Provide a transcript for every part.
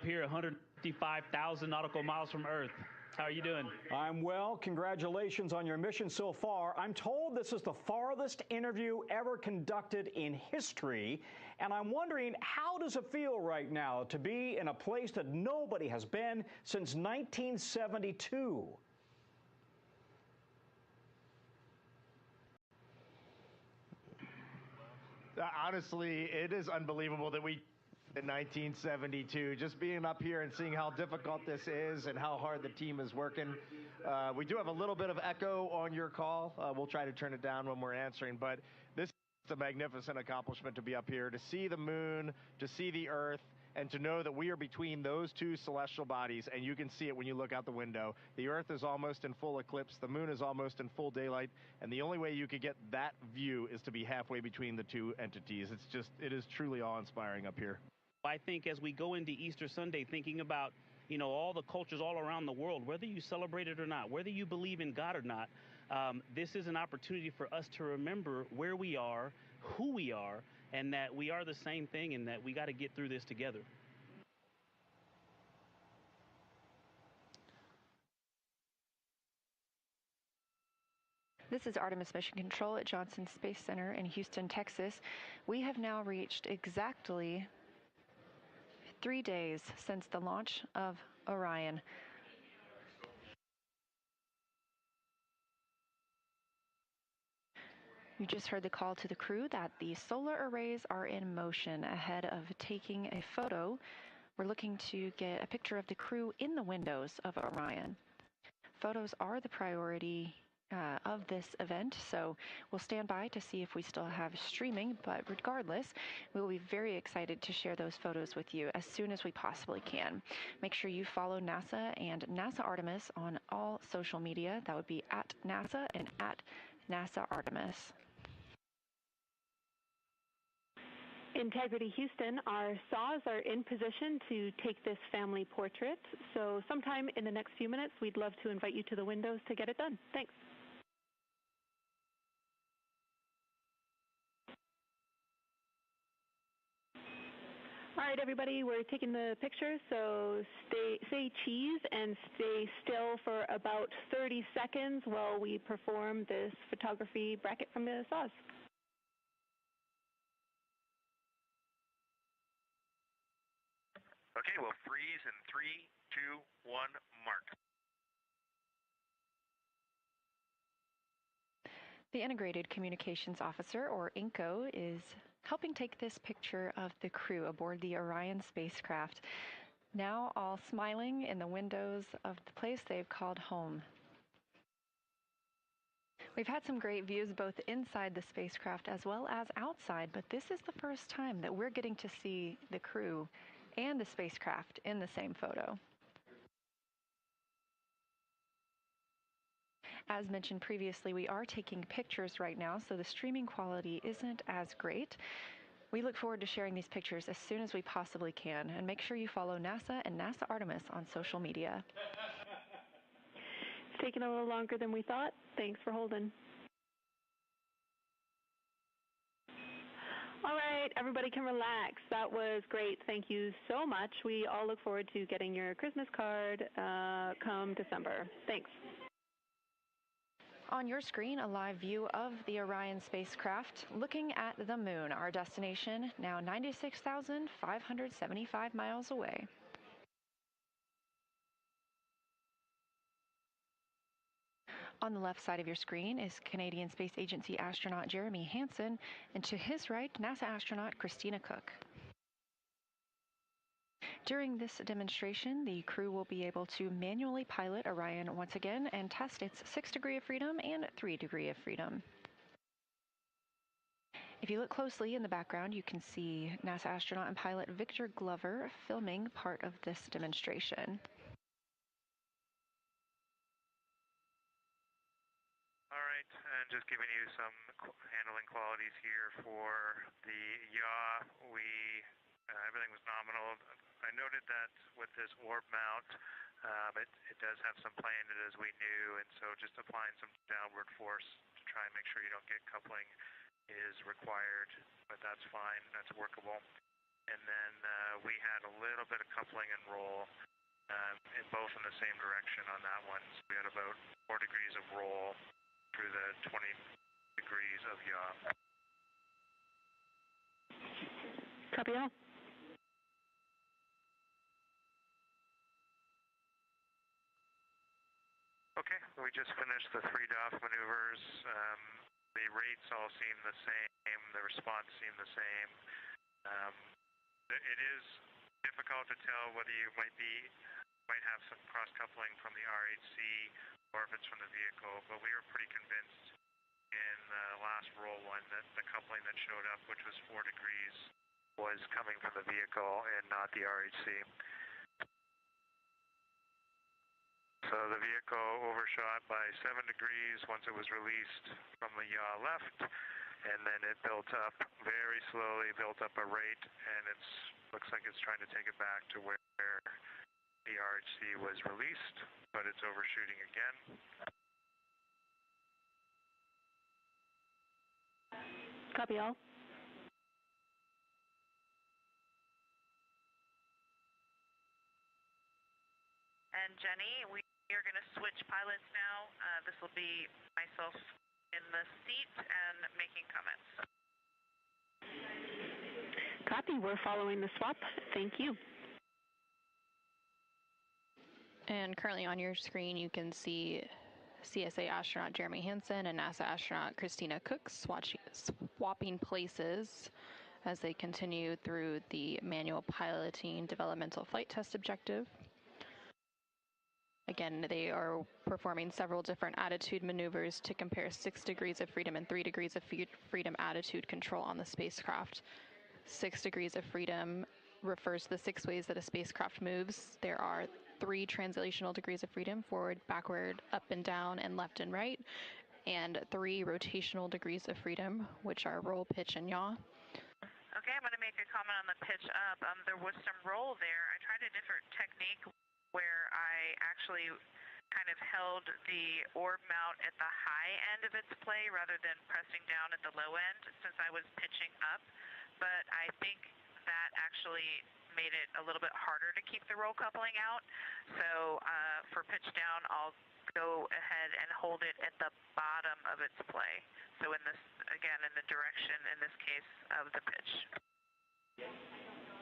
up here 155,000 nautical miles from Earth. How are you doing? I'm well. Congratulations on your mission so far. I'm told this is the farthest interview ever conducted in history, and I'm wondering, how does it feel right now to be in a place that nobody has been since 1972? Honestly, it is unbelievable that we in 1972, just being up here and seeing how difficult this is and how hard the team is working. We do have a little bit of echo on your call. We'll try to turn it down when we're answering, but this is a magnificent accomplishment to be up here, to see the moon, to see the Earth, and to know that we are between those two celestial bodies, and you can see it when you look out the window. The Earth is almost in full eclipse, the moon is almost in full daylight, and the only way you could get that view is to be halfway between the two entities. It is truly awe-inspiring up here. I think as we go into Easter Sunday, thinking about, all the cultures all around the world, whether you celebrate it or not, whether you believe in God or not, this is an opportunity for us to remember where we are, who we are, and that we are the same thing, and that we got to get through this together. This is Artemis Mission Control at Johnson Space Center in Houston, Texas. We have now reached exactly 3 days since the launch of Orion. You just heard the call to the crew that the solar arrays are in motion. Ahead of taking a photo, we're looking to get a picture of the crew in the windows of Orion. Photos are the priority of this event, so we'll stand by to see if we still have streaming, but regardless, we will be very excited to share those photos with you as soon as we possibly can. Make sure you follow NASA and NASA Artemis on all social media. That would be at NASA and at NASA Artemis. Integrity Houston, our saws are in position to take this family portrait, so sometime in the next few minutes, we'd love to invite you to the windows to get it done. Thanks. All right, everybody, we're taking the picture, so say cheese and stay still for about 30 seconds while we perform this photography bracket from the saws. Okay, we'll freeze in 3, 2, 1, mark. The Integrated Communications Officer, or INCO, is helping take this picture of the crew aboard the Orion spacecraft, now all smiling in the windows of the place they've called home. We've had some great views both inside the spacecraft as well as outside, but this is the first time that we're getting to see the crew and the spacecraft in the same photo. As mentioned previously, we are taking pictures right now, so the streaming quality isn't as great. We look forward to sharing these pictures as soon as we possibly can, and make sure you follow NASA and NASA Artemis on social media. It's taken a little longer than we thought. Thanks for holding. All right, everybody can relax. That was great. Thank you so much. We all look forward to getting your Christmas card come December. Thanks. On your screen, a live view of the Orion spacecraft looking at the moon, our destination, now 96,575 miles away. On the left side of your screen is Canadian Space Agency astronaut Jeremy Hansen, and to his right, NASA astronaut Christina Cook. During this demonstration, the crew will be able to manually pilot Orion once again and test its 6 degree of freedom and 3 degree of freedom. If you look closely in the background, you can see NASA astronaut and pilot Victor Glover filming part of this demonstration. All right, and just giving you some handling qualities here for the yaw. Everything was nominal. I noted that with this orb mount, it does have some play in it as we knew, and so just applying some downward force to try and make sure you don't get coupling is required, but that's fine, that's workable. and then we had a little bit of coupling and roll, in both in the same direction on that one. So we had about 4 degrees of roll through the 20 degrees of yaw. Copy all. Okay, we just finished the 3 DOF maneuvers. The rates all seem the same, the response seemed the same. It is difficult to tell whether you might have some cross-coupling from the RHC or if it's from the vehicle, but we were pretty convinced in the last roll one that the coupling that showed up, which was 4 degrees, was coming from the vehicle and not the RHC. So the vehicle overshot by 7 degrees once it was released from the yaw left, and then it built up very slowly, built up a rate, and it looks like it's trying to take it back to where the RHC was released, but it's overshooting again. Copy all. And Jenny, we are going to switch pilots now. This will be myself in the seat and making comments. Copy. We're following the swap. Thank you. And currently on your screen, you can see CSA astronaut Jeremy Hansen and NASA astronaut Christina Cook swapping places as they continue through the manual piloting developmental flight test objective. Again, they are performing several different attitude maneuvers to compare 6 degrees of freedom and 3 degrees of freedom attitude control on the spacecraft. 6 degrees of freedom refers to the 6 ways that a spacecraft moves. There are 3 translational degrees of freedom, forward, backward, up and down, and left and right, and 3 rotational degrees of freedom, which are roll, pitch, and yaw. Okay, I'm going to make a comment on the pitch up. There was some roll there. I tried a different technique where I actually kind of held the orb mount at the high end of its play rather than pressing down at the low end since I was pitching up. But I think that actually made it a little bit harder to keep the roll coupling out. So for pitch down, I'll go ahead and hold it at the bottom of its play. So in this, again, in the direction, in this case, of the pitch.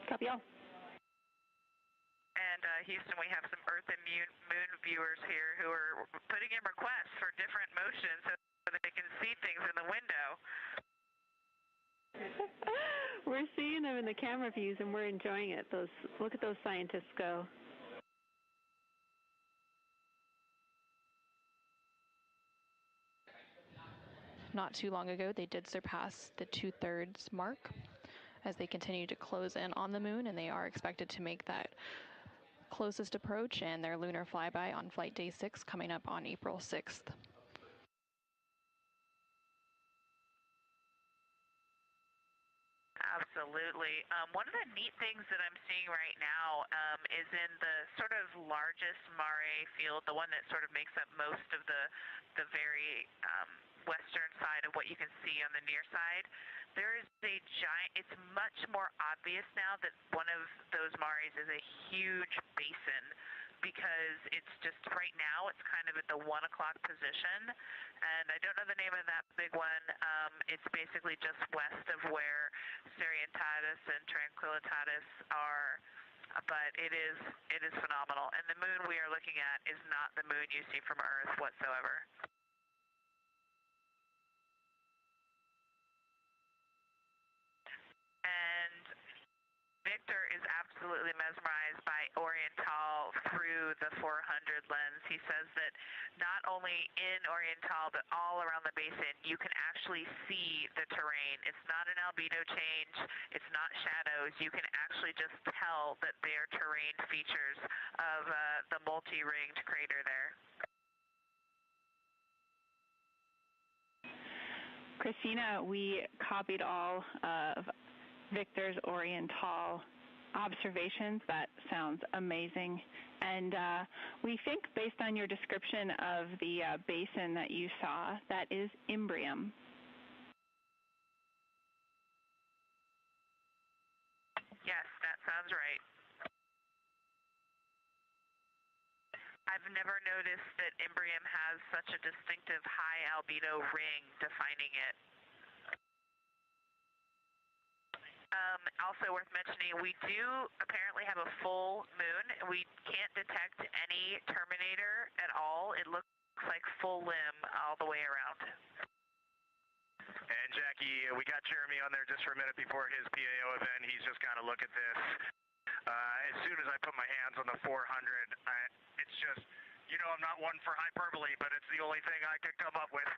Copy all. And Houston, we have some Earth and Moon viewers here who are putting in requests for different motions so that they can see things in the window. We're seeing them in the camera views, and we're enjoying it. Look at those scientists go. Not too long ago, they did surpass the 2/3 mark as they continue to close in on the moon, and they are expected to make that closest approach and their lunar flyby on flight day 6 coming up on April 6th. Absolutely. One of the neat things that I'm seeing right now is in the sort of largest Mare field, the one that sort of makes up most of the very western side of what you can see on the near side. There is a giant, it's much more obvious now that one of those Mares is a huge basin because it's just right now it's kind of at the 1 o'clock position, and I don't know the name of that big one. It's basically just west of where Serientatis and Tranquillitatis are, but it is phenomenal. And the moon we are looking at is not the moon you see from Earth whatsoever. And Victor is absolutely mesmerized by Oriental through the 400 lens. He says that not only in Oriental, but all around the basin, you can actually see the terrain. It's not an albedo change. It's not shadows. You can actually just tell that they are terrain features of the multi-ringed crater there. Christina, we copied all of Victor's Oriental observations. That sounds amazing. And we think, based on your description of the basin that you saw, that is Imbrium. Yeah, sounds right. I've never noticed that Imbrium has such a distinctive high albedo ring defining it. Also worth mentioning, we do apparently have a full moon. We can't detect any terminator at all. It looks like full limb all the way around. And Jackie, we got Jeremy on there just for a minute before his PAO event. He's just got to look at this. As soon as I put my hands on the 400, it's just, you know, I'm not one for hyperbole, but it's the only thing I could come up with.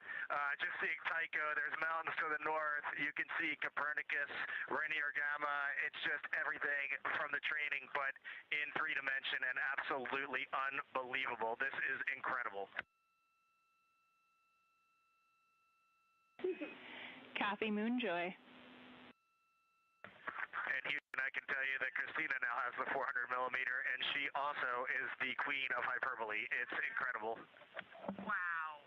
Just seeing Tycho, there's mountains to the north. You can see Copernicus, Rainier Gamma. It's just everything from the training, but in 3 dimension and absolutely unbelievable. This is incredible. Kathy Moonjoy. And Houston, I can tell you that Christina now has the 400 millimeter, and she also is the queen of hyperbole. It's incredible. Wow.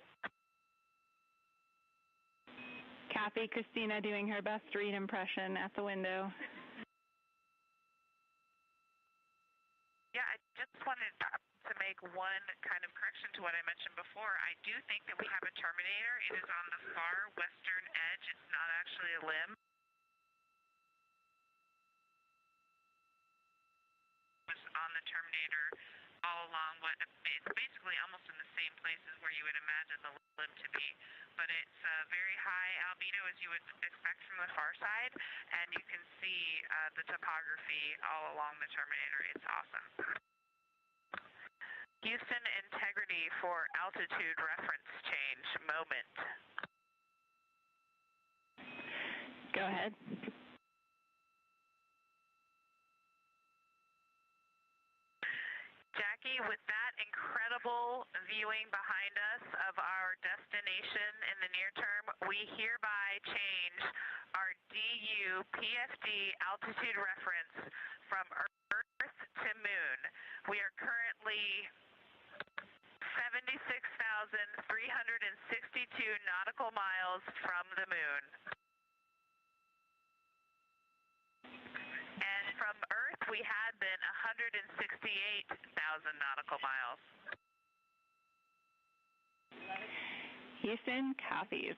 Kathy, Christina doing her best read impression at the window. Yeah, I just wanted to make one kind of correction to what I mentioned before. I do think that we have a terminator. It is on the far western edge. It's not actually a limb. On the terminator all along what it's basically almost in the same places where you would imagine the limb to be, but it's very high albedo as you would expect from the far side, and you can see the topography all along the terminator. It's awesome. Houston, integrity for altitude reference change moment. Go ahead. Jackie, with that incredible viewing behind us of our destination in the near term, we hereby change our DU PFD altitude reference from Earth to Moon. We are currently 76,362 nautical miles from the Moon. And from Earth, we had been 168,000 nautical miles. Houston, copies.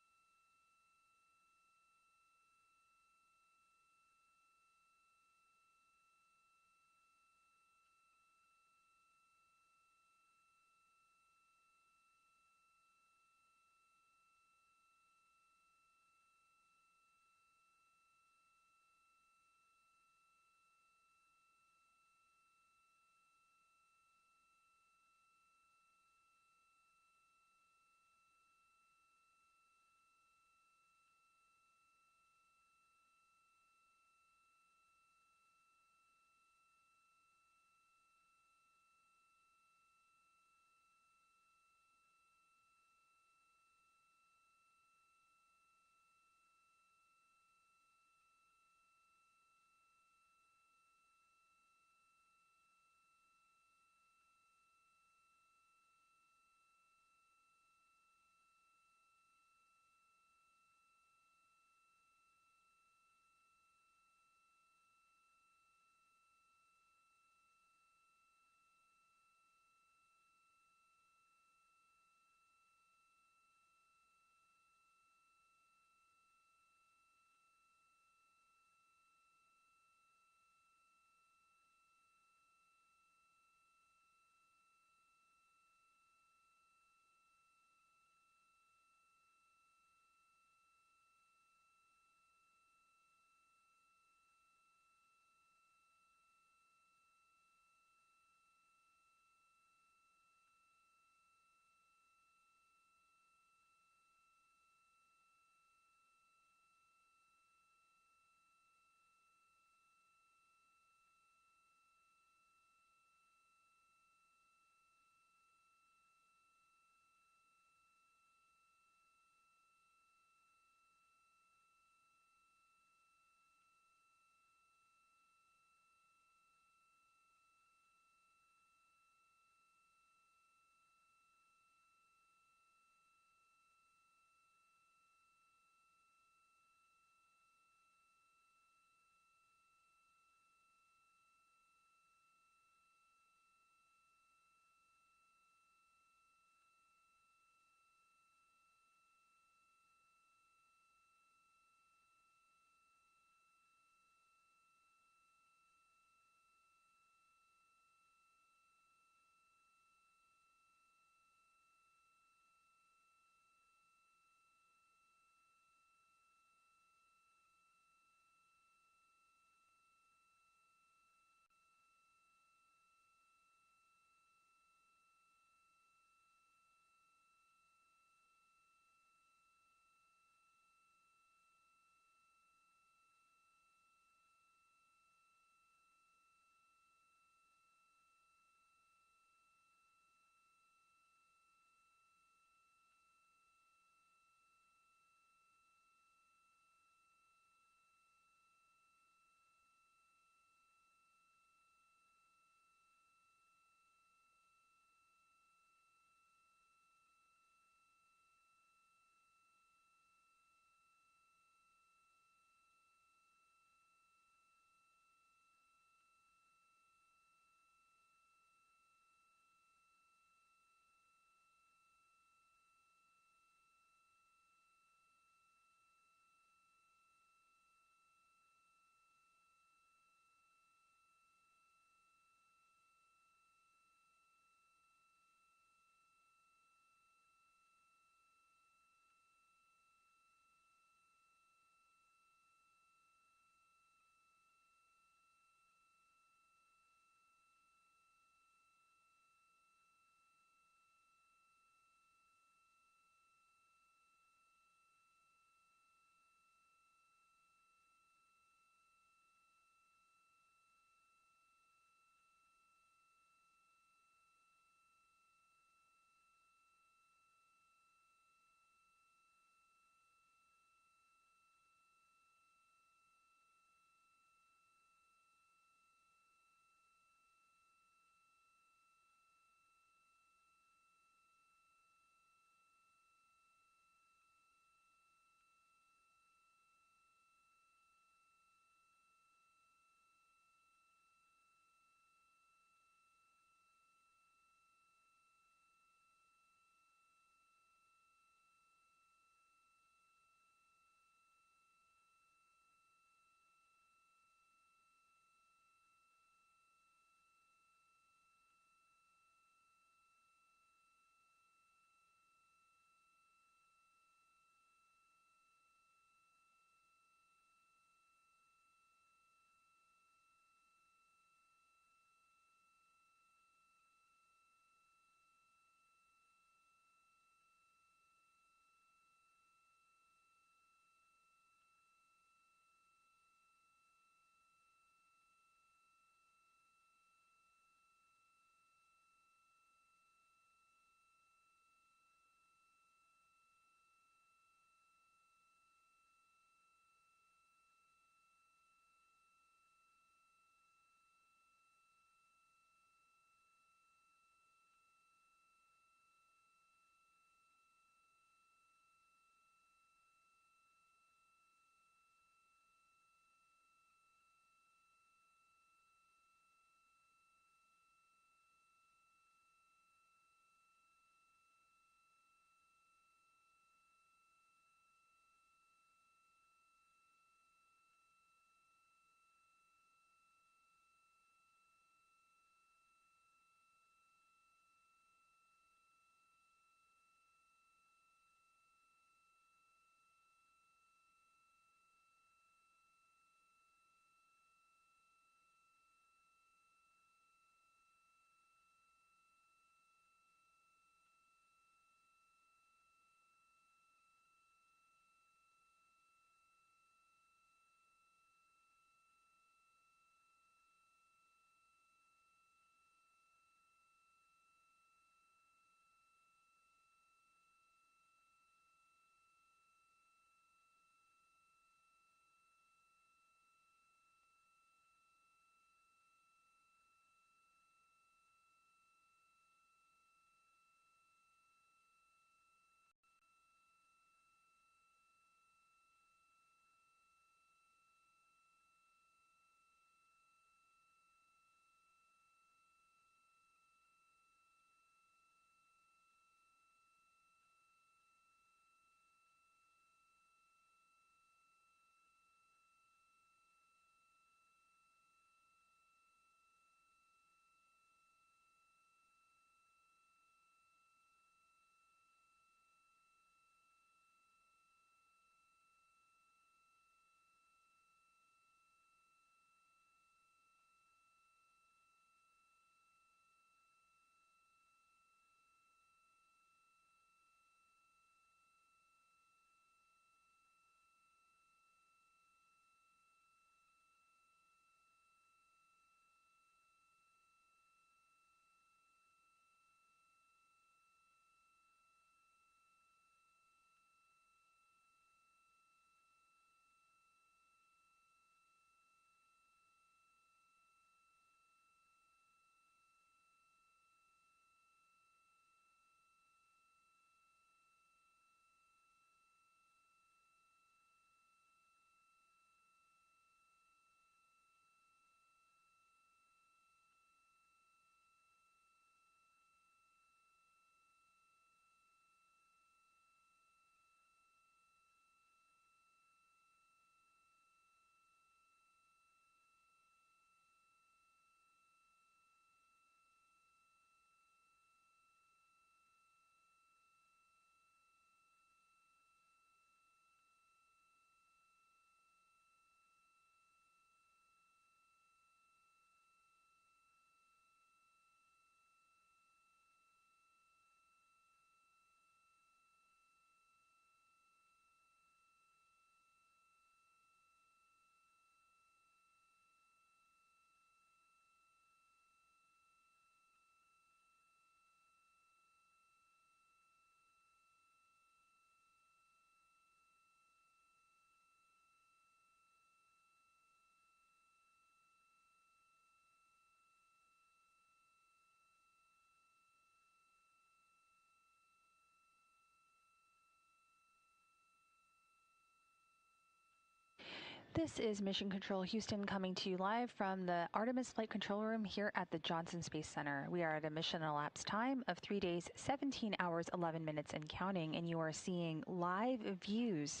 This is Mission Control Houston coming to you live from the Artemis Flight Control Room here at the Johnson Space Center. We are at a mission elapsed time of 3 days, 17 hours, 11 minutes and counting, and you are seeing live views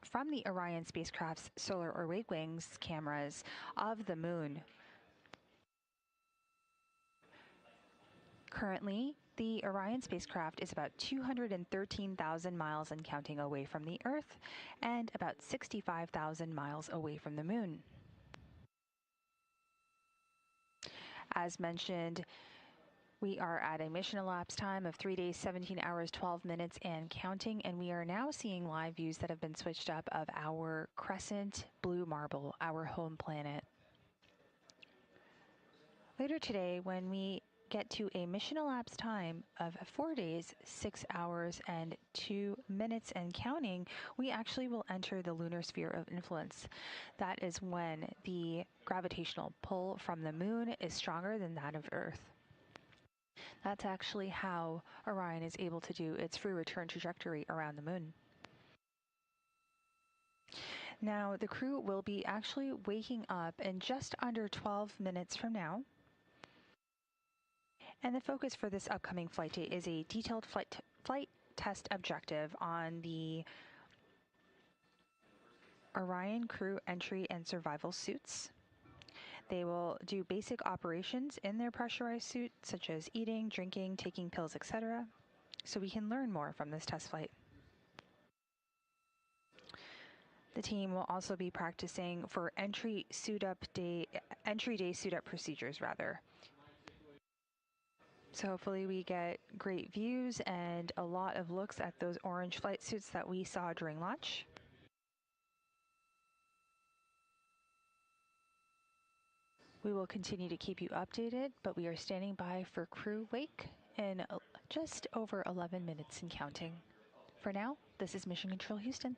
from the Orion spacecraft's solar array wings cameras of the moon. Currently, the Orion spacecraft is about 213,000 miles and counting away from the Earth and about 65,000 miles away from the moon. As mentioned, we are at a mission elapsed time of 3 days, 17 hours, 12 minutes and counting, and we are now seeing live views that have been switched up of our crescent blue marble, our home planet. Later today, when we get to a mission elapsed time of 4 days, 6 hours, and 2 minutes and counting, we actually will enter the lunar sphere of influence. That is when the gravitational pull from the moon is stronger than that of Earth. That's actually how Orion is able to do its free return trajectory around the moon. Now, the crew will be actually waking up in just under 12 minutes from now. And the focus for this upcoming flight day is a detailed flight test objective on the Orion crew entry and survival suits. They will do basic operations in their pressurized suit, such as eating, drinking, taking pills, etc., so we can learn more from this test flight. The team will also be practicing for entry day suit up procedures rather. So hopefully we get great views and a lot of looks at those orange flight suits that we saw during launch. We will continue to keep you updated, but we are standing by for crew wake in just over 11 minutes and counting. For now, this is Mission Control Houston.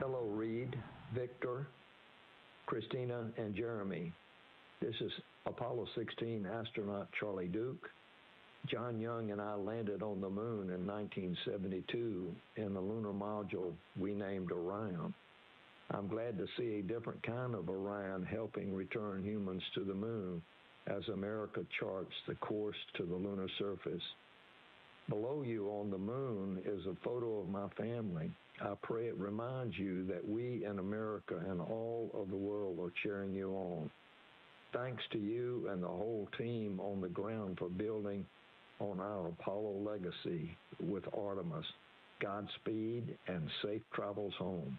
Hello, Reed, Victor, Christina, and Jeremy. This is Apollo 16 astronaut Charlie Duke. John Young and I landed on the moon in 1972 in a lunar module we named Orion. I'm glad to see a different kind of Orion helping return humans to the moon as America charts the course to the lunar surface. Below you on the moon is a photo of my family. I pray it reminds you that we in America and all of the world are cheering you on. Thanks to you and the whole team on the ground for building on our Apollo legacy with Artemis. Godspeed and safe travels home.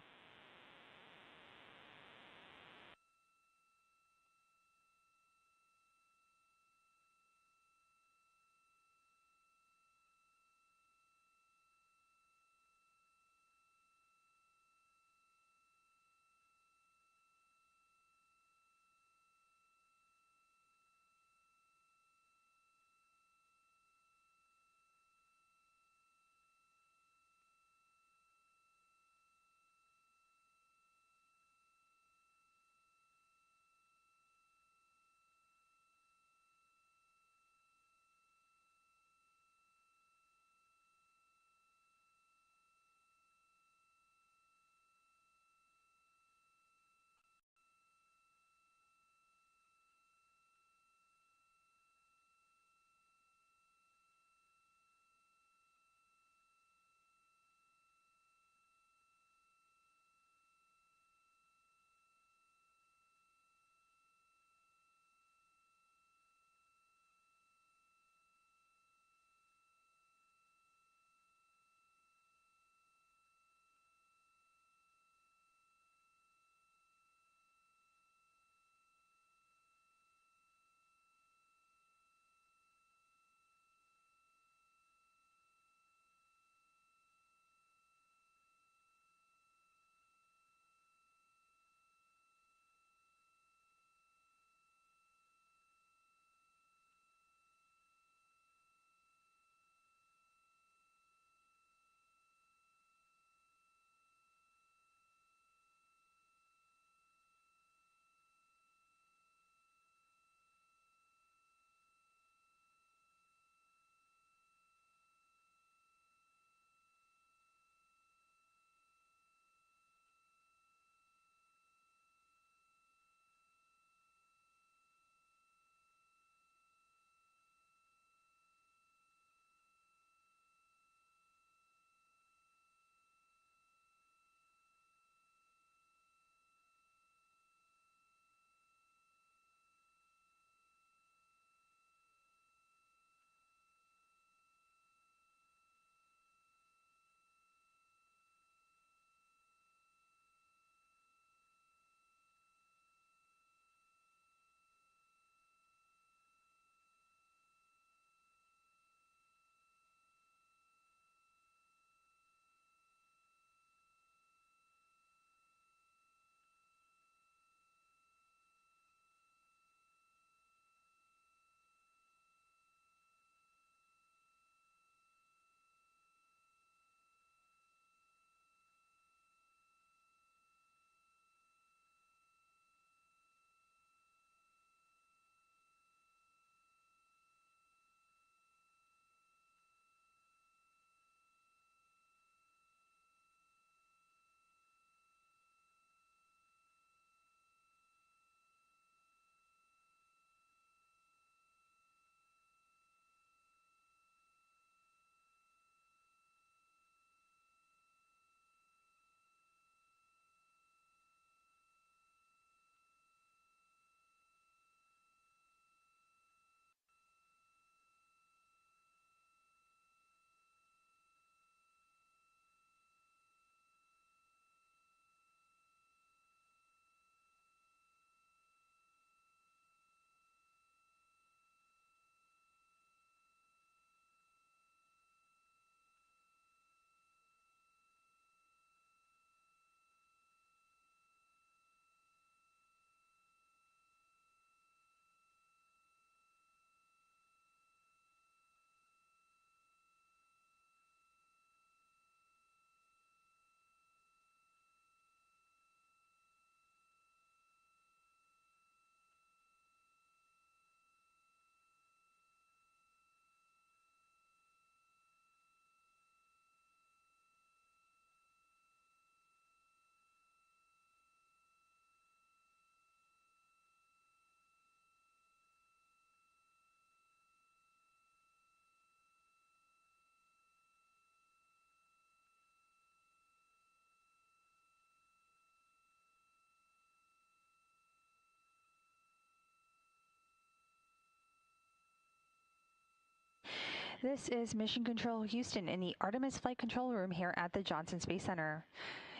This is Mission Control Houston in the Artemis Flight Control Room here at the Johnson Space Center.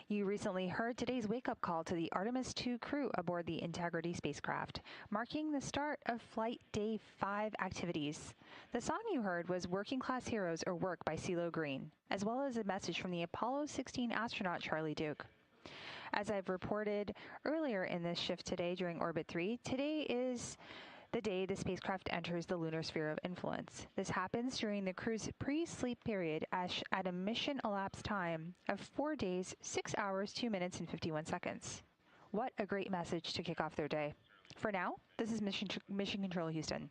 You recently heard today's wake-up call to the Artemis II crew aboard the Integrity spacecraft, marking the start of Flight Day 5 activities. The song you heard was Working Class Heroes or Work by CeeLo Green, as well as a message from the Apollo 16 astronaut Charlie Duke. As I've reported earlier in this shift today during Orbit 3, today is the day the spacecraft enters the lunar sphere of influence. This happens during the crew's pre-sleep period at a mission elapsed time of 4 days, 6 hours, 2 minutes, and 51 seconds. What a great message to kick off their day. For now, this is Mission Control Houston.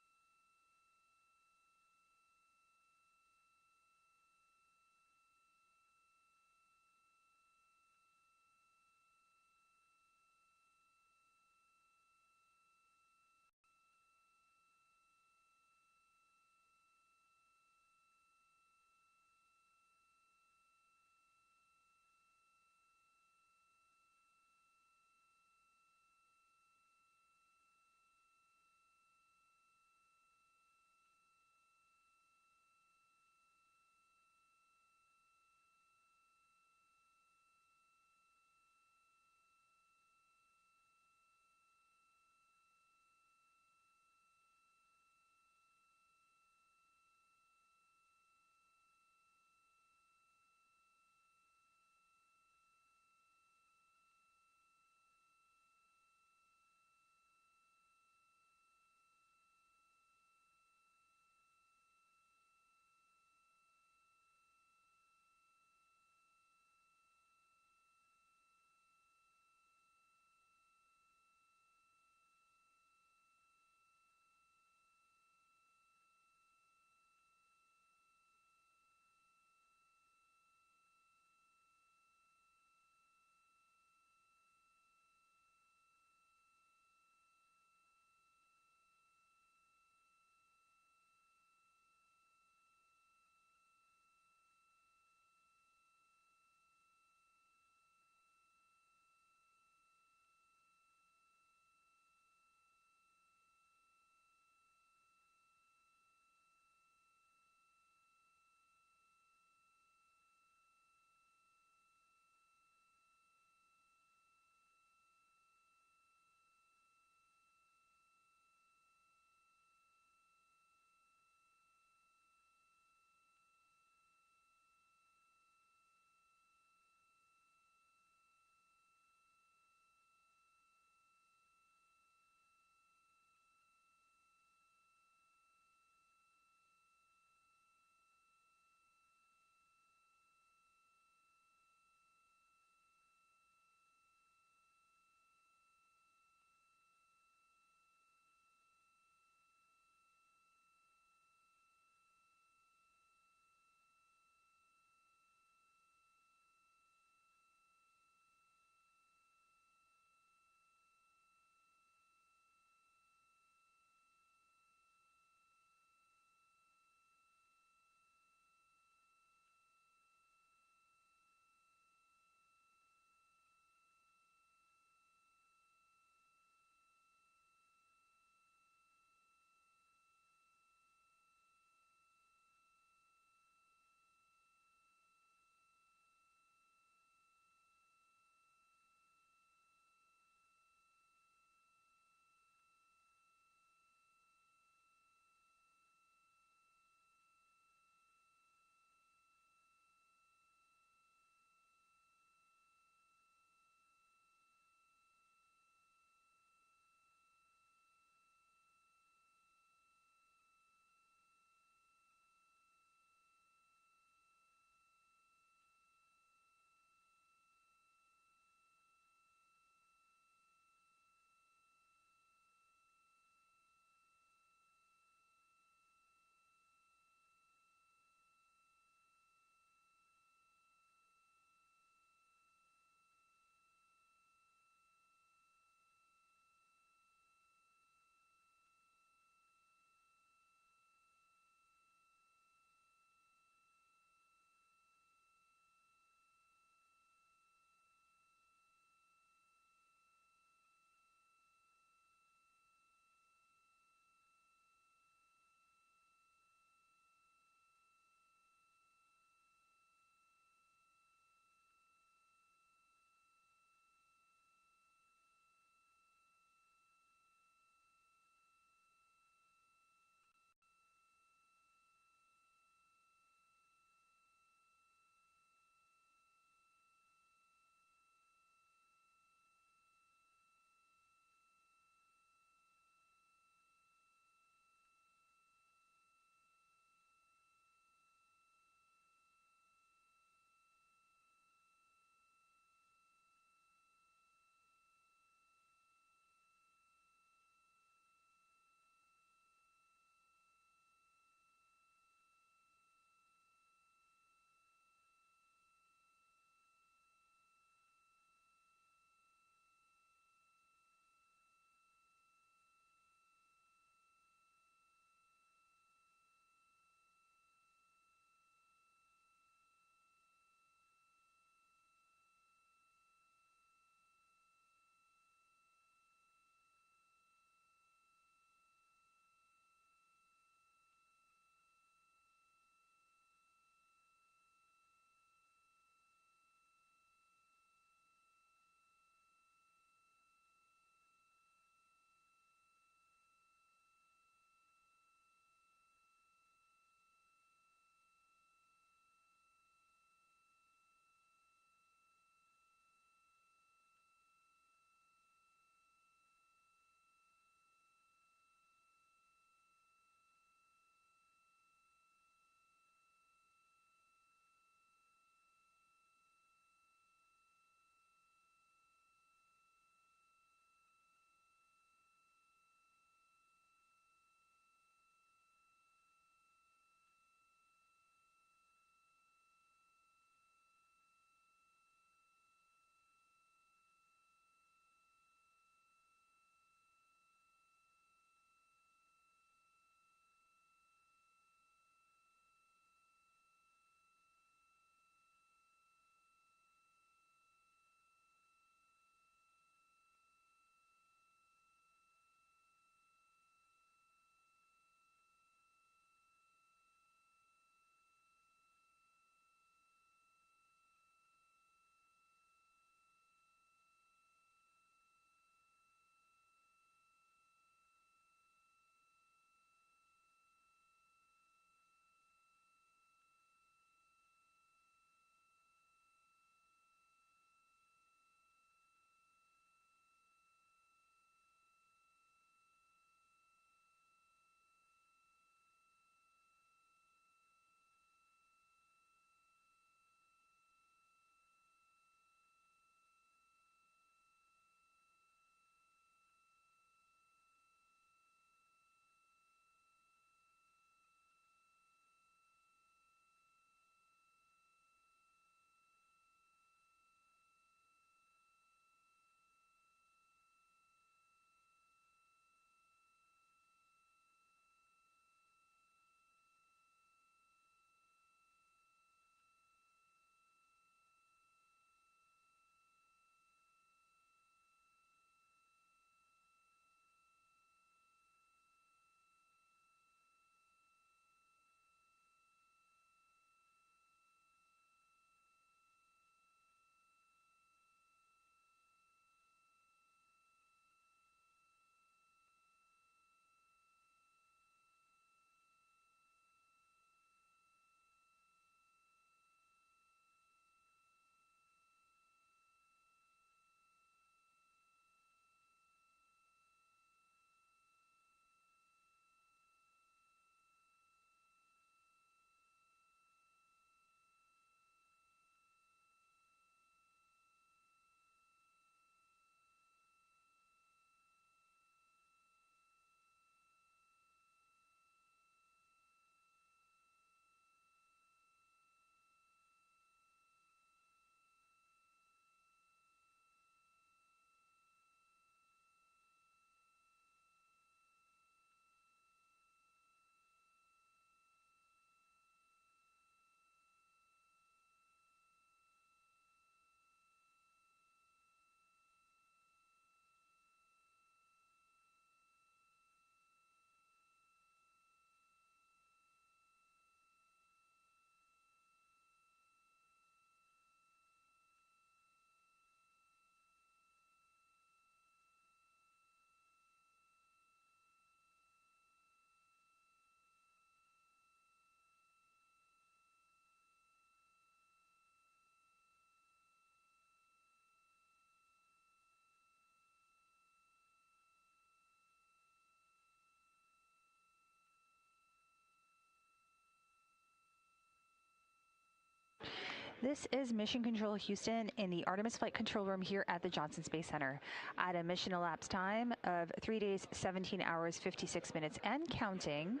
This is Mission Control Houston in the Artemis Flight Control Room here at the Johnson Space Center. At a mission elapsed time of 3 days, 17 hours, 56 minutes and counting,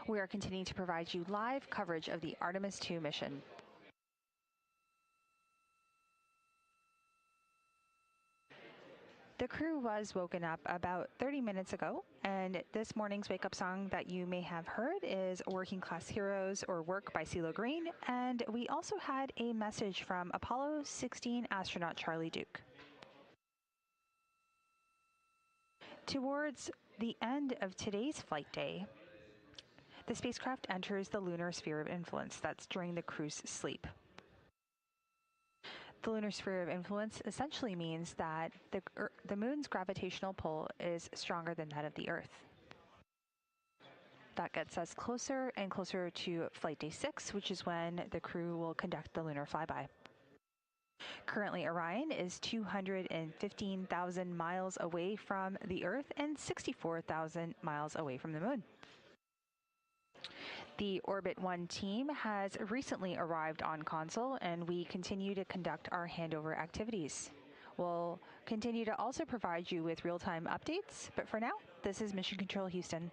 we are continuing to provide you live coverage of the Artemis II mission. The crew was woken up about 30 minutes ago, and this morning's wake-up song that you may have heard is Working Class Heroes or Work by CeeLo Green, and we also had a message from Apollo 16 astronaut Charlie Duke. Towards the end of today's flight day, the spacecraft enters the lunar sphere of influence. That's during the crew's sleep. The lunar sphere of influence essentially means that the moon's gravitational pull is stronger than that of the Earth. That gets us closer and closer to flight day 6, which is when the crew will conduct the lunar flyby. Currently, Orion is 215,000 miles away from the Earth and 64,000 miles away from the moon. The Orbit 1 team has recently arrived on console, and we continue to conduct our handover activities. We'll continue to also provide you with real-time updates, but for now, this is Mission Control Houston.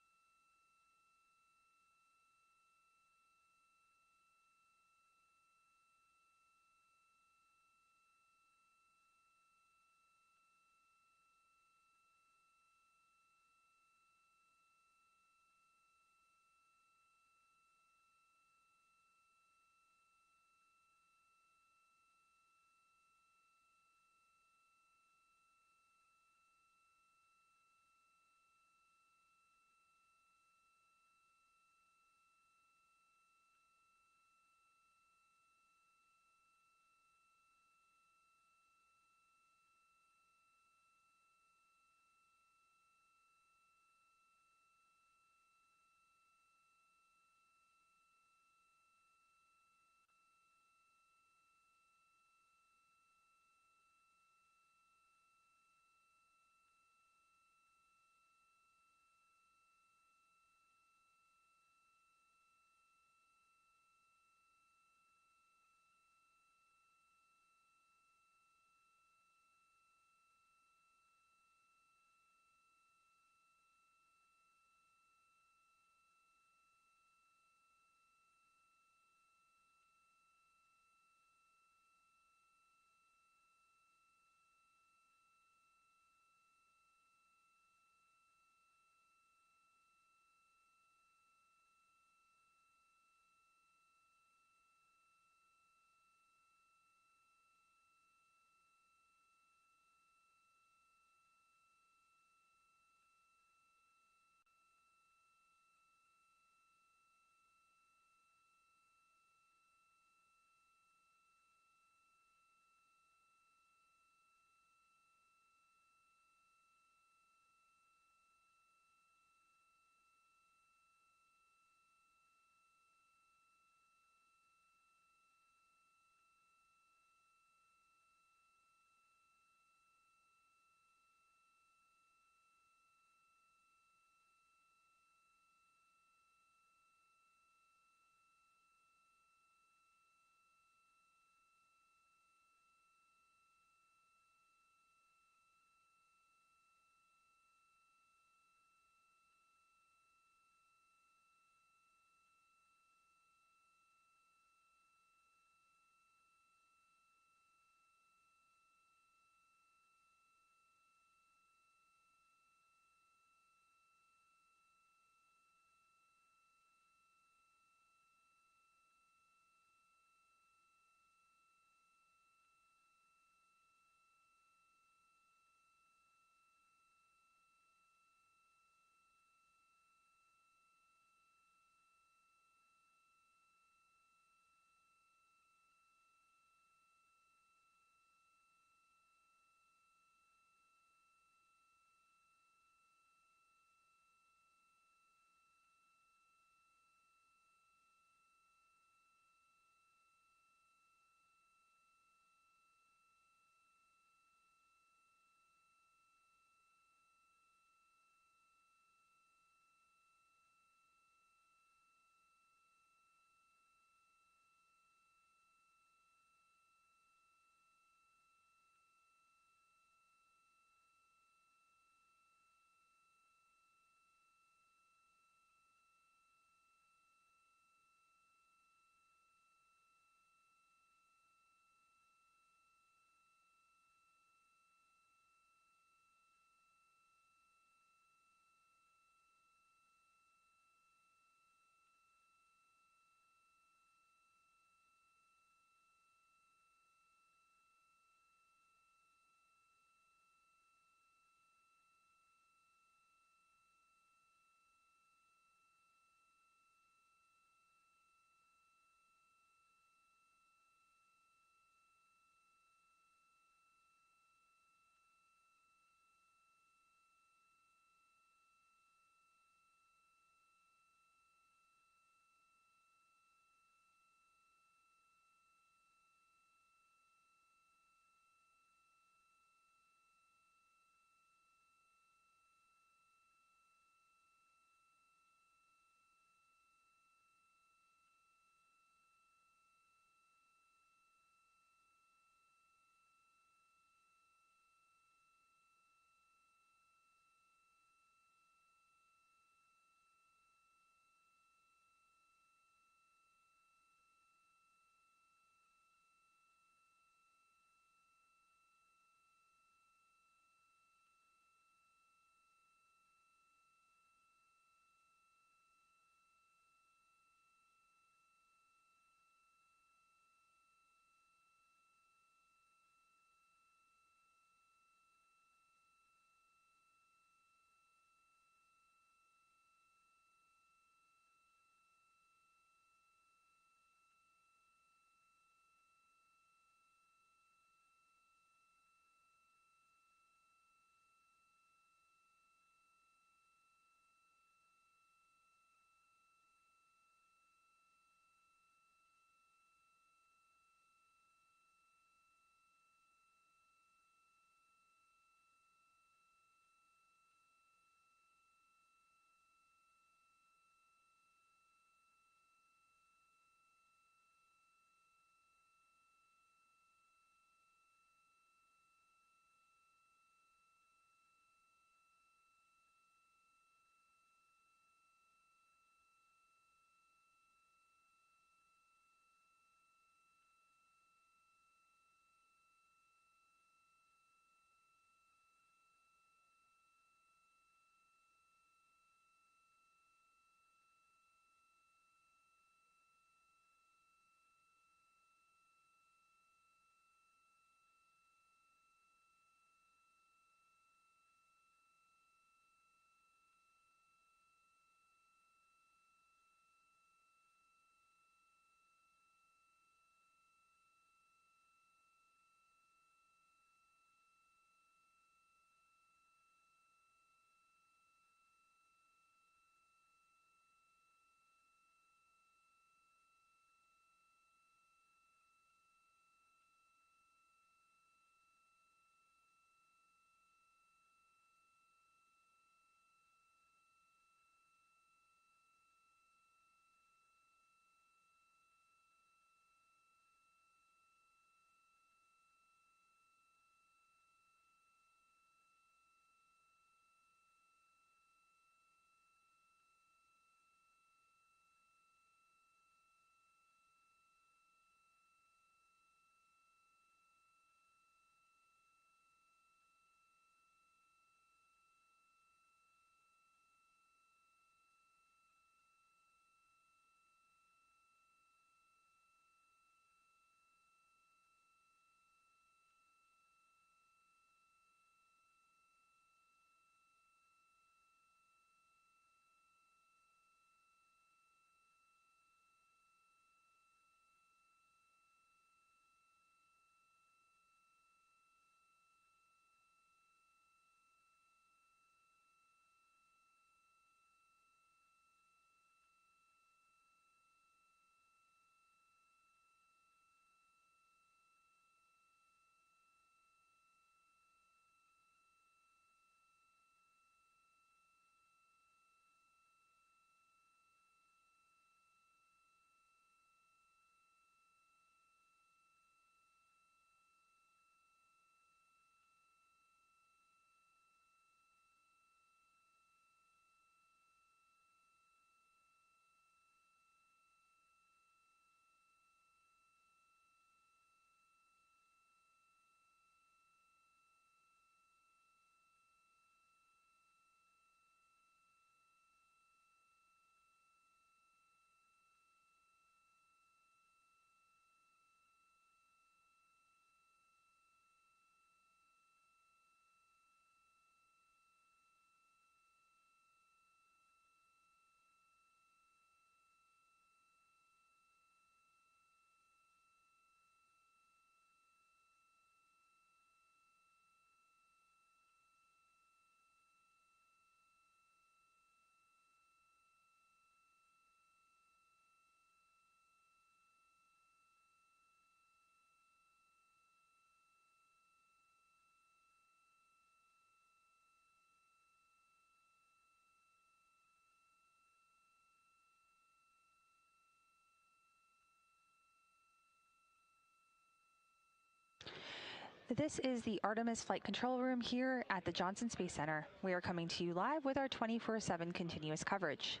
This is the Artemis Flight Control Room here at the Johnson Space Center. We are coming to you live with our 24/7 continuous coverage.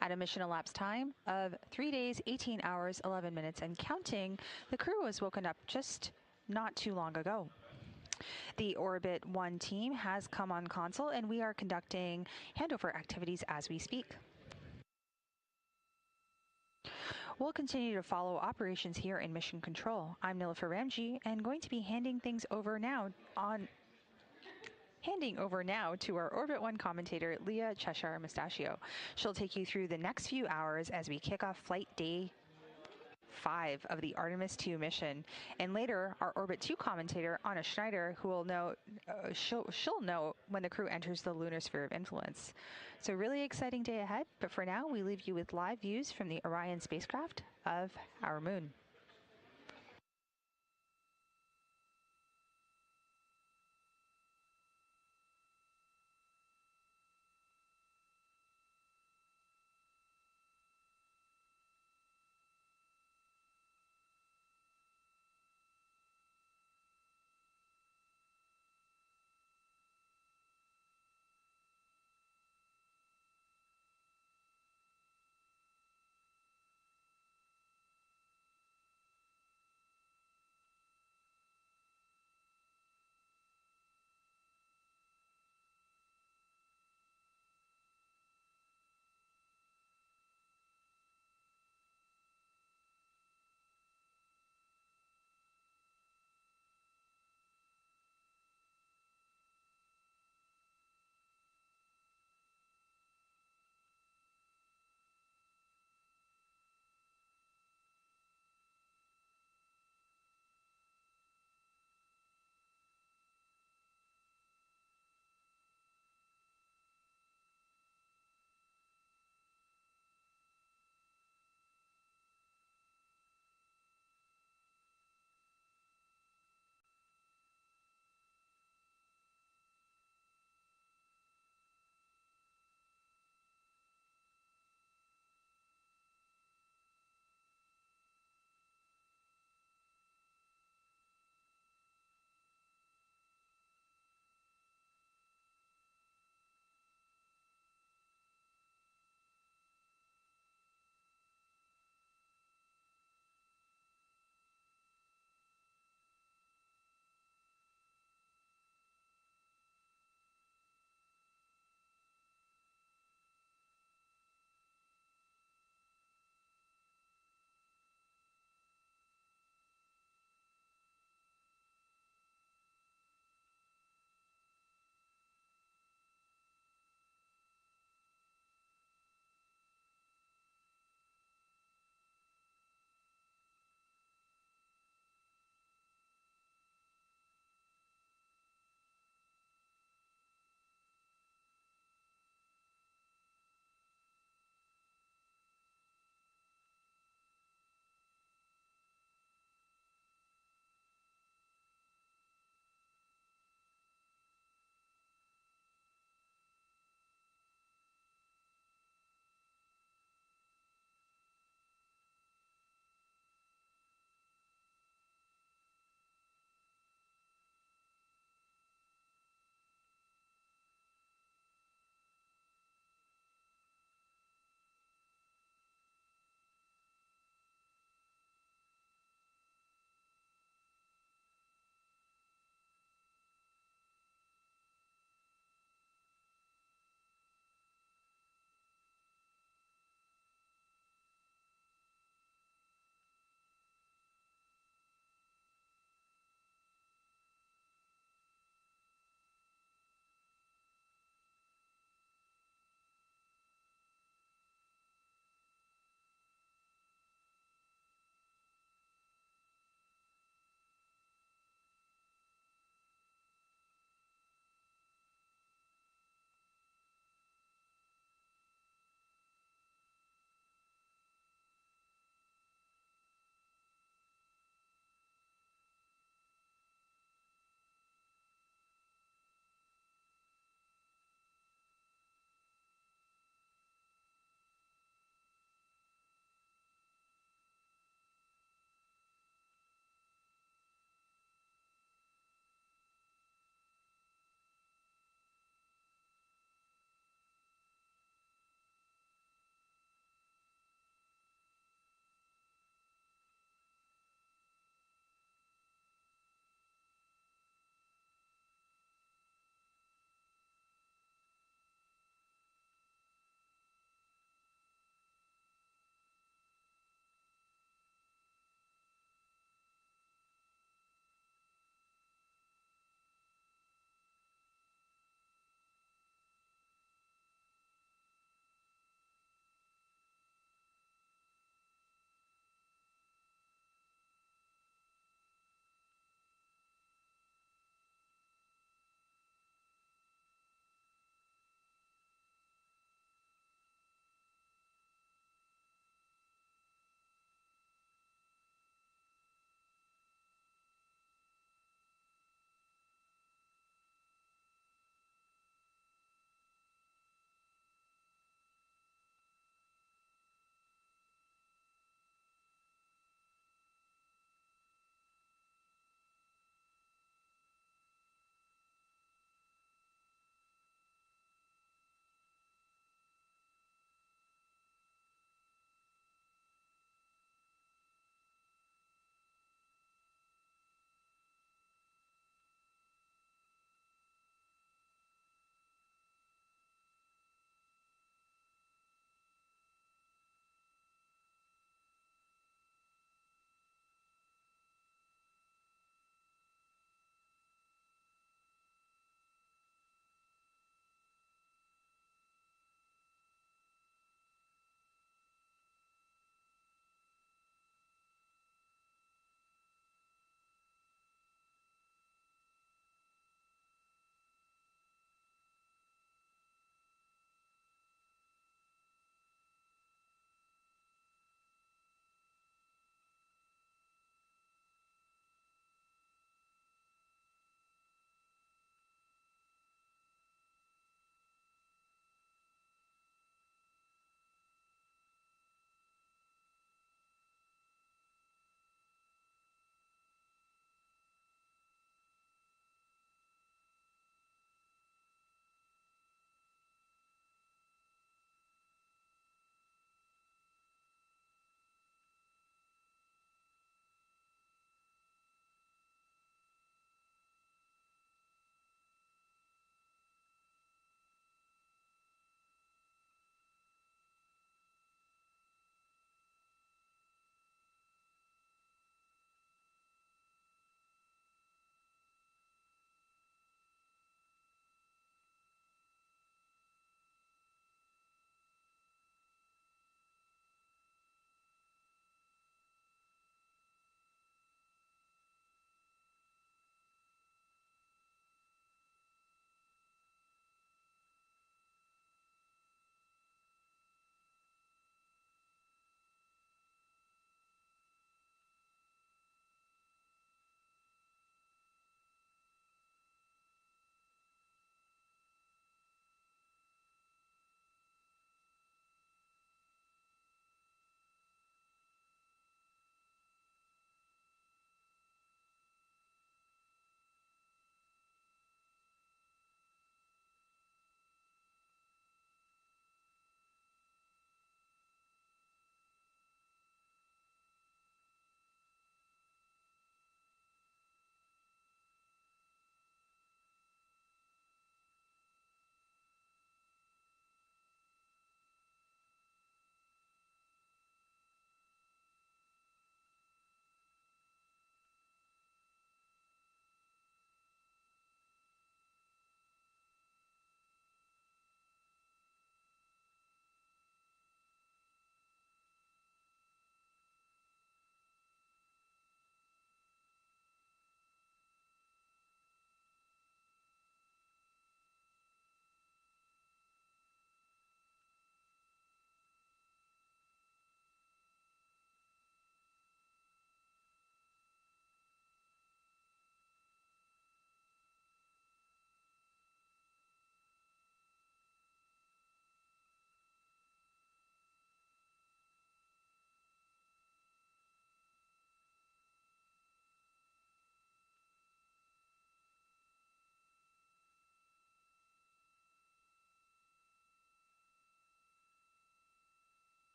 At a mission elapsed time of 3 days, 18 hours, 11 minutes, and counting, the crew was woken up just not too long ago. The Orbit 1 team has come on console, and we are conducting handover activities as we speak. We'll continue to follow operations here in Mission Control. I'm Nilofer Ramji, and going to be handing over now to our Orbit 1 commentator, Leah Cheshire Mustachio. She'll take you through the next few hours as we kick off Flight Day 5 of the Artemis II mission. And later, our Orbit 2 commentator, Anna Schneider, who will know, she'll know when the crew enters the lunar sphere of influence. So really exciting day ahead, but for now, we leave you with live views from the Orion spacecraft of our moon.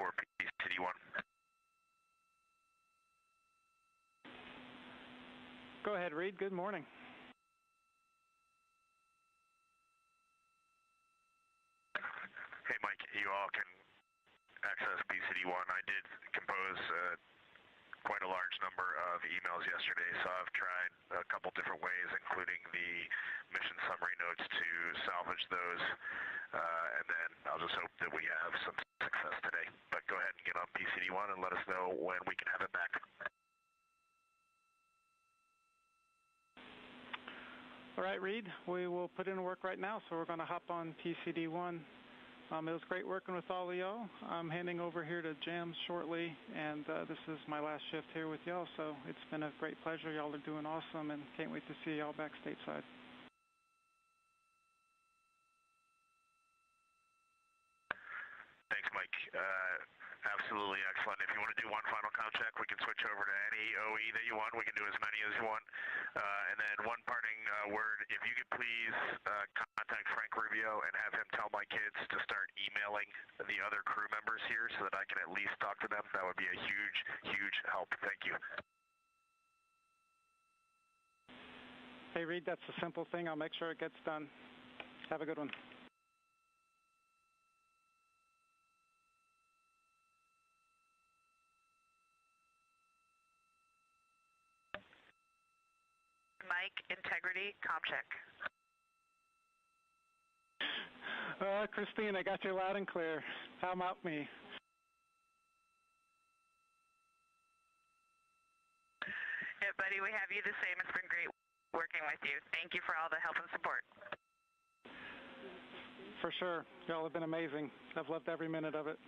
for PCD-1. Go ahead, Reed. Good morning. Hey, Mike, you all can access PCD-1. I did compose quite a large number of emails yesterday, so I've tried a couple different ways, including the mission summary notes to salvage those, and then I'll just hope that we have some success today. But go ahead and get on PCD-1 and let us know when we can have it back. All right, Reed, we will put in work right now, so we're going to hop on PCD-1. It was great working with all of y'all. I'm handing over here to Jams shortly, and this is my last shift here with y'all, so it's been a great pleasure. Y'all are doing awesome, and can't wait to see y'all back stateside. Thanks, Mike. Absolutely excellent. If you want to do one final count check, we can switch over to any OE that you want. We can do as many as you want. And then one parting word, if you could please contact Frank Rubio and have him tell my kids to start emailing the other crew members here so that I can at least talk to them. That would be a huge, huge help. Thank you. Hey, Reed, that's a simple thing. I'll make sure it gets done. Have a good one. Mike, integrity, comm check. Christine, I got you loud and clear. How about me? Yeah, buddy, we have you the same. It's been great working with you. Thank you for all the help and support. For sure. Y'all have been amazing. I've loved every minute of it.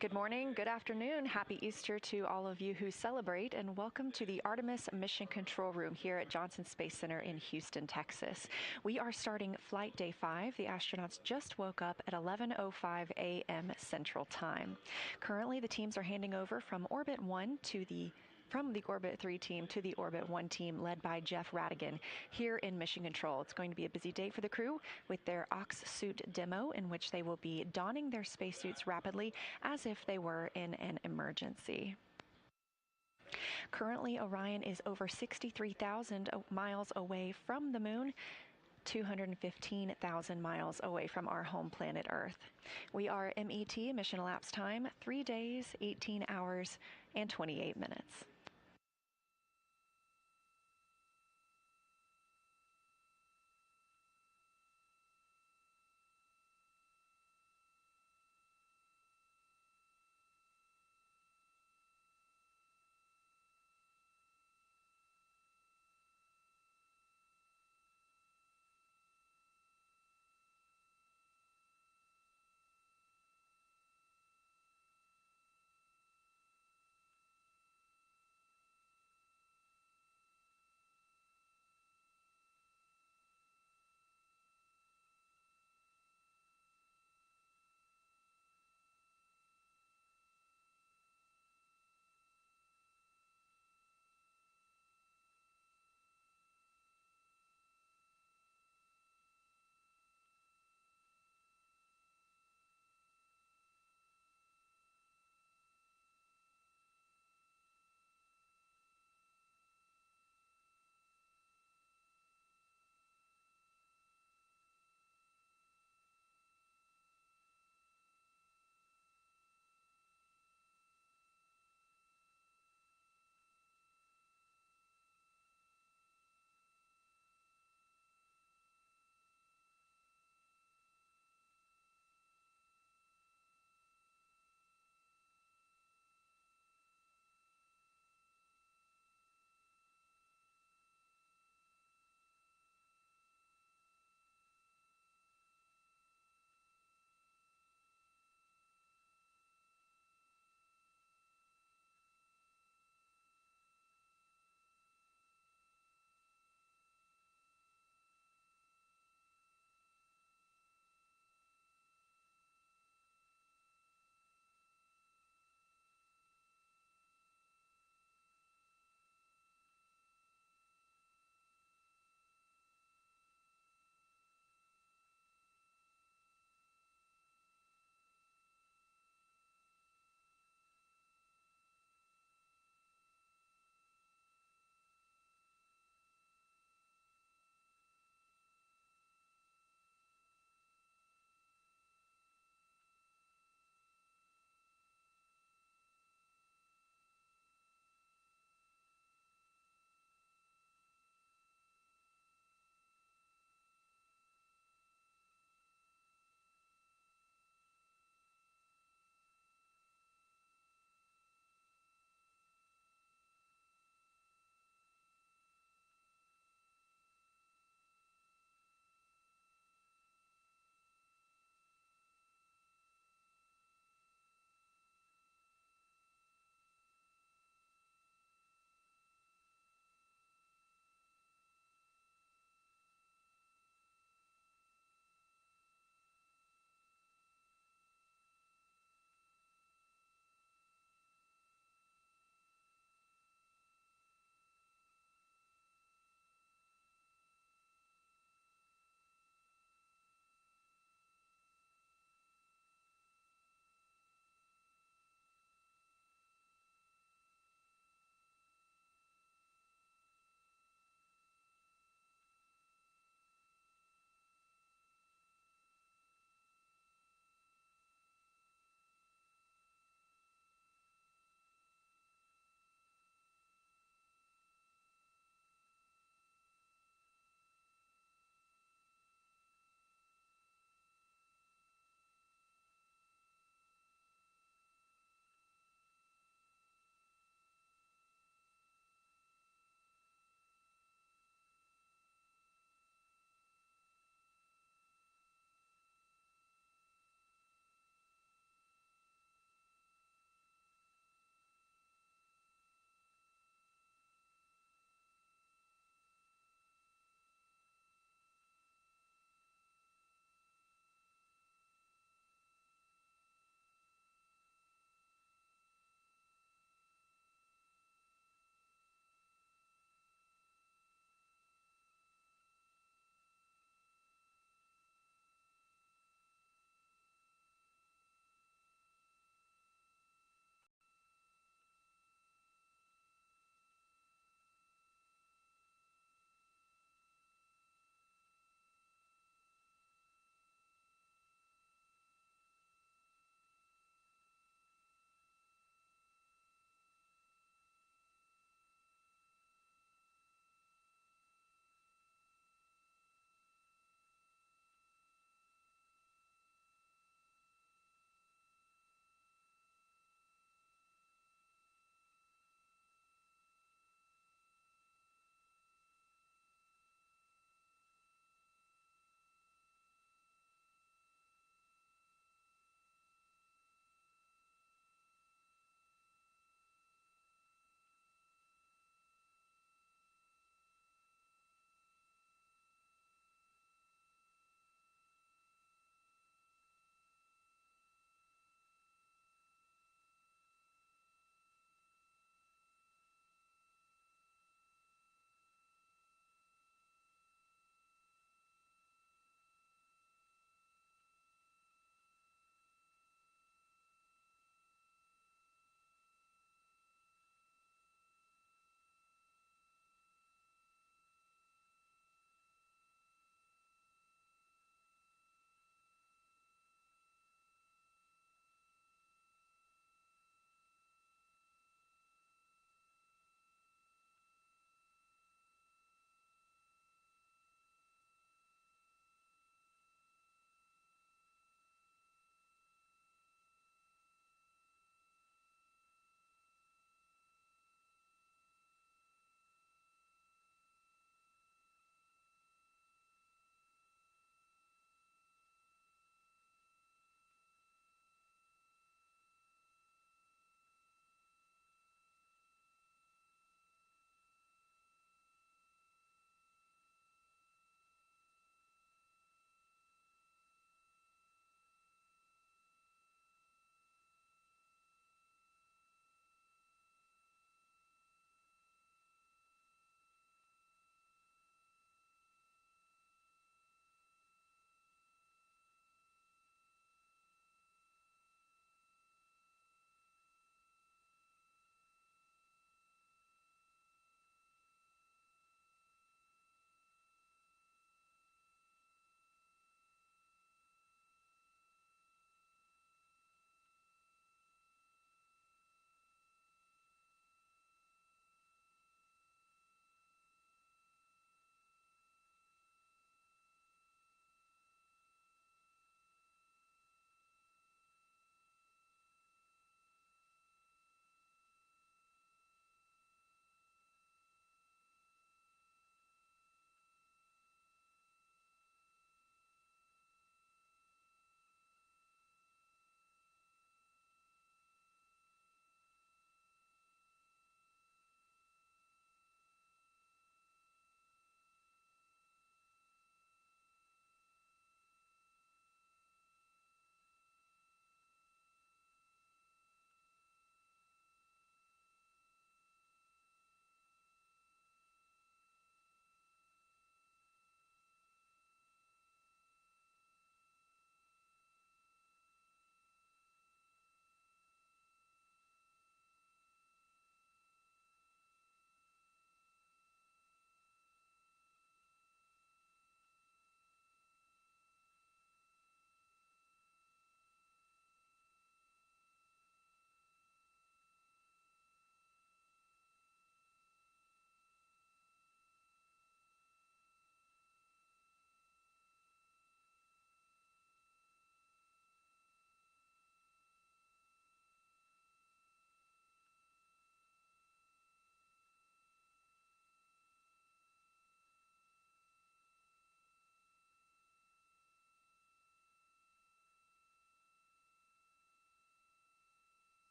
Good morning, good afternoon, happy Easter to all of you who celebrate, and welcome to the Artemis Mission Control Room here at Johnson Space Center in Houston, Texas. We are starting Flight Day 5. The astronauts just woke up at 11:05 a.m. Central Time. Currently, the teams are handing over from Orbit 1 from the Orbit 3 team to the Orbit 1 team led by Jeff Radigan here in Mission Control. It's going to be a busy day for the crew with their Ox suit demo in which they will be donning their spacesuits rapidly as if they were in an emergency. Currently, Orion is over 63,000 miles away from the moon, 215,000 miles away from our home planet Earth. We are MET, mission elapsed time, 3 days, 18 hours, and 28 minutes.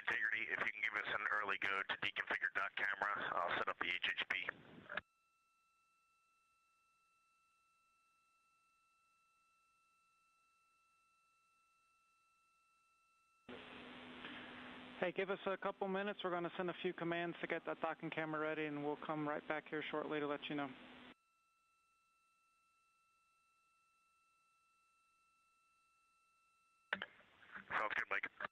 integrity. If you can give us an early go to deconfigure dot camera, I'll set up the HHP. Hey, give us a couple minutes. We're going to send a few commands to get that docking camera ready, and we'll come right back here shortly to let you know. Sounds good, Mike.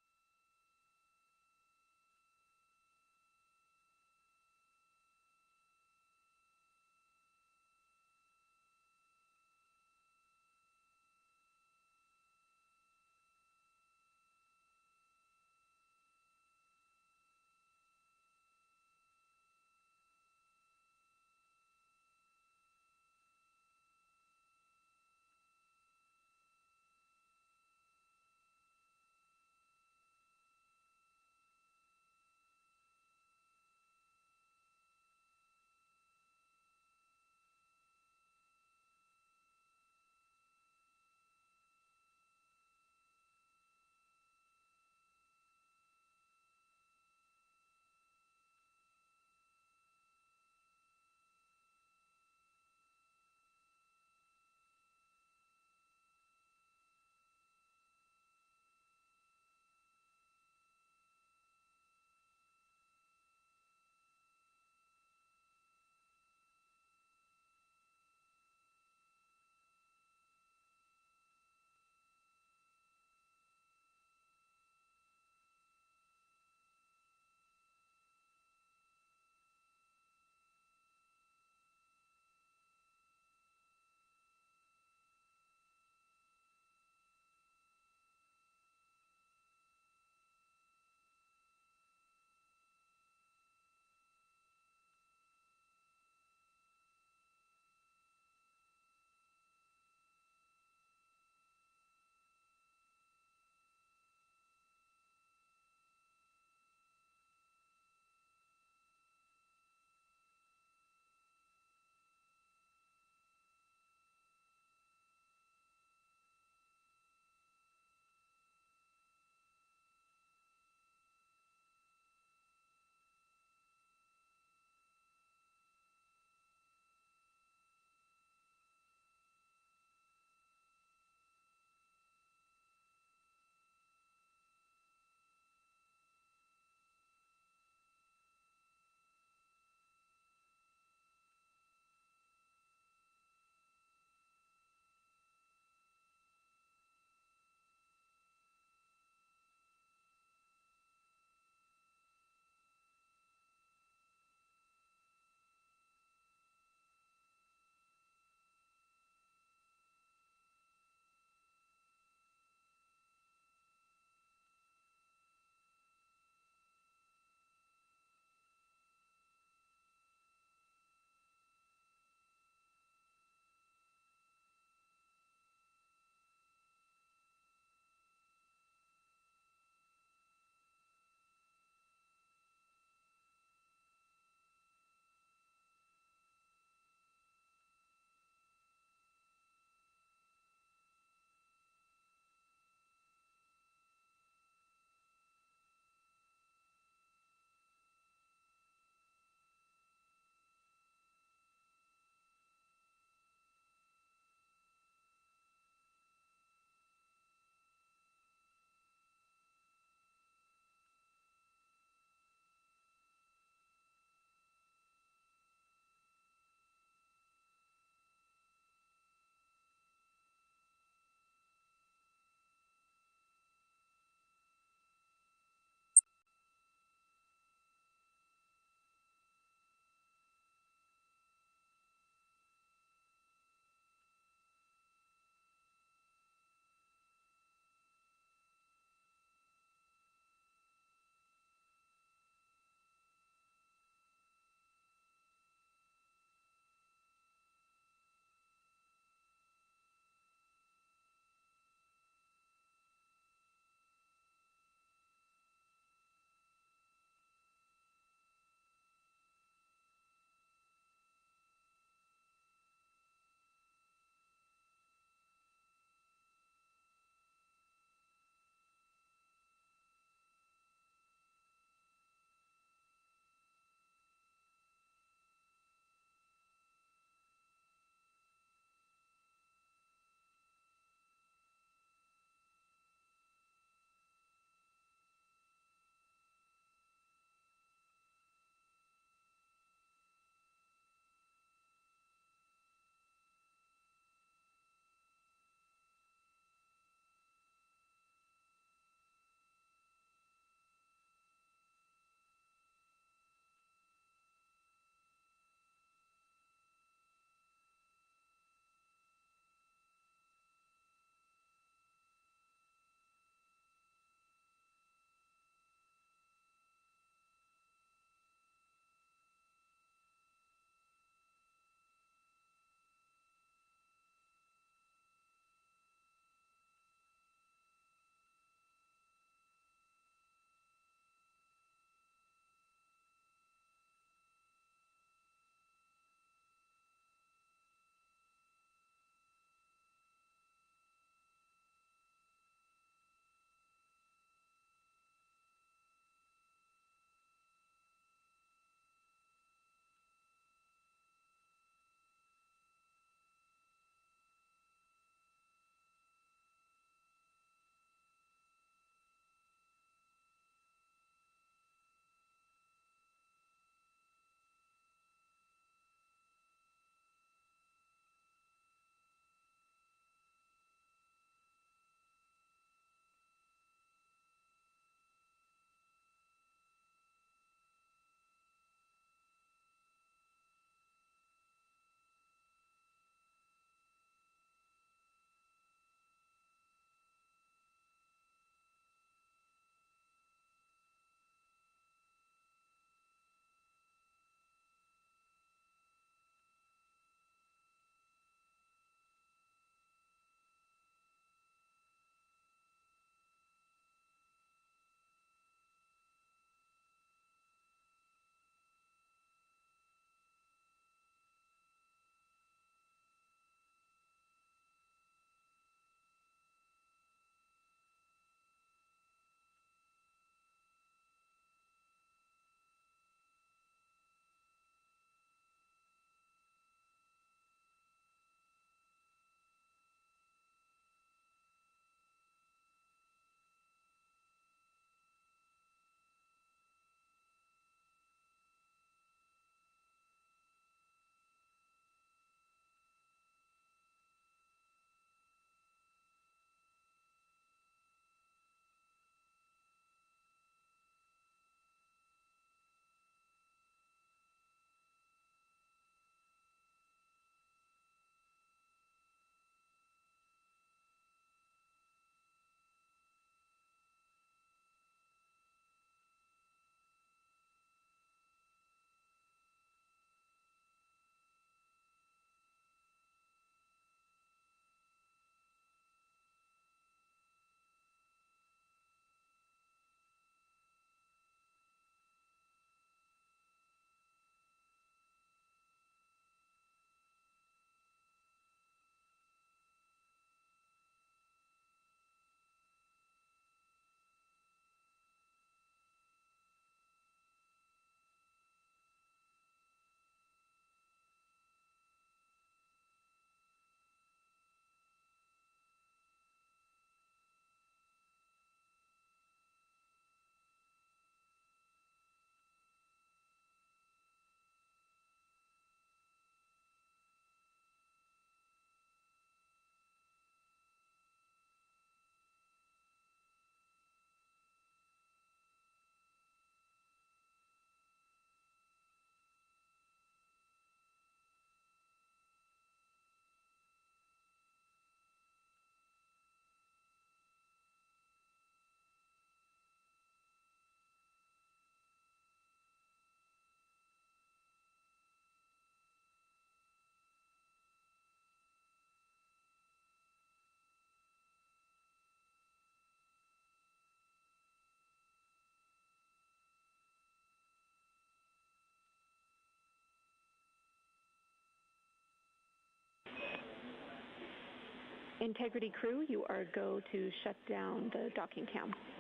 Integrity crew, you are go to shut down the docking cam. Good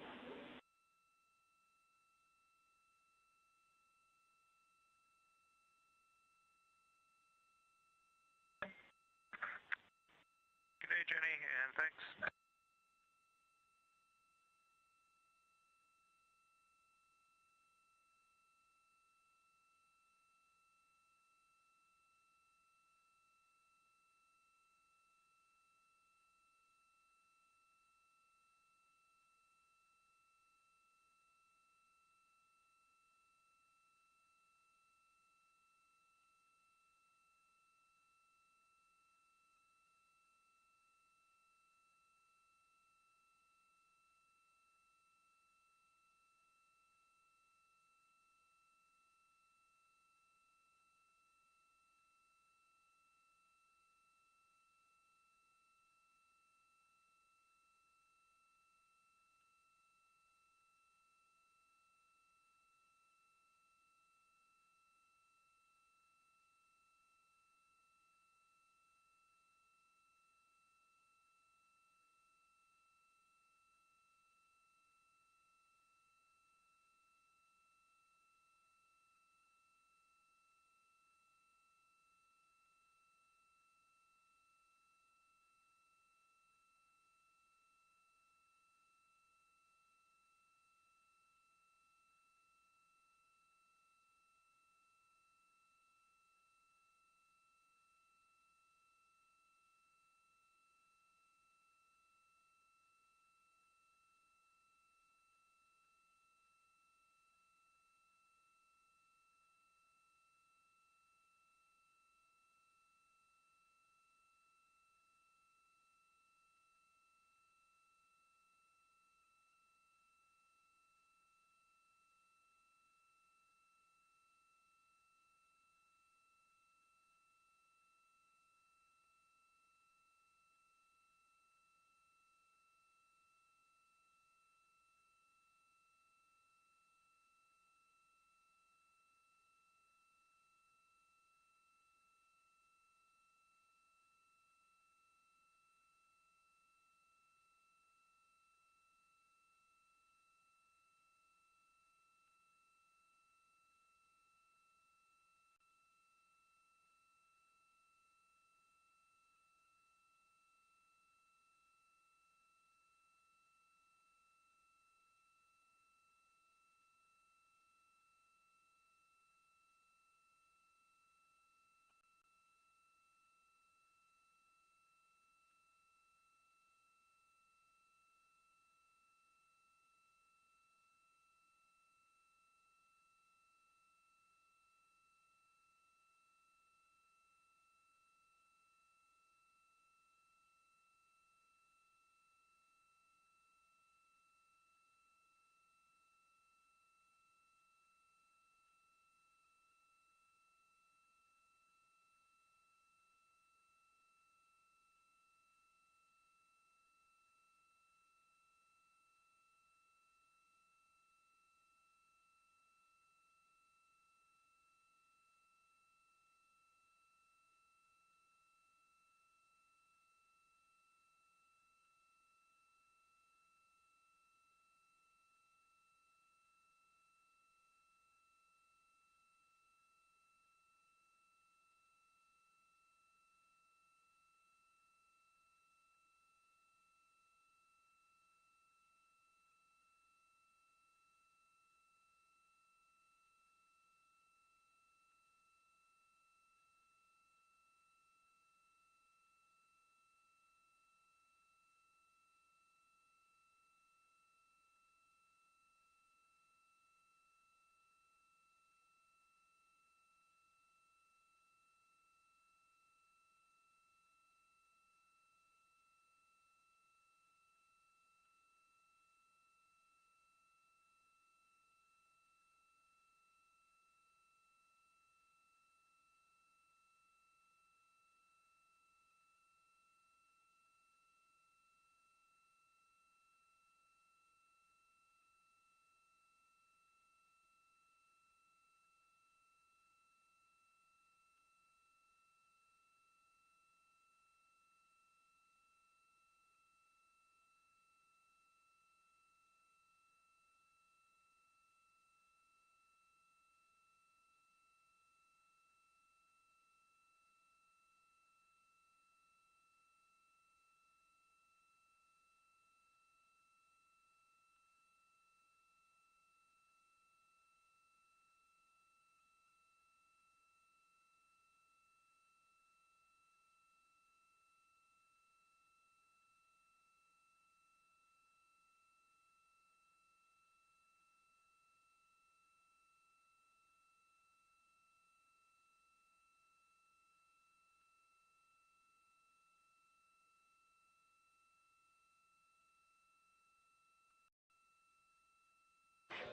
day, Jenny, and thanks.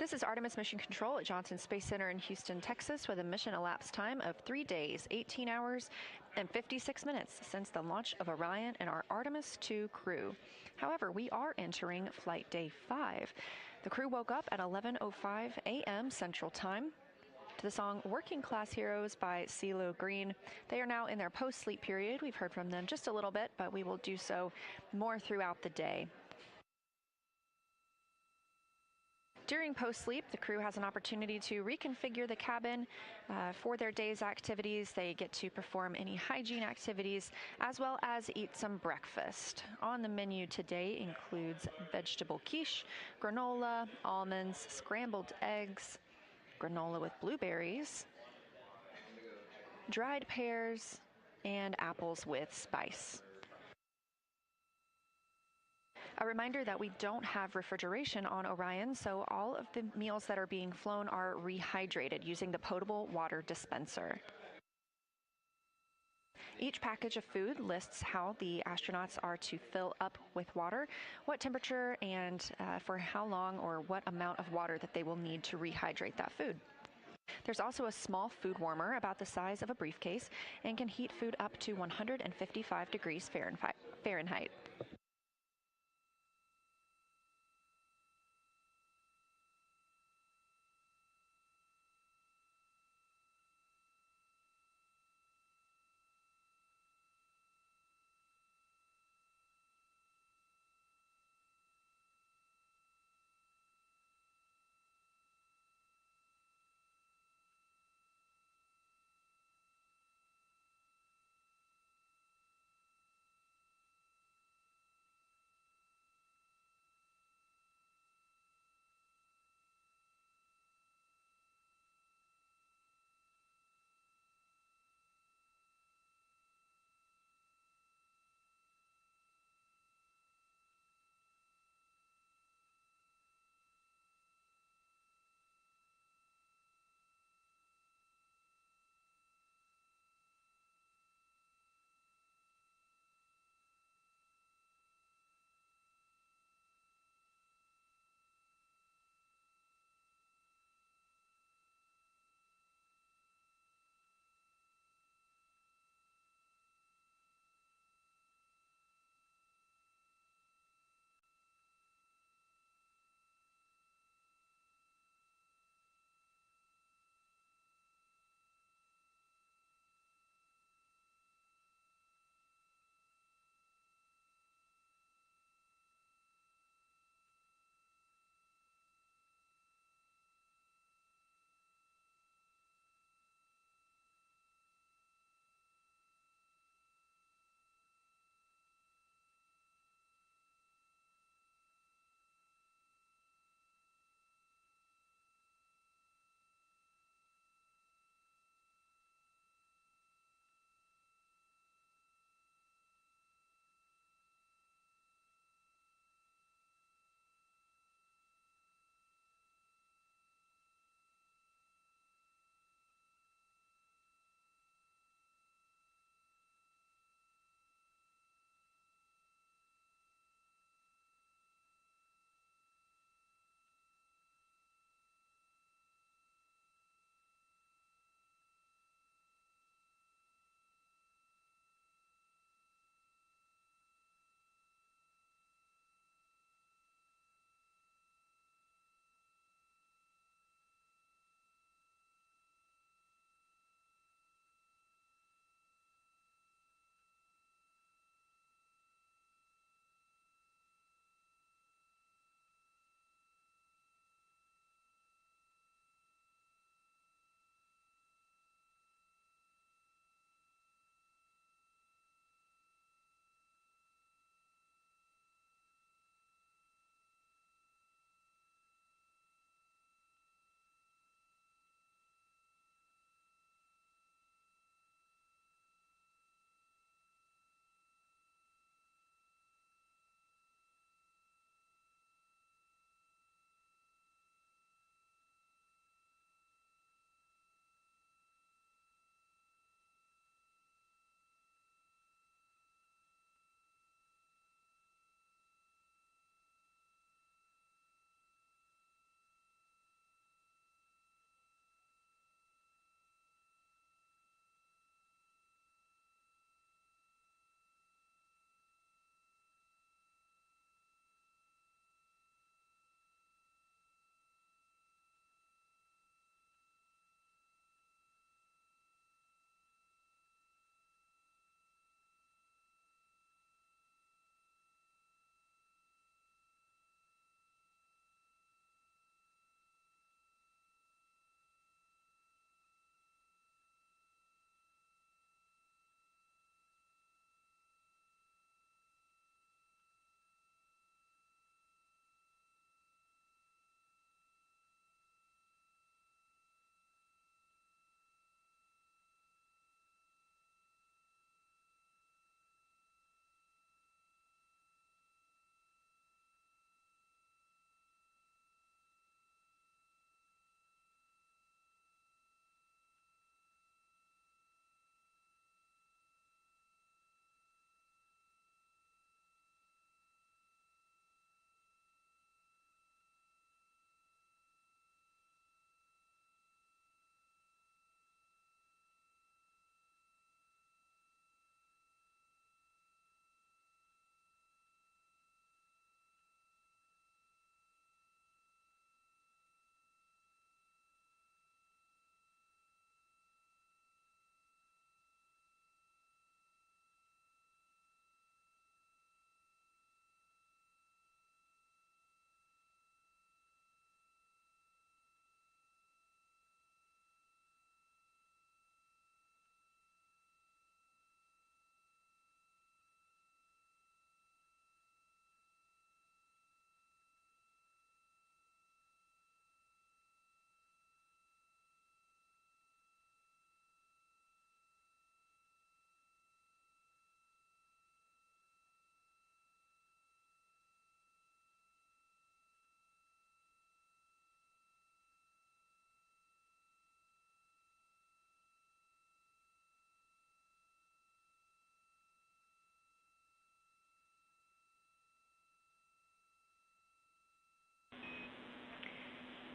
This is Artemis Mission Control at Johnson Space Center in Houston, Texas, with a mission elapsed time of 3 days, 18 hours, and 56 minutes since the launch of Orion and our Artemis II crew. However, we are entering Flight Day 5. The crew woke up at 11:05 a.m. Central Time to the song Working Class Heroes by CeeLo Green. They are now in their post-sleep period. We've heard from them just a little bit, but we will do so more throughout the day. During post-sleep, the crew has an opportunity to reconfigure the cabin for their day's activities. They get to perform any hygiene activities, as well as eat some breakfast. On the menu today includes vegetable quiche, granola, almonds, scrambled eggs, granola with blueberries, dried pears, and apples with spice. A reminder that we don't have refrigeration on Orion, so all of the meals that are being flown are rehydrated using the potable water dispenser. Each package of food lists how the astronauts are to fill up with water, what temperature, and for how long or what amount of water that they will need to rehydrate that food. There's also a small food warmer about the size of a briefcase and can heat food up to 155 degrees Fahrenheit.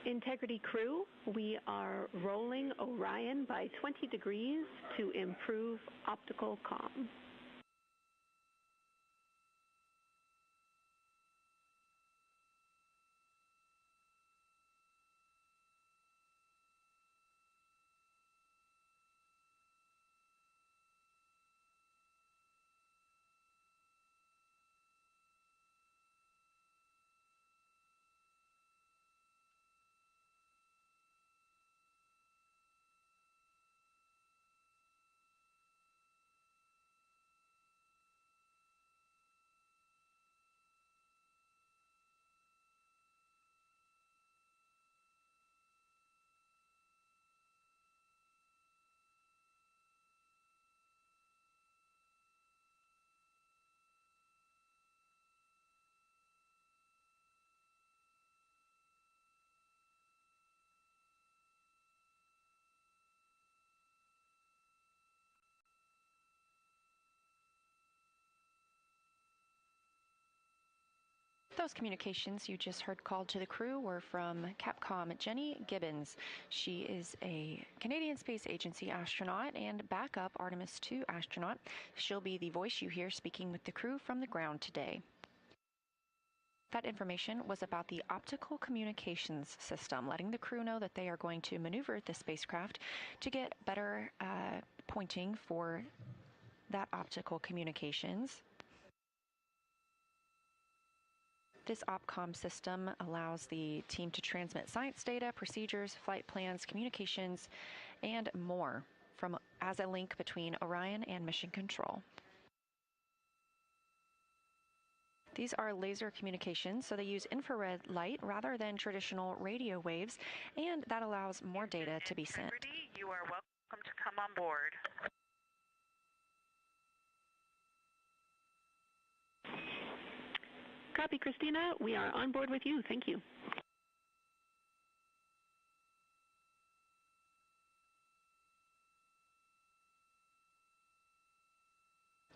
Integrity crew, we are rolling Orion by 20 degrees to improve optical comm. Those communications you just heard called to the crew were from Capcom Jenny Gibbons. She is a Canadian Space Agency astronaut and backup Artemis II astronaut. She'll be the voice you hear speaking with the crew from the ground today. That information was about the optical communications system, letting the crew know that they are going to maneuver the spacecraft to get better pointing for that optical communications. This OPCOM system allows the team to transmit science data, procedures, flight plans, communications, and more as a link between Orion and Mission Control. These are laser communications, so they use infrared light rather than traditional radio waves, and that allows more data to be sent. You are welcome to come on board. Copy, Christina. We are on board with you. Thank you.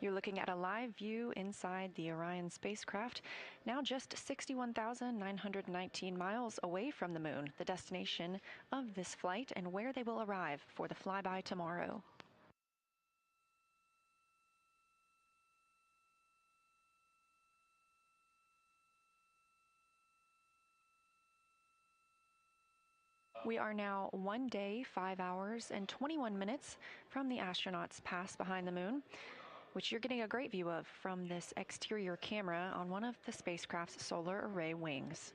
You're looking at a live view inside the Orion spacecraft, now just 61,919 miles away from the moon, the destination of this flight and where they will arrive for the flyby tomorrow. We are now 1 day, 5 hours, and 21 minutes from the astronauts' pass behind the moon, which you're getting a great view of from this exterior camera on one of the spacecraft's solar array wings.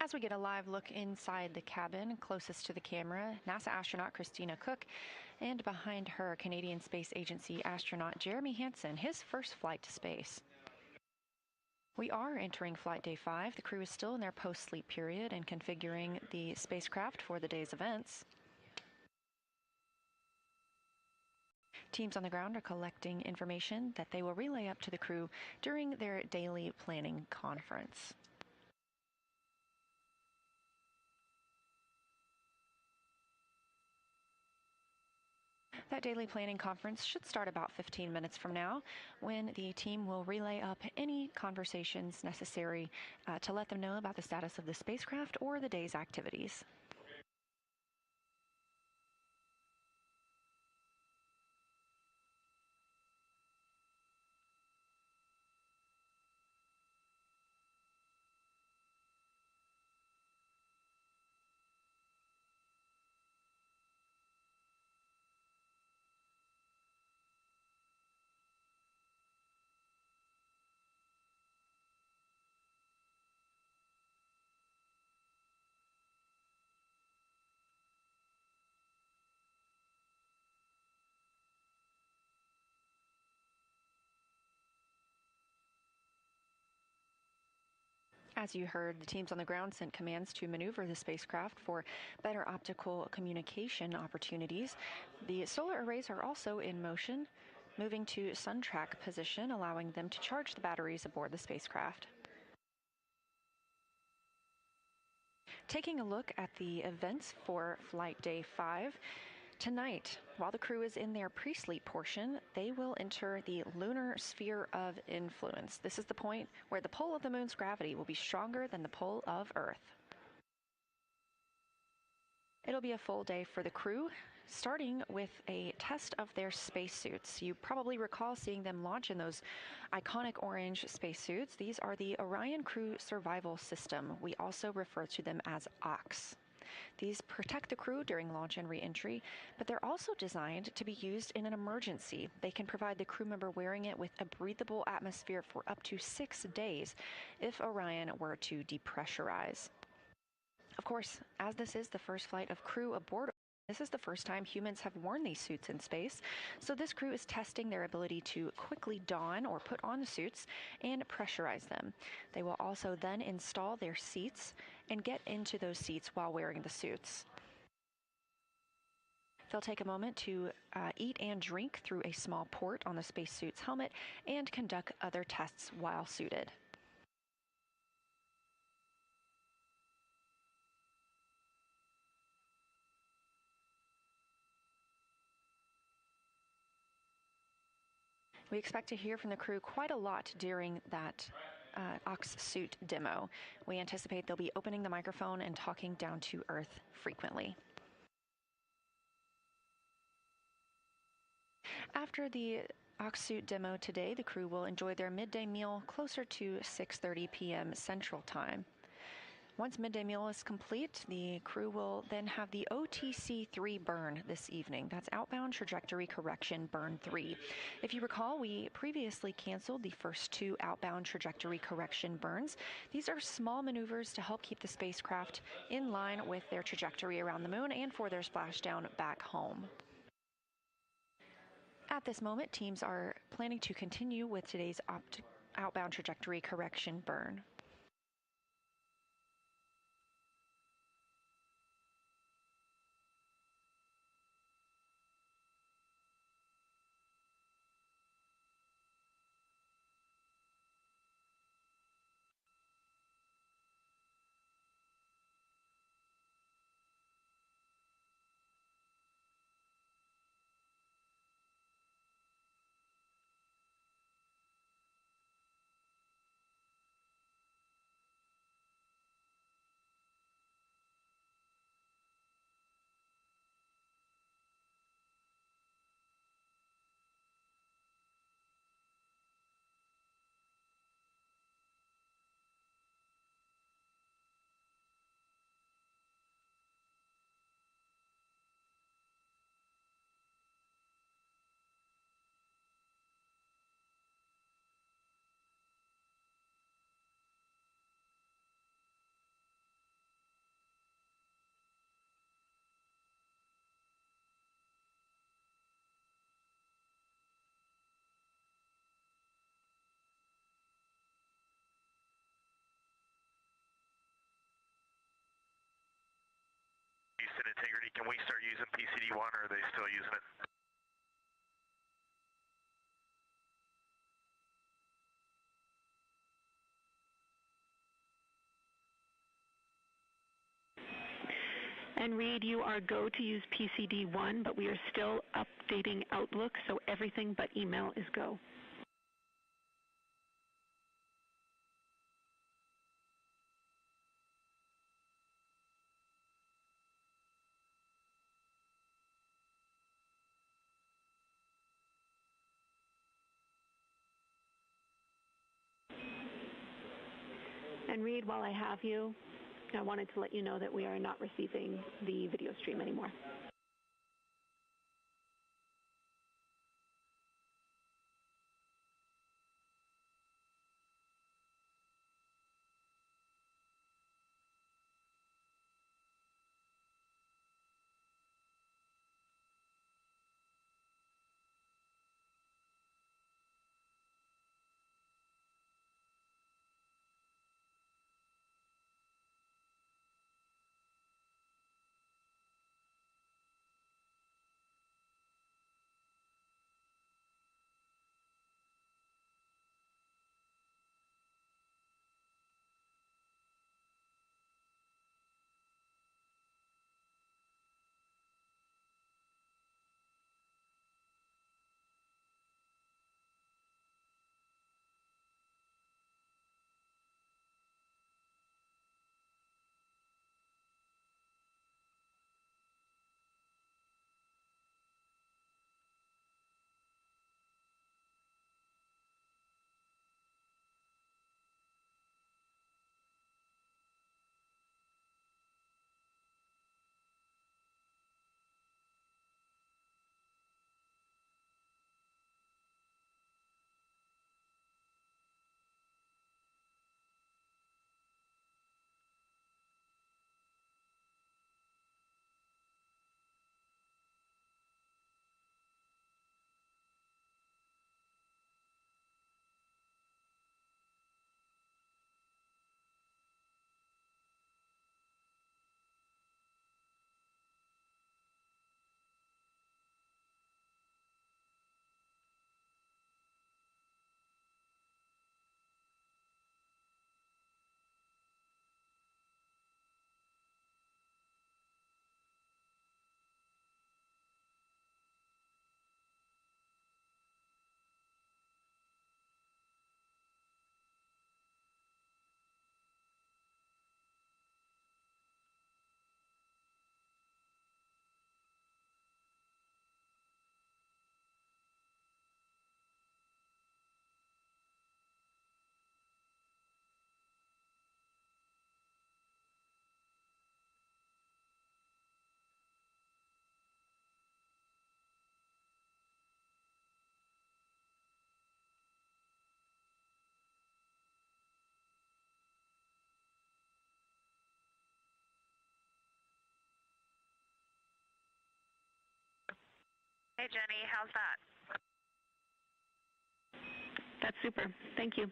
As we get a live look inside the cabin, closest to the camera, NASA astronaut Christina Cook, and behind her, Canadian Space Agency astronaut Jeremy Hansen, his first flight to space. We are entering flight day 5. The crew is still in their post-sleep period and configuring the spacecraft for the day's events. Teams on the ground are collecting information that they will relay up to the crew during their daily planning conference. That daily planning conference should start about 15 minutes from now, when the team will relay up any conversations necessary to let them know about the status of the spacecraft or the day's activities. As you heard, the teams on the ground sent commands to maneuver the spacecraft for better optical communication opportunities. The solar arrays are also in motion, moving to sun track position, allowing them to charge the batteries aboard the spacecraft. Taking a look at the events for Flight Day 5, tonight, while the crew is in their pre-sleep portion, they will enter the lunar sphere of influence. This is the point where the pull of the moon's gravity will be stronger than the pull of Earth. It'll be a full day for the crew, starting with a test of their spacesuits. You probably recall seeing them launch in those iconic orange spacesuits. These are the Orion Crew Survival System. We also refer to them as OX. These protect the crew during launch and re-entry, but they're also designed to be used in an emergency. They can provide the crew member wearing it with a breathable atmosphere for up to 6 days if Orion were to depressurize. Of course, as this is the first flight of crew aboard, this is the first time humans have worn these suits in space, so this crew is testing their ability to quickly don or put on the suits and pressurize them. They will also then install their seats and get into those seats while wearing the suits. They'll take a moment to eat and drink through a small port on the spacesuit's helmet and conduct other tests while suited. We expect to hear from the crew quite a lot during that OX suit demo. We anticipate they'll be opening the microphone and talking down to Earth frequently. After the OX suit demo today, the crew will enjoy their midday meal closer to 6:30 p.m. Central Time. Once midday meal is complete, the crew will then have the OTC-3 burn this evening. That's Outbound Trajectory Correction Burn 3. If you recall, we previously canceled the first 2 outbound trajectory correction burns. These are small maneuvers to help keep the spacecraft in line with their trajectory around the moon and for their splashdown back home. At this moment, teams are planning to continue with today's outbound trajectory correction burn. integrity. Can we start using PCD1, or are they still using it? And Reed, you are go to use PCD1, but we are still updating Outlook, so everything but email is go. And Reed, while I have you, I wanted to let you know that we are not receiving the video stream anymore. Hey, Jenny, how's that? That's super. Thank you.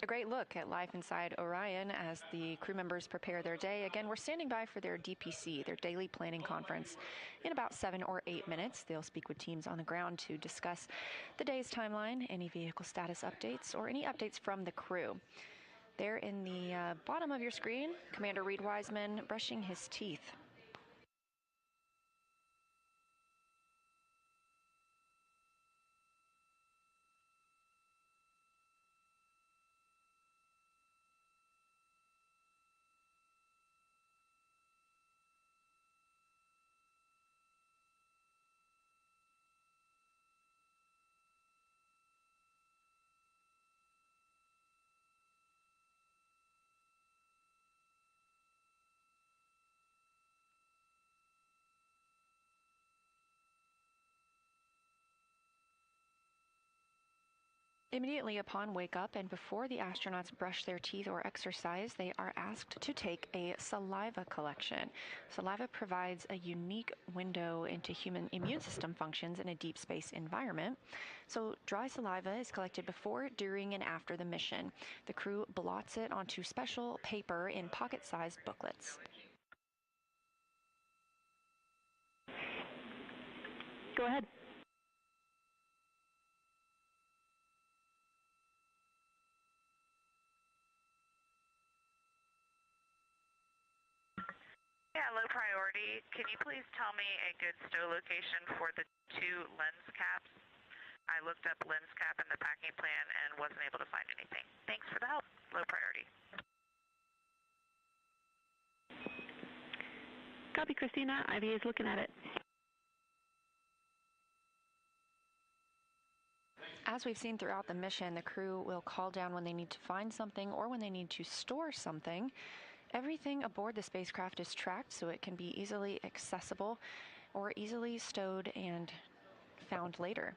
A great look at life inside Orion as the crew members prepare their day. Again, we're standing by for their DPC, their daily planning conference. In about 7 or 8 minutes, they'll speak with teams on the ground to discuss the day's timeline, any vehicle status updates, or any updates from the crew. There in the bottom of your screen, Commander Reed Wiseman brushing his teeth. Immediately upon wake up and before the astronauts brush their teeth or exercise, they are asked to take a saliva collection. Saliva provides a unique window into human immune system functions in a deep space environment. So dry saliva is collected before, during, and after the mission. The crew blots it onto special paper in pocket-sized booklets. Go ahead. Yeah, low priority. Can you please tell me a good stow location for the 2 lens caps? I looked up lens cap in the packing plan and wasn't able to find anything. Thanks for the help. Low priority. Copy, Christina. IVA is looking at it. As we've seen throughout the mission, the crew will call down when they need to find something or when they need to store something. Everything aboard the spacecraft is tracked so it can be easily accessible or easily stowed and found later.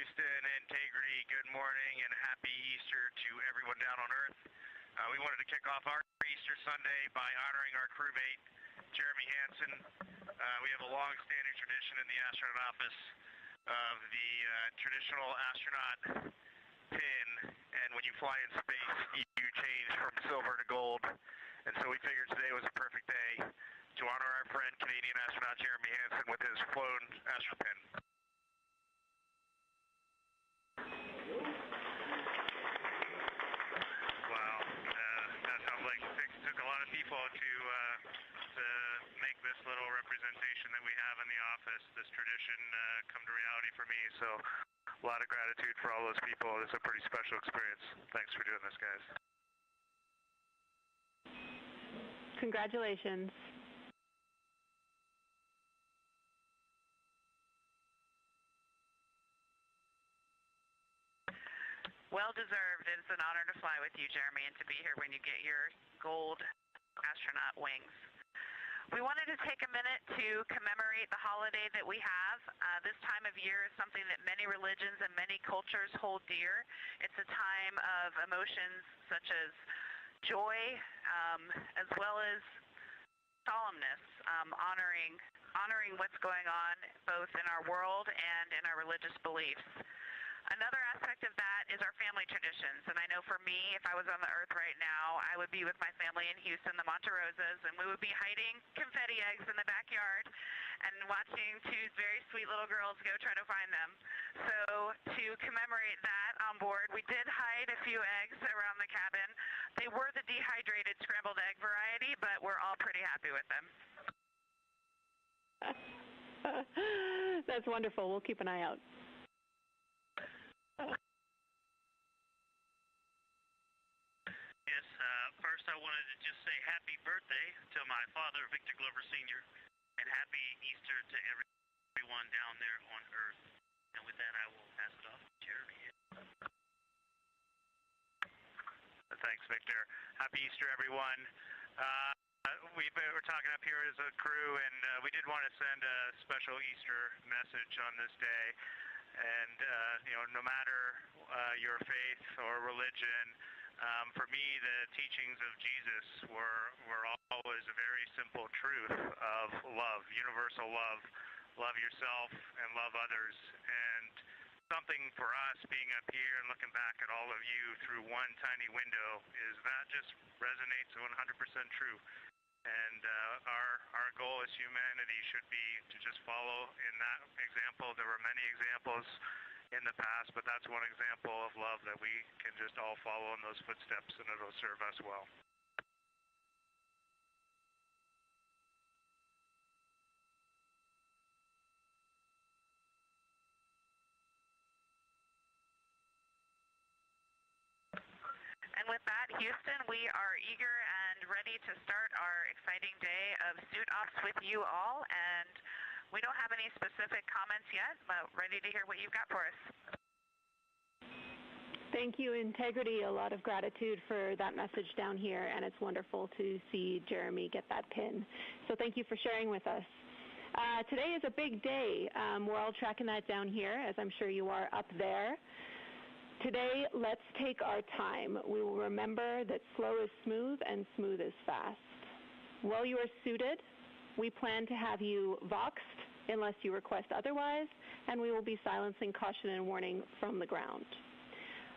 Houston, Integrity, good morning and happy Easter to everyone down on Earth. We wanted to kick off our Easter Sunday by honoring our crewmate, Jeremy Hansen. We have a long-standing tradition in the astronaut office of the traditional astronaut pin, and when you fly in space, you change from silver to gold. And so we figured today was a perfect day to honor our friend, Canadian astronaut Jeremy Hansen, with his flown astro pin. Wow, that sounds like it took a lot of people to make this little representation that we have in the office, this tradition, come to reality for me. So a lot of gratitude for all those people. It's a pretty special experience. Thanks for doing this, guys. Congratulations. Well deserved. It's an honor to fly with you, Jeremy, and to be here when you get your gold astronaut wings. We wanted to take a minute to commemorate the holiday that we have. This time of year is something that many religions and many cultures hold dear. It's a time of emotions such as joy, as well as solemnness, honoring what's going on both in our world and in our religious beliefs. Another aspect of that is our family traditions, and I know for me, if I was on the Earth right now, I would be with my family in Houston, the Monte Rosas, and we would be hiding confetti eggs in the backyard and watching two very sweet little girls go try to find them. So to commemorate that on board, we did hide a few eggs around the cabin. They were the dehydrated scrambled egg variety, but we're all pretty happy with them. That's wonderful. We'll keep an eye out. Yes, first I wanted to just say happy birthday to my father, Victor Glover Sr., and happy Easter to everyone down there on Earth. And with that, I will pass it off to Jeremy. Thanks, Victor. Happy Easter, everyone. We're talking up here as a crew, and we did want to send a special Easter message on this day. And, no matter your faith or religion, for me, the teachings of Jesus were always a very simple truth of love, universal love. Love yourself and love others. And something for us being up here and looking back at all of you through one tiny window is that just resonates 100% true. And our goal as humanity should be to just follow in that example. There were many examples in the past, but that's one example of love that we can just all follow in those footsteps, and it'll serve us well. And with that, Houston, we are eager and ready to start our exciting day of suit ops with you all. And we don't have any specific comments yet, but ready to hear what you've got for us. Thank you, Integrity. A lot of gratitude for that message down here, and it's wonderful to see Jeremy get that pin. So thank you for sharing with us. Today is a big day. We're all tracking that down here, as I'm sure you are up there. Today, let's take our time. We will remember that slow is smooth and smooth is fast. While you are suited, we plan to have you voxed unless you request otherwise, and we will be silencing caution and warning from the ground.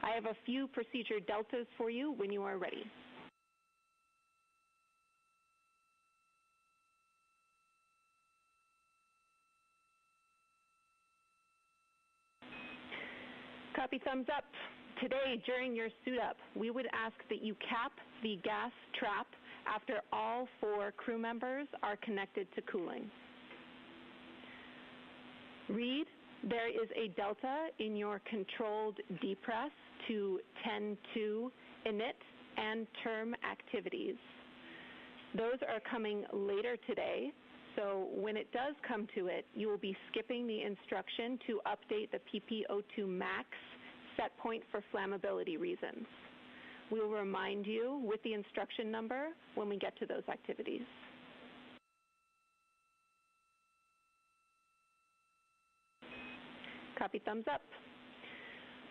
I have a few procedure deltas for you when you are ready. Copy, thumbs up. Today, during your suit up, we would ask that you cap the gas trap after all 4 crew members are connected to cooling. Read, there is a delta in your controlled depress to tend to init and term activities. Those are coming later today, so when it does come to it, you will be skipping the instruction to update the PPO2 max set point for flammability reasons. We will remind you with the instruction number when we get to those activities. Copy, thumbs up.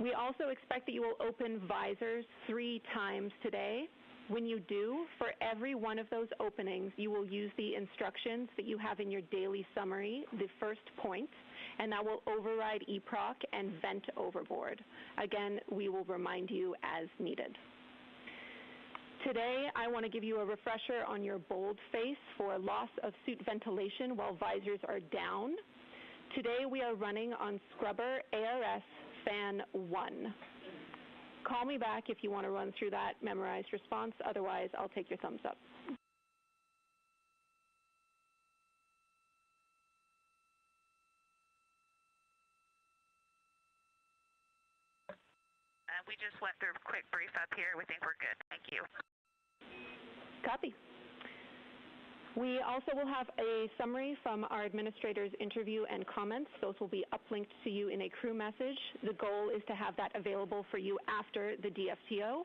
We also expect that you will open visors 3 times today. When you do, for every one of those openings, you will use the instructions that you have in your daily summary, the first point, and that will override EPROC and vent overboard. Again, we will remind you as needed. Today, I want to give you a refresher on your bold face for loss of suit ventilation while visors are down. Today, we are running on scrubber ARS fan 1. Call me back if you want to run through that memorized response. Otherwise, I'll take your thumbs up. We just went through a quick brief up here. We think we're good. Thank you. Copy. We also will have a summary from our administrator's interview and comments. Those will be uplinked to you in a crew message. The goal is to have that available for you after the DFTO.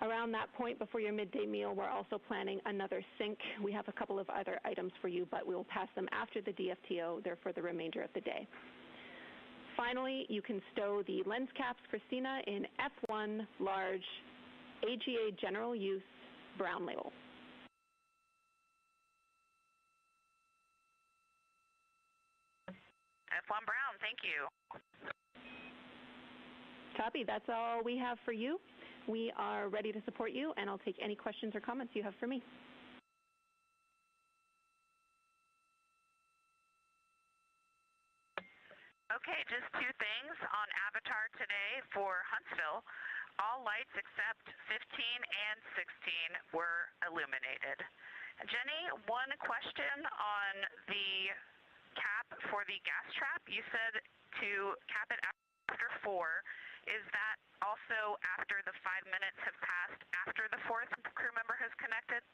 Around that point, before your midday meal, we're also planning another sync. We have a couple of other items for you, but we will pass them after the DFTO. They're for the remainder of the day. Finally, you can stow the lens caps, Christina, in F1 large AGA general use brown label. F1 brown, thank you. Copy, that's all we have for you. We are ready to support you, and I'll take any questions or comments you have for me. Okay, just 2 things on Avatar today for Huntsville. All lights except 15 and 16 were illuminated. Jenny, one question on the cap for the gas trap. You said to cap it after 4. Is that also after the 5 minutes have passed after the 4th crew member has connected?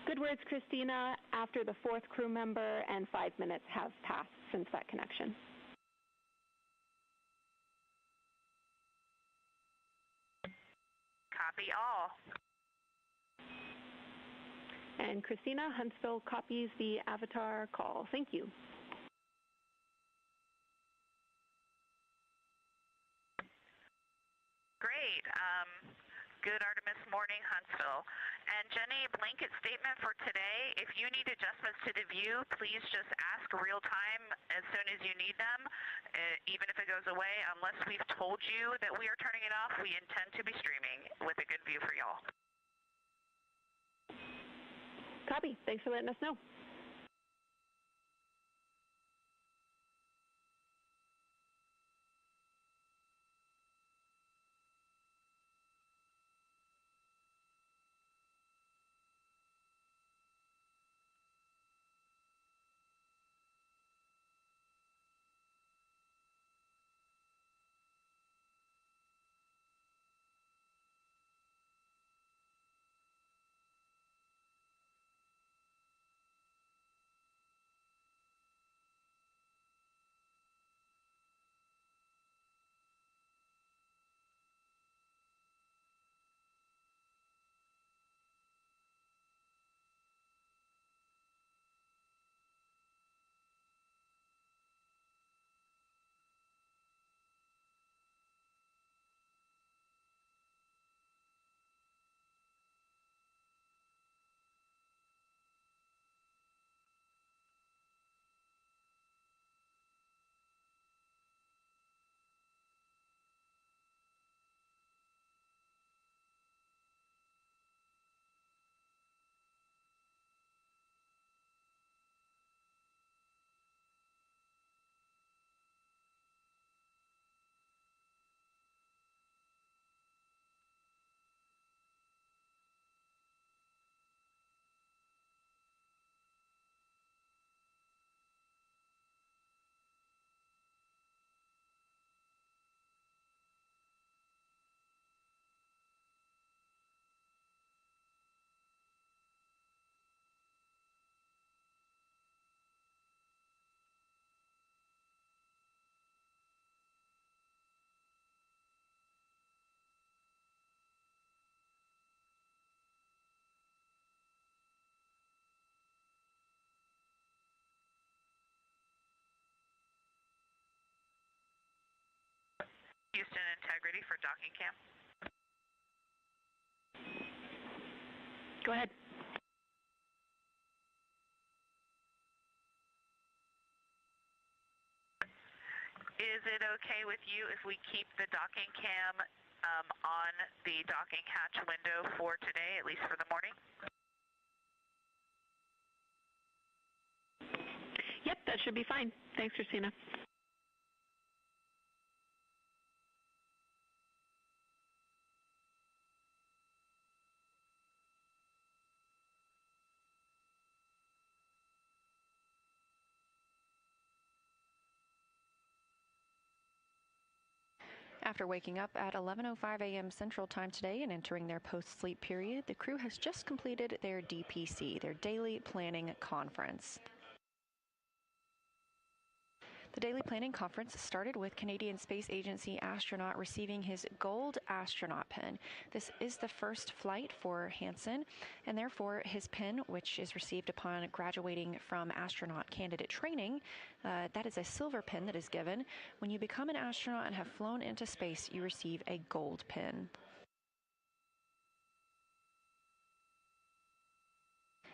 Good words, Christina. After the 4th crew member and 5 minutes have passed since that connection. Copy all. And Christina, Huntsville copies the Avatar call. Thank you. Great. Good Artemis morning, Huntsville. And Jenny, blanket statement for today. If you need adjustments to the view, please just ask real time as soon as you need them, even if it goes away. Unless we've told you that we are turning it off, we intend to be streaming with a good view for y'all. Copy. Thanks for letting us know. Houston, integrity for docking cam. Go ahead. Is it okay with you if we keep the docking cam on the docking hatch window for today, at least for the morning? Yep, that should be fine. Thanks, Christina. After waking up at 11:05 a.m. Central Time today and entering their post-sleep period, the crew has just completed their DPC, their Daily Planning Conference. The Daily Planning Conference started with Canadian Space Agency astronaut receiving his gold astronaut pin. This is the first flight for Hansen, and therefore his pin, which is received upon graduating from astronaut candidate training, that is a silver pin that is given. When you become an astronaut and have flown into space, you receive a gold pin.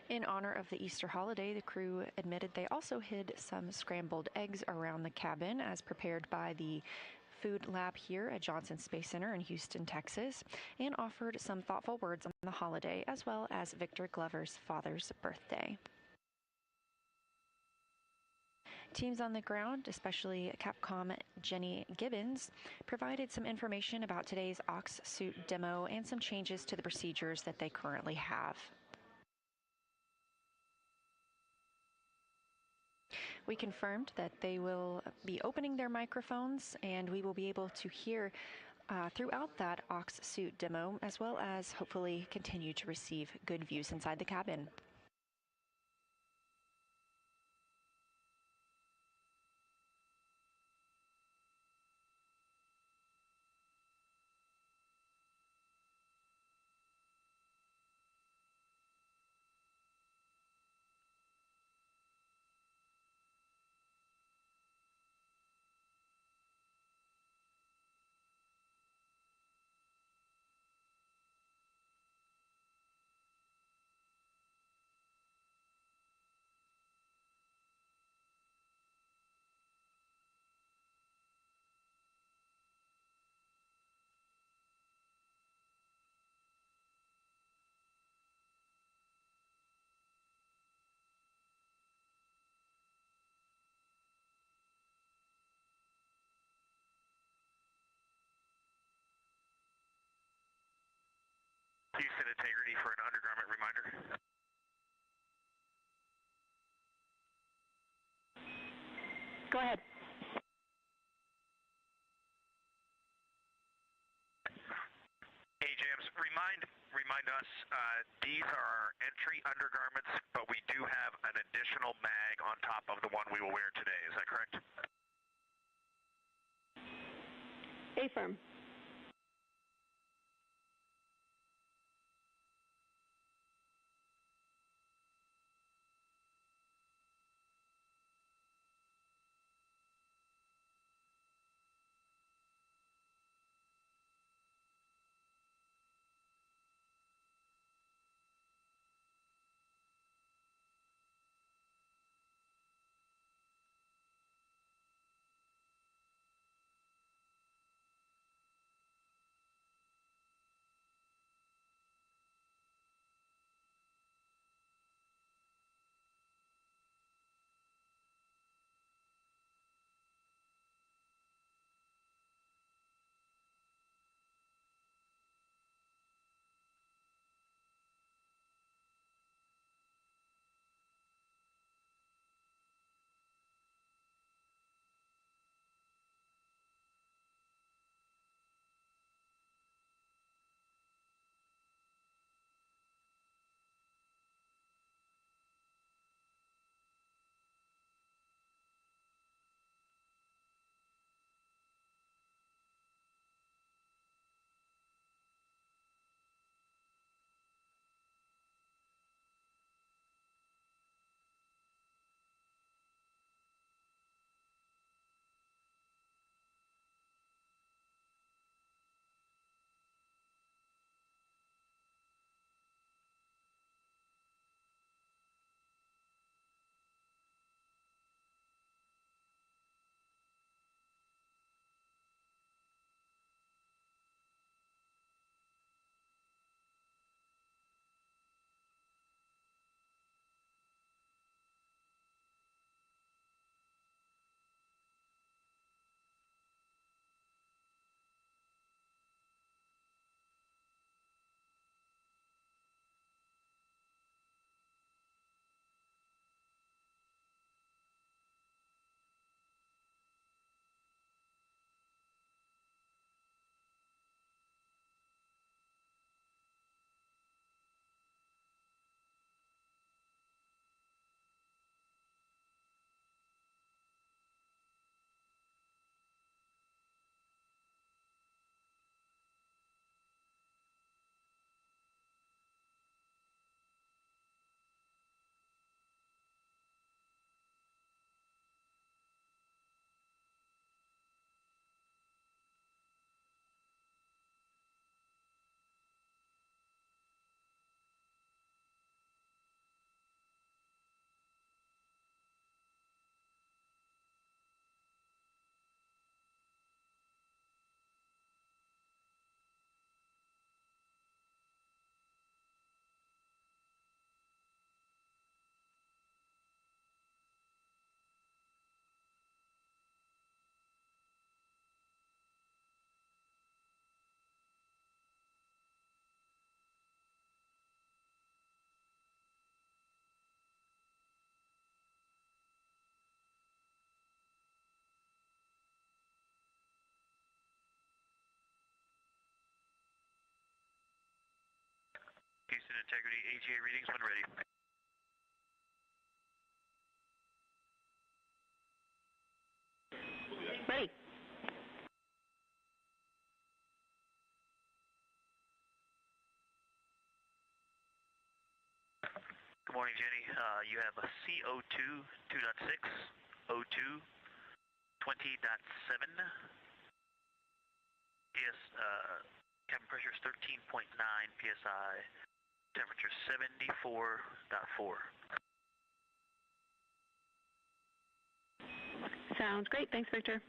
In honor of the Easter holiday, the crew admitted they also hid some scrambled eggs around the cabin as prepared by the food lab here at Johnson Space Center in Houston, Texas, and offered some thoughtful words on the holiday as well as Victor Glover's father's birthday. Teams on the ground, especially Capcom Jenny Gibbons, provided some information about today's Ox suit demo and some changes to the procedures that they currently have. We confirmed that they will be opening their microphones and we will be able to hear throughout that Ox suit demo, as well as hopefully continue to receive good views inside the cabin. Houston, integrity for an undergarment reminder. Go ahead. Hey, James, remind us, these are our entry undergarments, but we do have an additional mag on top of the one we will wear today. Is that correct? Affirm. integrity AGA readings when ready. Ready. Good morning, Jenny. You have a CO2 2.6, O2 20.7. PS, cabin pressure is 13.9 psi. Temperature 74.4. Sounds great. Thanks, Victor.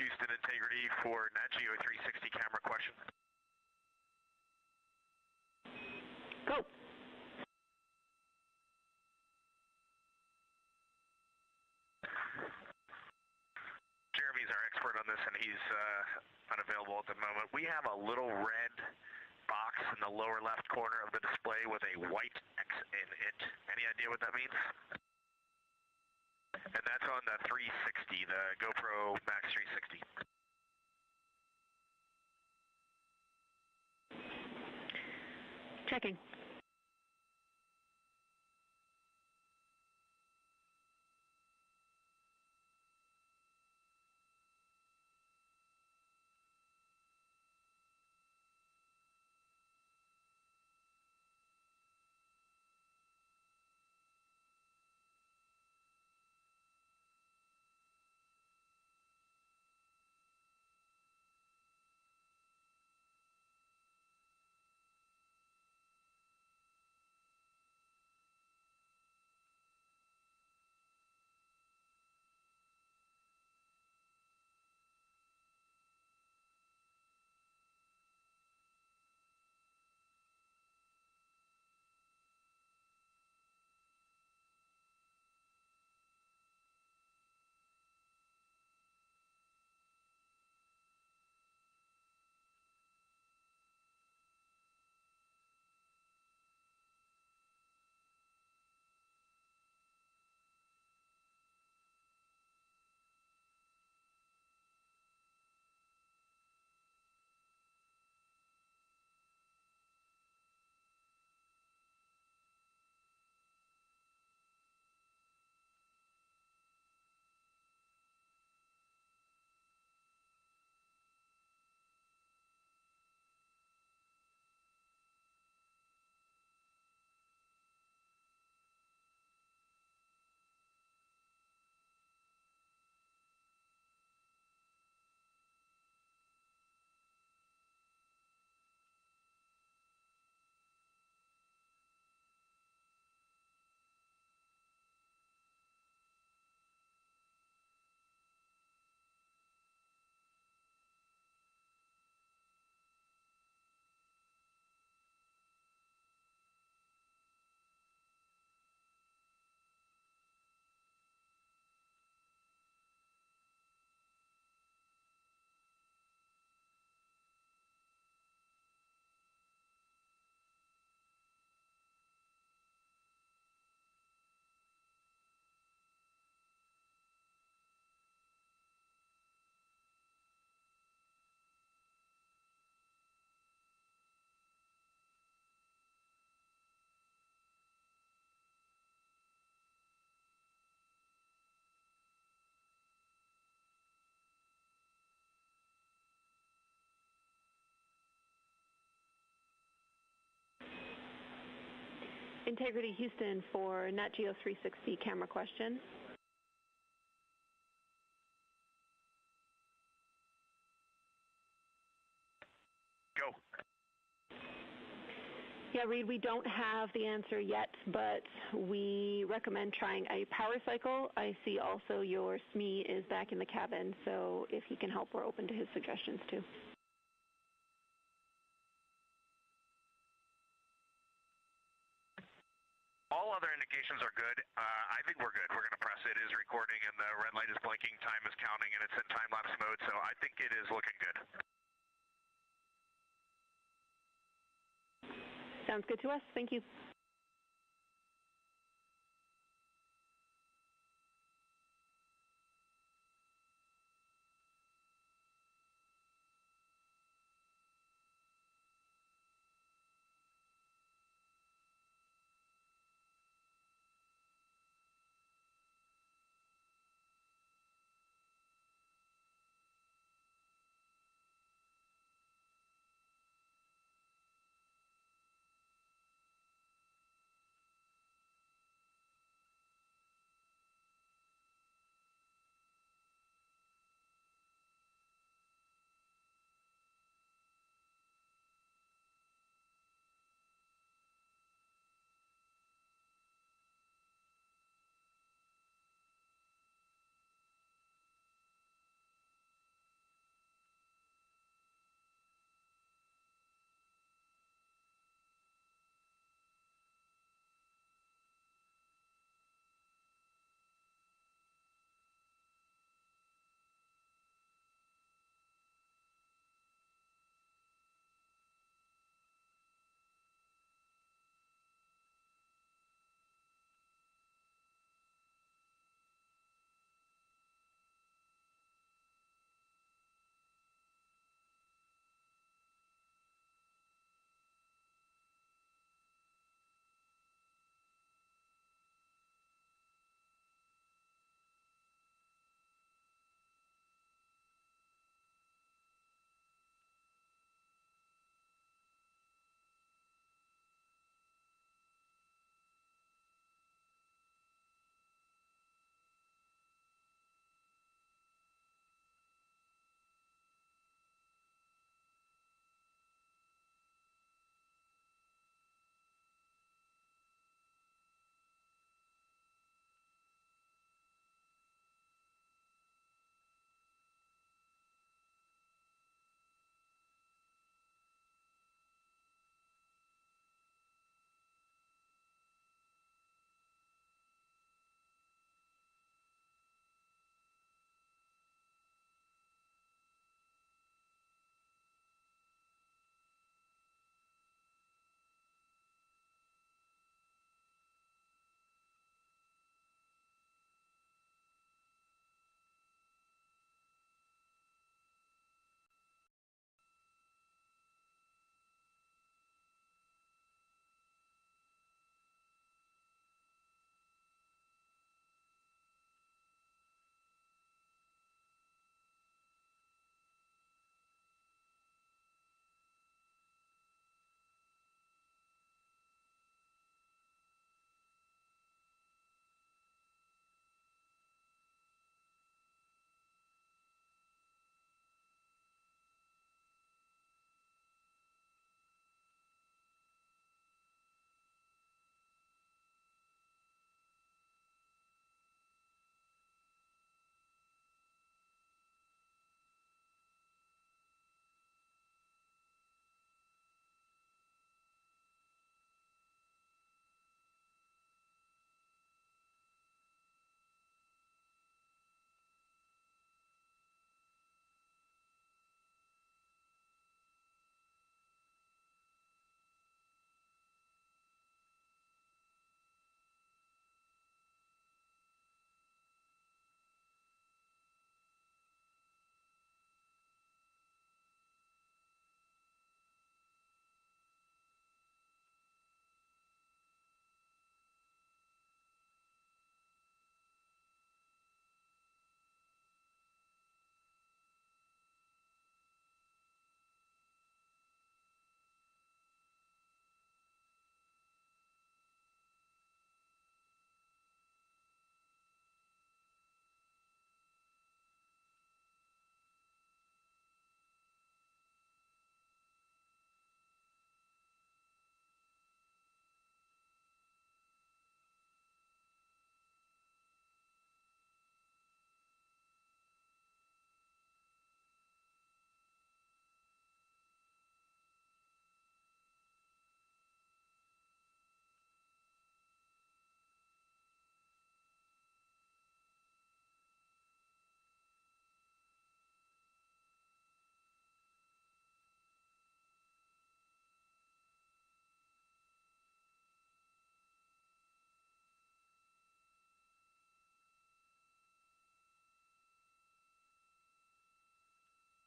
Houston integrity for Nat Geo 360 camera question. Go. Jeremy's our expert on this, and he's unavailable at the moment. We have a little red box in the lower left corner of the display with a white X in it. Any idea what that means? And that's on the 360, the GoPro Max 360. Checking. Integrity Houston for Nat Geo 360 camera question. Go. Yeah, Reed, we don't have the answer yet, but we recommend trying a power cycle. I see also your SME is back in the cabin, so if he can help, we're open to his suggestions too. All other indications are good. I think we're good. We're going to press it. It is recording, and the red light is blinking. Time is counting, and it's in time-lapse mode, so I think it is looking good. Sounds good to us. Thank you.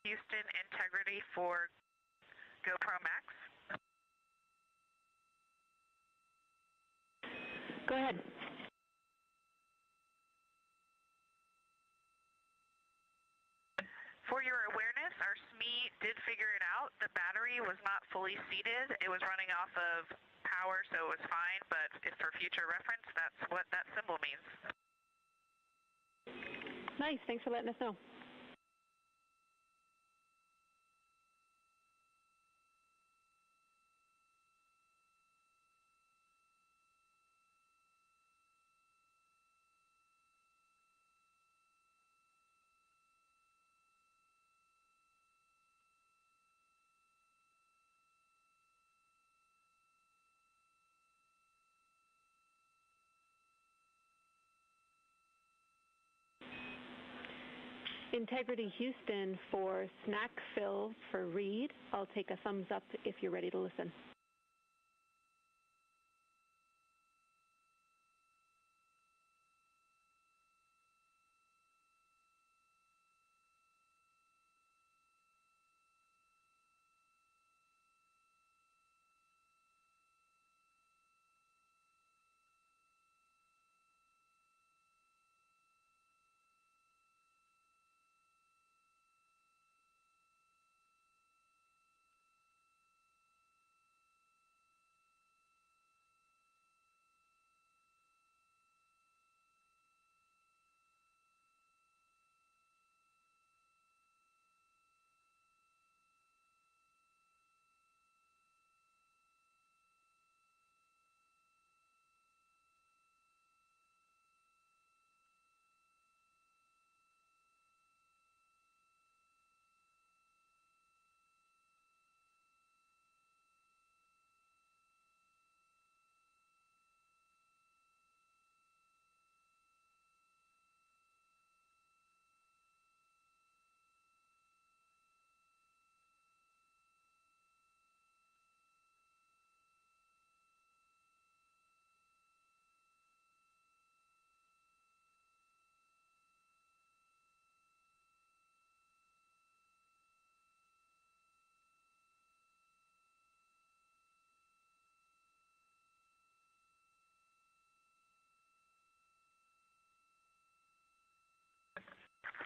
Houston, integrity for GoPro Max. Go ahead. For your awareness, our SME did figure it out. The battery was not fully seated. It was running off of power, so it was fine, but for future reference, that's what that symbol means. Nice. Thanks for letting us know. Integrity Houston for snack fill for Reed. I'll take a thumbs up if you're ready to listen.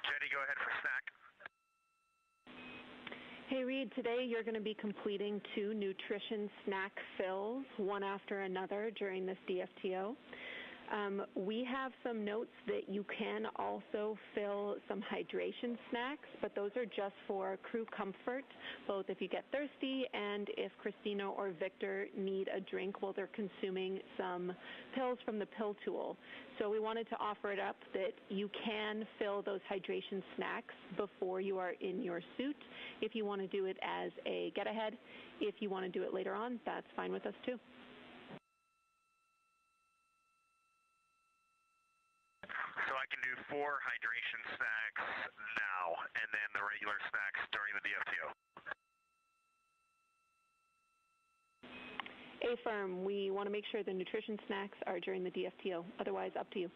Jenny, go ahead for snack. Hey Reed, today you're going to be completing 2 nutrition snack fills, one after another during this DFTO. We have some notes that you can also fill some hydration snacks, but those are just for crew comfort, both if you get thirsty and if Christina or Victor need a drink while they're consuming some pills from the pill tool. So we wanted to offer it up that you can fill those hydration snacks before you are in your suit. If you want to do it as a get-ahead, if you want to do it later on, that's fine with us too. So I can do 4 hydration snacks now, and then the regular snacks during the DFTO. Affirm, we want to make sure the nutrition snacks are during the DFTO. Otherwise, up to you.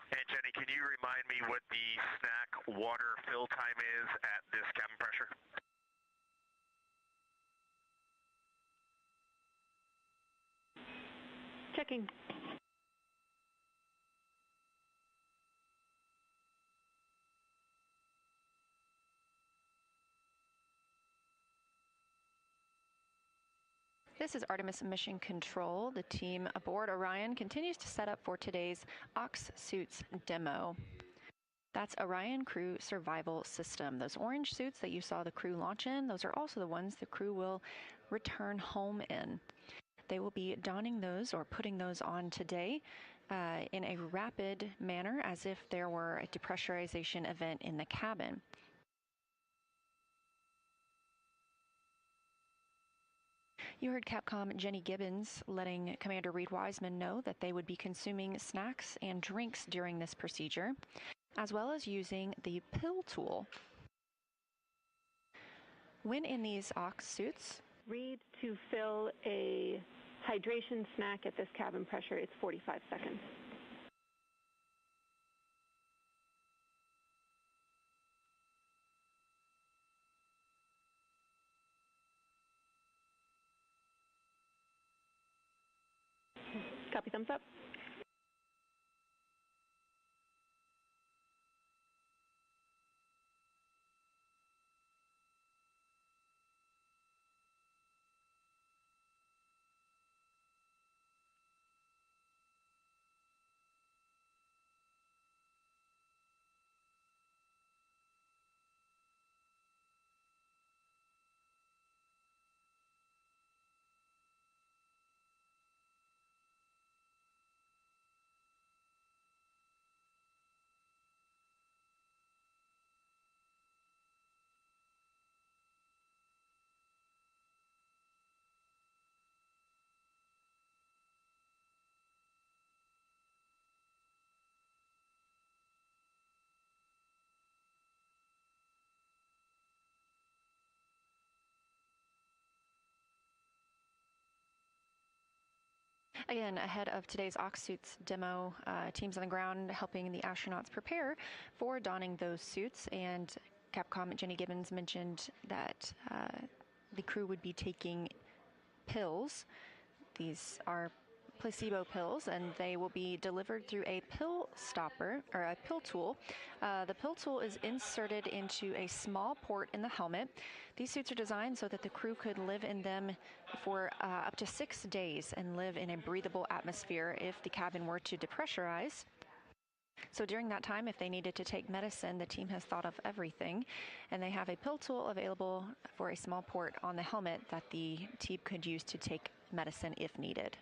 And Jenny, can you remind me what the snack water fill time is at this cabin pressure? checking. This is Artemis Mission Control. The team aboard Orion continues to set up for today's Ox Suits demo. That's Orion Crew Survival System. Those orange suits that you saw the crew launch in, those are also the ones the crew will return home in. They will be donning those or putting those on today in a rapid manner as if there were a depressurization event in the cabin. You heard Capcom Jenny Gibbons letting Commander Reed Wiseman know that they would be consuming snacks and drinks during this procedure, as well as using the pill tool. When in these Ox suits, Reed to fill a hydration snack at this cabin pressure, it's 45 seconds. Copy, thumbs up. Again, ahead of today's Ox Suits demo, teams on the ground helping the astronauts prepare for donning those suits. And Capcom Jenny Gibbons mentioned that the crew would be taking pills. These are placebo pills, and they will be delivered through a pill stopper or a pill tool. The pill tool is inserted into a small port in the helmet. These suits are designed so that the crew could live in them for up to 6 days and live in a breathable atmosphere if the cabin were to depressurize. So during that time, if they needed to take medicine, the team has thought of everything, and they have a pill tool available for a small port on the helmet that the team could use to take medicine if needed.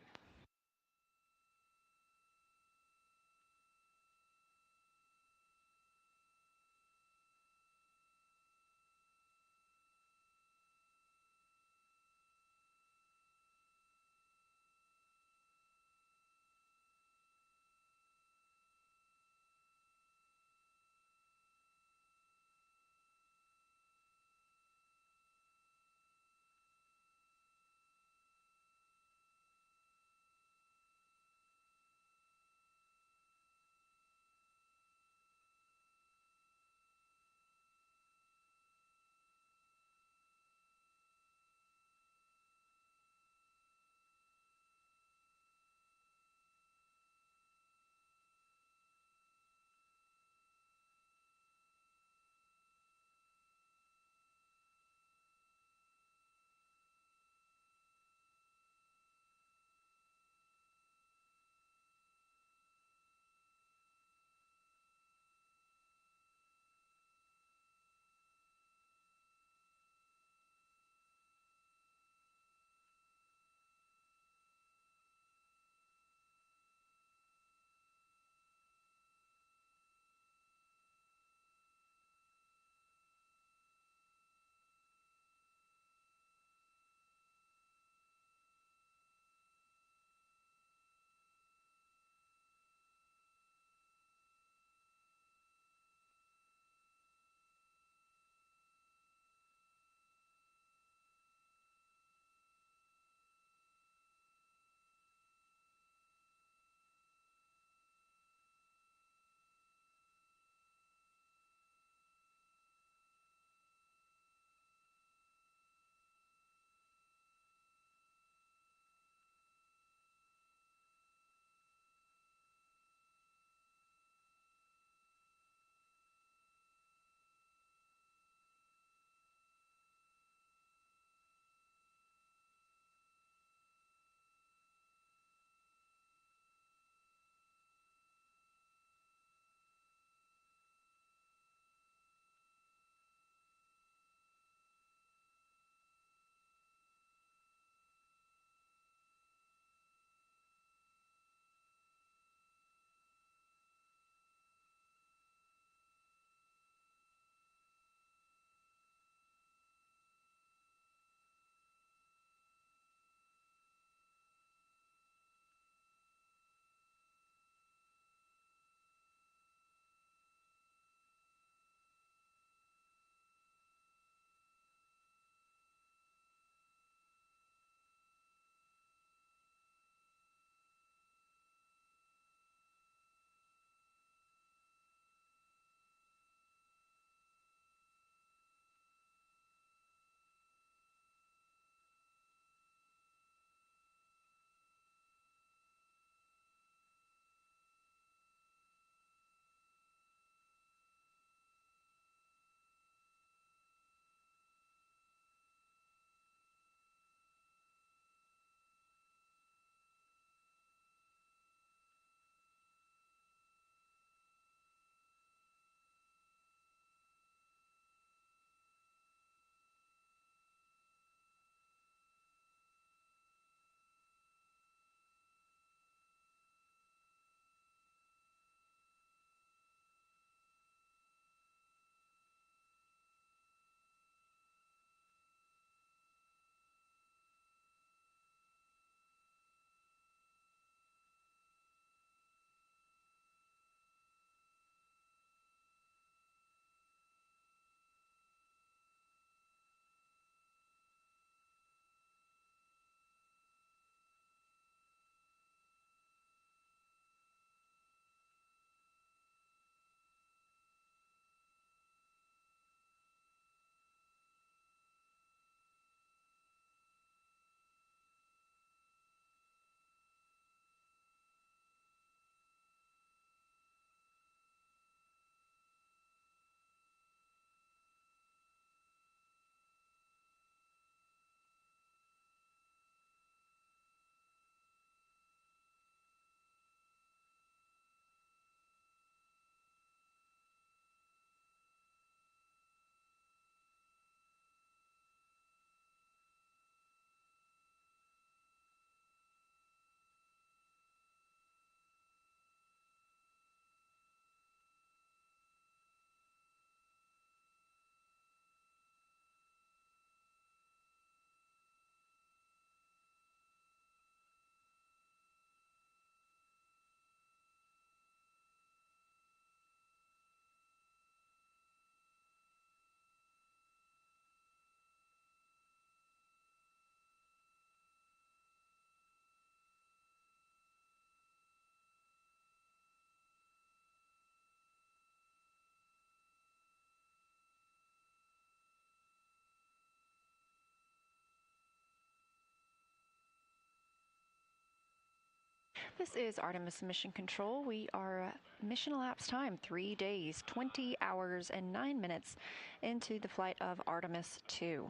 This is Artemis Mission Control. We are mission elapsed time 3 days, 20 hours, and 9 minutes into the flight of Artemis II.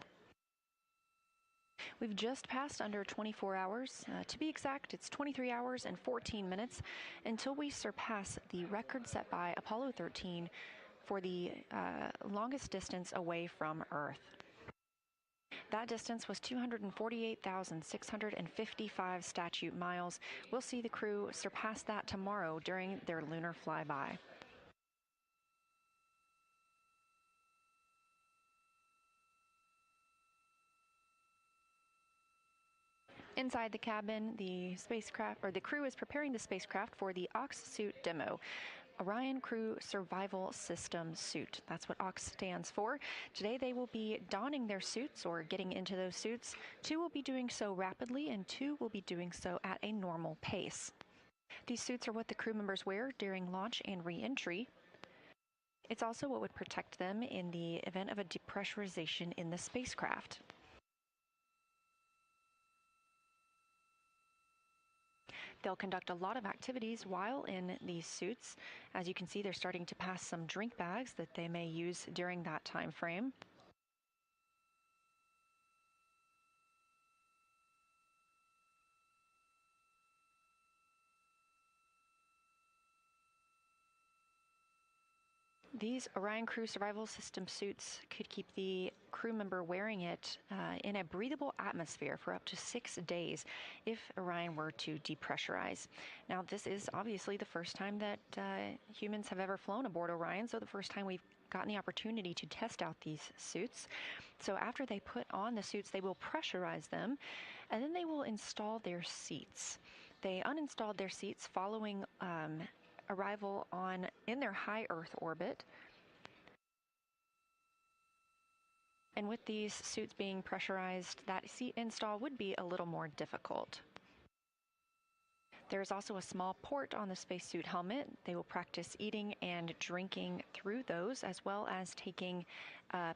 We've just passed under 24 hours. To be exact, it's 23 hours and 14 minutes until we surpass the record set by Apollo 13 for the longest distance away from Earth. That distance was 248,655 statute miles. We'll see the crew surpass that tomorrow during their lunar flyby. Inside the cabin, the crew is preparing the spacecraft for the OX suit demo. Orion Crew Survival System Suit. That's what OX stands for. Today they will be donning their suits or getting into those suits. 2 will be doing so rapidly and 2 will be doing so at a normal pace. These suits are what the crew members wear during launch and re-entry. It's also what would protect them in the event of a depressurization in the spacecraft. They'll conduct a lot of activities while in these suits. As you can see, they're starting to pass some drink bags that they may use during that time frame. These Orion Crew Survival System suits could keep the crew member wearing it in a breathable atmosphere for up to 6 days if Orion were to depressurize. Now, this is obviously the first time that humans have ever flown aboard Orion, so the first time we've gotten the opportunity to test out these suits. So after they put on the suits, they will pressurize them, and then they will install their seats. They uninstalled their seats following arrival in their high Earth orbit. And with these suits being pressurized, that seat install would be a little more difficult. There's also a small port on the spacesuit helmet. They will practice eating and drinking through those, as well as taking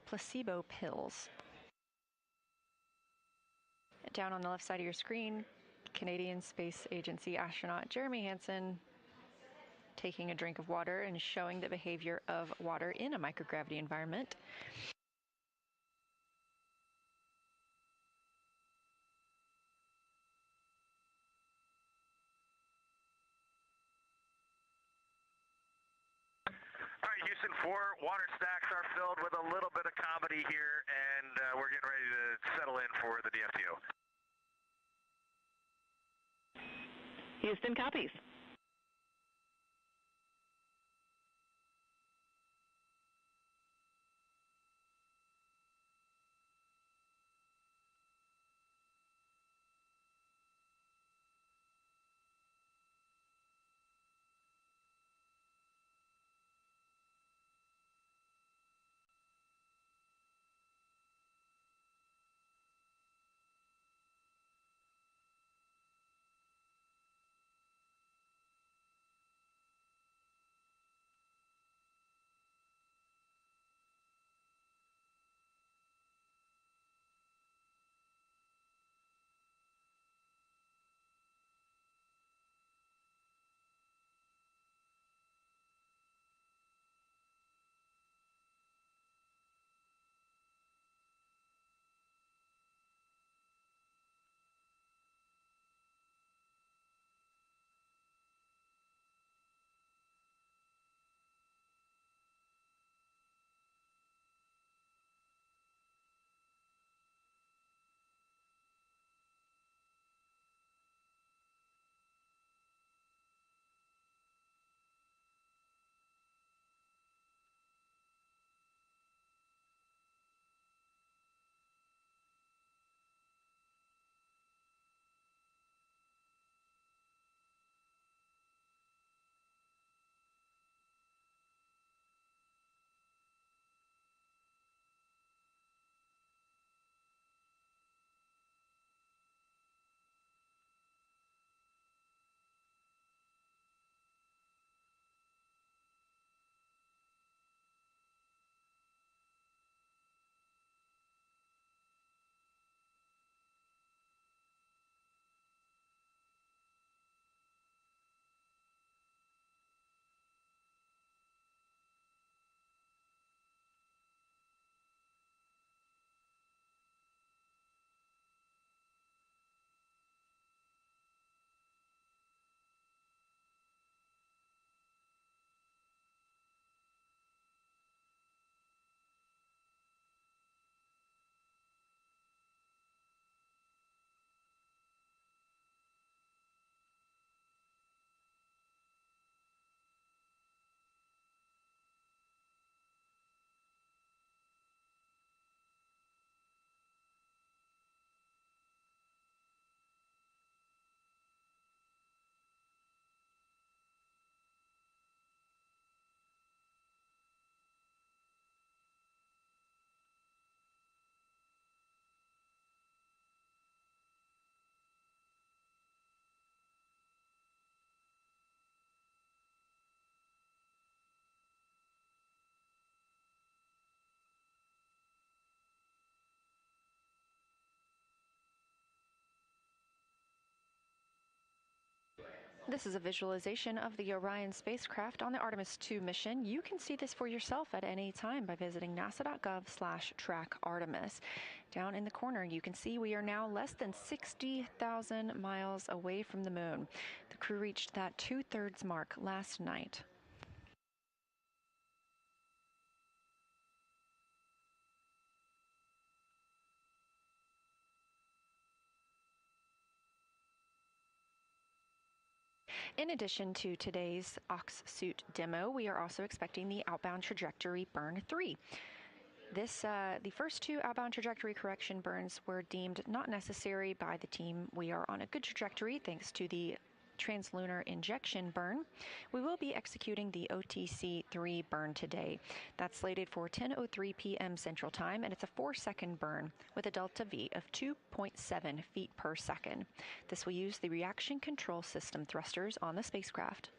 placebo pills. Down on the left side of your screen, Canadian Space Agency astronaut Jeremy Hansen taking a drink of water and showing the behavior of water in a microgravity environment. All right, Houston, 4 water stacks are filled with a little bit of comedy here, and we're getting ready to settle in for the DFTO. Houston copies. This is a visualization of the Orion spacecraft on the Artemis II mission. You can see this for yourself at any time by visiting nasa.gov/track-Artemis. Down in the corner, you can see we are now less than 60,000 miles away from the moon. The crew reached that 2/3 mark last night. In addition to today's Ox suit demo, we are also expecting the outbound trajectory burn 3. The first 2 outbound trajectory correction burns were deemed not necessary by the team. We are on a good trajectory thanks to the translunar injection burn. We will be executing the OTC-3 burn today. That's slated for 10:03 p.m. Central Time, and it's a 4-second burn with a delta V of 2.7 feet per second. This will use the reaction control system thrusters on the spacecraft.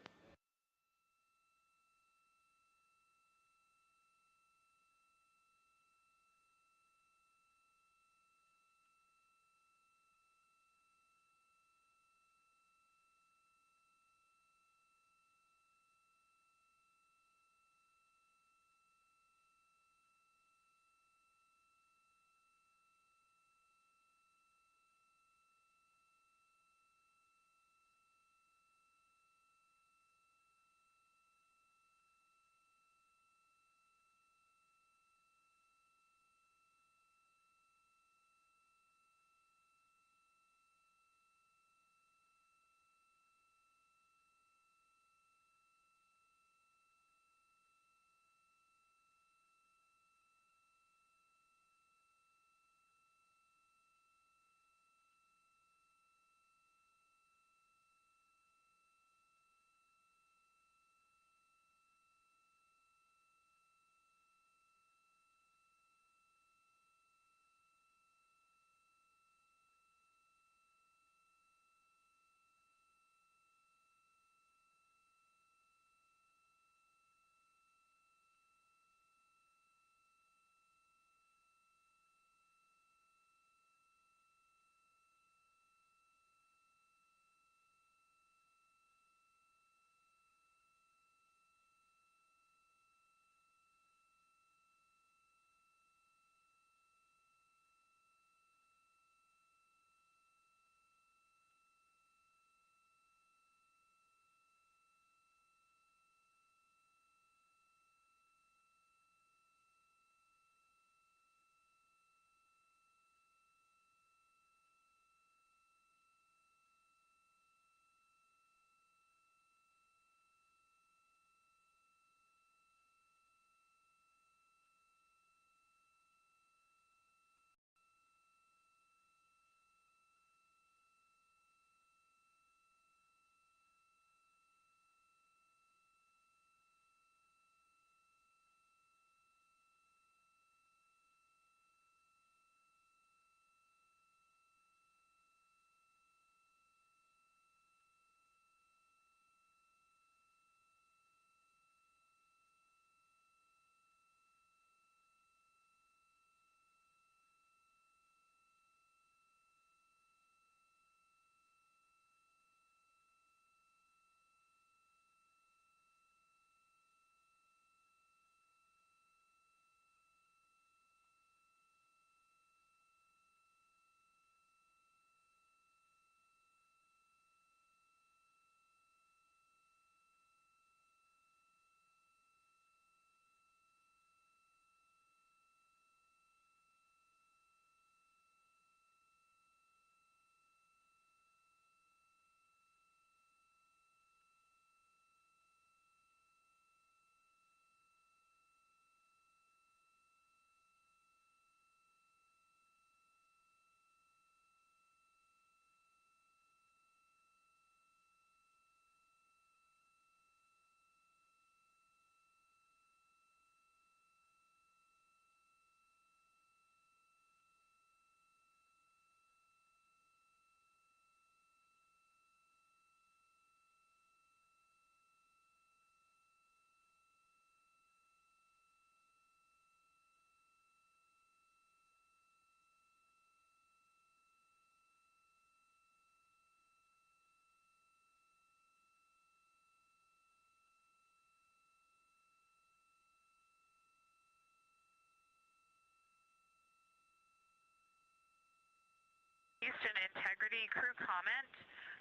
Houston integrity crew comment.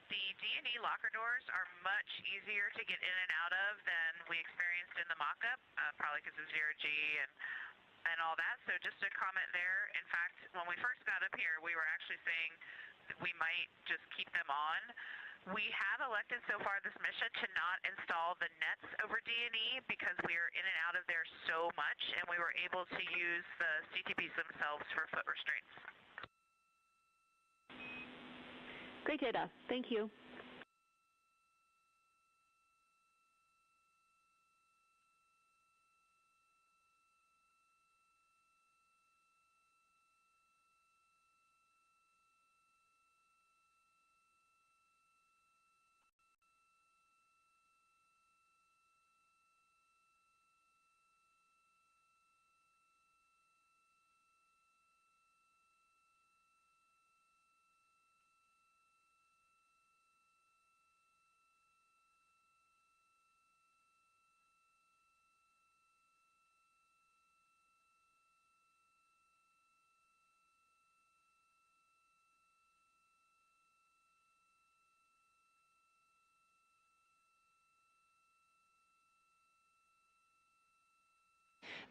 The D&E locker doors are much easier to get in and out of than we experienced in the mock-up, probably because of zero-G and all that. So just a comment there. In fact, when we first got up here, we were actually saying that we might just keep them on. We have elected so far this mission to not install the nets over D&E because we are in and out of there so much, and we were able to use the CTBs themselves for foot restraints. Great data. Thank you.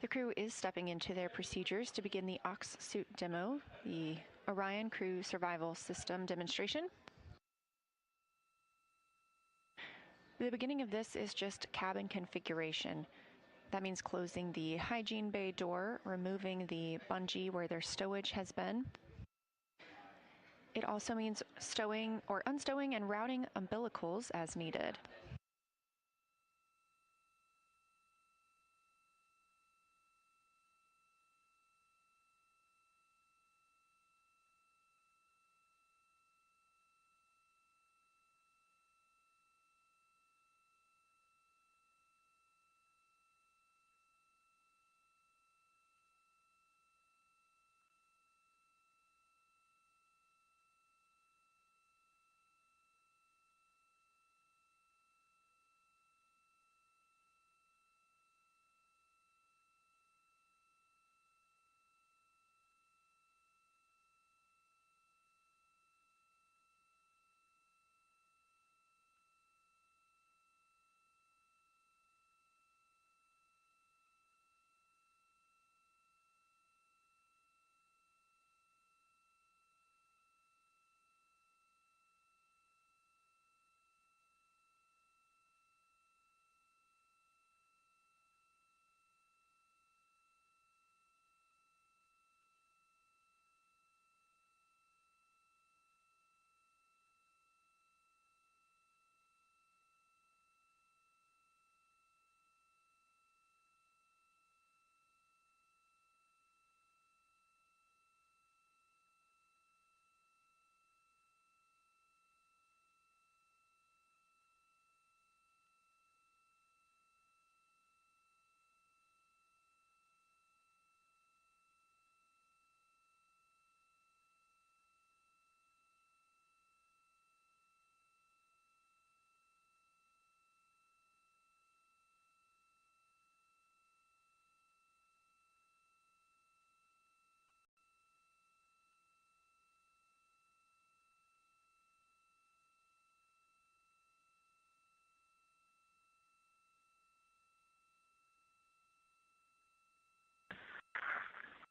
The crew is stepping into their procedures to begin the Ox suit demo, the Orion Crew Survival System demonstration. The beginning of this is just cabin configuration. That means closing the hygiene bay door, removing the bungee where their stowage has been. It also means stowing or unstowing and routing umbilicals as needed.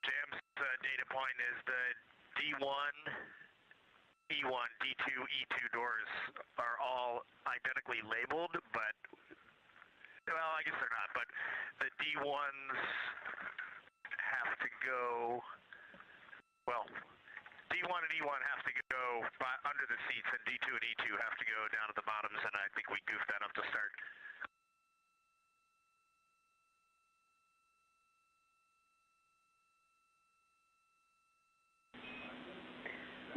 Jam's data point is the D1, E1, D2, E2 doors are all identically labeled, but, well, I guess they're not, but the D1s have to go, well, D1 and E1 have to go under the seats, and D2 and E2 have to go down at the bottoms, and I think we goofed that up to start.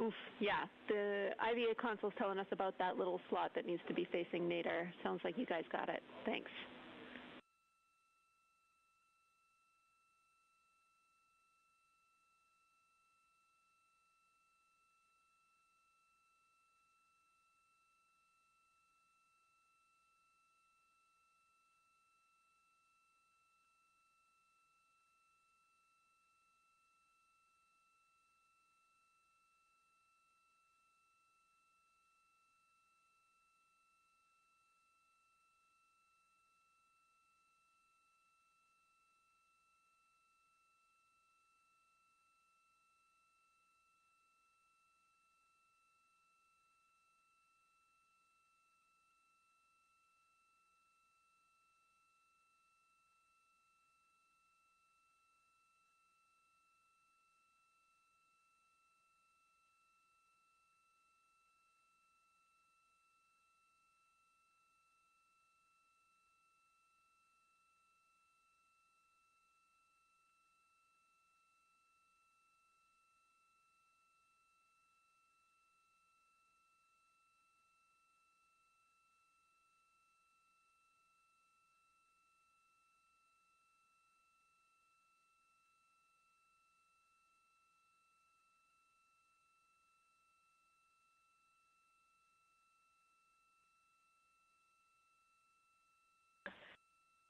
Oof, yeah. The IVA console's telling us about that little slot that needs to be facing Nader. Sounds like you guys got it. Thanks.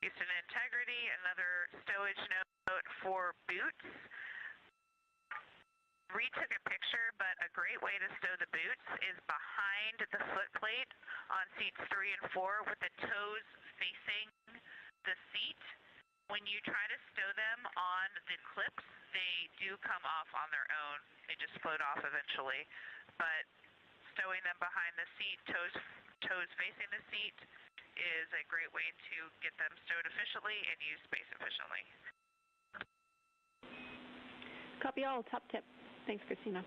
Houston Integrity, another stowage note for boots. Reed took a picture, but a great way to stow the boots is behind the footplate on seats 3 and 4 with the toes facing the seat. When you try to stow them on the clips, they do come off on their own. They just float off eventually. But stowing them behind the seat, toes facing the seat, is a great way to get them stowed efficiently and use space efficiently. Copy all, top tip. Thanks, Christina.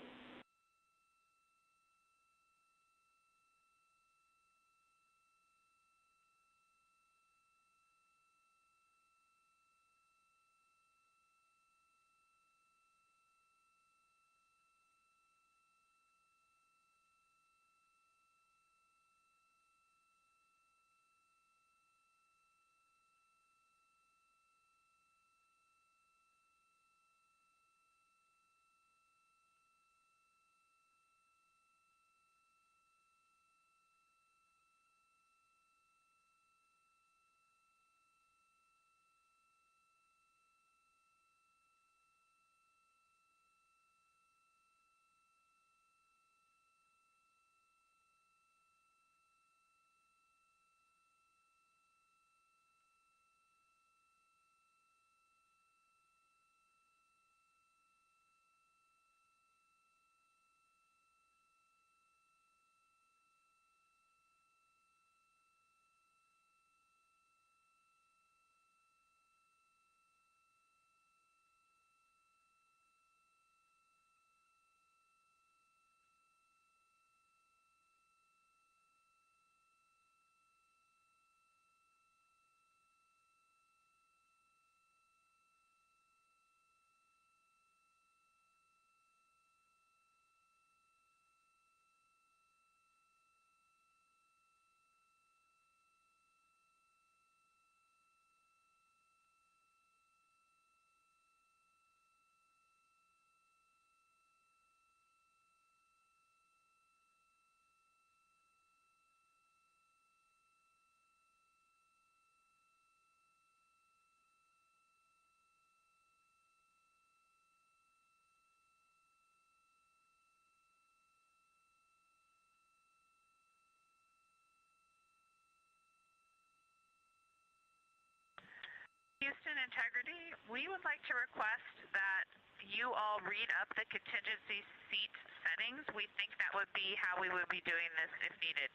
Houston Integrity, we would like to request that you all read up the contingency seat settings. We think that would be how we would be doing this if needed.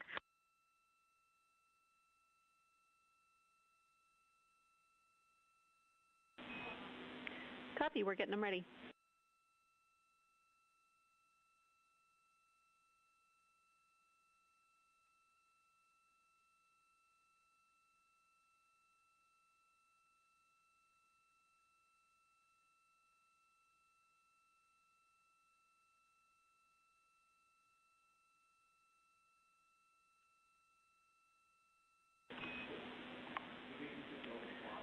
Copy, we're getting them ready.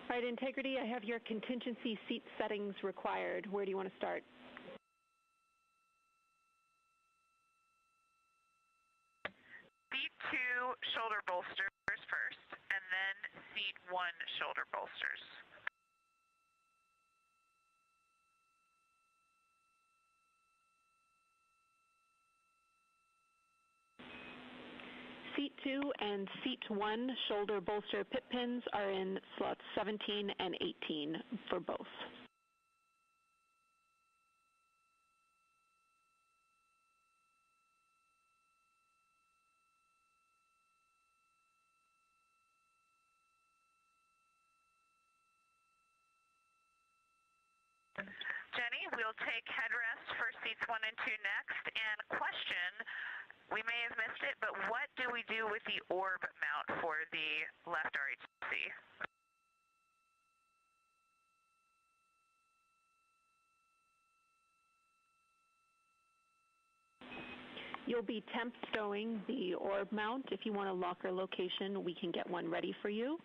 All right, Integrity, I have your contingency seat settings required. Where do you want to start? Seat 2 shoulder bolsters first, and then seat 1 shoulder bolsters. Seat 2 and Seat 1 shoulder bolster pit pins are in slots 17 and 18 for both. Jenny, we'll take headrest for seats 1 and 2 next. And question, we may have missed it, but what do we do with the orb mount for the left RHC? You'll be temp stowing the orb mount. If you want a locker location, we can get one ready for you.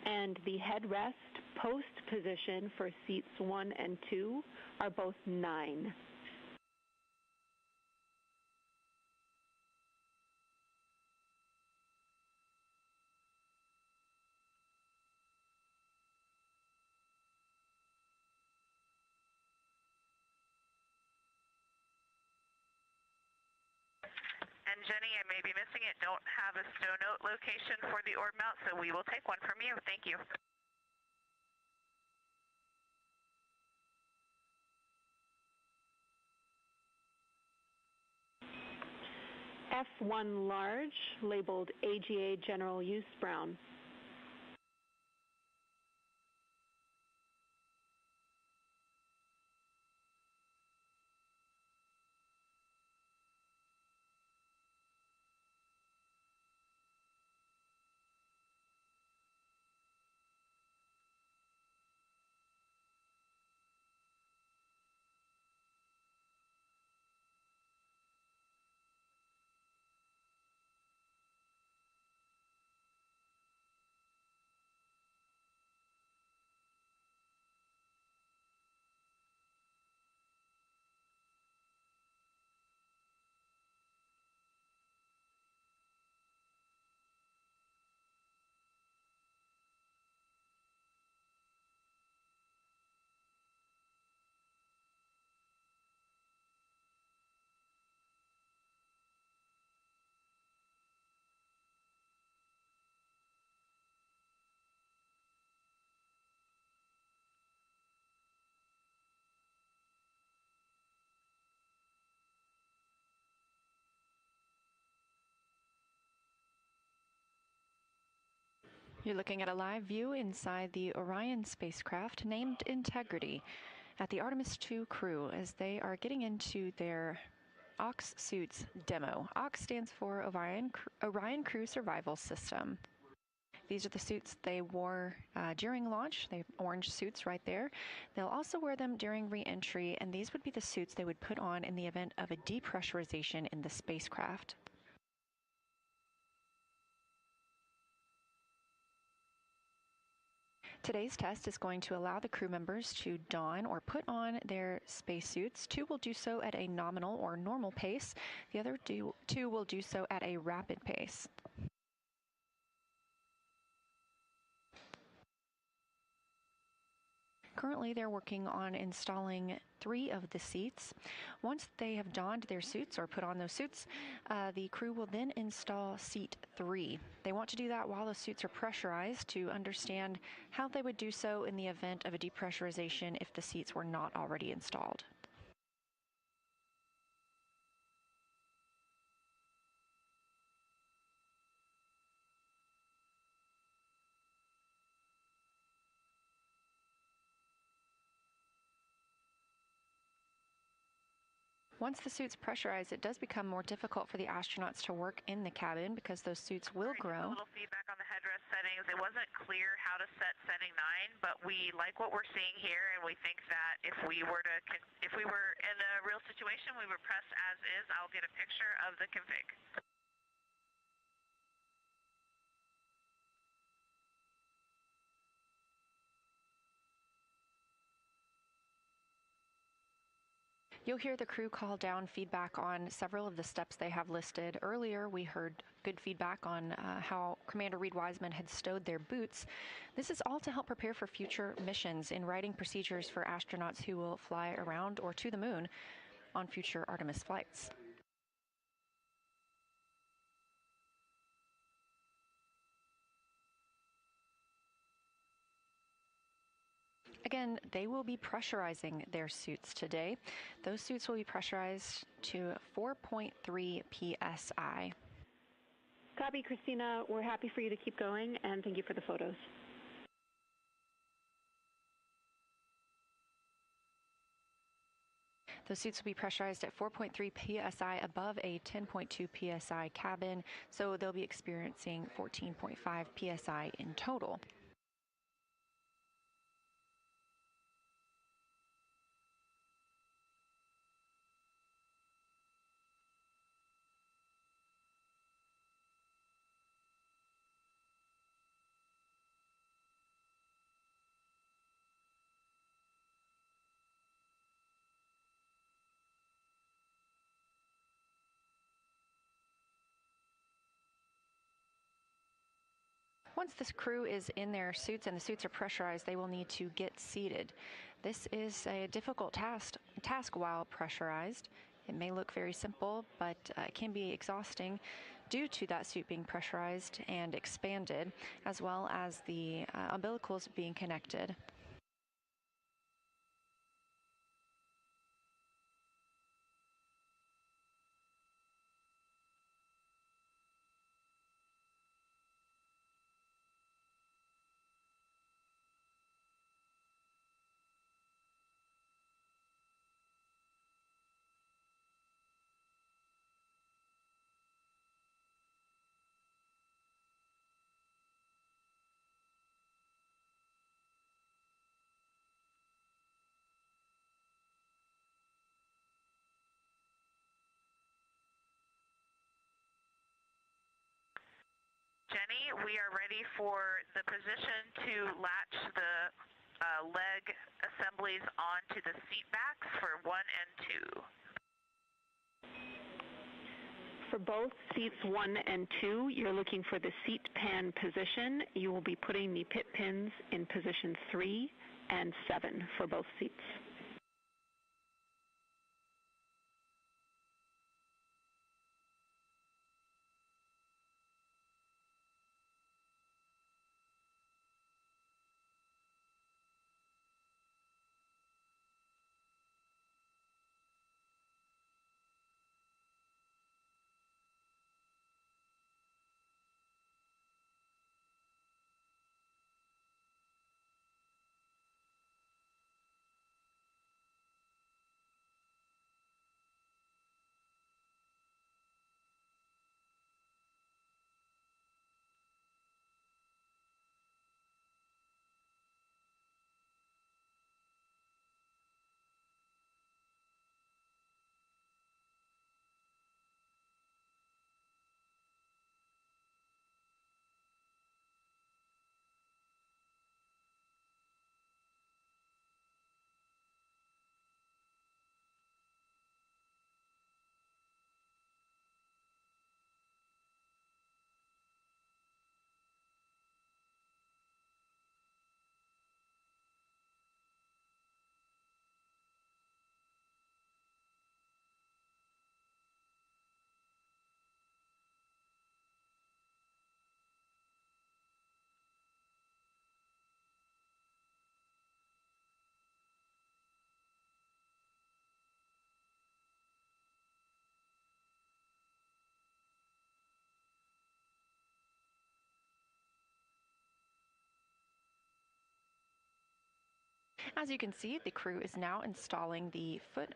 And the headrest post position for seats 1 and 2 are both 9. Jenny, I may be missing it, don't have a snow note location for the orb mount, so we will take one from you. Thank you. F1 large, labeled AGA General Use Brown. You're looking at a live view inside the Orion spacecraft named Integrity at the Artemis II crew as they are getting into their OX suits demo. OX stands for Orion Crew Survival System. These are the suits they wore during launch. They have orange suits right there. They'll also wear them during re-entry, and these would be the suits they would put on in the event of a depressurization in the spacecraft. Today's test is going to allow the crew members to don or put on their spacesuits. Two will do so at a nominal or normal pace. The other two will do so at a rapid pace. Currently, they're working on installing 3 of the seats. Once they have donned their suits or put on those suits, the crew will then install seat 3. They want to do that while the suits are pressurized to understand how they would do so in the event of a depressurization if the seats were not already installed. Once the suit's pressurized, it does become more difficult for the astronauts to work in the cabin because those suits will grow. A little feedback on the headrest settings. It wasn't clear how to set setting 9, but we like what we're seeing here, and we think that if we were in a real situation, we would press as is. I'll get a picture of the config. You'll hear the crew call down feedback on several of the steps they have listed. Earlier, we heard good feedback on how Commander Reed Wiseman had stowed their boots. This is all to help prepare for future missions in writing procedures for astronauts who will fly around or to the moon on future Artemis flights. Again, they will be pressurizing their suits today. Those suits will be pressurized to 4.3 psi. Copy, Christina. We're happy for you to keep going, and thank you for the photos. Those suits will be pressurized at 4.3 psi above a 10.2 psi cabin, so they'll be experiencing 14.5 psi in total. Once this crew is in their suits and the suits are pressurized, they will need to get seated. This is a difficult task while pressurized. It may look very simple, but it can be exhausting due to that suit being pressurized and expanded, as well as the umbilicals being connected. Jenny, we are ready for the position to latch the leg assemblies onto the seat backs for 1 and 2. For both seats 1 and 2, you're looking for the seat pan position. You will be putting the pit pins in position 3 and 7 for both seats. As you can see, the crew is now installing the foot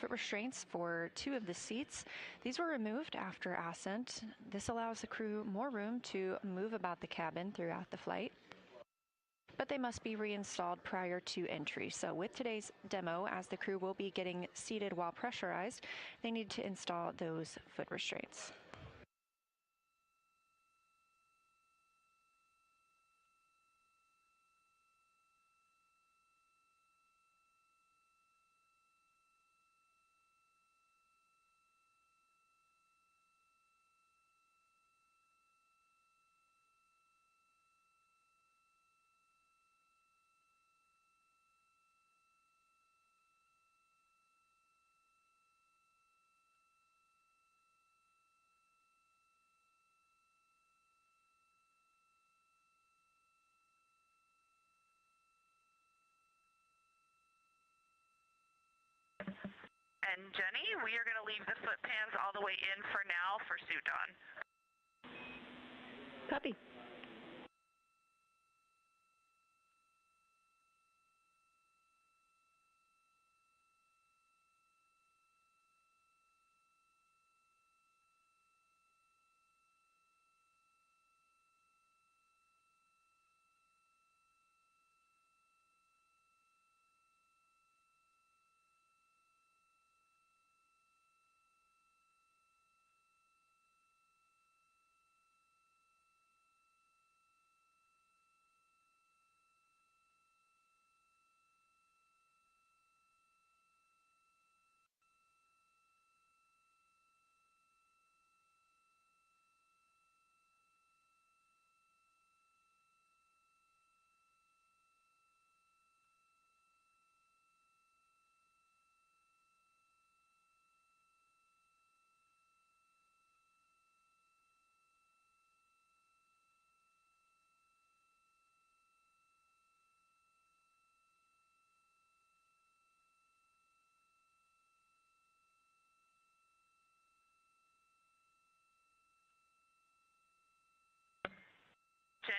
restraints for 2 of the seats. These were removed after ascent. This allows the crew more room to move about the cabin throughout the flight, but they must be reinstalled prior to entry. So with today's demo, as the crew will be getting seated while pressurized, they need to install those foot restraints. And Jenny, we are going to leave the foot pans all the way in for now for suit on. Copy.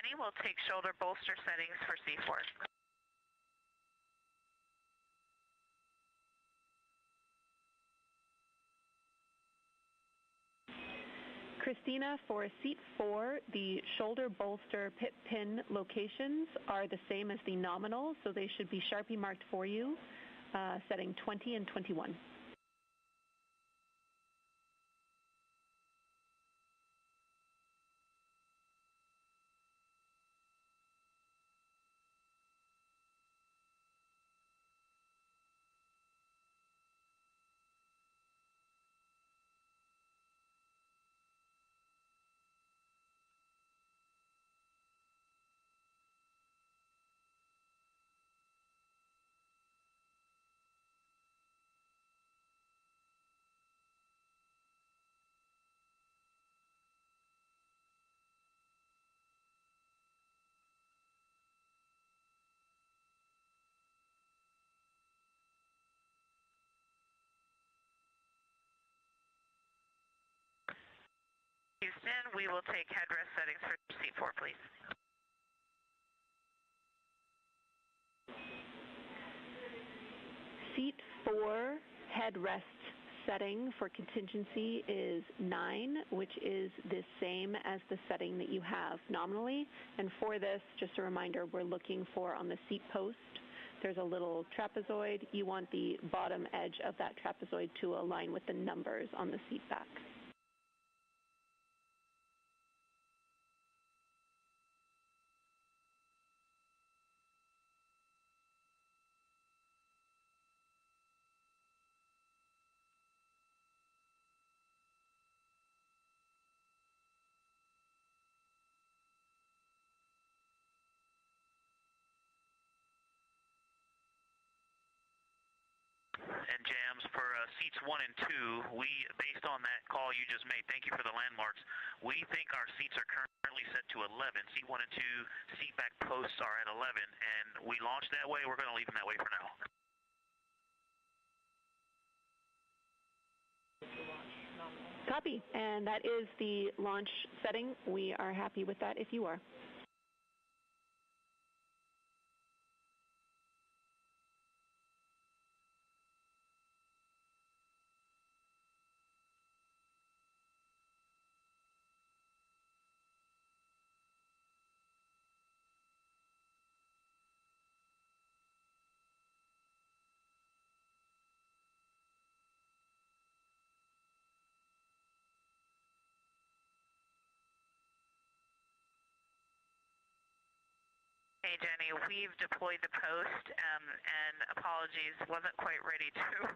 Jenny, we'll take shoulder bolster settings for C4. Christina, for seat 4, the shoulder bolster pit pin locations are the same as the nominal, so they should be Sharpie marked for you, setting 20 and 21. Houston, we will take headrest settings for seat 4, please. Seat 4 headrest setting for contingency is 9, which is the same as the setting that you have nominally. And for this, just a reminder, we're looking for on the seat post, there's a little trapezoid. You want the bottom edge of that trapezoid to align with the numbers on the seat back. And Jams, for seats 1 and 2, we, based on that call you just made, thank you for the landmarks, we think our seats are currently set to 11. Seat 1 and 2 seat back posts are at 11, and we launched that way. We're going to leave them that way for now. Copy, and that is the launch setting. We are happy with that if you are. Hey, Jenny, we've deployed the post, and apologies, wasn't quite ready to,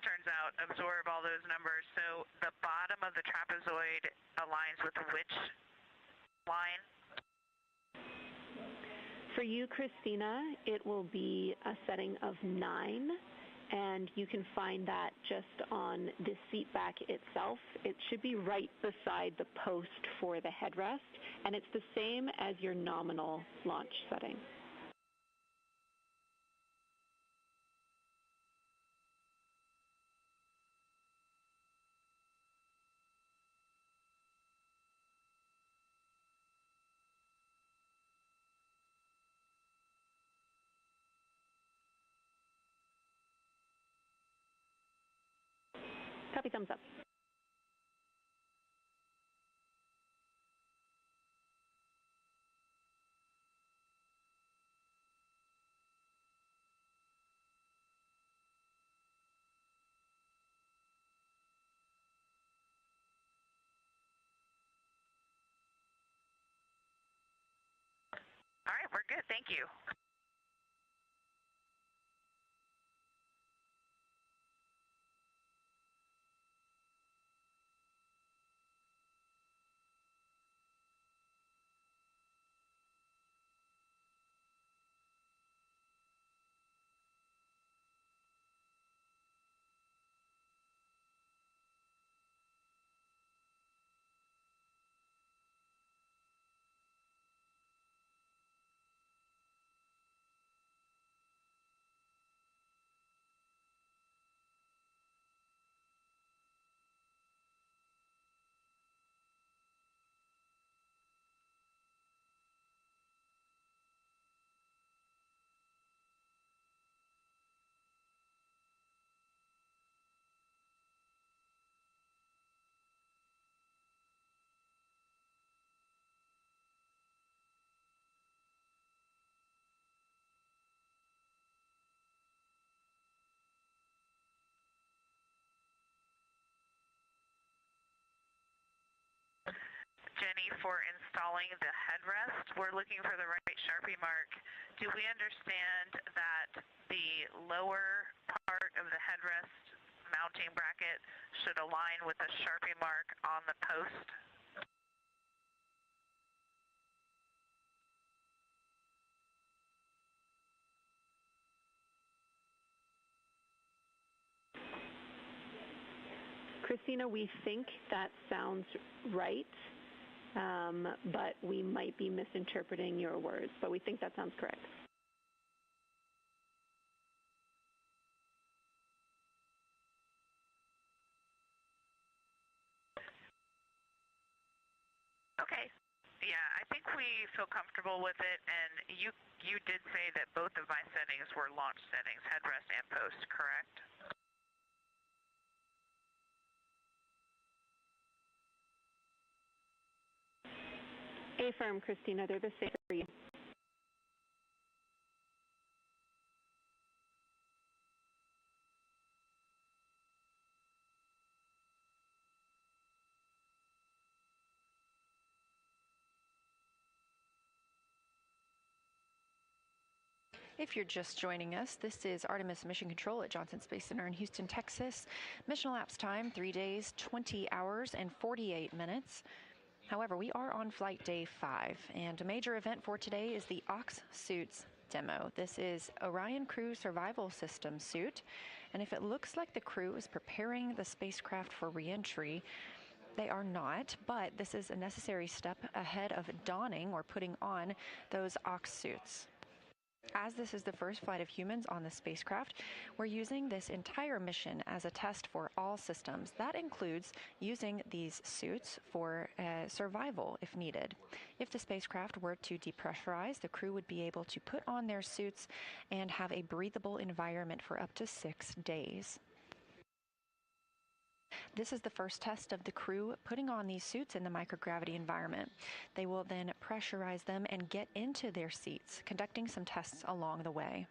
turns out, absorb all those numbers. So the bottom of the trapezoid aligns with which line? For you, Christina, it will be a setting of 9, and you can find that just on the seat back itself. It should be right beside the post for the headrest, and it's the same as your nominal launch setting. Copy, thumbs up. All right, we're good. Thank you. for installing the headrest, we're looking for the right Sharpie mark. Do we understand that the lower part of the headrest mounting bracket should align with the Sharpie mark on the post? Christina, we think that sounds right, but we might be misinterpreting your words, but we think that sounds correct. Okay. Yeah, I think we feel comfortable with it, and you did say that both of my settings were launch settings, headrest and post, correct? Affirm, Christina, they're the same for you. If you're just joining us, this is Artemis Mission Control at Johnson Space Center in Houston, Texas. Mission elapsed time, 3 days, 20 hours, and 48 minutes. However, we are on flight day 5, and a major event for today is the Ox Suits demo. This is Orion Crew Survival System suit, and if it looks like the crew is preparing the spacecraft for re-entry, they are not, but this is a necessary step ahead of donning or putting on those Ox suits. As this is the first flight of humans on the spacecraft, we're using this entire mission as a test for all systems. That includes using these suits for survival if needed. If the spacecraft were to depressurize, the crew would be able to put on their suits and have a breathable environment for up to 6 days. This is the first test of the crew putting on these suits in the microgravity environment. They will then pressurize them and get into their seats, conducting some tests along the way.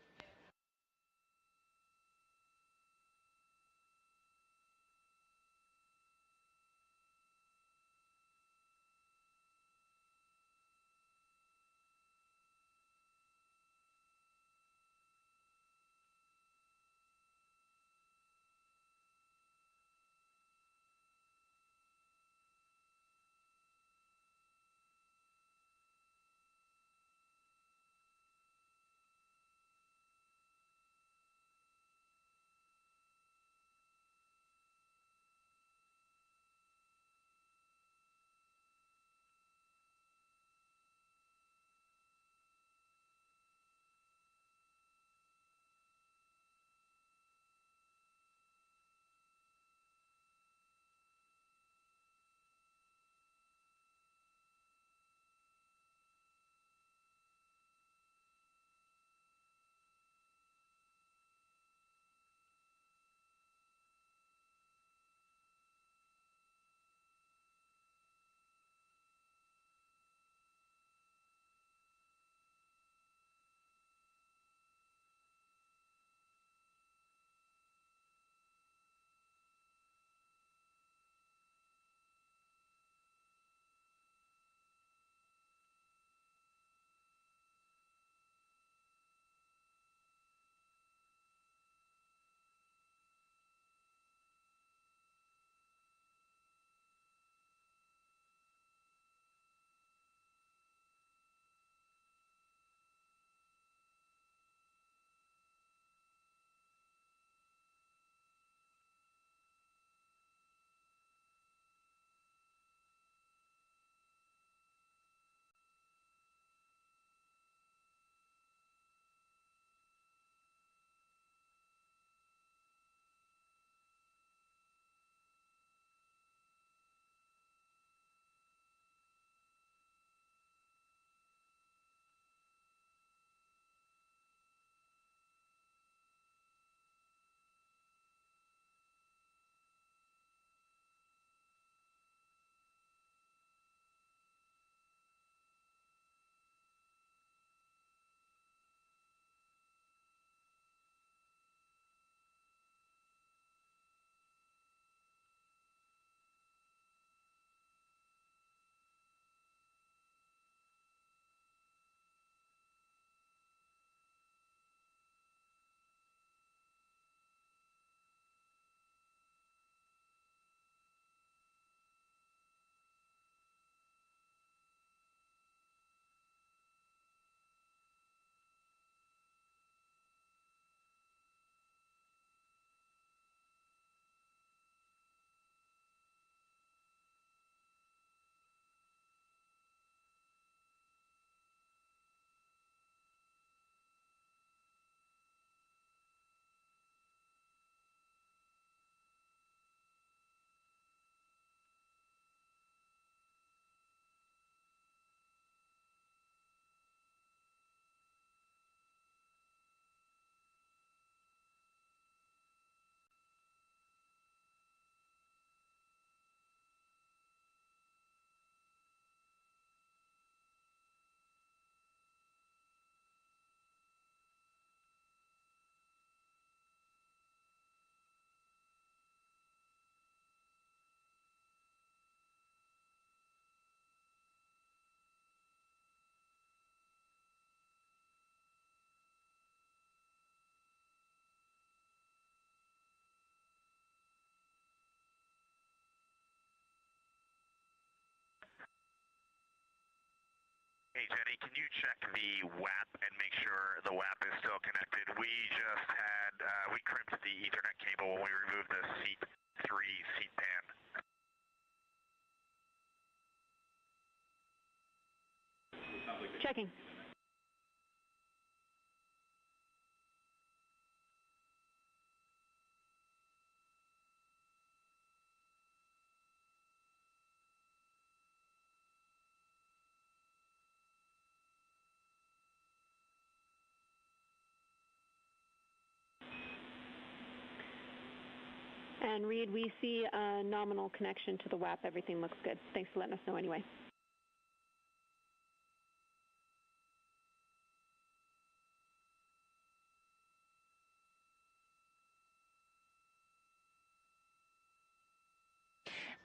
Jenny, can you check the WAP and make sure the WAP is still connected? We just had, we crimped the Ethernet cable when we removed the seat 3 seat pan. Checking. And Reed, we see a nominal connection to the WAP. Everything looks good. Thanks for letting us know anyway.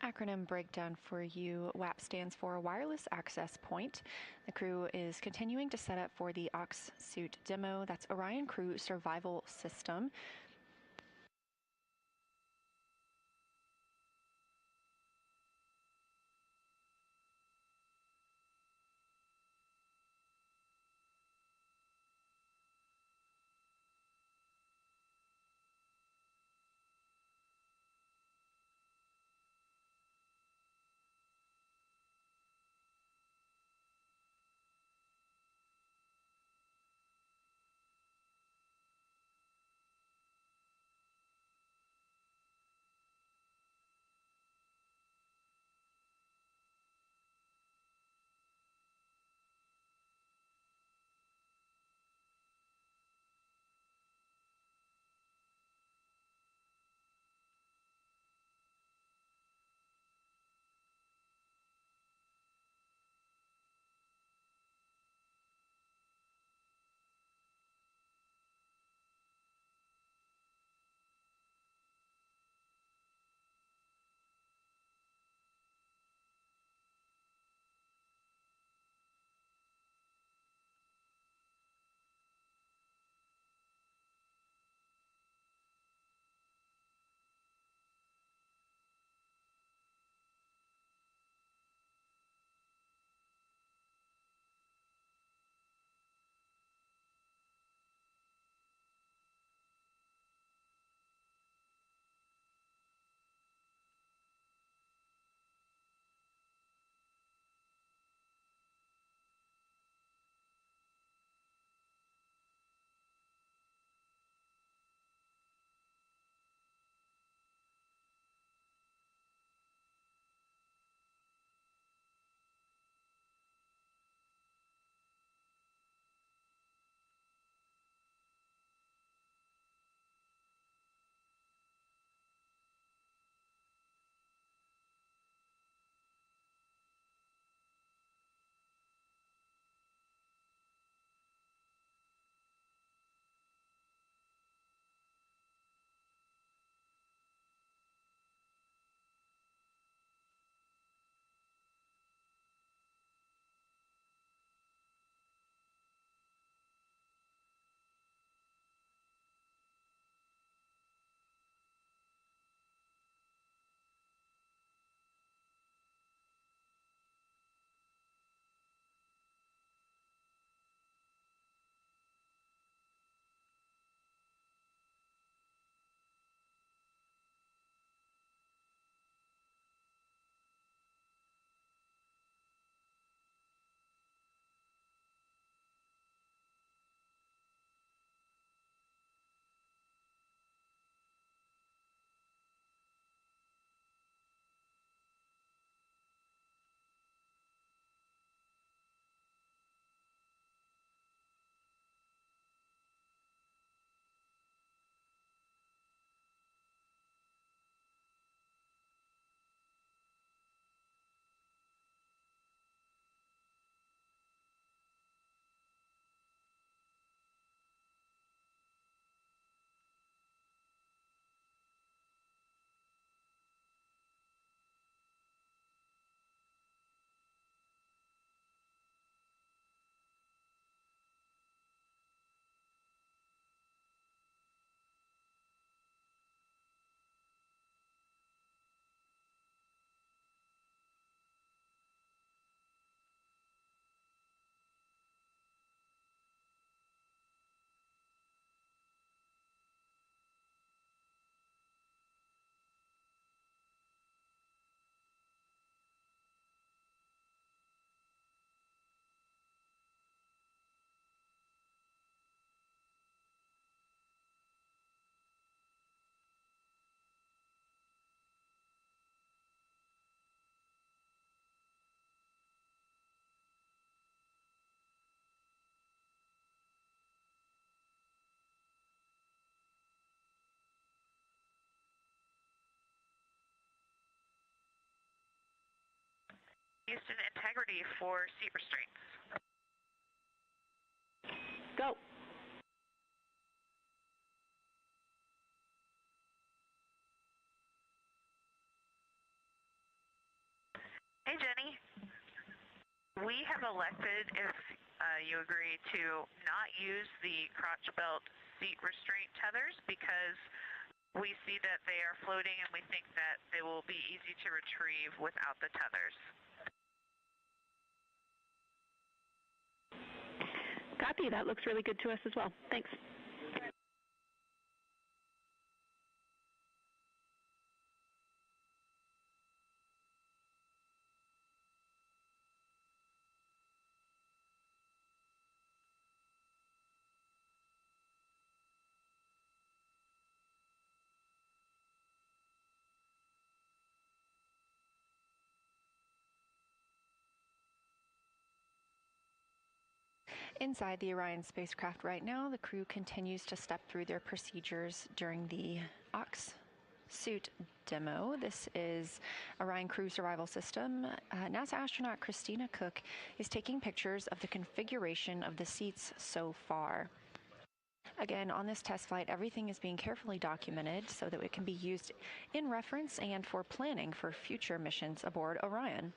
Acronym breakdown for you. WAP stands for Wireless Access Point. The crew is continuing to set up for the Ox suit demo. That's Orion Crew Survival System. Houston, integrity for seat restraints. Go. Hey, Jenny. We have elected, if you agree, to not use the crotch belt seat restraint tethers because we see that they are floating and we think that they will be easy to retrieve without the tethers. Copy. That looks really good to us as well. Thanks. Inside the Orion spacecraft right now, the crew continues to step through their procedures during the OX suit demo. This is Orion Crew Survival System. NASA astronaut Christina Cook is taking pictures of the configuration of the seats so far. Again, on this test flight, everything is being carefully documented so that it can be used in reference and for planning for future missions aboard Orion.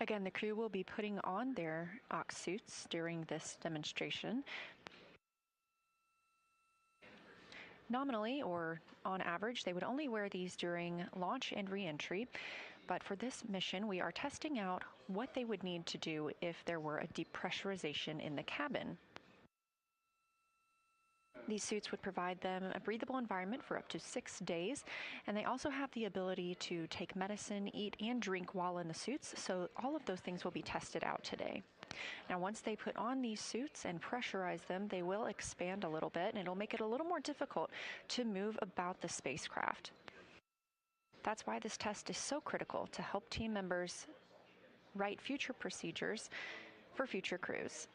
Again, the crew will be putting on their OX suits during this demonstration. Nominally, or on average, they would only wear these during launch and re-entry. But for this mission, we are testing out what they would need to do if there were a depressurization in the cabin. These suits would provide them a breathable environment for up to 6 days, and they also have the ability to take medicine, eat, and drink while in the suits, so all of those things will be tested out today. Now, once they put on these suits and pressurize them, they will expand a little bit, and it'll make it a little more difficult to move about the spacecraft. That's why this test is so critical to help team members write future procedures for future crews.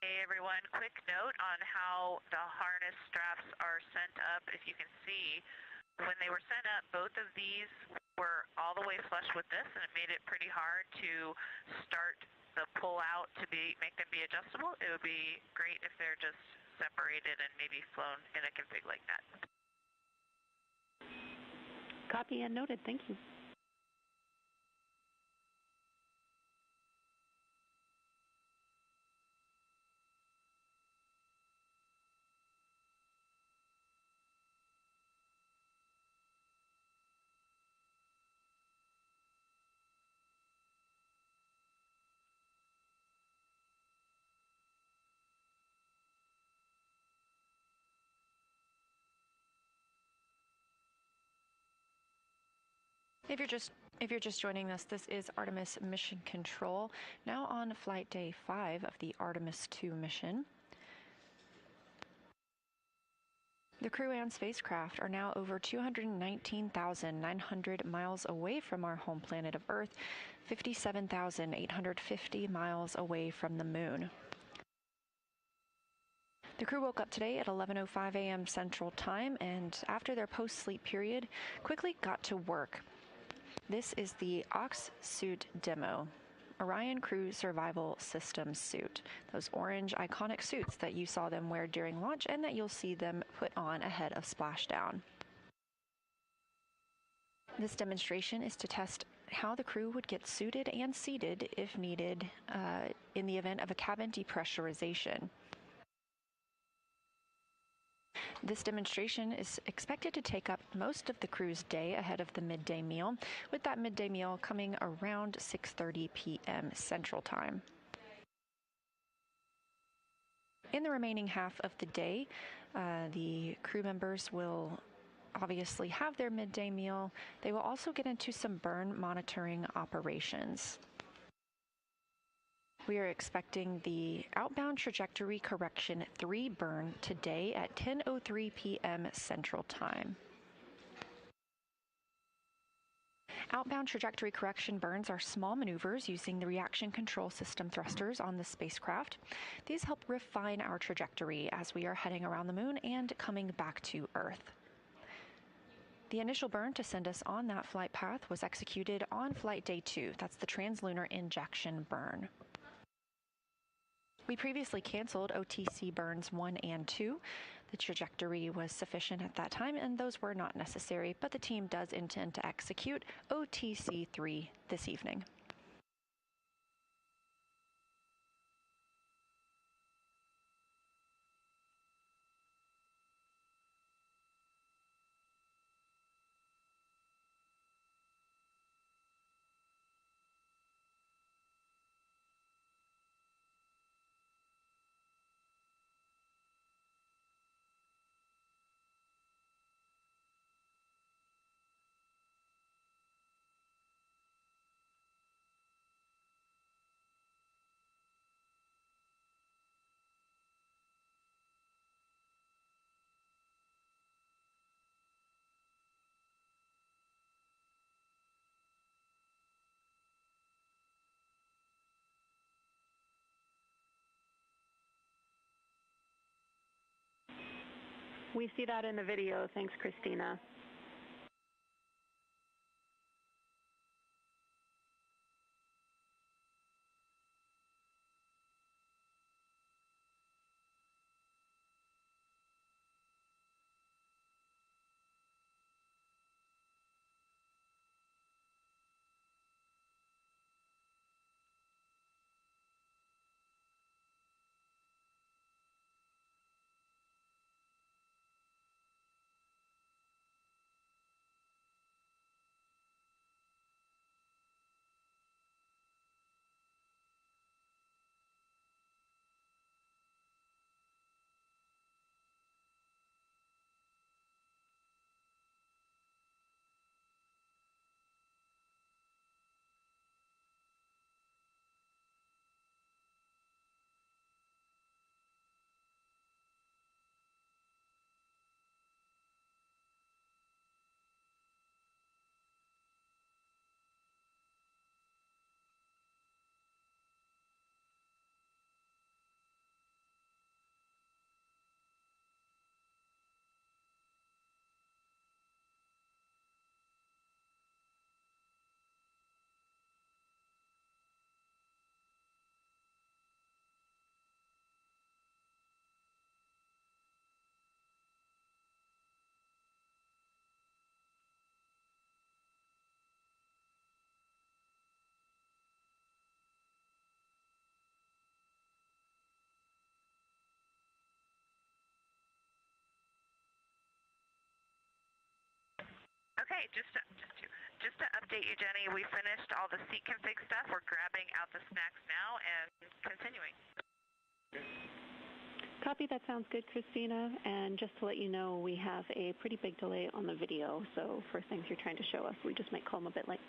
Hey everyone, quick note on how the harness straps are sent up. If you can see, when they were sent up, both of these were all the way flush with this, and it made it pretty hard to start the pull out to make them be adjustable. It would be great if they're just separated and maybe flown in a config like that. Copy and noted. Thank you. If you're just joining us, this is Artemis Mission Control, now on flight day 5 of the Artemis II mission. The crew and spacecraft are now over 219,900 miles away from our home planet of Earth, 57,850 miles away from the moon. The crew woke up today at 11:05 a.m. Central Time, and after their post-sleep period, quickly got to work. This is the Ox suit demo, Orion Crew Survival System suit. Those orange iconic suits that you saw them wear during launch and that you'll see them put on ahead of splashdown. This demonstration is to test how the crew would get suited and seated if needed in the event of a cabin depressurization. This demonstration is expected to take up most of the crew's day ahead of the midday meal, with that midday meal coming around 6:30 p.m. Central Time. In the remaining half of the day, the crew members will obviously have their midday meal. They will also get into some burn monitoring operations. We are expecting the outbound trajectory correction 3 burn today at 10:03 p.m. Central Time. Outbound trajectory correction burns are small maneuvers using the reaction control system thrusters on the spacecraft. These help refine our trajectory as we are heading around the moon and coming back to Earth. The initial burn to send us on that flight path was executed on flight day 2. That's the translunar injection burn. We previously canceled OTC burns 1 and 2. The trajectory was sufficient at that time, and those were not necessary, but the team does intend to execute OTC 3 this evening. We see that in the video. Thanks, Christina. Okay, just to update you, Jenny, we finished all the seat config stuff. We're grabbing out the snacks now and continuing. Copy, that sounds good, Christina. And just to let you know, we have a pretty big delay on the video, so for things you're trying to show us, we just might call them a bit late.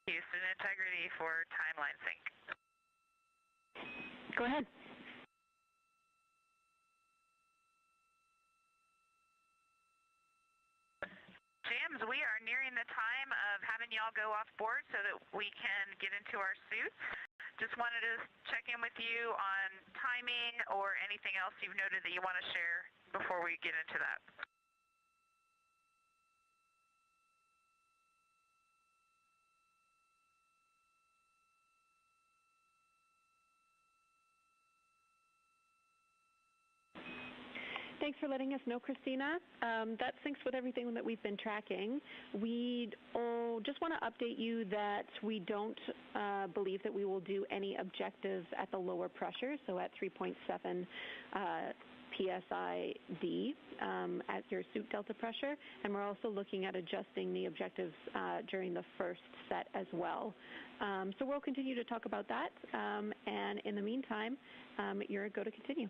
Houston, integrity for timeline sync. Go ahead. James, we are nearing the time of having y'all go off board so that we can get into our suits. Just wanted to check in with you on timing or anything else you've noted that you want to share before we get into that. Thanks for letting us know, Christina. That syncs with everything that we've been tracking. We just want to update you that we don't believe that we will do any objectives at the lower pressure, so at 3.7 PSID at your suit delta pressure, and we're also looking at adjusting the objectives during the first set as well. So we'll continue to talk about that, and in the meantime, you're go to continue.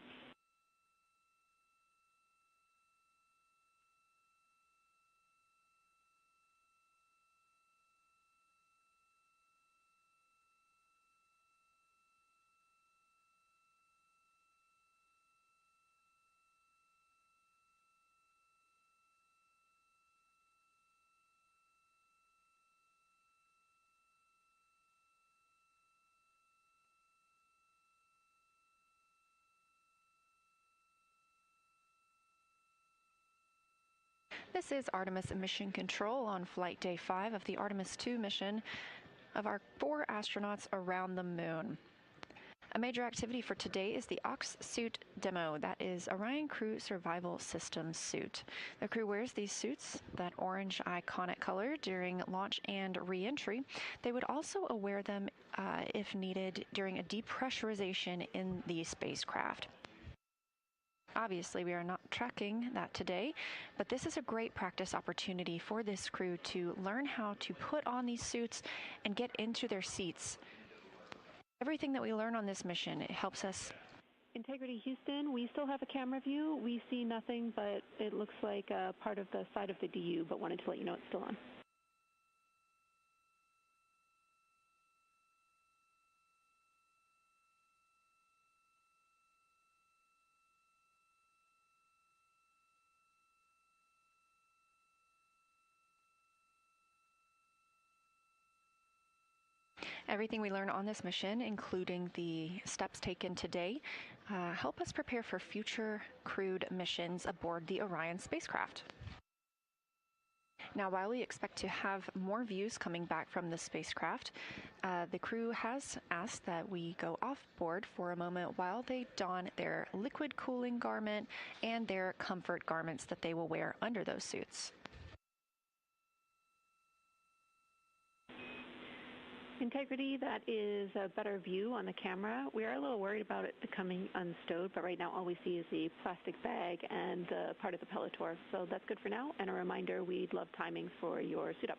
This is Artemis Mission Control on Flight Day 5 of the Artemis II mission of our 4 astronauts around the moon. A major activity for today is the Ox suit demo. That is Orion Crew Survival System suit. The crew wears these suits, that orange iconic color, during launch and re-entry. They would also wear them if needed during a depressurization in the spacecraft. Obviously, we are not tracking that today, but this is a great practice opportunity for this crew to learn how to put on these suits and get into their seats. Everything that we learn on this mission, it helps us. Integrity Houston, we still have a camera view. We see nothing, but it looks like part of the side of the DU, but wanted to let you know it's still on. Everything we learn on this mission, including the steps taken today, help us prepare for future crewed missions aboard the Orion spacecraft. Now, while we expect to have more views coming back from the spacecraft, the crew has asked that we go off board for a moment while they don their liquid cooling garment and their comfort garments that they will wear under those suits. Integrity, that is a better view on the camera. We are a little worried about it becoming unstowed, but right now all we see is the plastic bag and part of the Pelotor. So that's good for now. And a reminder, we'd love timing for your suit up.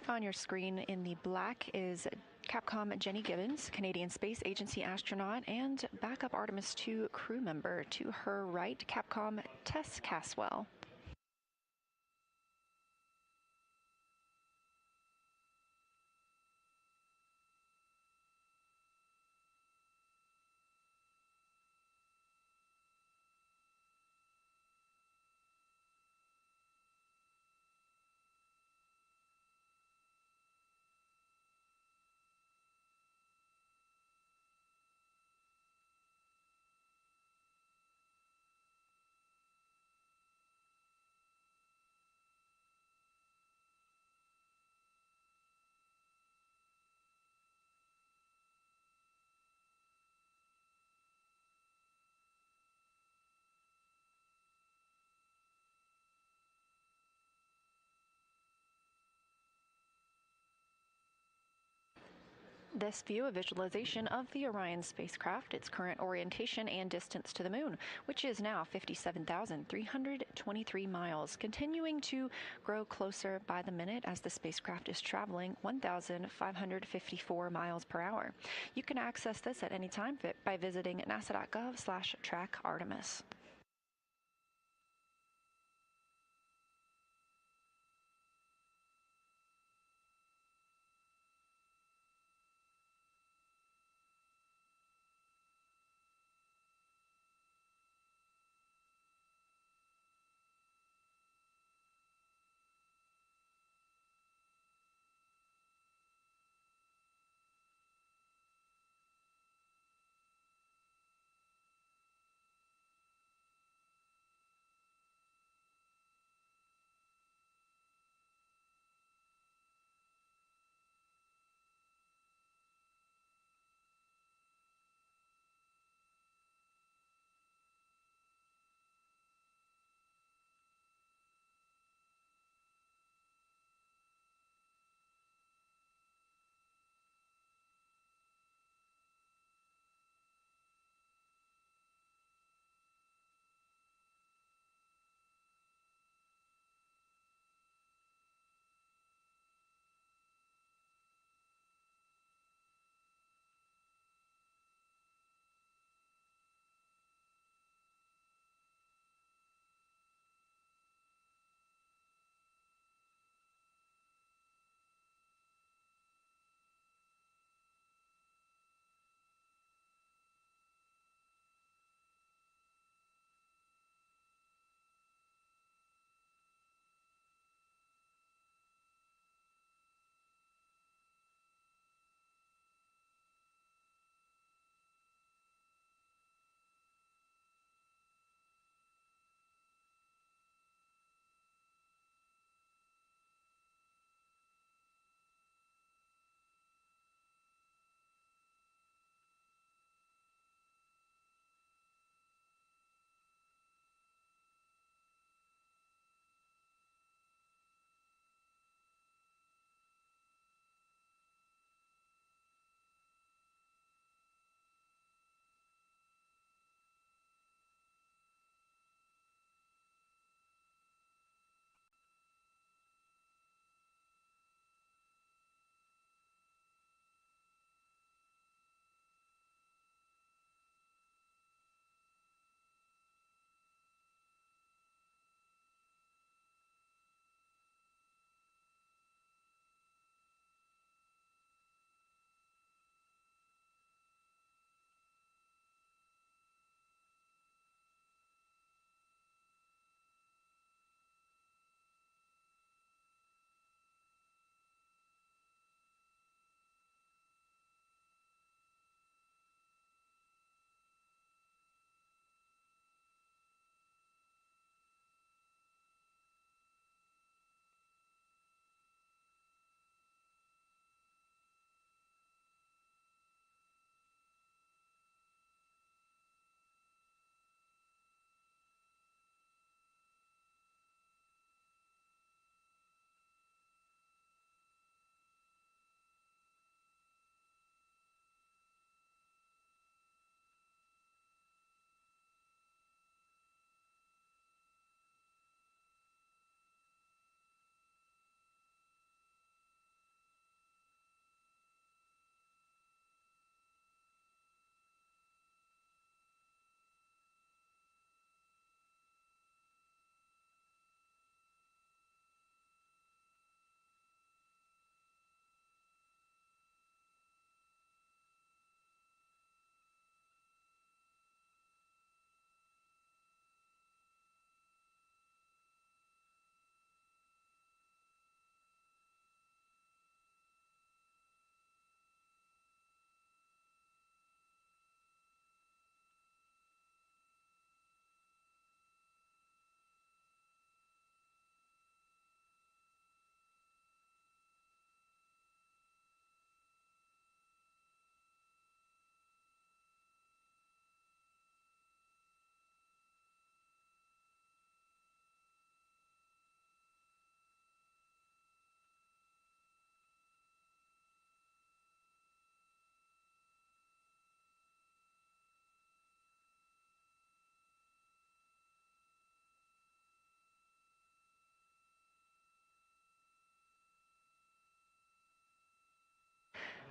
On your screen in the black is Capcom Jenny Gibbons, Canadian Space Agency astronaut and backup Artemis II crew member. To her right, Capcom Tess Caswell. This view a visualization of the Orion spacecraft, its current orientation and distance to the moon, which is now 57,323 miles, continuing to grow closer by the minute as the spacecraft is traveling 1,554 miles per hour. You can access this at any time by visiting nasa.gov/trackartemis.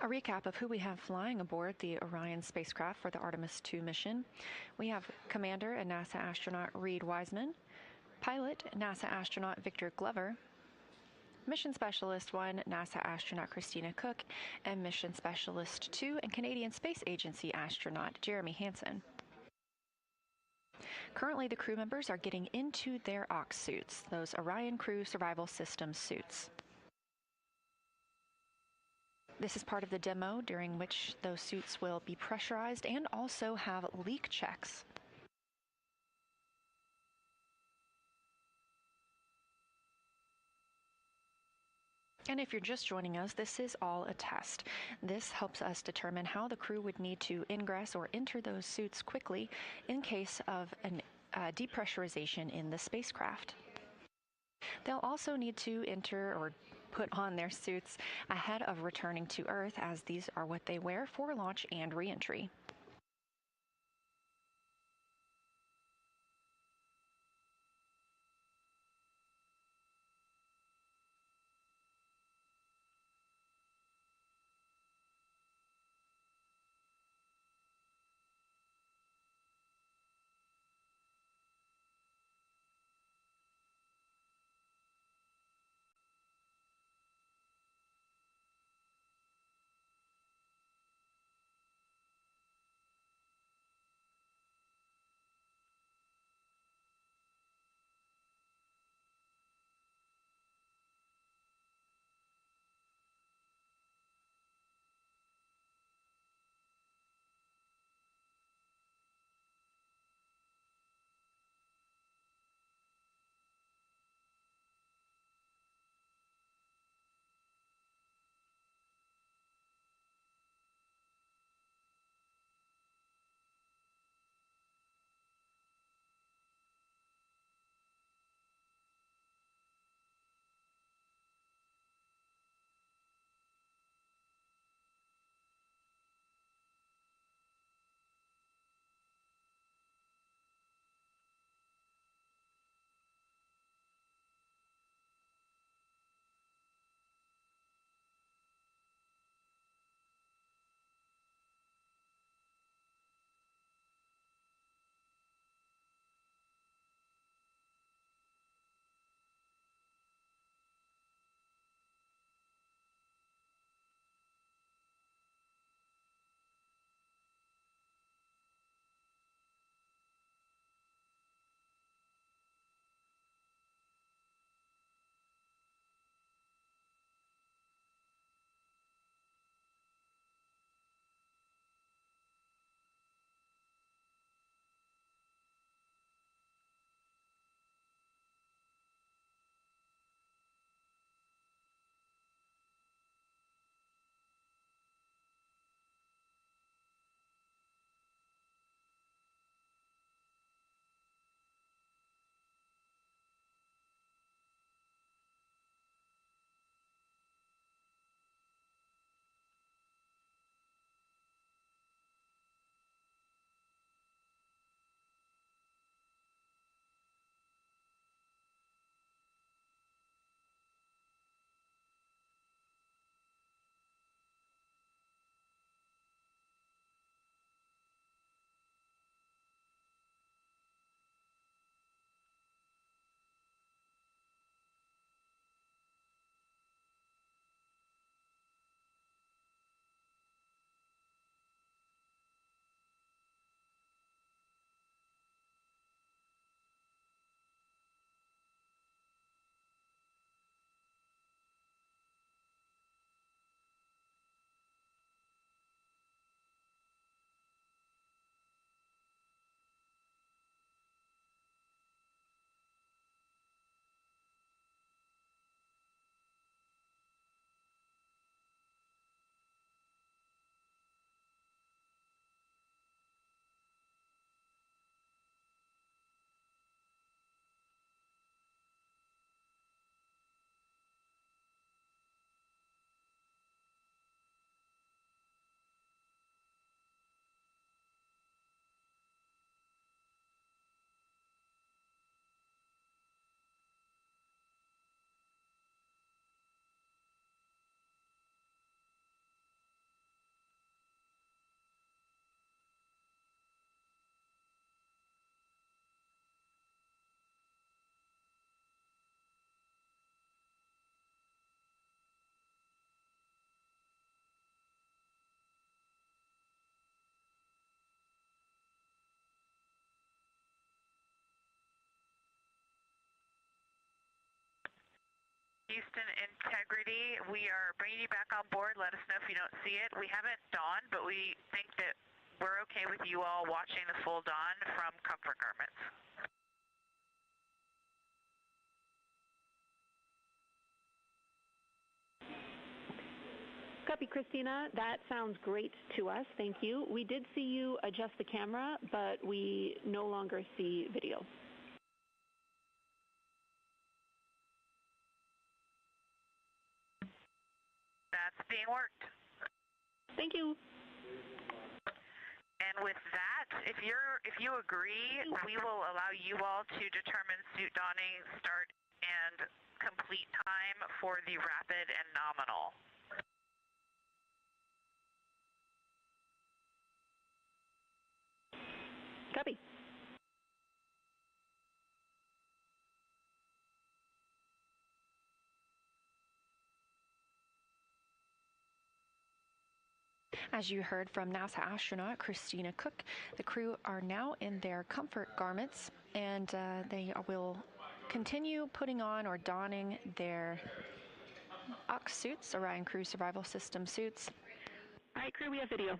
A recap of who we have flying aboard the Orion spacecraft for the Artemis II mission. We have Commander and NASA astronaut Reed Wiseman, Pilot NASA astronaut Victor Glover, Mission Specialist 1 NASA astronaut Christina Cook, and Mission Specialist 2 and Canadian Space Agency astronaut Jeremy Hansen. Currently, the crew members are getting into their OX suits, those Orion Crew Survival System suits. This is part of the demo during which those suits will be pressurized and also have leak checks. And if you're just joining us, this is all a test. This helps us determine how the crew would need to ingress or enter those suits quickly in case of a depressurization in the spacecraft. They'll also need to enter or put on their suits ahead of returning to Earth, as these are what they wear for launch and re-entry. Houston integrity. We are bringing you back on board. Let us know if you don't see it. We haven't dawned, but we think that we're okay with you all watching the full dawn from comfort garments. Copy, Christina. That sounds great to us. Thank you. We did see you adjust the camera, but we no longer see video. That's being worked. Thank you. And with that, if you agree, we will allow you all to determine suit donning start and complete time for the rapid and nominal. Copy. As you heard from NASA astronaut Christina Cook, the crew are now in their comfort garments, and they will continue putting on or donning their OX suits, Orion Crew Survival System suits. All right, crew, we have video.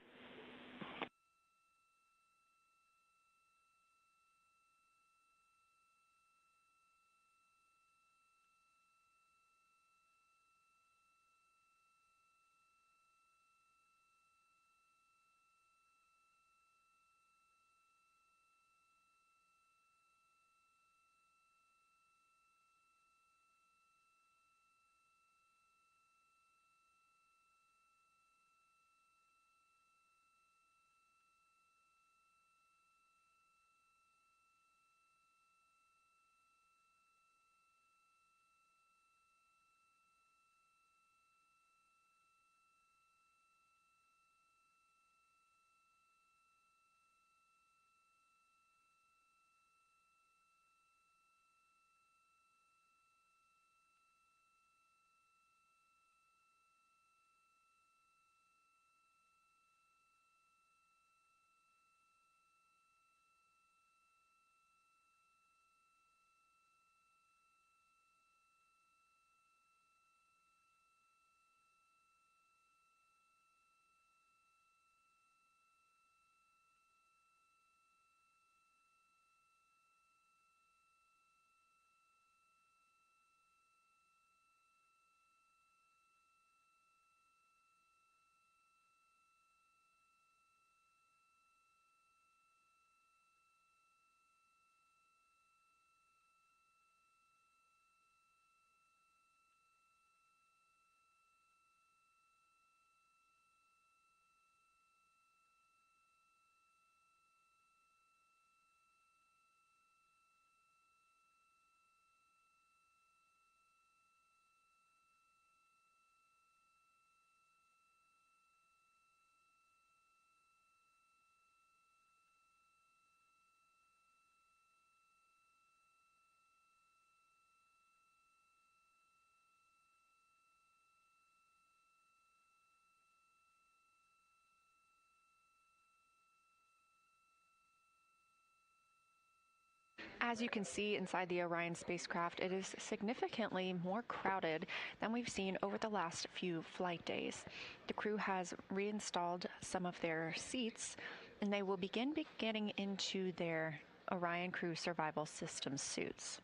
As you can see inside the Orion spacecraft, it is significantly more crowded than we've seen over the last few flight days. The crew has reinstalled some of their seats, and they will begin getting into their Orion Crew Survival System suits.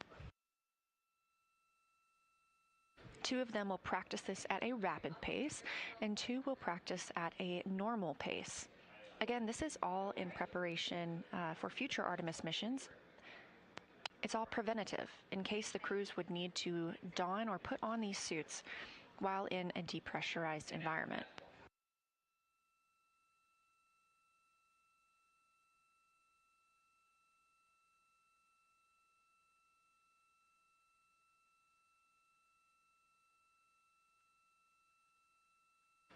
2 of them will practice this at a rapid pace, and 2 will practice at a normal pace. Again, this is all in preparation for future Artemis missions. It's all preventative in case the crews would need to don or put on these suits while in a depressurized environment.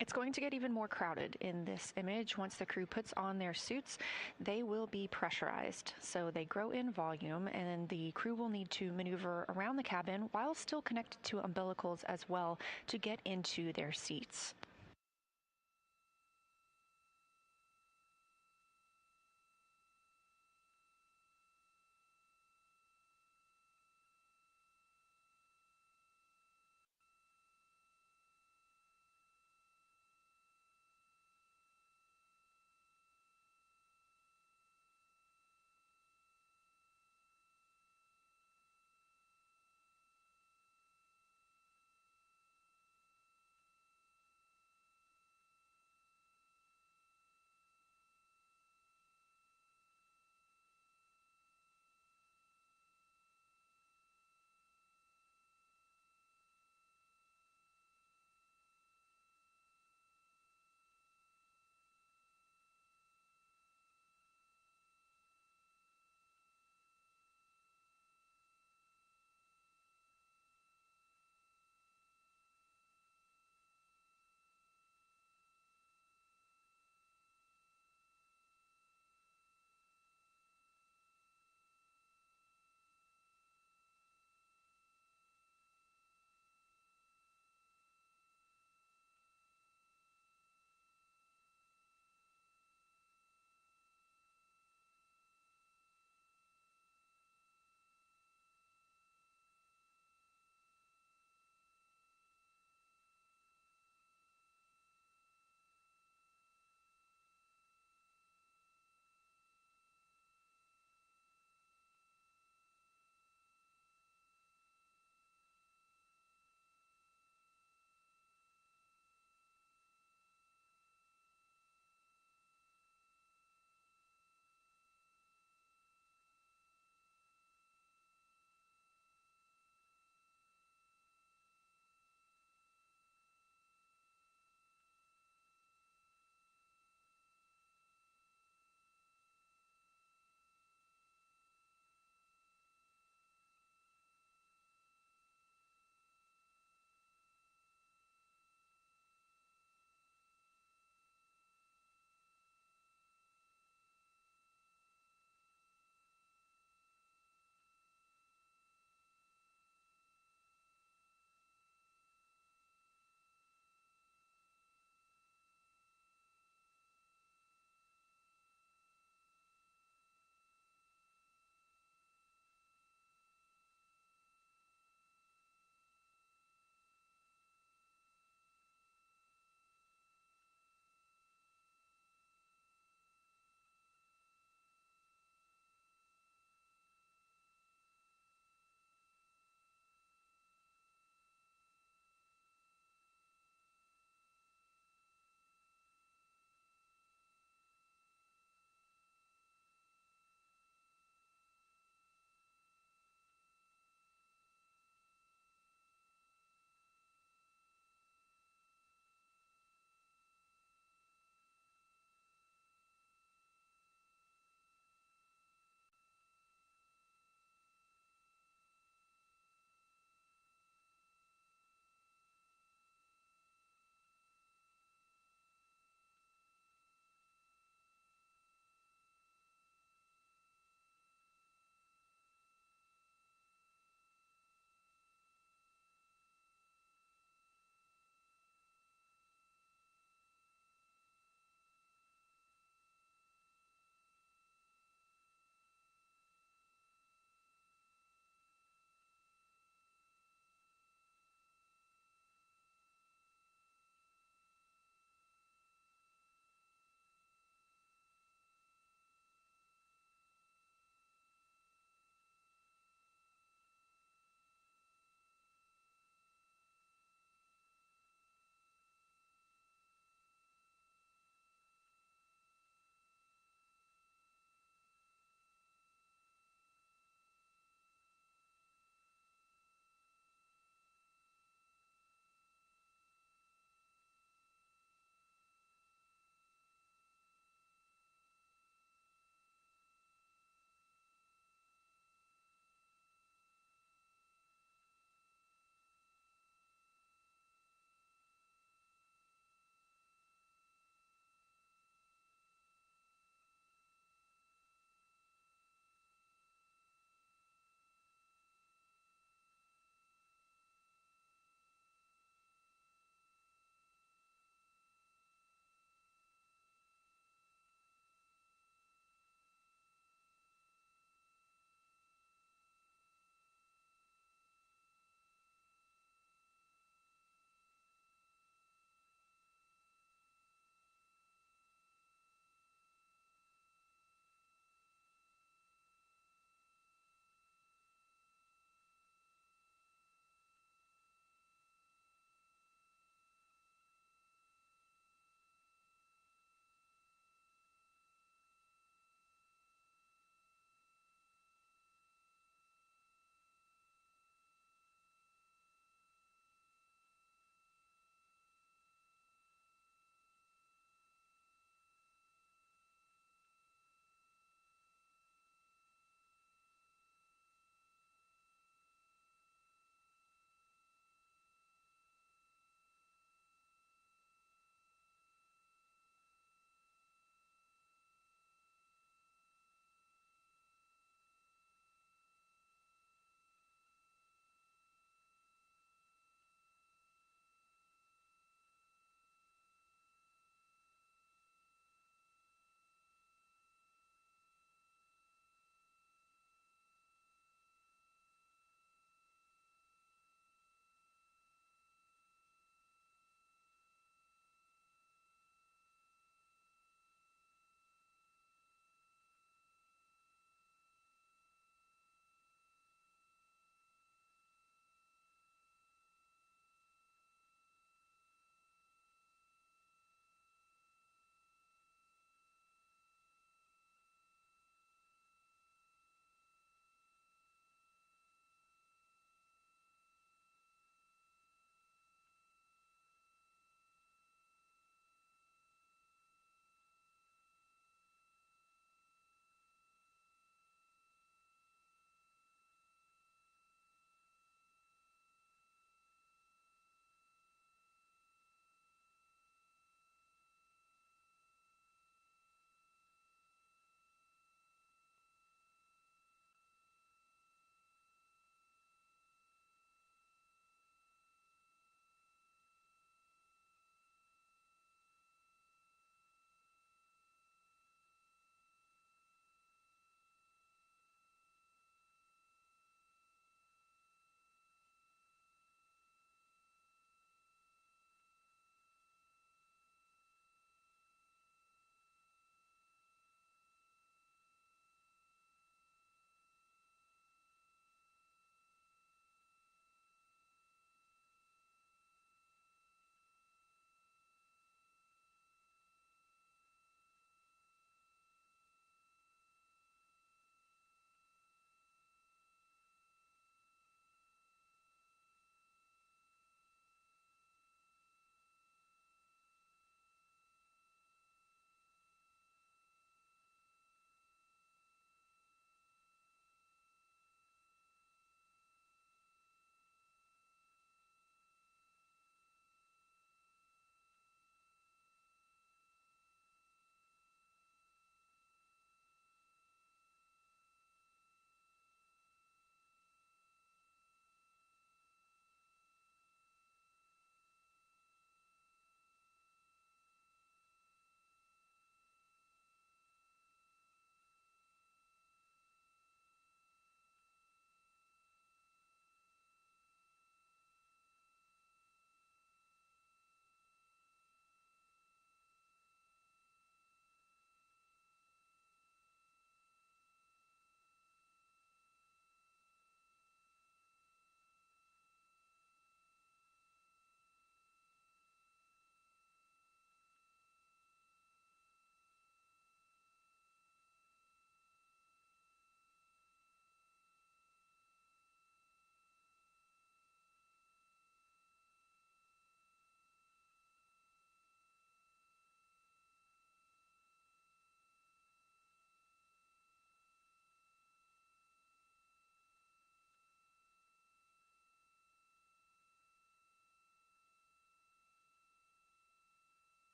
It's going to get even more crowded in this image. Once the crew puts on their suits, they will be pressurized. So they grow in volume, and the crew will need to maneuver around the cabin while still connected to umbilicals as well to get into their seats.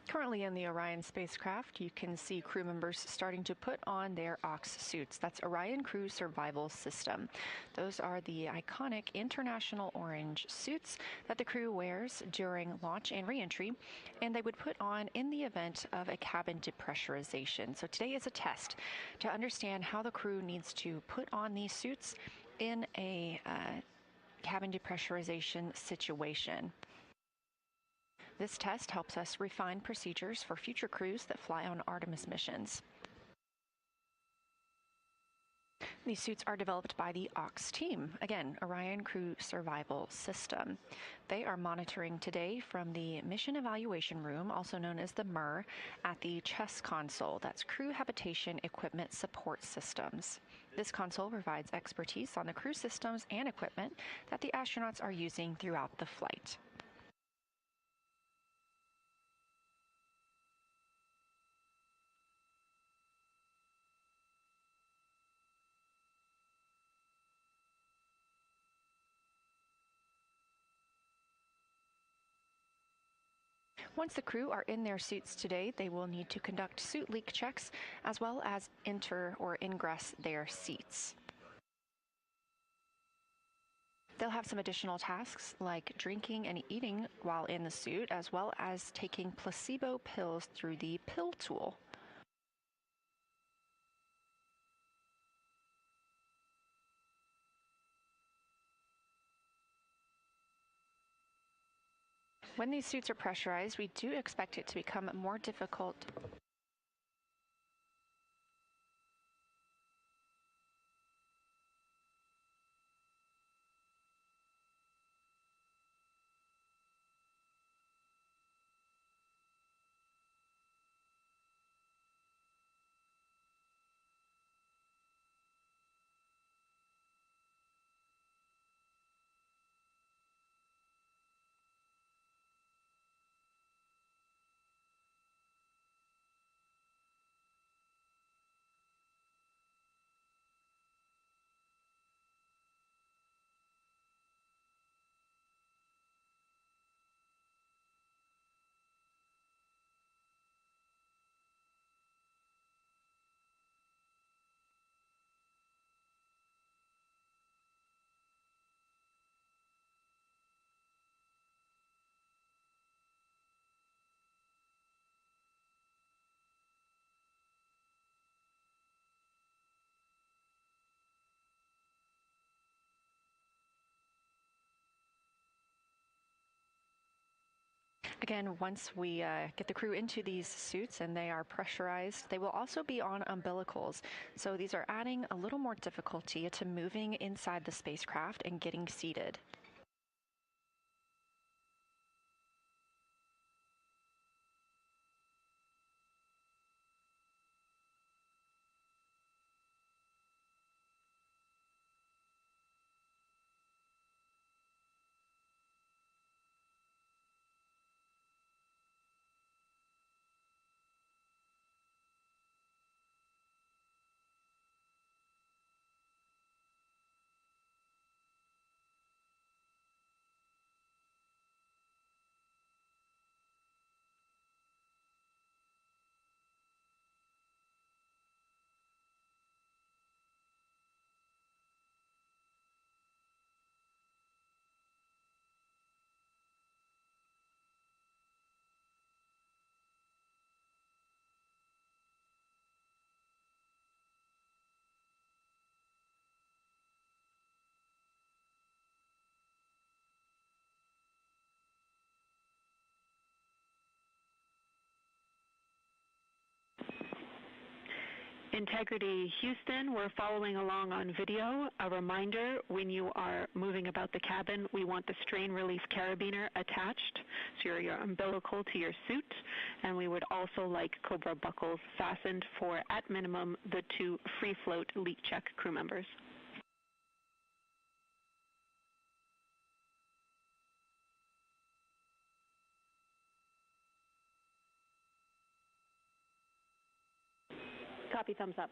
Currently in the Orion spacecraft, you can see crew members starting to put on their OX suits. That's Orion Crew Survival System. Those are the iconic international orange suits that the crew wears during launch and reentry, and they would put on in the event of a cabin depressurization. So today is a test to understand how the crew needs to put on these suits in a cabin depressurization situation. This test helps us refine procedures for future crews that fly on Artemis missions. These suits are developed by the OX team, again, Orion Crew Survival System. They are monitoring today from the Mission Evaluation Room, also known as the MIR, at the chess console. That's Crew Habitation Equipment Support Systems. This console provides expertise on the crew systems and equipment that the astronauts are using throughout the flight. Once the crew are in their suits today, they will need to conduct suit leak checks as well as enter or ingress their seats. They'll have some additional tasks like drinking and eating while in the suit, as well as taking placebo pills through the pill tool. When these suits are pressurized, we do expect it to become more difficult. Again, once we get the crew into these suits and they are pressurized, they will also be on umbilicals. So these are adding a little more difficulty to moving inside the spacecraft and getting seated. Integrity Houston, we're following along on video. A reminder, when you are moving about the cabin, we want the strain relief carabiner attached, so your umbilical to your suit, and we would also like Cobra buckles fastened for, at minimum, the 2 free float leak check crew members. Copy, thumbs up.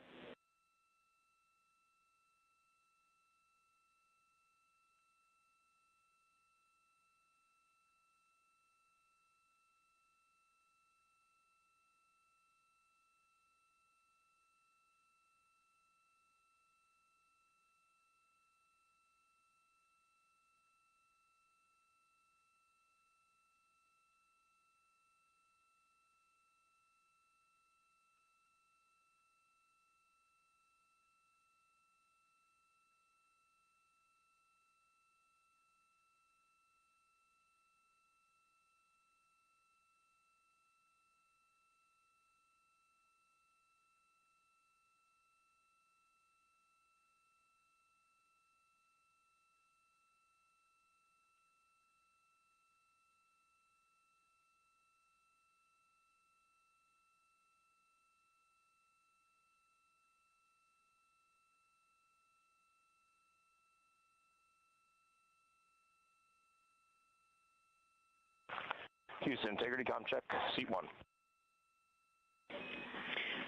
Houston, integrity com check, seat 1.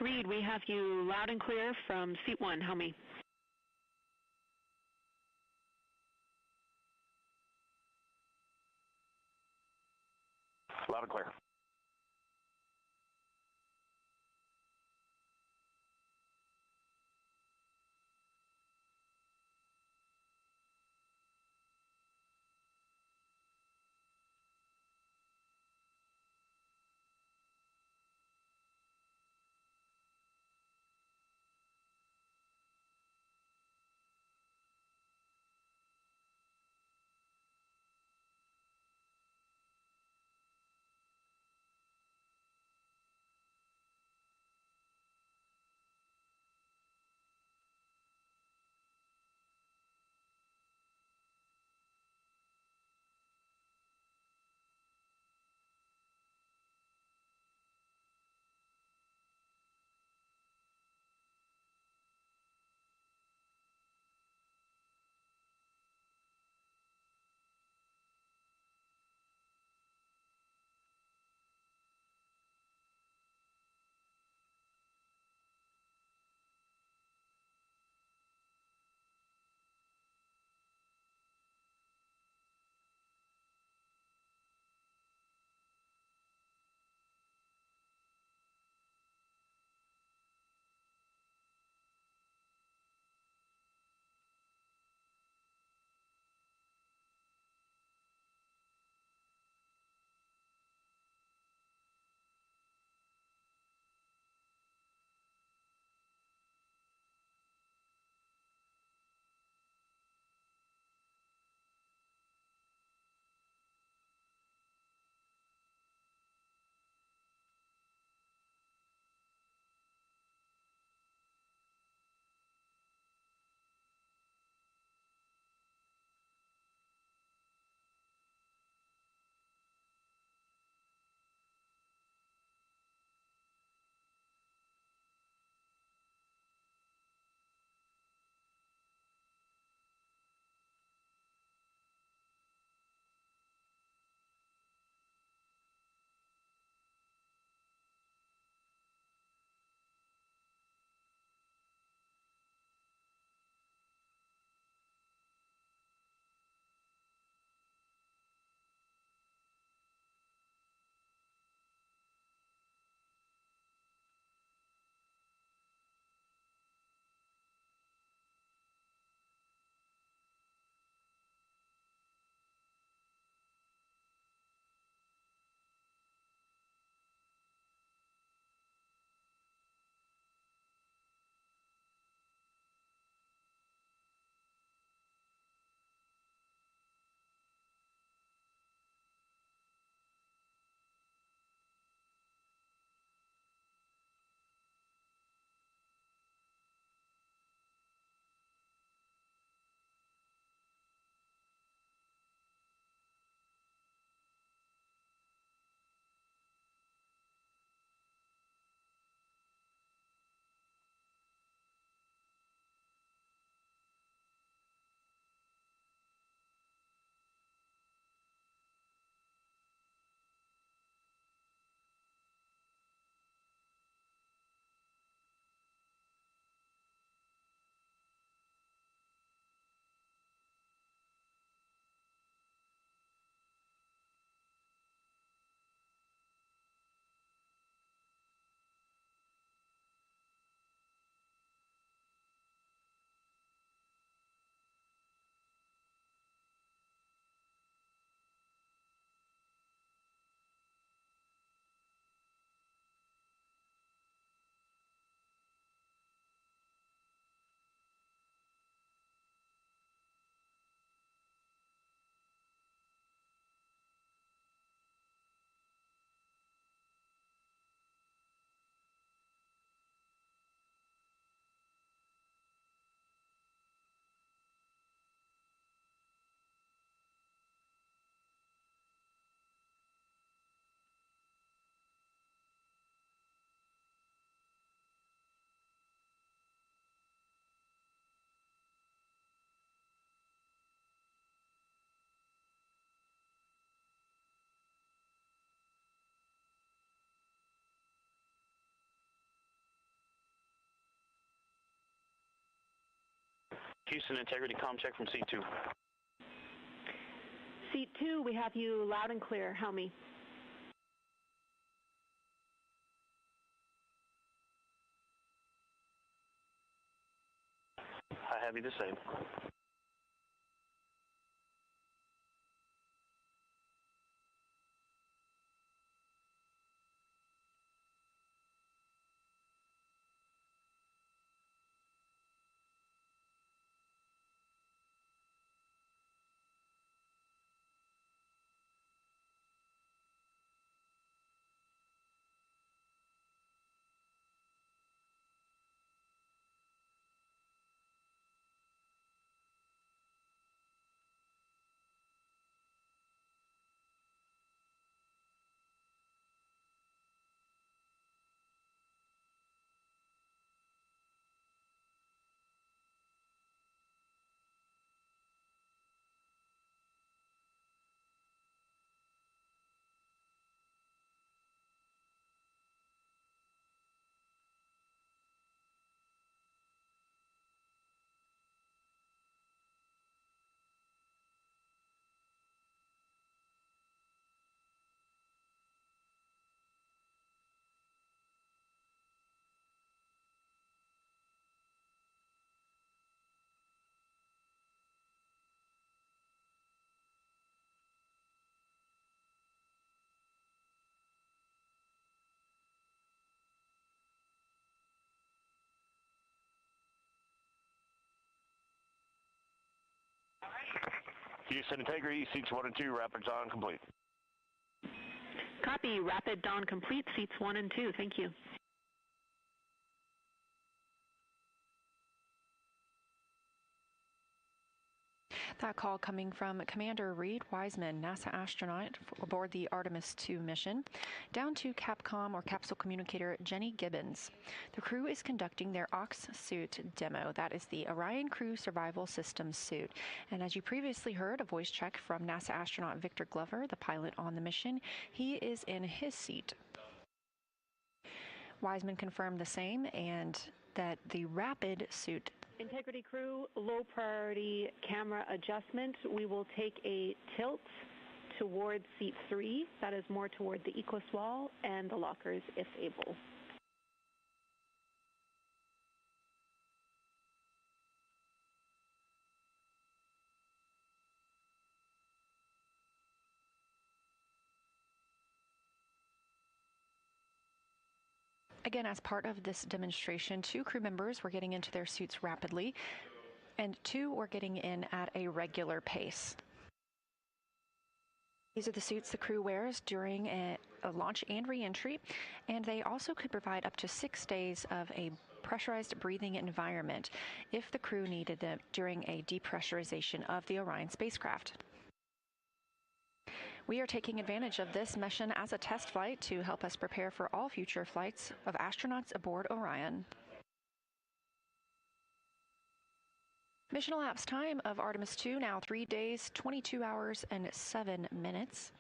Reed, we have you loud and clear from seat 1. How me? Loud and clear. Houston, integrity comm check from seat 2. Seat 2, we have you loud and clear. Helmy. I have you the same. Houston, integrity, seats 1 and 2, rapids on, complete. Copy. Rapid dawn complete. Seats 1 and 2. Thank you. That call coming from Commander Reed Wiseman, NASA astronaut aboard the Artemis II mission, down to Capcom or capsule communicator Jenny Gibbons. The crew is conducting their OX suit demo. That is the Orion Crew Survival Systems suit. And as you previously heard, a voice check from NASA astronaut Victor Glover, the pilot on the mission. He is in his seat. Wiseman confirmed the same and that the Rapid suit. Integrity crew, low priority camera adjustment. We will take a tilt toward seat 3. That is more toward the Equus wall and the lockers if able. Again, as part of this demonstration, 2 crew members were getting into their suits rapidly, and 2 were getting in at a regular pace. These are the suits the crew wears during a launch and re-entry, and they also could provide up to 6 days of a pressurized breathing environment if the crew needed them during a depressurization of the Orion spacecraft. We are taking advantage of this mission as a test flight to help us prepare for all future flights of astronauts aboard Orion. Mission elapsed time of Artemis II, now 3 days, 22 hours, and 7 minutes.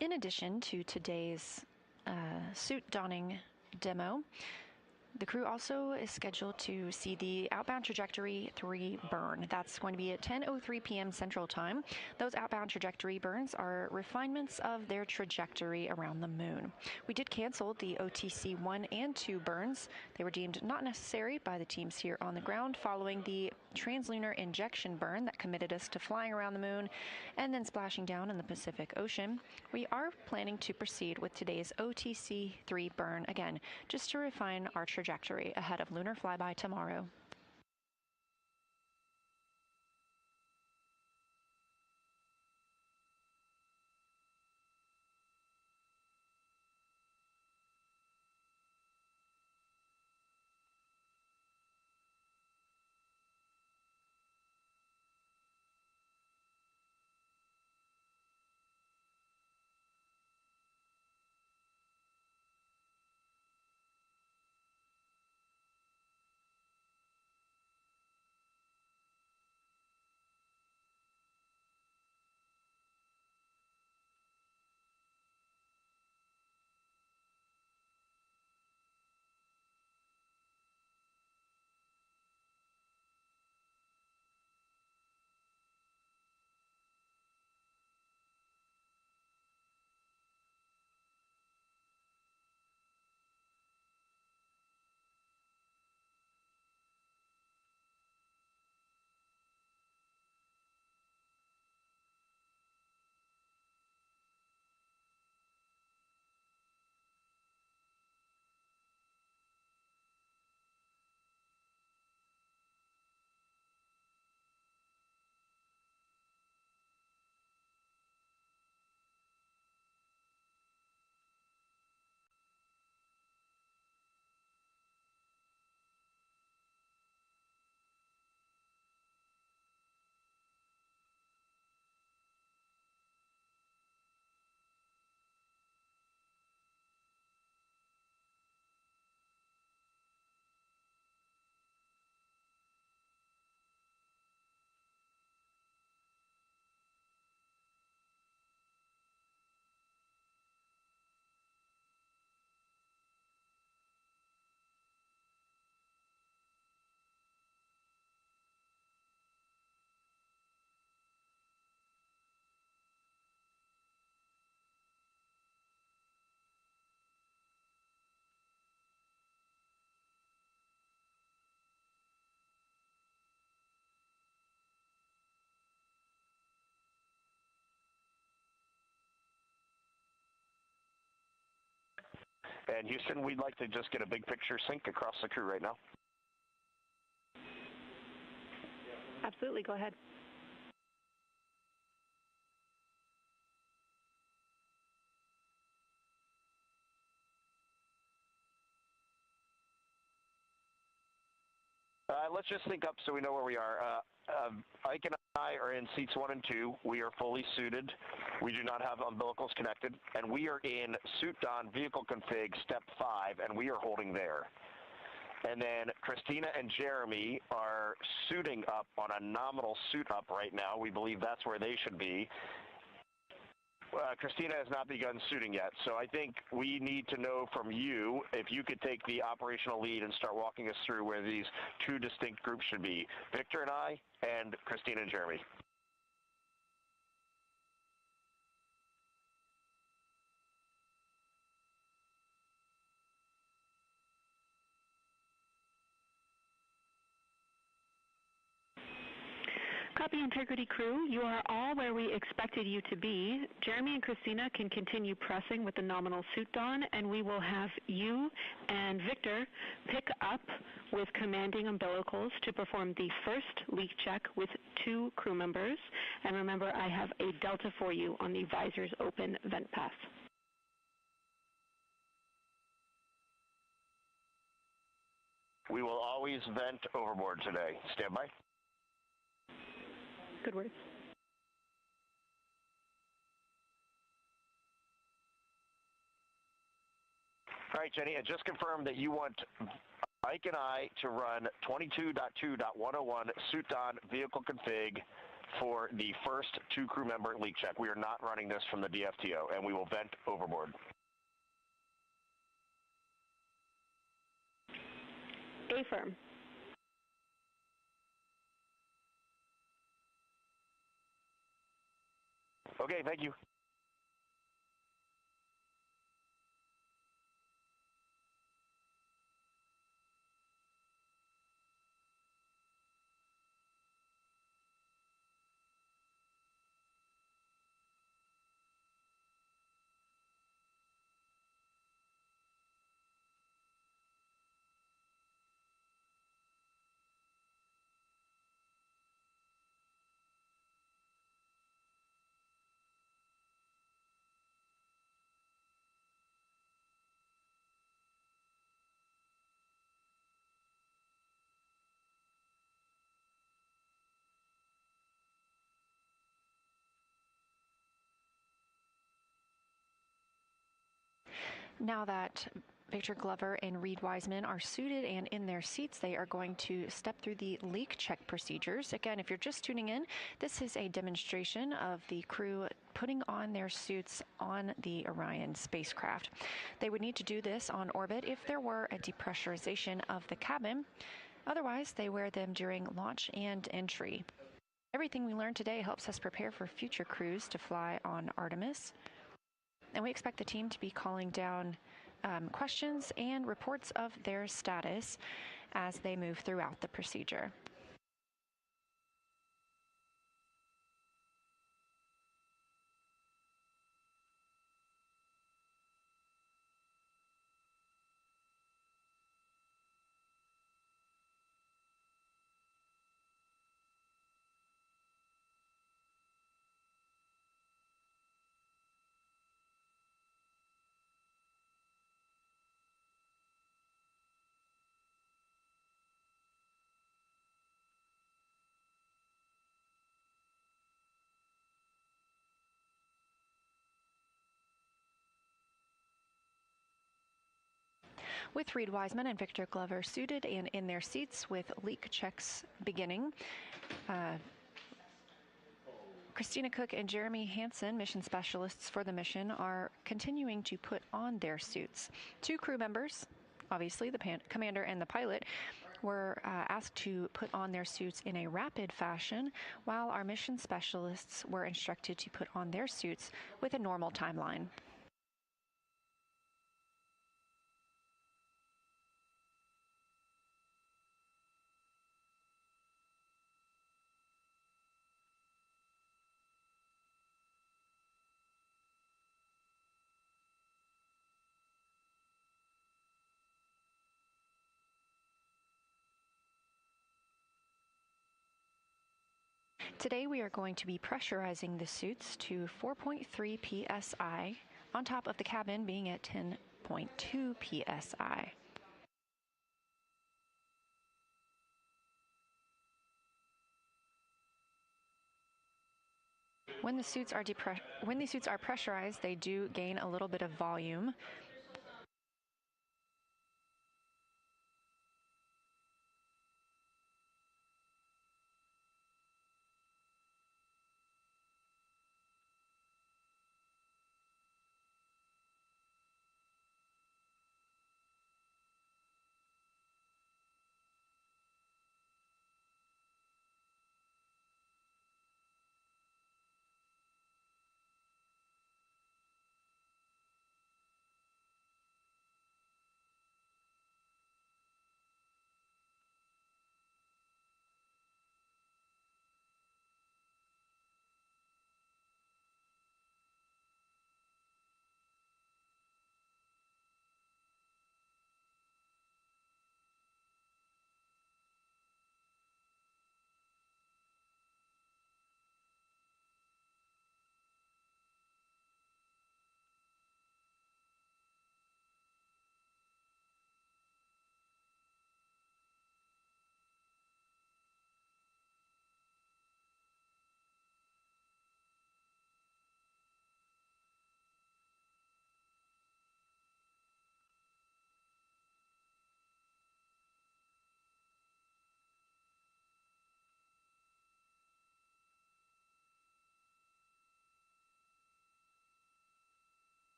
In addition to today's suit donning demo, The crew also is scheduled to see the outbound trajectory 3 burn. That's going to be at 10:03 p.m. Central Time. Those outbound trajectory burns are refinements of their trajectory around the moon. We did cancel the OTC 1 and 2 burns. They were deemed not necessary by the teams here on the ground following the translunar injection burn that committed us to flying around the moon and then splashing down in the Pacific Ocean. We are planning to proceed with today's OTC 3 burn, again, just to refine our trajectory ahead of lunar flyby tomorrow. And Houston, we'd like to just get a big picture sync across the crew right now. Absolutely, go ahead. Let's just sync up so we know where we are. Ike and I are in seats 1 and 2. We are fully suited. We do not have umbilicals connected. And we are in suit on vehicle config step 5, and we are holding there. And then Christina and Jeremy are suiting up on a nominal suit up right now. We believe that's where they should be. Christina has not begun suiting yet, so I think we need to know from you if you could take the operational lead and start walking us through where these 2 distinct groups should be, Victor and I, and Christina and Jeremy. Copy, Integrity crew. You are all where we expected you to be. Jeremy and Christina can continue pressing with the nominal suit on, and we will have you and Victor pick up with commanding umbilicals to perform the first leak check with 2 crew members. And remember, I have a delta for you on the visors open vent path. We will always vent overboard today. Stand by. Good words. All right, Jenny, and just confirm that you want Ike and I to run 22.2.101 suit on vehicle config for the first 2 crew member leak check. We are not running this from the DFTO, and we will vent overboard. firm. Okay, thank you. Now that Victor Glover and Reed Wiseman are suited and in their seats, they are going to step through the leak check procedures. Again, if you're just tuning in, this is a demonstration of the crew putting on their suits on the Orion spacecraft. They would need to do this on orbit if there were a depressurization of the cabin. Otherwise, they wear them during launch and entry. Everything we learned today helps us prepare for future crews to fly on Artemis. And we expect the team to be calling down questions and reports of their status as they move throughout the procedure. With Reed Wiseman and Victor Glover suited and in their seats with leak checks beginning, Christina Cook and Jeremy Hansen, mission specialists for the mission, are continuing to put on their suits. Two crew members, obviously the commander and the pilot, were asked to put on their suits in a rapid fashion, while our mission specialists were instructed to put on their suits with a normal timeline. Today we are going to be pressurizing the suits to 4.3 psi, on top of the cabin being at 10.2 psi. When these suits are pressurized, they do gain a little bit of volume.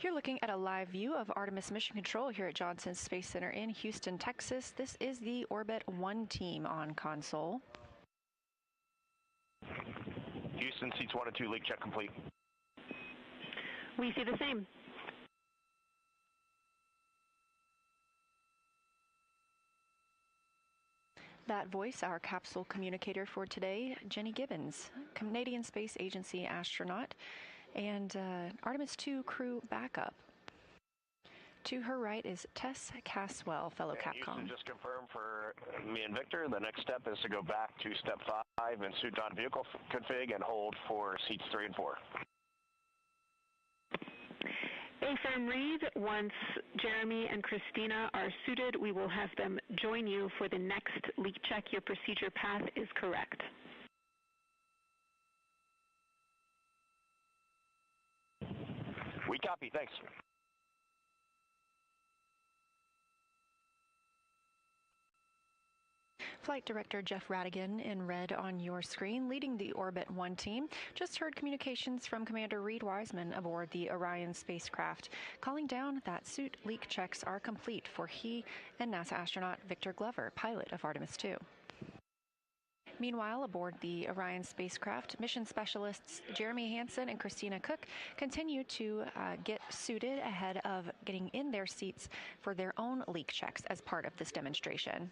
You're looking at a live view of Artemis Mission Control here at Johnson Space Center in Houston, Texas. This is the Orbit 1 team on console. Houston, seats 1 and 2, leak check complete. We see the same. That voice, our capsule communicator for today, Jenny Gibbons, Canadian Space Agency astronaut and Artemis II crew backup. To her right is Tess Caswell, fellow Capcom. Houston, just confirm for me and Victor, the next step is to go back to step 5 and suit on vehicle config and hold for seats 3 and 4. Affirm read, once Jeremy and Christina are suited, we will have them join you for the next leak check. Your procedure path is correct. We copy, thanks. Flight Director Jeff Radigan in red on your screen, leading the Orbit 1 team. Just heard communications from Commander Reed Wiseman aboard the Orion spacecraft, calling down that suit leak checks are complete for he and NASA astronaut Victor Glover, pilot of Artemis II. Meanwhile, aboard the Orion spacecraft, mission specialists Jeremy Hansen and Christina Cook continue to get suited ahead of getting in their seats for their own leak checks as part of this demonstration.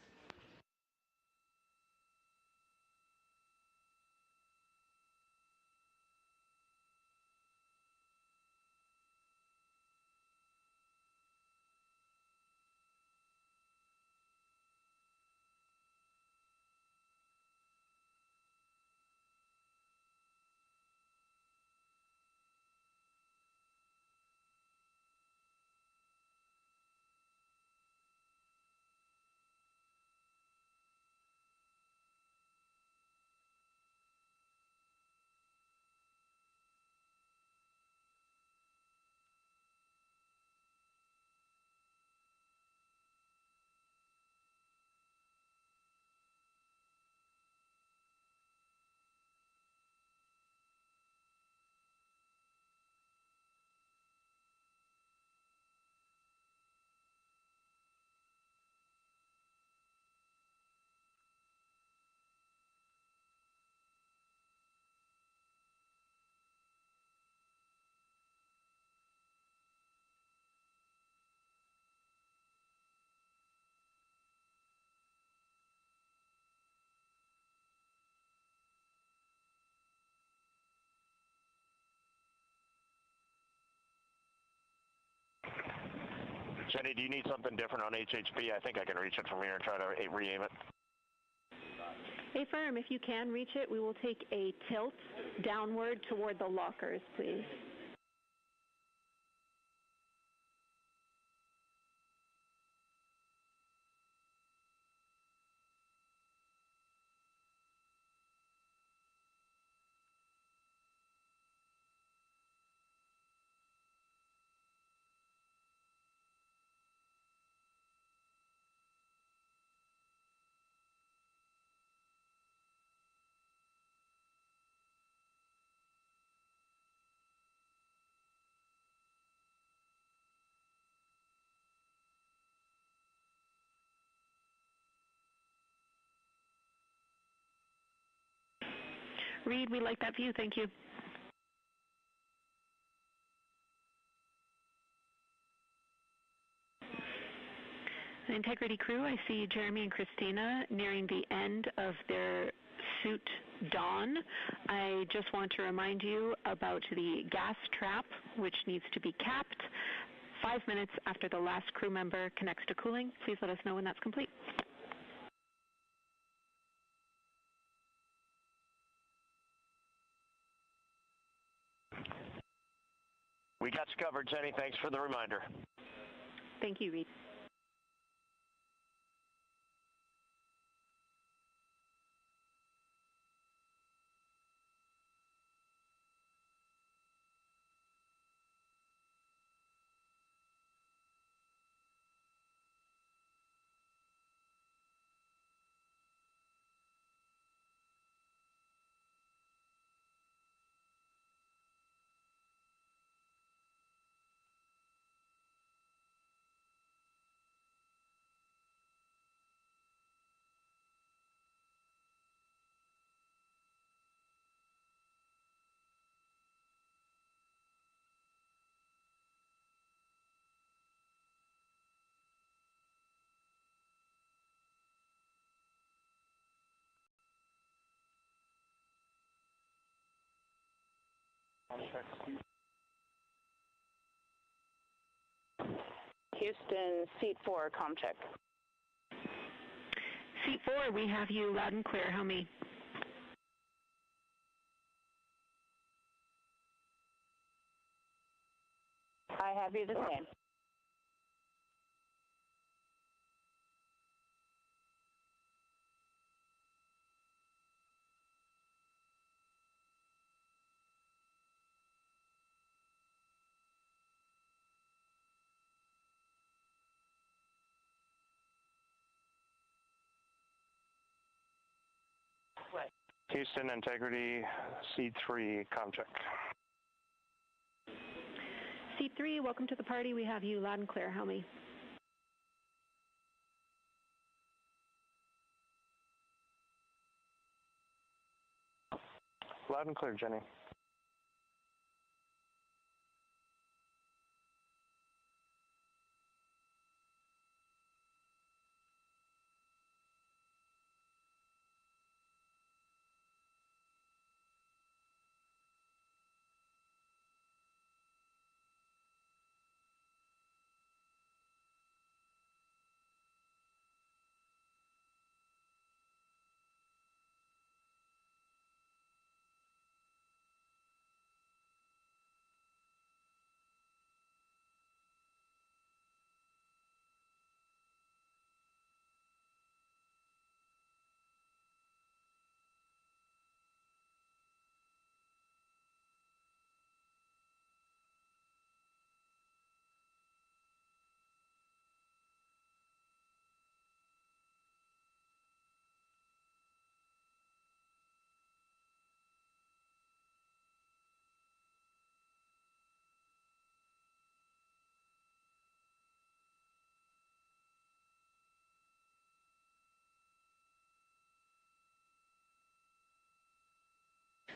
Jenny, do you need something different on HHP? I think I can reach it from here and try to re-aim it. Affirm, if you can reach it, we will take a tilt downward toward the lockers, please. Reed, we like that view. Thank you. Integrity crew, I see Jeremy and Christina nearing the end of their suit dawn. I just want to remind you about the gas trap, which needs to be capped 5 minutes after the last crew member connects to cooling. Please let us know when that's complete. We got you covered, Jenny. Thanks for the reminder. Thank you, Reed. Houston, seat 4, comm check. Seat 4, we have you loud and clear. How me? I have you the same. Houston, integrity, C3, comm check. Seat 3, welcome to the party. We have you loud and clear. How me? Loud and clear, Jenny.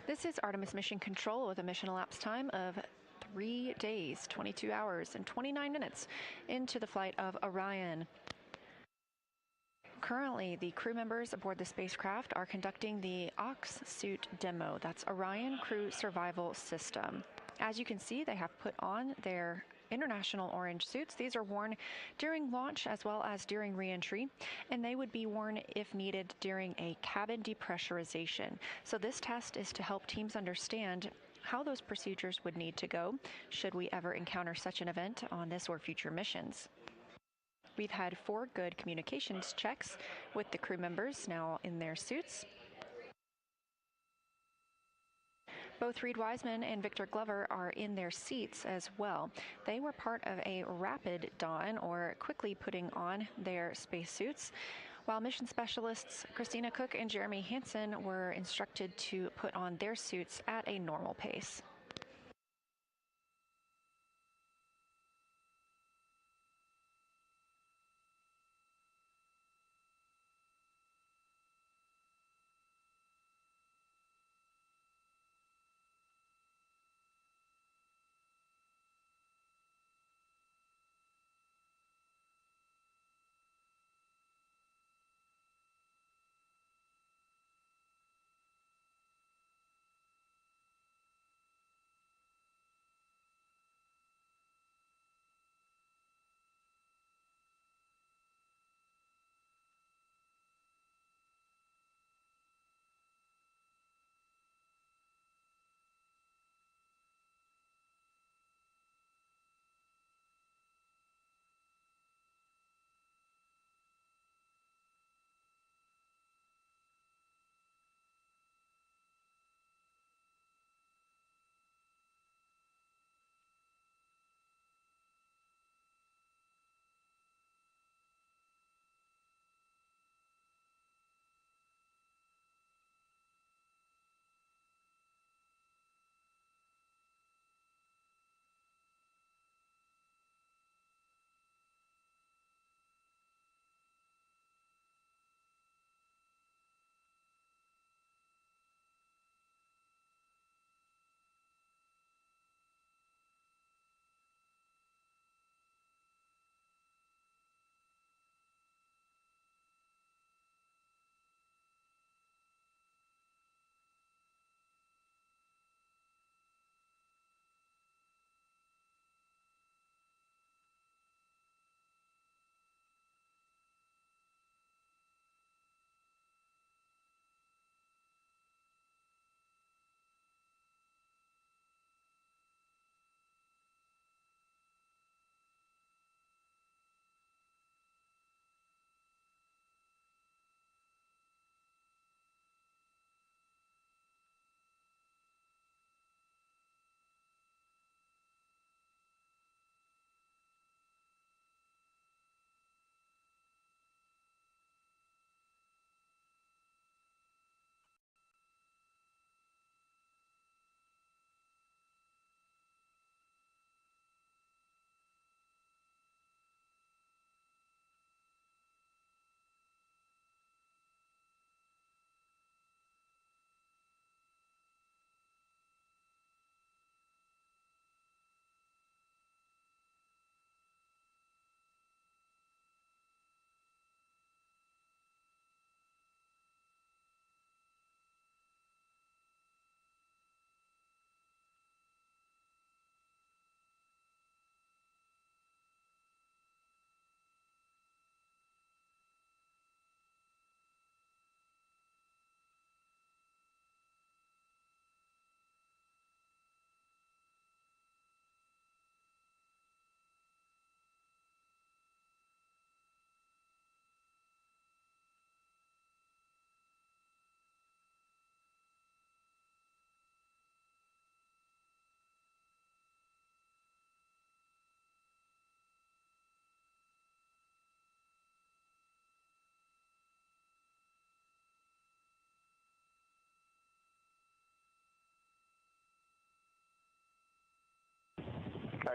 This is Artemis Mission Control with a mission elapsed time of 3 days, 22 hours, and 29 minutes into the flight of Orion. Currently, the crew members aboard the spacecraft are conducting the Ox suit demo. That's Orion Crew Survival System. As you can see, they have put on their international orange suits. These are worn during launch as well as during re-entry, and they would be worn if needed during a cabin depressurization. So this test is to help teams understand how those procedures would need to go should we ever encounter such an event on this or future missions. We've had 4 good communications checks with the crew members now in their suits. Both Reed Wiseman and Victor Glover are in their seats as well. They were part of a rapid don, or quickly putting on their spacesuits, while mission specialists Christina Cook and Jeremy Hansen were instructed to put on their suits at a normal pace.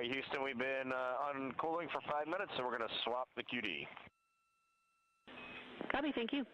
right, Houston, we've been on cooling for 5 minutes, so we're going to swap the QD. Copy, thank you.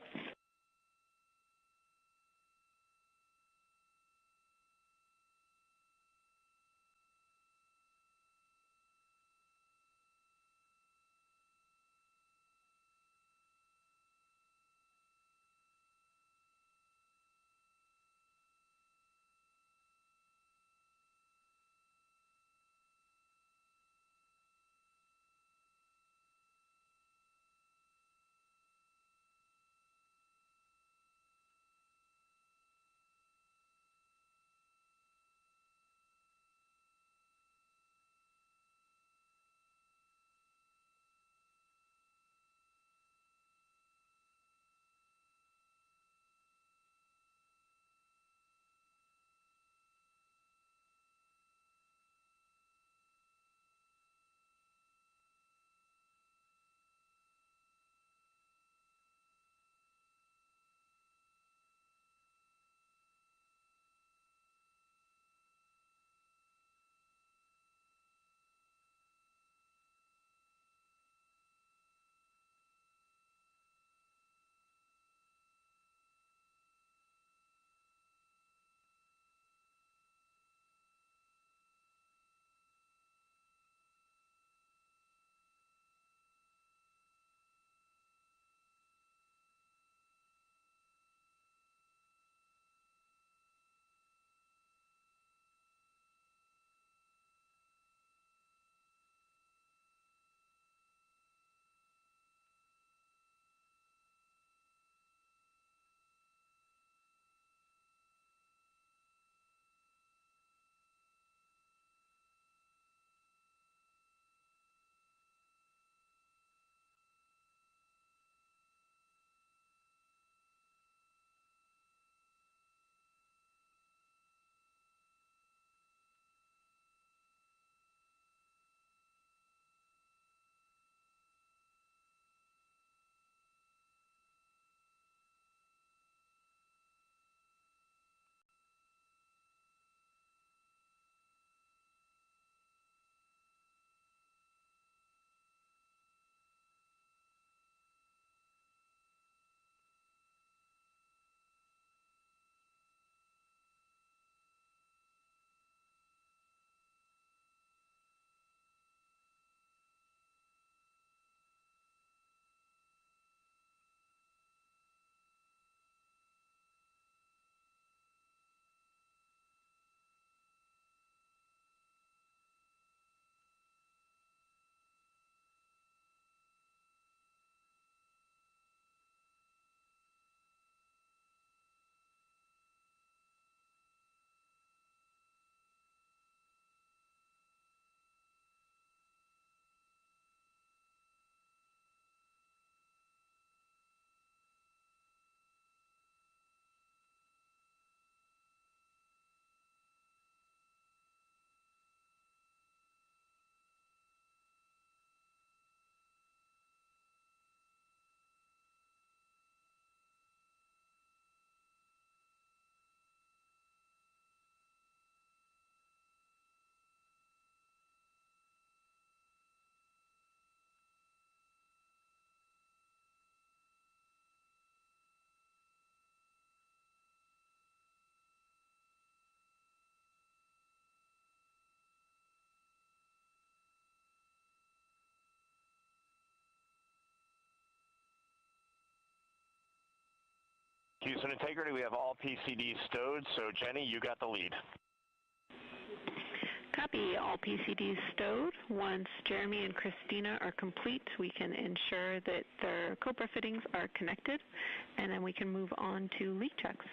Houston Integrity, we have all PCDs stowed, so Jenny, you got the lead. Copy, all PCDs stowed. Once Jeremy and Christina are complete, we can ensure that their Cobra fittings are connected, and then we can move on to leak checks.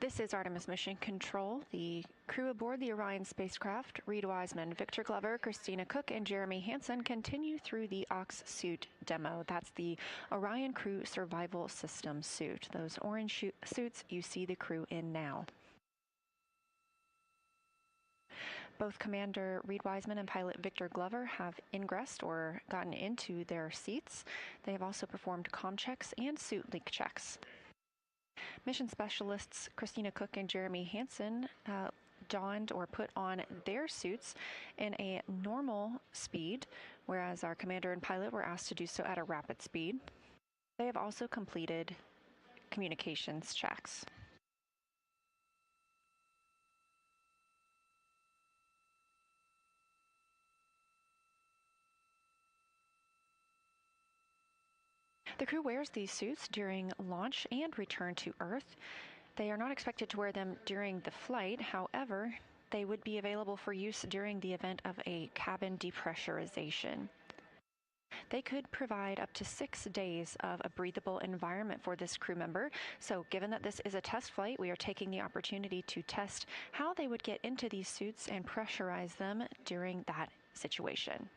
This is Artemis Mission Control. The crew aboard the Orion spacecraft, Reed Wiseman, Victor Glover, Christina Cook, and Jeremy Hansen, continue through the Ox suit demo. That's the Orion Crew Survival System suit. Those orange suits you see the crew in now. Both Commander Reed Wiseman and pilot Victor Glover have ingressed or gotten into their seats. They have also performed comm checks and suit leak checks. Mission specialists Christina Cook and Jeremy Hansen donned or put on their suits in a normal speed, whereas our commander and pilot were asked to do so at a rapid speed. They have also completed communications checks. The crew wears these suits during launch and return to Earth. They are not expected to wear them during the flight. However, they would be available for use during the event of a cabin depressurization. They could provide up to 6 days of a breathable environment for this crew member. So given that this is a test flight, we are taking the opportunity to test how they would get into these suits and pressurize them during that situation.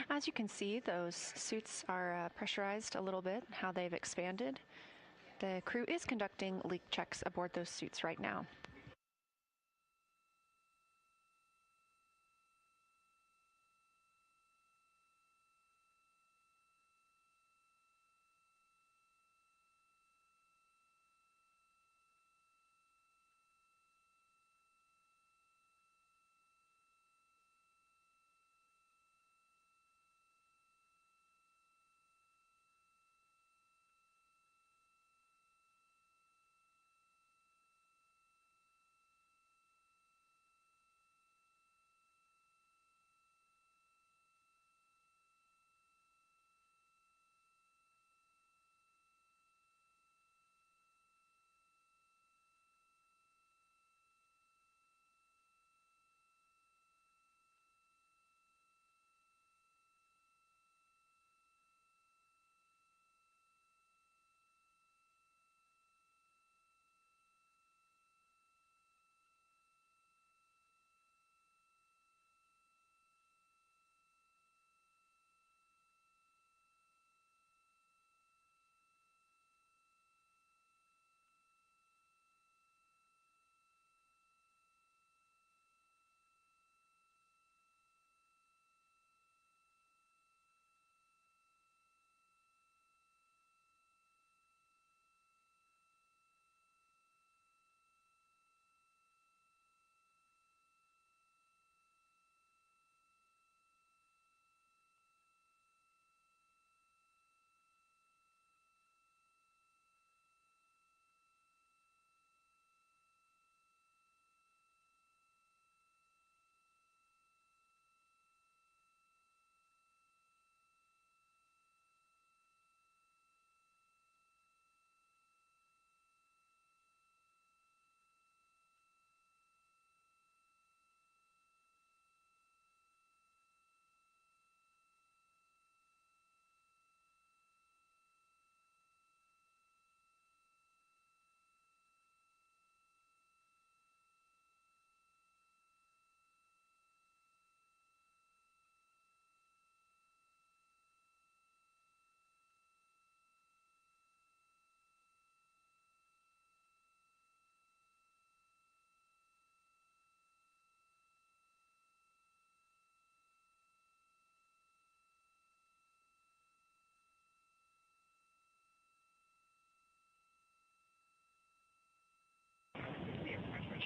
As you can see, those suits are pressurized a little bit, how they've expanded. The crew is conducting leak checks aboard those suits right now.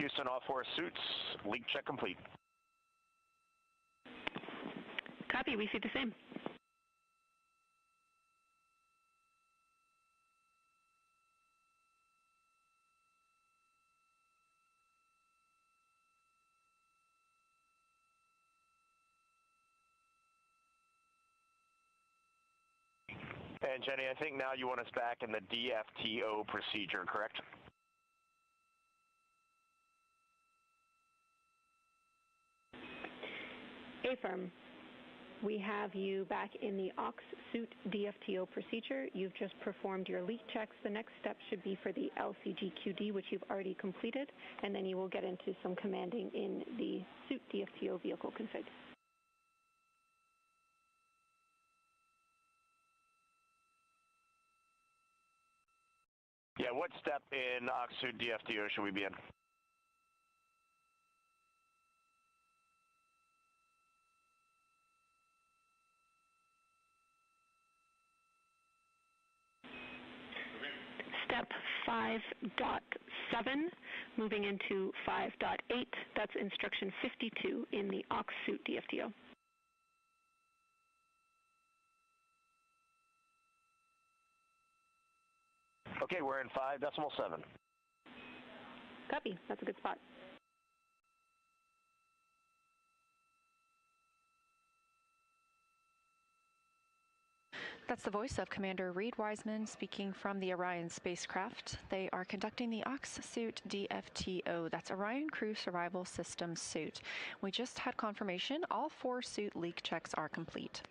Houston, all 4 suits. Leak check complete. Copy. We see the same. And Jenny, I think now you want us back in the DFTO procedure, correct? Affirm. We have you back in the aux suit DFTO procedure. You've just performed your leak checks. The next step should be for the LCGQD, which you've already completed, and then you will get into some commanding in the suit DFTO vehicle config. Yeah, what step in aux suit DFTO should we be in? Step 5.7, moving into 5.8. That's instruction 52 in the aux suit DFTO. Okay, we're in 5.7. Copy. That's a good spot. That's the voice of Commander Reed Wiseman speaking from the Orion spacecraft. They are conducting the aux suit DFTO. That's Orion Crew Survival System suit. We just had confirmation all 4 suit leak checks are complete.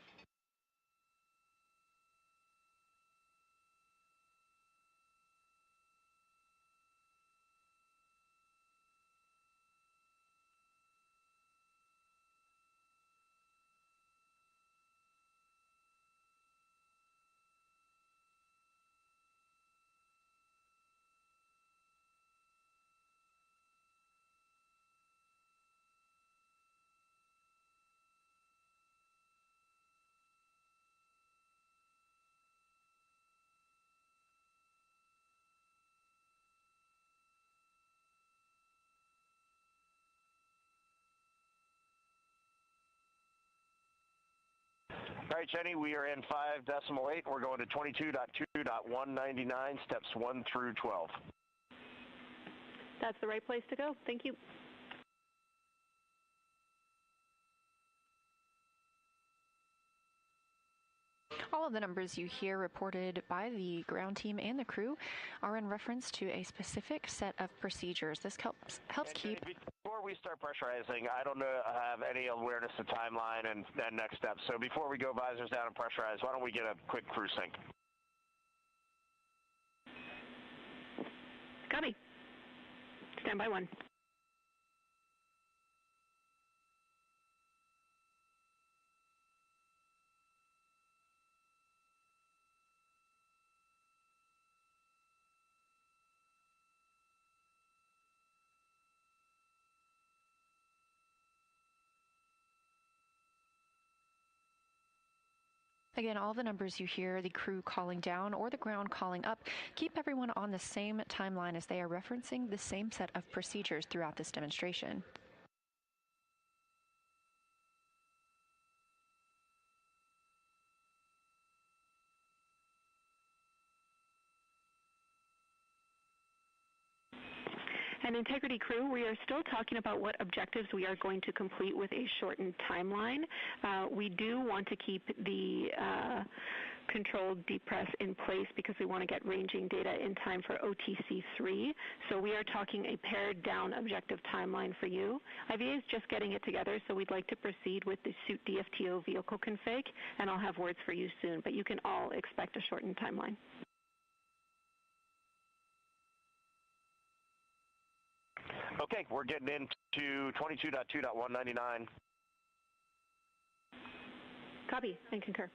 All right, Jenny, we are in 5.8. We're going to 22.2.199, steps 1 through 12. That's the right place to go. Thank you. All of the numbers you hear reported by the ground team and the crew are in reference to a specific set of procedures. This helps keep... Before we start pressurizing, I don't have any awareness of timeline and next steps. So before we go visors down and pressurize, why don't we get a quick crew sync? Copy. Stand by 1. Again, all the numbers you hear, the crew calling down or the ground calling up, keep everyone on the same timeline as they are referencing the same set of procedures throughout this demonstration. And Integrity crew, we are still talking about what objectives we are going to complete with a shortened timeline. We do want to keep the controlled depress in place because we want to get ranging data in time for OTC3. So we are talking a pared down objective timeline for you. IVA is just getting it together, so we'd like to proceed with the suit DFTO vehicle config, and I'll have words for you soon, but you can all expect a shortened timeline. Okay, we're getting into 22.2.199. Copy and concur.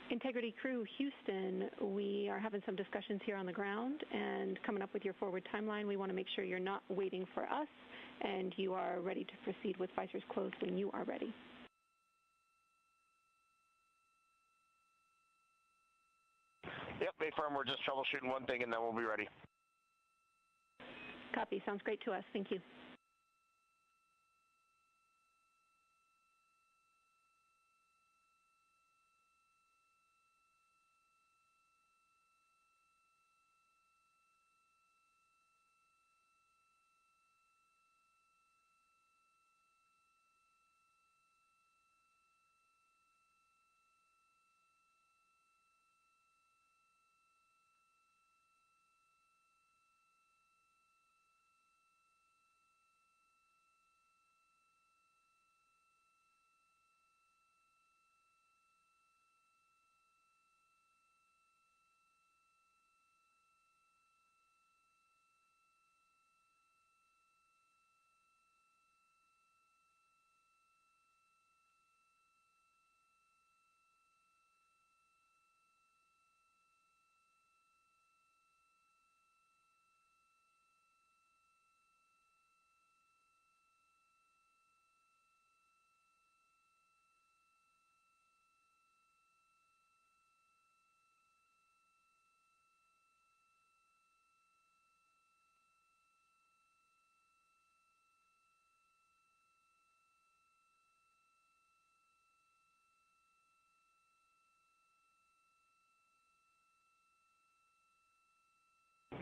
Integrity Crew Houston, we are having some discussions here on the ground and coming up with your forward timeline. We want to make sure you're not waiting for us and you are ready to proceed with visors closed when you are ready. Yep, Bay Firm, we're just troubleshooting one thing and then we'll be ready. Copy, sounds great to us. Thank you.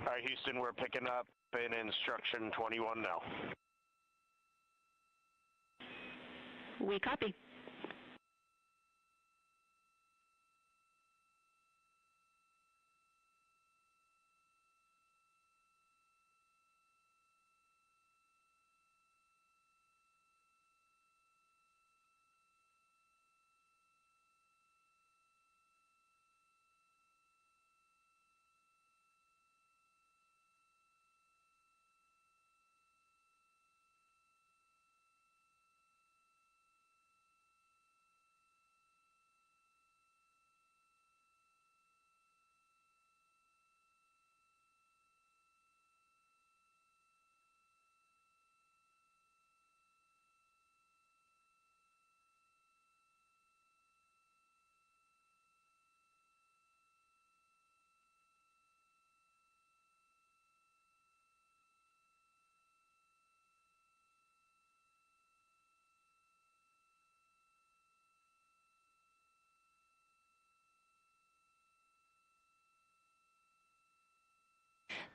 All right, Houston, we're picking up in instruction 21 now. We copy.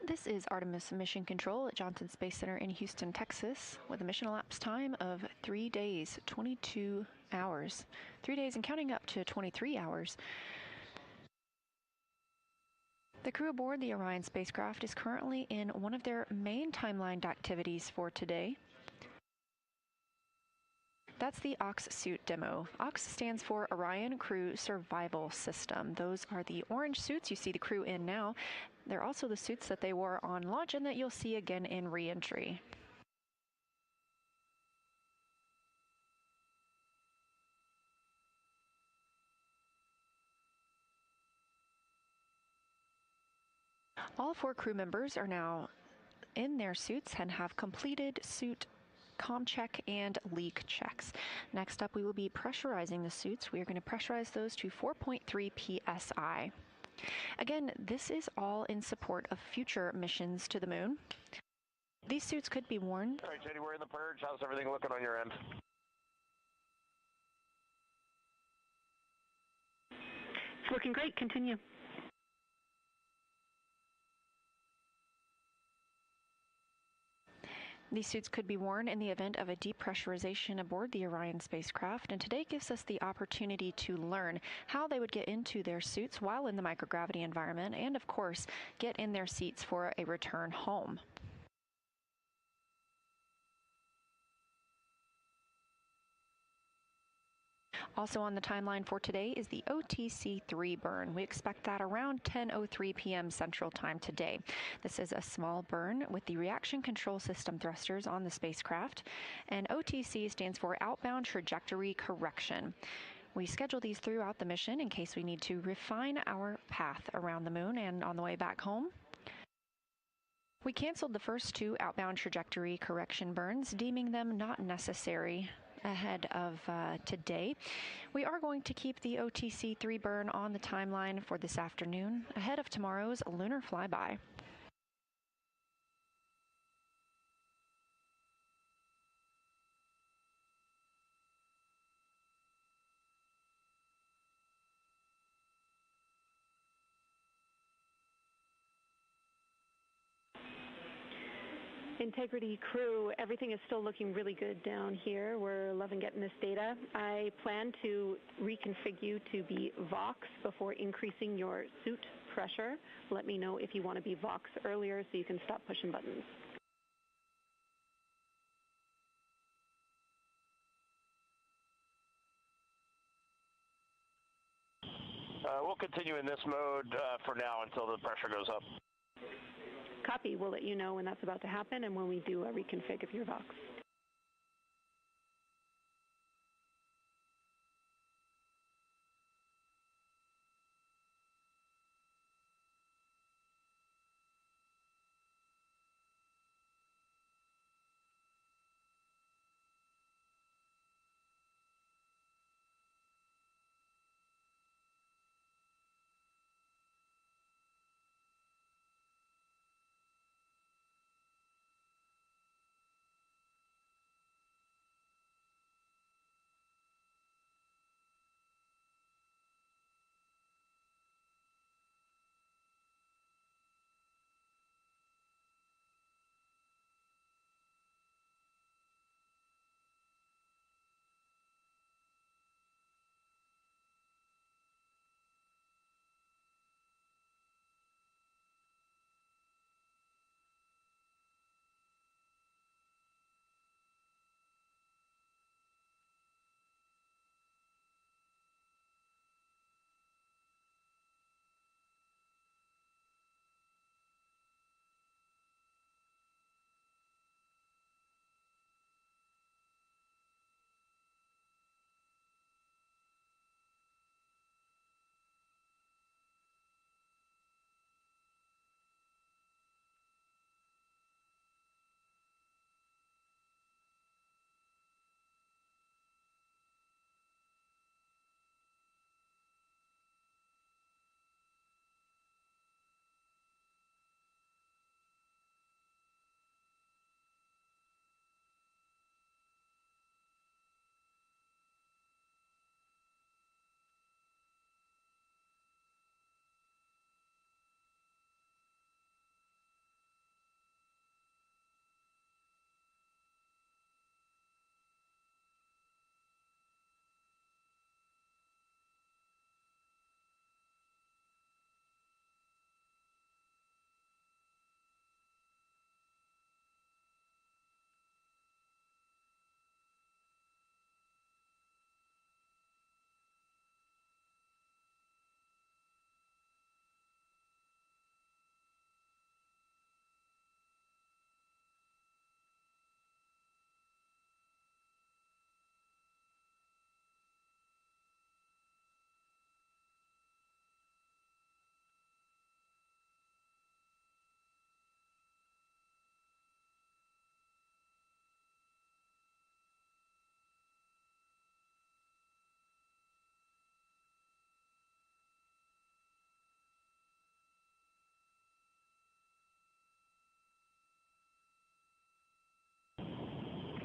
This is Artemis Mission Control at Johnson Space Center in Houston, Texas, with a mission elapsed time of 3 days, 22 hours. 3 days and counting up to 23 hours. The crew aboard the Orion spacecraft is currently in one of their main timelined activities for today. That's the OX suit demo. OX stands for Orion Crew Survival System. Those are the orange suits you see the crew in now. They're also the suits that they wore on launch and that you'll see again in re-entry. All 4 crew members are now in their suits and have completed suit comm check and leak checks. Next up, we will be pressurizing the suits. We are going to pressurize those to 4.3 psi. Again, this is all in support of future missions to the moon. These suits could be worn. All right, JD, we're in the purge. How's everything looking on your end? It's looking great. Continue. These suits could be worn in the event of a depressurization aboard the Orion spacecraft, and today gives us the opportunity to learn how they would get into their suits while in the microgravity environment, and of course, get in their seats for a return home. Also on the timeline for today is the OTC-3 burn. We expect that around 10:03 p.m. Central Time today. This is a small burn with the reaction control system thrusters on the spacecraft, and OTC stands for Outbound Trajectory Correction. We schedule these throughout the mission in case we need to refine our path around the moon and on the way back home. We canceled the first 2 outbound trajectory correction burns, deeming them not necessary ahead of today. We are going to keep the OTC-3 burn on the timeline for this afternoon, ahead of tomorrow's lunar flyby. Integrity crew, everything is still looking really good down here. We're loving getting this data. I plan to reconfigure you to be Vox before increasing your suit pressure. Let me know if you want to be Vox earlier so you can stop pushing buttons. We'll continue in this mode for now until the pressure goes up. Copy. We'll let you know when that's about to happen and when we do a reconfig of your Vox.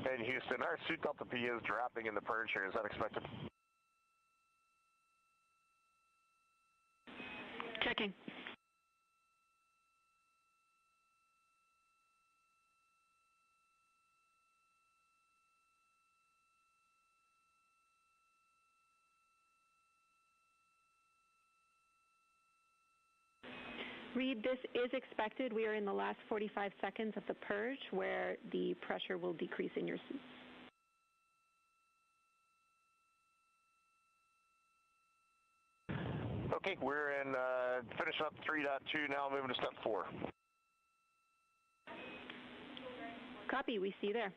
In Houston, our suit Delta P is dropping in the purge here. Is that expected? Checking. Reed, this is expected. We are in the last 45 seconds of the purge where the pressure will decrease in your suits. Okay, we're in finish up 3.2 now, moving to step 4. Copy, we see you there.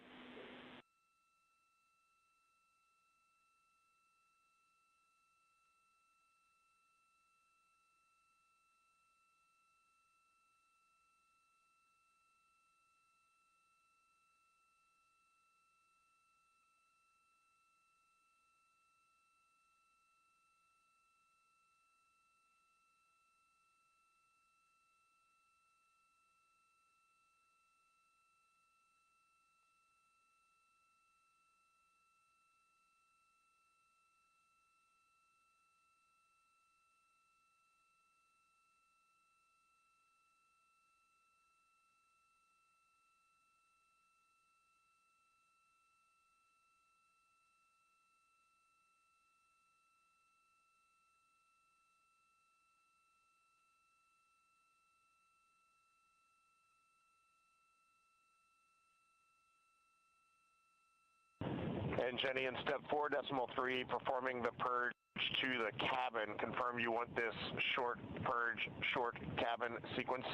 Jenny, in step 4.3, performing the purge to the cabin. Confirm you want this short purge, short cabin sequence.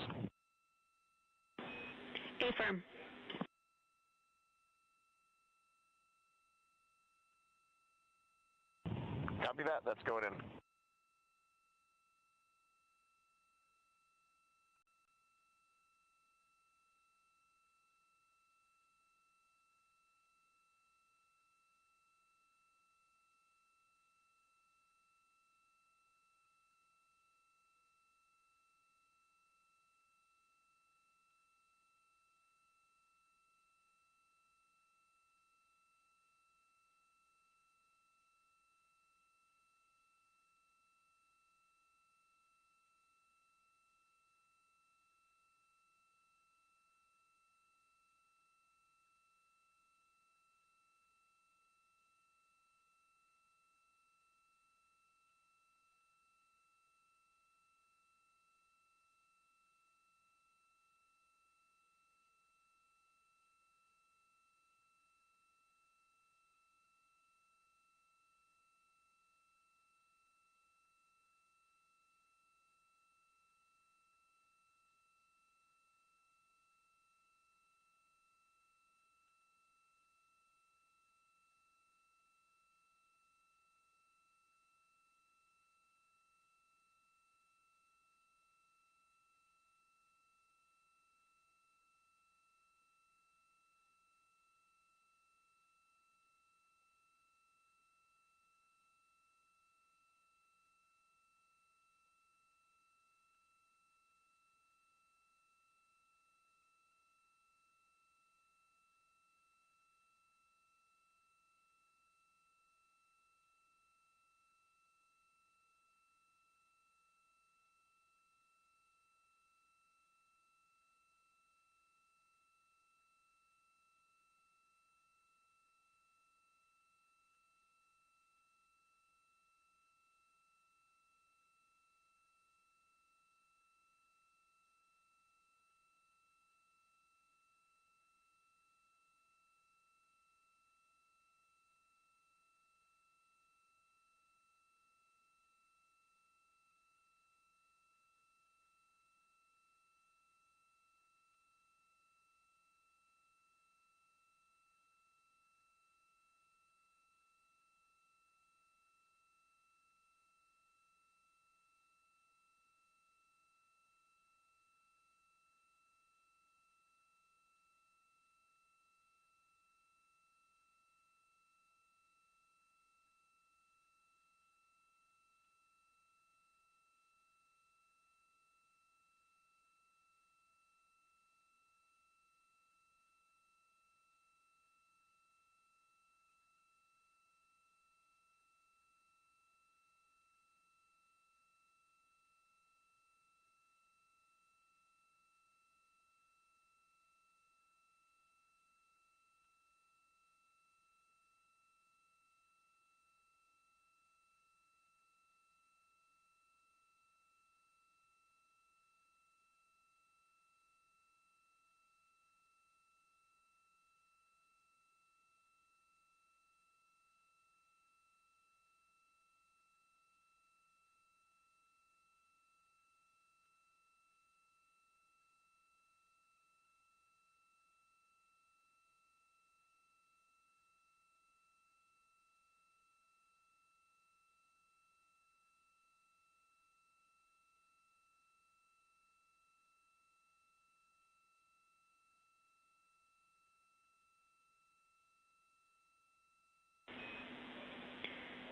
Affirm. Copy that. That's going in.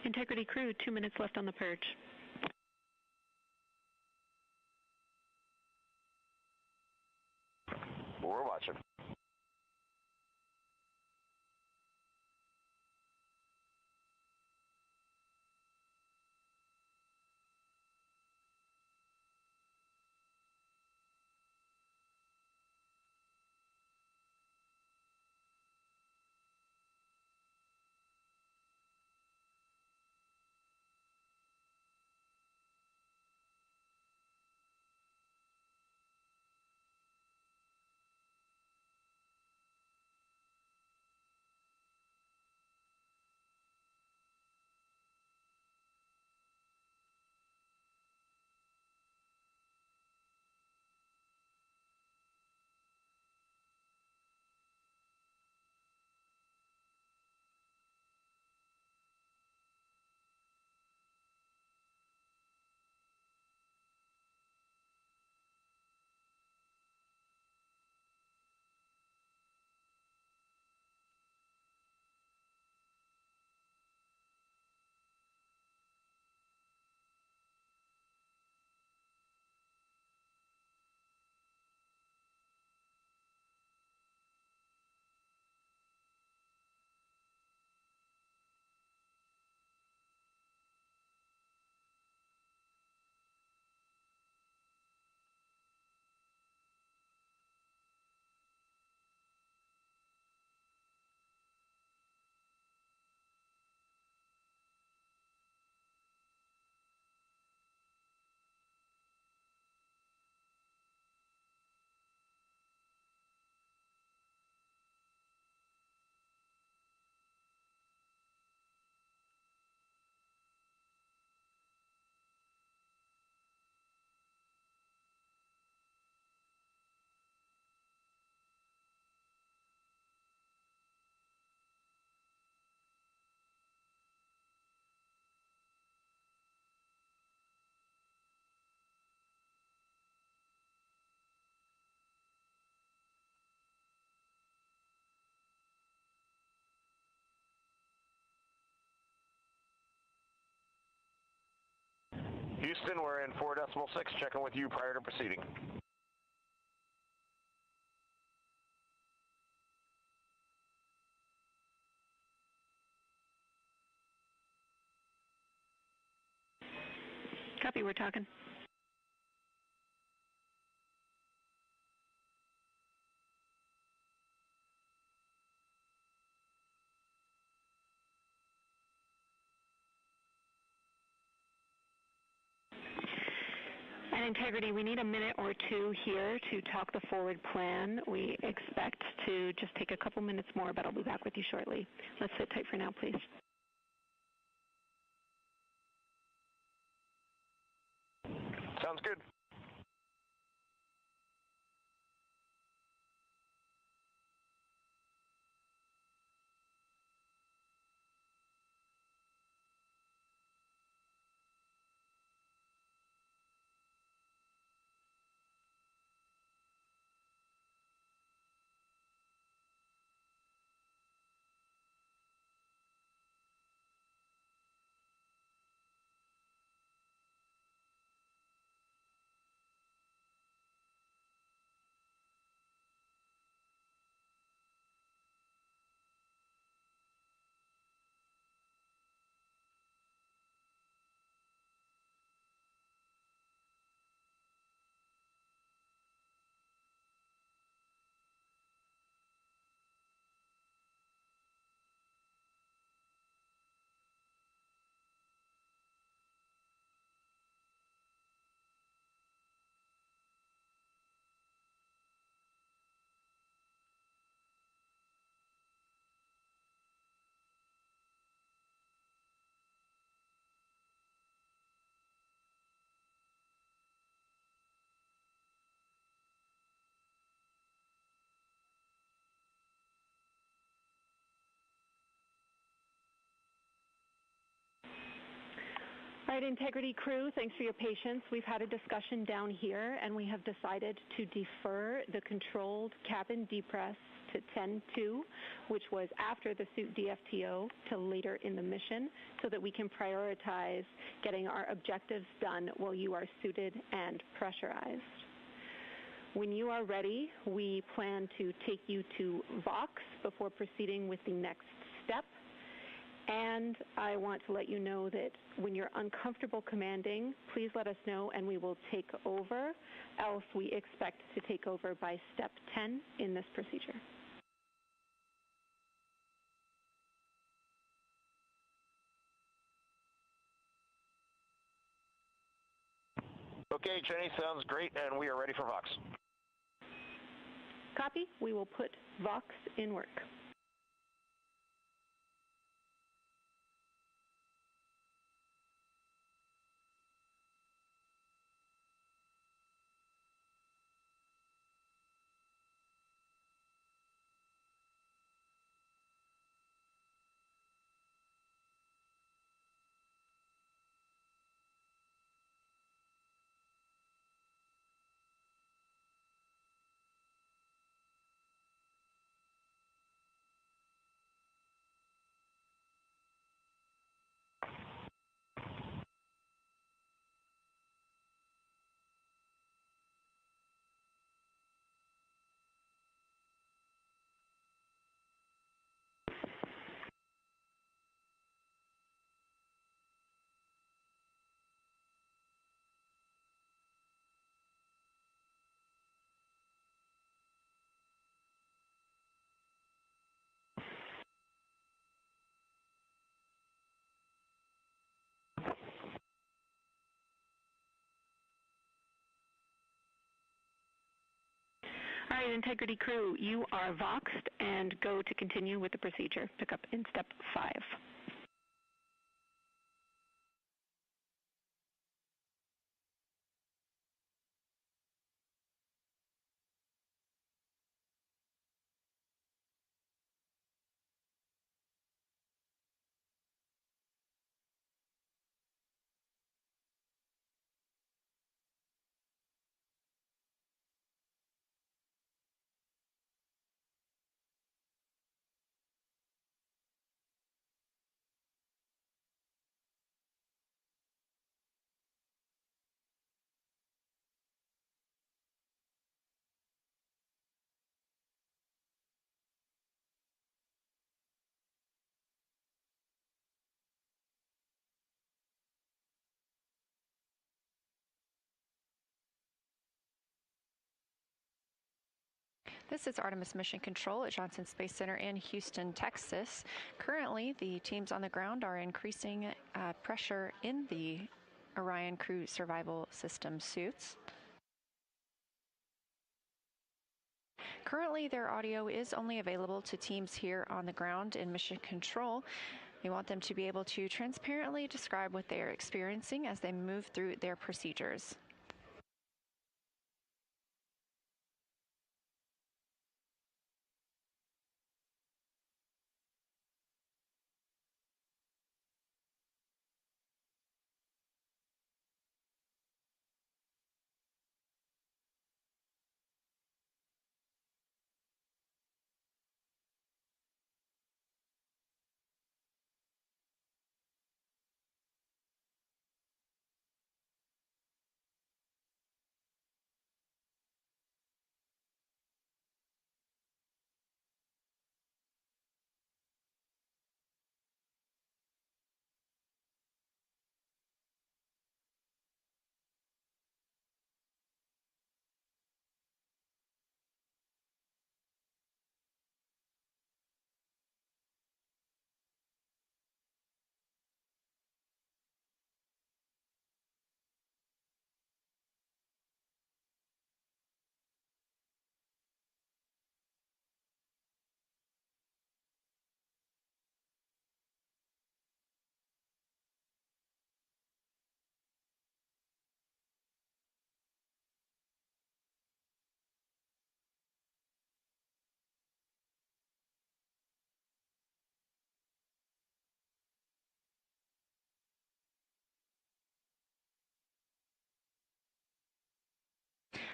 Integrity crew, 2 minutes left on the purge. We're watching. Houston, we're in 4.6, checking with you prior to proceeding. Copy, we're talking. And integrity, we need a minute or two here to talk the forward plan. We expect to just take a couple minutes more, but I'll be back with you shortly. Let's sit tight for now, please. Sounds good. All right, Integrity crew, thanks for your patience. We've had a discussion down here, and we have decided to defer the controlled cabin depress to 10-2, which was after the suit DFTO, to later in the mission, so that we can prioritize getting our objectives done while you are suited and pressurized. When you are ready, we plan to take you to Vox before proceeding with the next step. And I want to let you know that when you're uncomfortable commanding, please let us know and we will take over, else we expect to take over by step 10 in this procedure. Okay, Jenny, sounds great, and we are ready for Vox. Copy. We will put Vox in work. All right, Integrity crew, you are Voxed and go to continue with the procedure. Pick up in step 5. This is Artemis Mission Control at Johnson Space Center in Houston, Texas. Currently, the teams on the ground are increasing pressure in the Orion crew survival system suits. Currently, their audio is only available to teams here on the ground in Mission Control. We want them to be able to transparently describe what they are experiencing as they move through their procedures.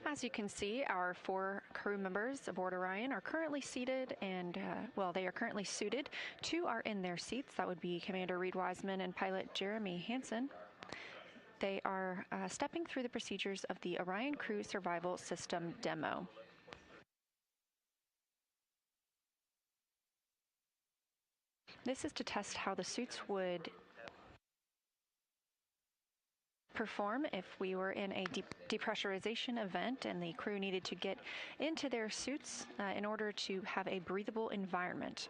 As you can see, our 4 crew members aboard Orion are currently seated and, they are currently suited. 2 are in their seats. That would be Commander Reed Wiseman and pilot Jeremy Hansen. They are stepping through the procedures of the Orion Crew Survival System demo. This is to test how the suits would perform if we were in a depressurization event and the crew needed to get into their suits in order to have a breathable environment.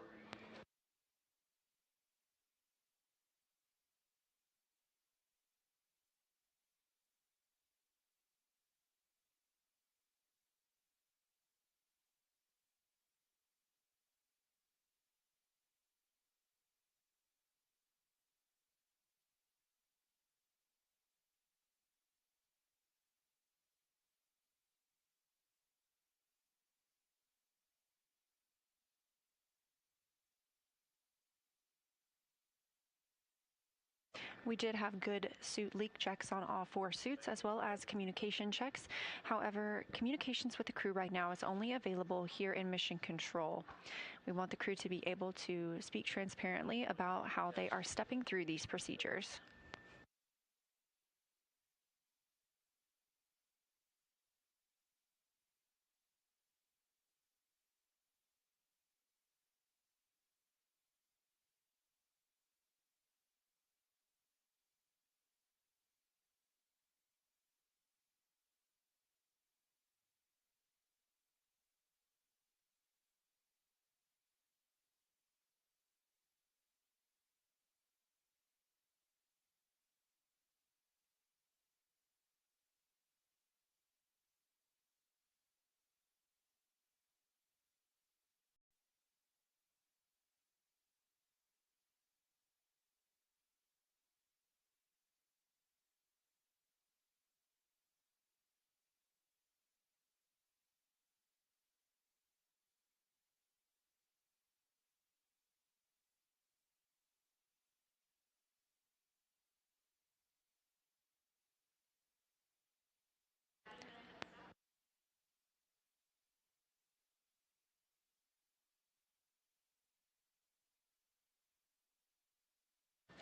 We did have good suit leak checks on all 4 suits, as well as communication checks. However, communications with the crew right now is only available here in Mission Control. We want the crew to be able to speak transparently about how they are stepping through these procedures.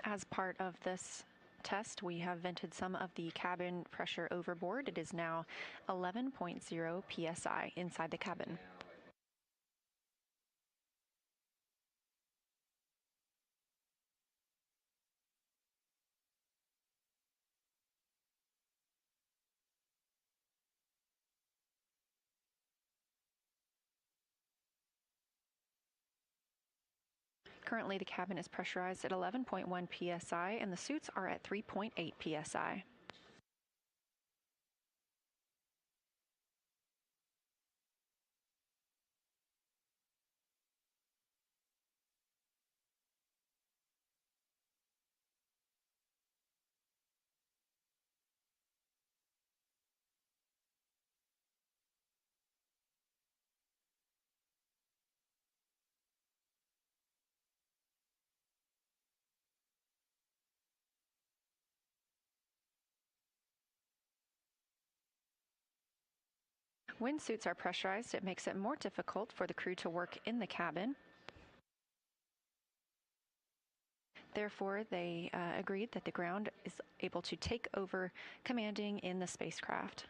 As part of this test, we have vented some of the cabin pressure overboard. It is now 11.0 psi inside the cabin. Currently, the cabin is pressurized at 11.1 psi, and the suits are at 3.8 psi. When suits are pressurized, it makes it more difficult for the crew to work in the cabin. Therefore, they agreed that the ground is able to take over commanding in the spacecraft.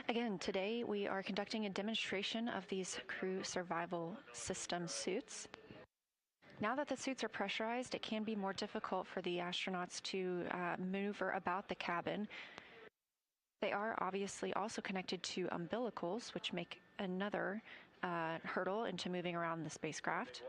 Again, today we are conducting a demonstration of these crew survival system suits. Now that the suits are pressurized, it can be more difficult for the astronauts to maneuver about the cabin. They are obviously also connected to umbilicals, which make another hurdle into moving around the spacecraft.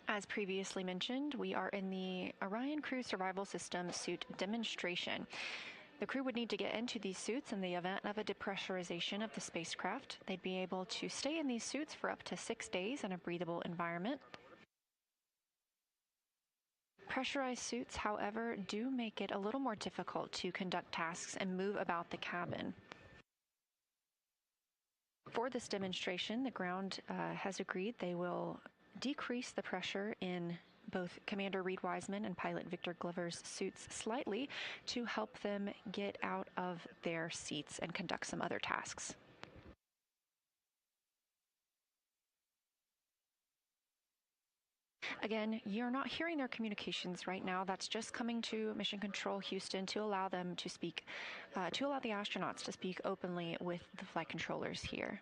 As previously mentioned, we are in the Orion Crew Survival System suit demonstration. The crew would need to get into these suits in the event of a depressurization of the spacecraft. They'd be able to stay in these suits for up to 6 days in a breathable environment. Pressurized suits, however, do make it a little more difficult to conduct tasks and move about the cabin. For this demonstration, the ground has agreed they will decrease the pressure in both Commander Reed Wiseman and pilot Victor Glover's suits slightly to help them get out of their seats and conduct some other tasks. Again, you're not hearing their communications right now. That's just coming to Mission Control Houston to allow them to speak, to allow the astronauts to speak openly with the flight controllers here.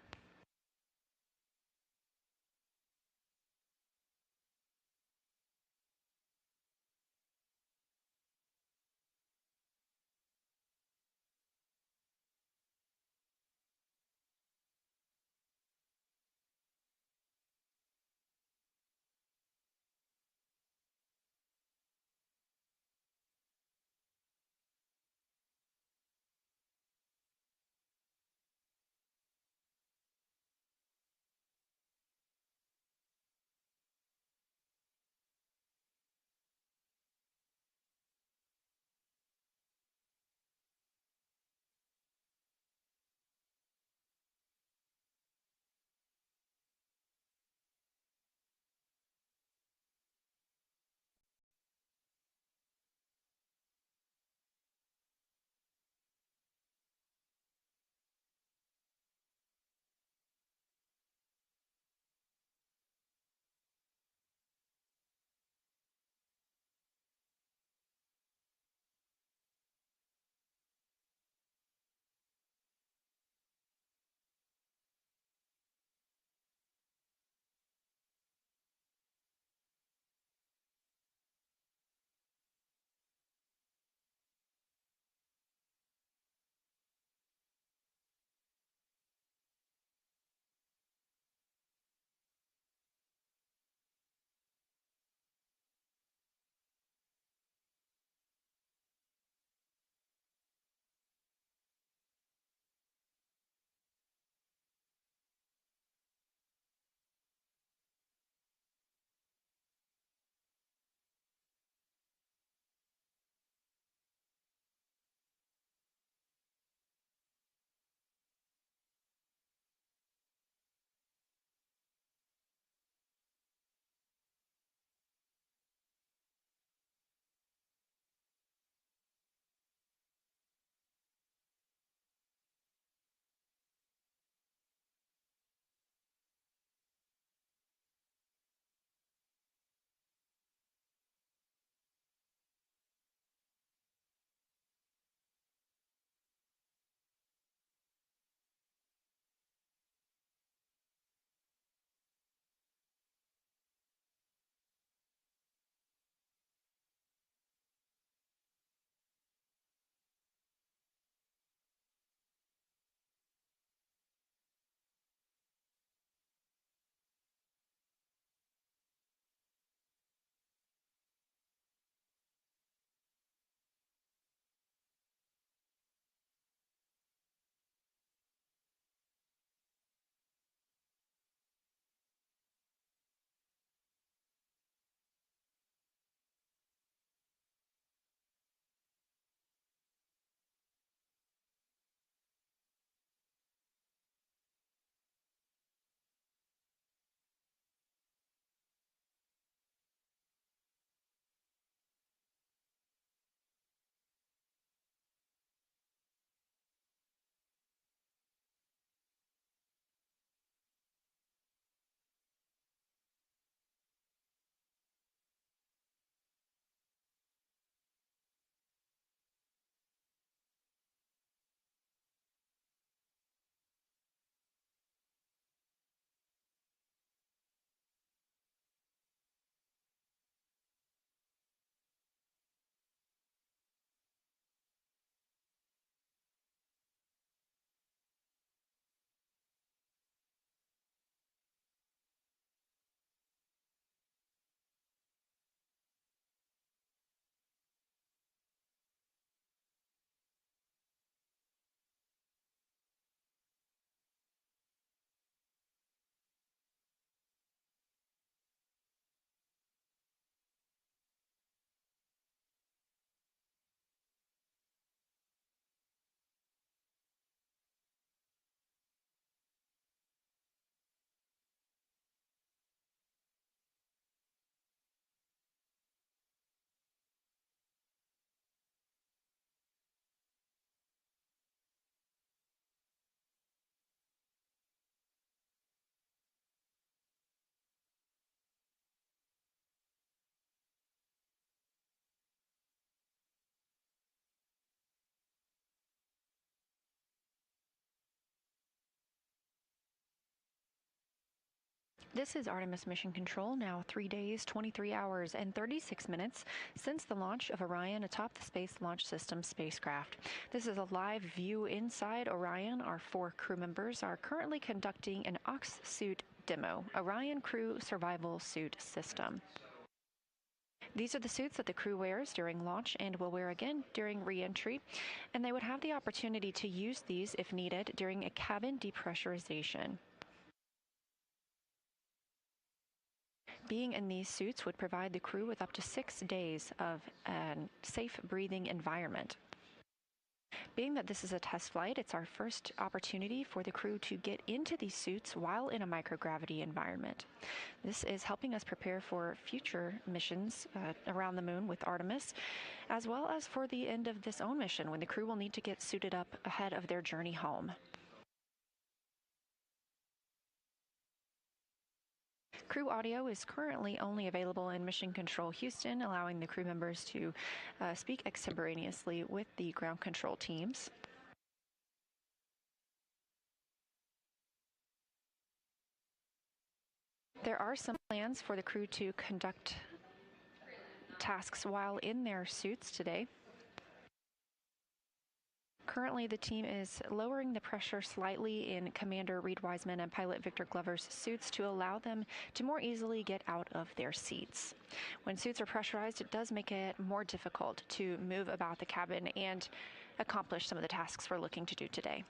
This is Artemis Mission Control, now 3 days, 23 hours, and 36 minutes since the launch of Orion atop the Space Launch System spacecraft. This is a live view inside Orion. Our 4 crew members are currently conducting an Ox suit demo, Orion Crew Survival Suit System. These are the suits that the crew wears during launch and will wear again during re-entry, and they would have the opportunity to use these if needed during a cabin depressurization. Being in these suits would provide the crew with up to 6 days of a safe breathing environment. Being that this is a test flight, it's our first opportunity for the crew to get into these suits while in a microgravity environment. This is helping us prepare for future missions around the moon with Artemis, as well as for the end of this own mission when the crew will need to get suited up ahead of their journey home. Crew audio is currently only available in Mission Control Houston, allowing the crew members to speak extemporaneously with the ground control teams. There are some plans for the crew to conduct tasks while in their suits today. Currently, the team is lowering the pressure slightly in Commander Reed Wiseman and Pilot Victor Glover's suits to allow them to more easily get out of their seats. When suits are pressurized, it does make it more difficult to move about the cabin and accomplish some of the tasks we're looking to do today.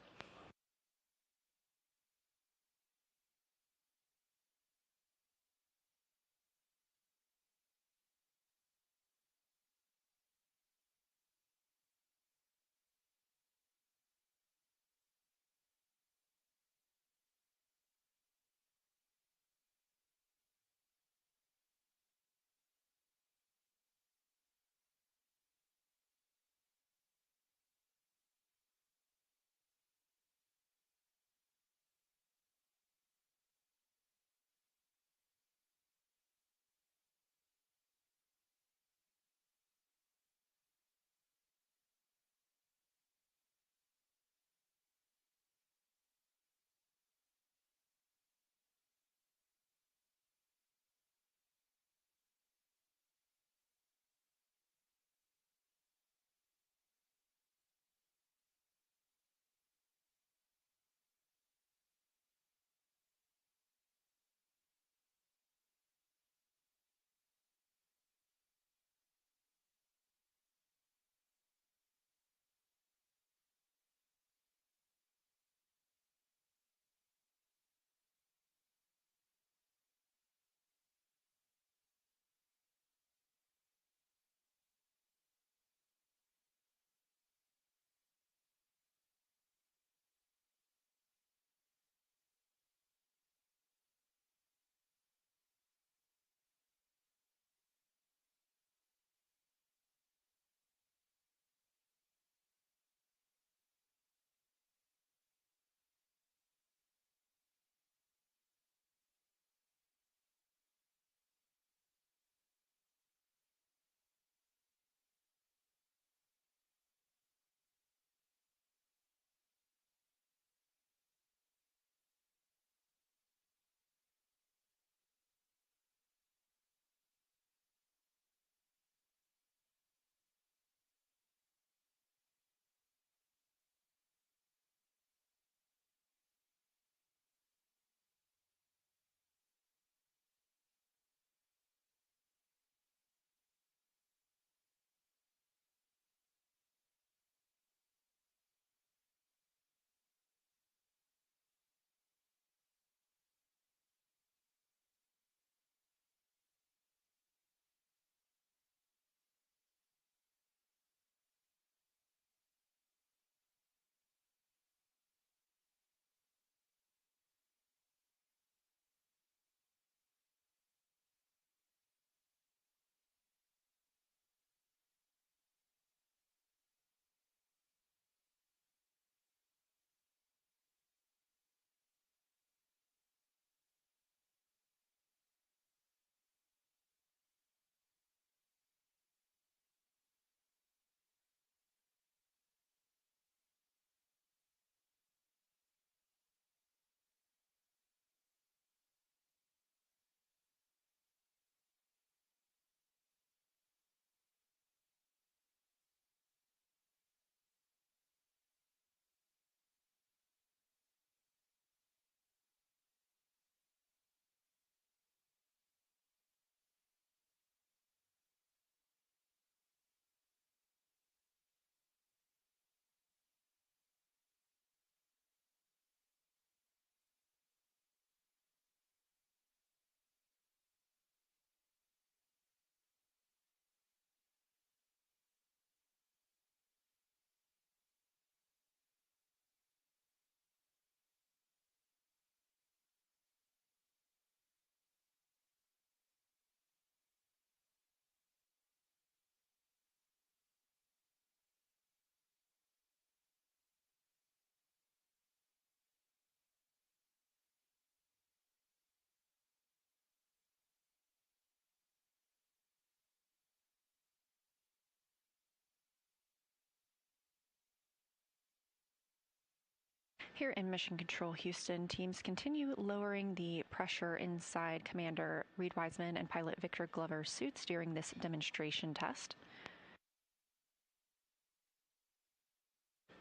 Here in Mission Control Houston, teams continue lowering the pressure inside Commander Reed Wiseman and pilot Victor Glover's suits during this demonstration test.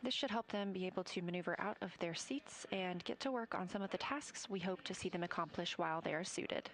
This should help them be able to maneuver out of their seats and get to work on some of the tasks we hope to see them accomplish while they are suited.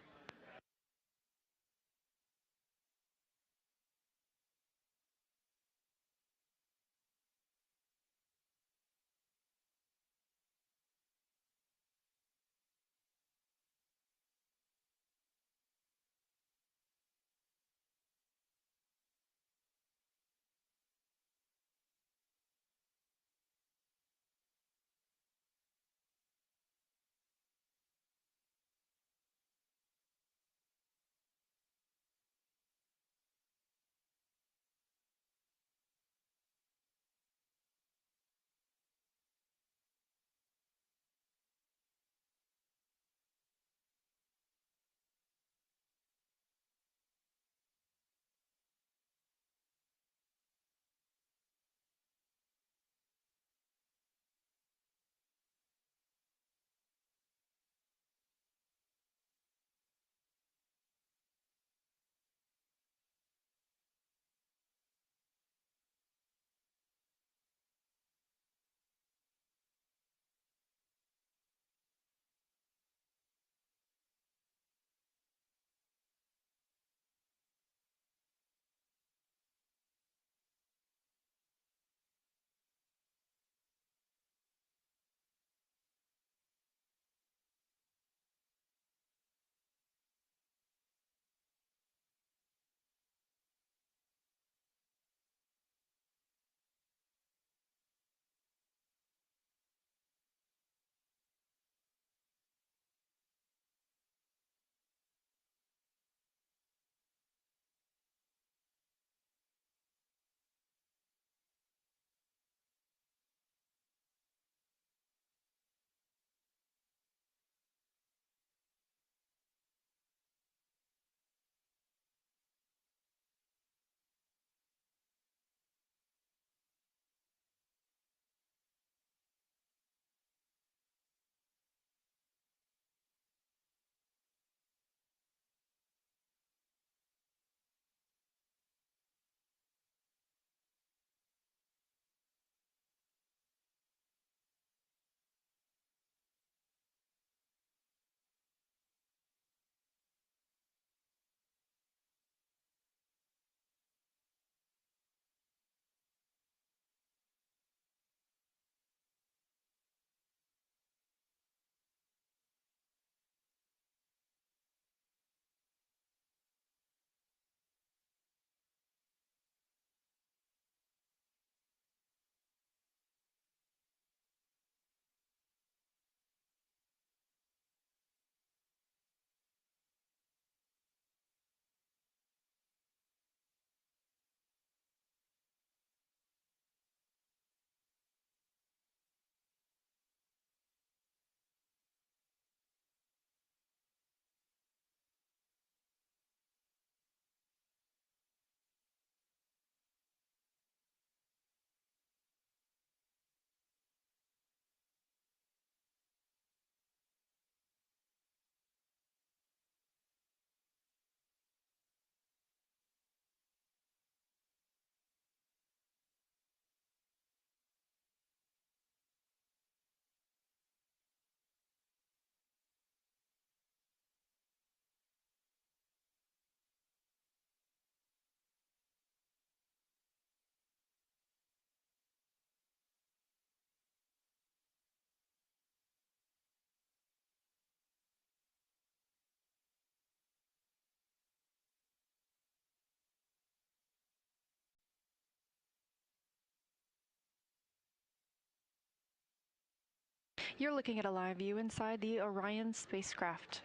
You're looking at a live view inside the Orion spacecraft.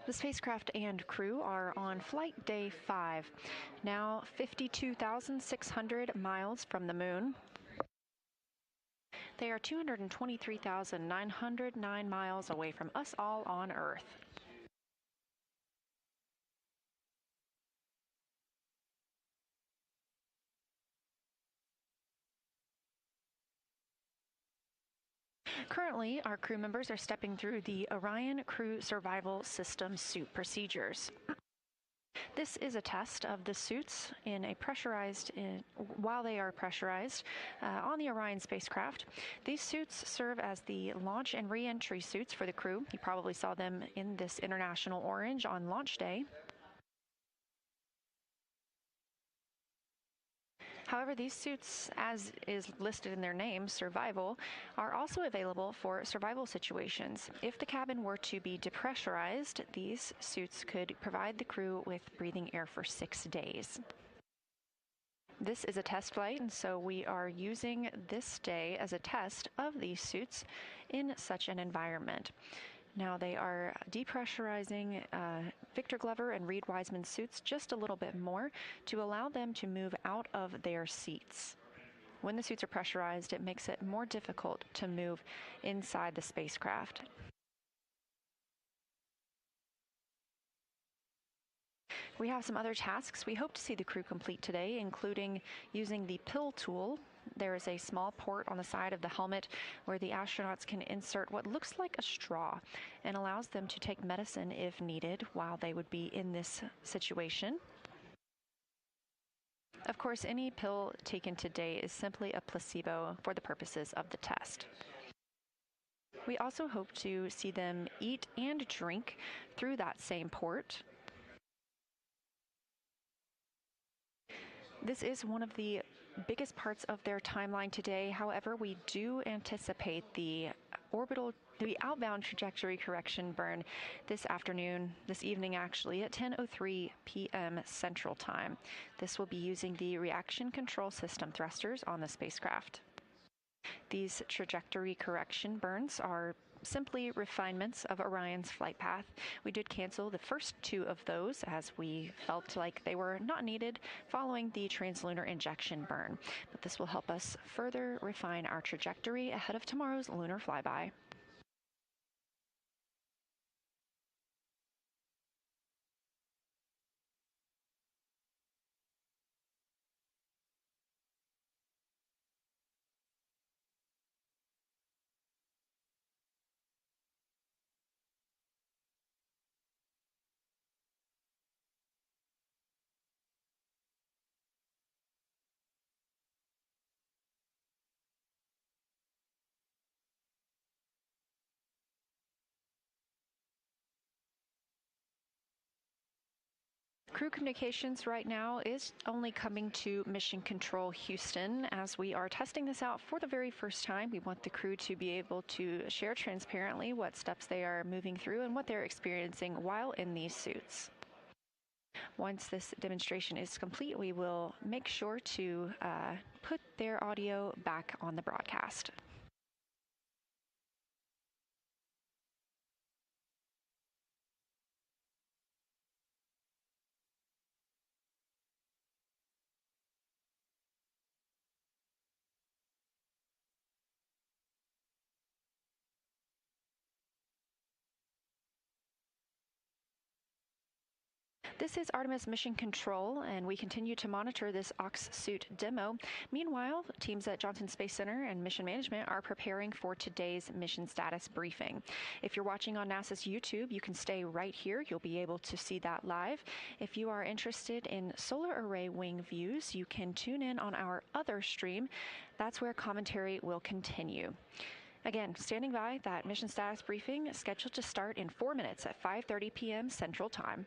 The spacecraft and crew are on flight day 5, now 52,600 miles from the moon. They are 223,909 miles away from us all on Earth. Currently, our crew members are stepping through the Orion Crew Survival System suit procedures. This is a test of the suits while they are pressurized on the Orion spacecraft. These suits serve as the launch and re-entry suits for the crew. You probably saw them in this international orange on launch day. However, these suits, as is listed in their name, survival, are also available for survival situations. If the cabin were to be depressurized, these suits could provide the crew with breathing air for 6 days. This is a test flight, and so we are using this day as a test of these suits in such an environment. Now they are depressurizing Victor Glover and Reed Wiseman's suits just a little bit more to allow them to move out of their seats. When the suits are pressurized, it makes it more difficult to move inside the spacecraft. We have some other tasks we hope to see the crew complete today, including using the pill tool. There is a small port on the side of the helmet where the astronauts can insert what looks like a straw and allows them to take medicine if needed while they would be in this situation. Of course, any pill taken today is simply a placebo for the purposes of the test. We also hope to see them eat and drink through that same port. This is one of the biggest parts of their timeline today. However, we do anticipate the outbound trajectory correction burn this evening actually, at 10:03 p.m. Central Time. This will be using the reaction control system thrusters on the spacecraft. These trajectory correction burns are simply refinements of Orion's flight path. We did cancel the first 2 of those as we felt like they were not needed following the translunar injection burn. But this will help us further refine our trajectory ahead of tomorrow's lunar flyby. Crew communications right now is only coming to Mission Control Houston. As we are testing this out for the very first time, we want the crew to be able to share transparently what steps they are moving through and what they're experiencing while in these suits. Once this demonstration is complete, we will make sure to put their audio back on the broadcast. This is Artemis Mission Control, and we continue to monitor this Ox suit demo. Meanwhile, teams at Johnson Space Center and Mission Management are preparing for today's mission status briefing. If you're watching on NASA's YouTube, you can stay right here. You'll be able to see that live. If you are interested in solar array wing views, you can tune in on our other stream. That's where commentary will continue. Again, standing by, that mission status briefing is scheduled to start in 4 minutes at 5:30 p.m. Central Time.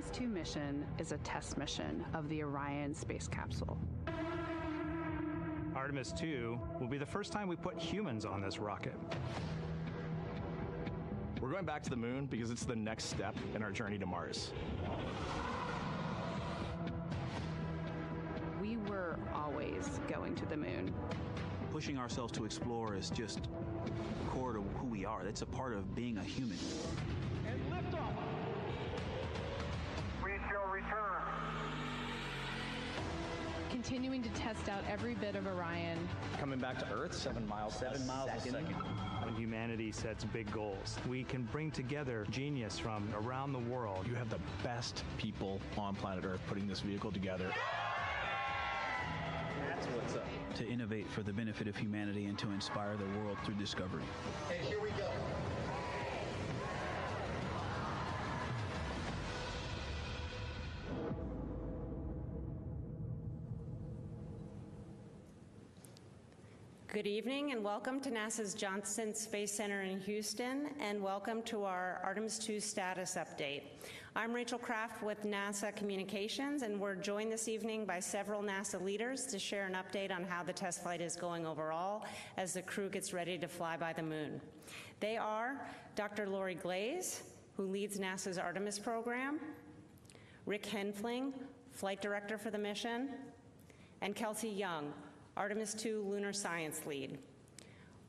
Artemis II mission is a test mission of the Orion space capsule. Artemis II will be the first time we put humans on this rocket. We're going back to the moon because it's the next step in our journey to Mars. We were always going to the moon. Pushing ourselves to explore is just core to who we are. That's a part of being a human. And liftoff. We shall return. Continuing to test out every bit of Orion. Coming back to Earth, 7 miles a second. When humanity sets big goals, we can bring together genius from around the world. You have the best people on planet Earth putting this vehicle together. That's what's up. To innovate for the benefit of humanity and to inspire the world through discovery. And here we go. Good evening and welcome to NASA's Johnson Space Center in Houston, and welcome to our Artemis II status update. I'm Rachel Kraft with NASA Communications, and we're joined this evening by several NASA leaders to share an update on how the test flight is going overall as the crew gets ready to fly by the moon. They are Dr. Lori Glaze, who leads NASA's Artemis program, Rick Henfling, Flight Director for the mission, and Kelsey Young, Artemis II Lunar Science Lead.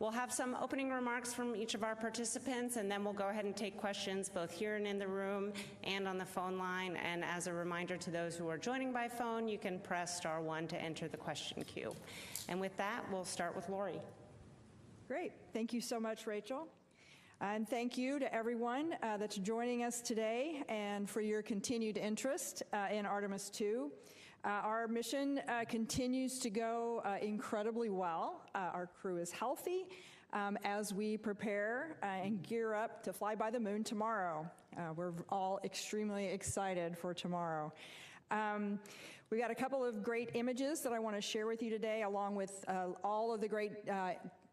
We'll have some opening remarks from each of our participants, and then we'll go ahead and take questions both here and in the room and on the phone line. And as a reminder to those who are joining by phone, you can press *1 to enter the question queue. And with that, we'll start with Lori. Great. Thank you so much, Rachel. And thank you to everyone that's joining us today and for your continued interest in Artemis II. Our mission continues to go incredibly well. Our crew is healthy as we prepare and gear up to fly by the moon tomorrow. We're all extremely excited for tomorrow. We got a couple of great images that I want to share with you today, along with all of the great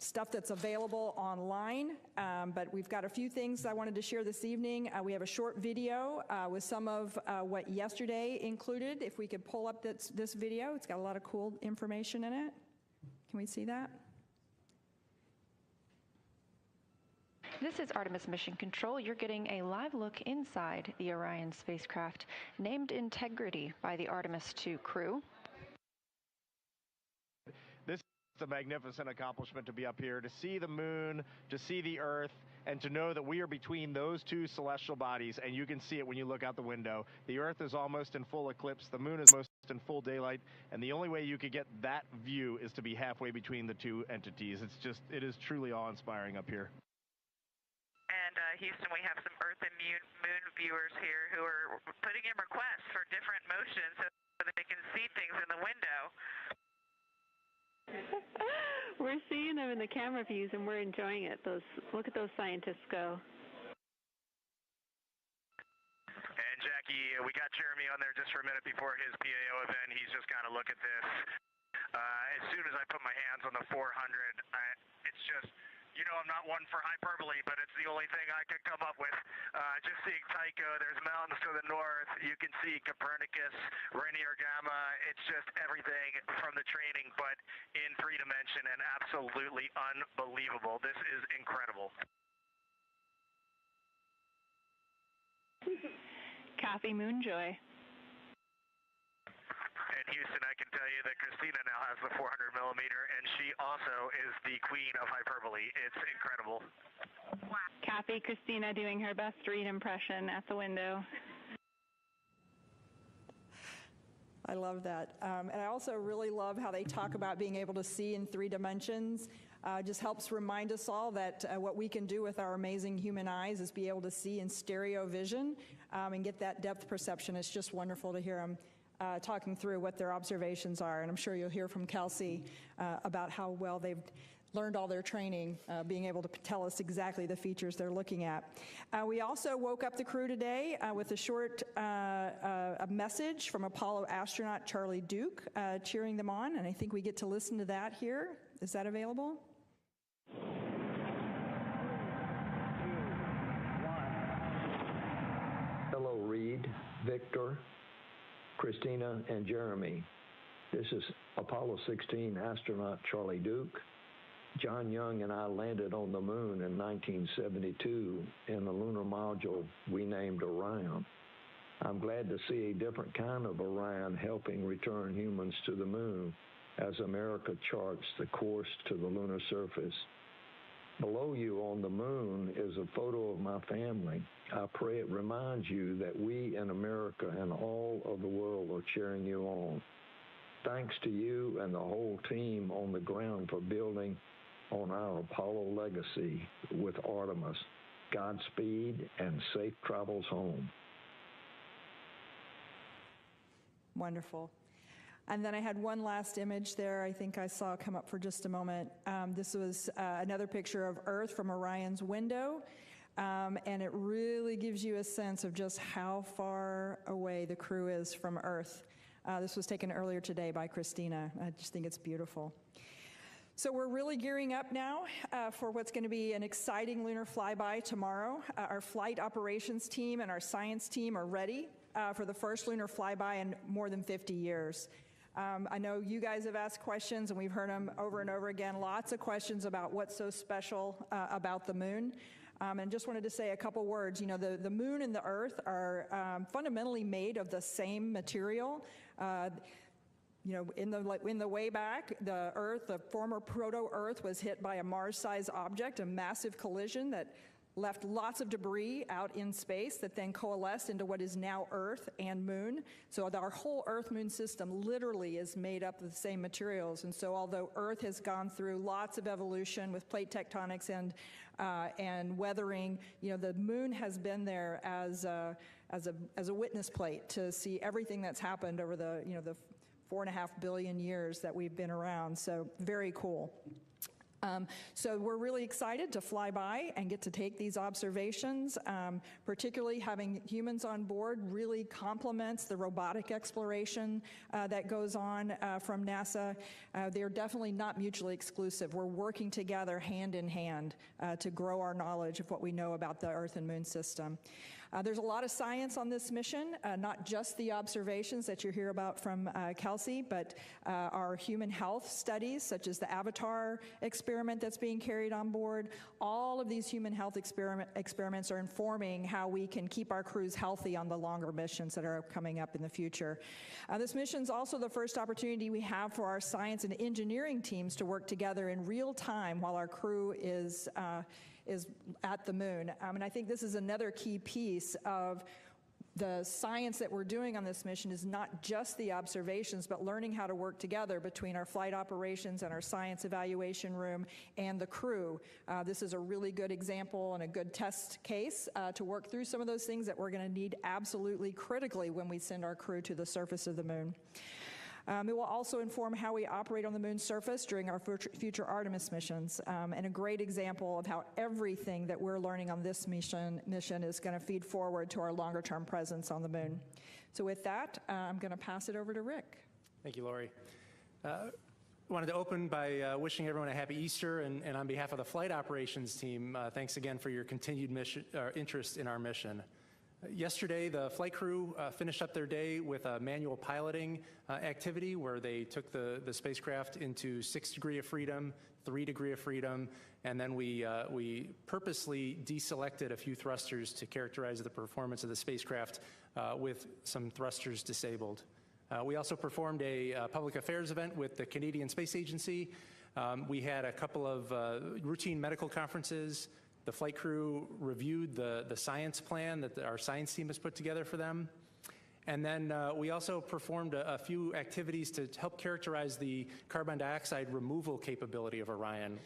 stuff that's available online. But we've got a few things I wanted to share this evening. We have a short video with some of what yesterday included. If we could pull up this video, it's got a lot of cool information in it. Can we see that? This is Artemis Mission Control. You're getting a live look inside the Orion spacecraft, named Integrity by the Artemis II crew. This is a magnificent accomplishment to be up here, to see the moon, to see the Earth, and to know that we are between those two celestial bodies, and you can see it when you look out the window. The Earth is almost in full eclipse, the moon is almost in full daylight, and the only way you could get that view is to be halfway between the two entities. It is truly awe-inspiring up here. And Houston, we have some Earth and Moon viewers here who are putting in requests for different motions so that they can see things in the window. We're seeing them in the camera views, and we're enjoying it. Look at those scientists go. And Jackie, we got Jeremy on there just for a minute before his PAO event. He's just got to look at this. As soon as I put my hands on the 400, it's just... You know, I'm not one for hyperbole, but it's the only thing I could come up with. Just seeing Tycho, there's mountains to the north. You can see Copernicus, Rainier Gamma. It's just everything from the training, but in 3 dimension and absolutely unbelievable. This is incredible. Kathy Moonjoy. And Houston, I can tell you that Christina now has the 400 millimeter, and she also is the queen of hyperbole. It's incredible. Kathy, Christina doing her best read impression at the window. I love that. And I also really love how they talk about being able to see in 3 dimensions. Just helps remind us all that what we can do with our amazing human eyes is be able to see in stereo vision and get that depth perception. It's just wonderful to hear them talking through what their observations are. And I'm sure you'll hear from Kelsey about how well they've learned all their training, being able to tell us exactly the features they're looking at. We also woke up the crew today with a short a message from Apollo astronaut Charlie Duke cheering them on, and I think we get to listen to that here. Is that available? The Hello, Reed, Victor, Christina, and Jeremy. This is Apollo 16 astronaut Charlie Duke. John Young and I landed on the moon in 1972 in a lunar module we named Orion. I'm glad to see a different kind of Orion helping return humans to the moon as America charts the course to the lunar surface. Below you on the moon is a photo of my family. I pray it reminds you that we in America and all of the world are cheering you on. Thanks to you and the whole team on the ground for building on our Apollo legacy with Artemis. Godspeed and safe travels home. Wonderful. And then I had one last image there I think I saw come up for just a moment. This was another picture of Earth from Orion's window, and it really gives you a sense of just how far away the crew is from Earth. This was taken earlier today by Christina. I just think it's beautiful. So we're really gearing up now for what's going to be an exciting lunar flyby tomorrow. Our flight operations team and our science team are ready for the first lunar flyby in more than 50 years. I know you guys have asked questions, and we've heard them over and over again, lots of questions about what's so special about the moon. And just wanted to say a couple words. You know, the moon and the Earth are fundamentally made of the same material. You know, in the way back, the Earth, the former proto-Earth, was hit by a Mars-sized object, a massive collision that left lots of debris out in space that then coalesced into what is now Earth and Moon. So our whole Earth-Moon system literally is made up of the same materials. And so although Earth has gone through lots of evolution with plate tectonics and weathering, you know, the Moon has been there as a witness plate to see everything that's happened over the 4.5 billion years that we've been around. So very cool. So we're really excited to fly by and get to take these observations. Particularly having humans on board really complements the robotic exploration that goes on from NASA. They're definitely not mutually exclusive. We're working together hand in hand to grow our knowledge of what we know about the Earth and Moon system. There's a lot of science on this mission, not just the observations that you hear about from Kelsey, but our human health studies, such as the Avatar experiment that's being carried on board. All of these human health experiments are informing how we can keep our crews healthy on the longer missions that are coming up in the future. This mission is also the first opportunity we have for our science and engineering teams to work together in real time while our crew is at the moon. And I think this is another key piece of the science that we're doing on this mission is not just the observations, but learning how to work together between our flight operations and our science evaluation room and the crew. This is a really good example and a good test case to work through some of those things that we're going to need absolutely critically when we send our crew to the surface of the moon. It will also inform how we operate on the moon's surface during our future Artemis missions, and a great example of how everything that we're learning on this mission is going to feed forward to our longer-term presence on the moon. So with that, I'm going to pass it over to Rick. Thank you, Lori. Wanted to open by wishing everyone a happy Easter, and on behalf of the flight operations team, thanks again for your continued interest in our mission. Yesterday, the flight crew finished up their day with a manual piloting activity where they took the spacecraft into 6 degrees of freedom, 3 degrees of freedom, and then we purposely deselected a few thrusters to characterize the performance of the spacecraft with some thrusters disabled. We also performed a public affairs event with the Canadian Space Agency. We had a couple of routine medical conferences. The flight crew reviewed the science plan that our science team has put together for them. And then we also performed a few activities to help characterize the carbon dioxide removal capability of Orion.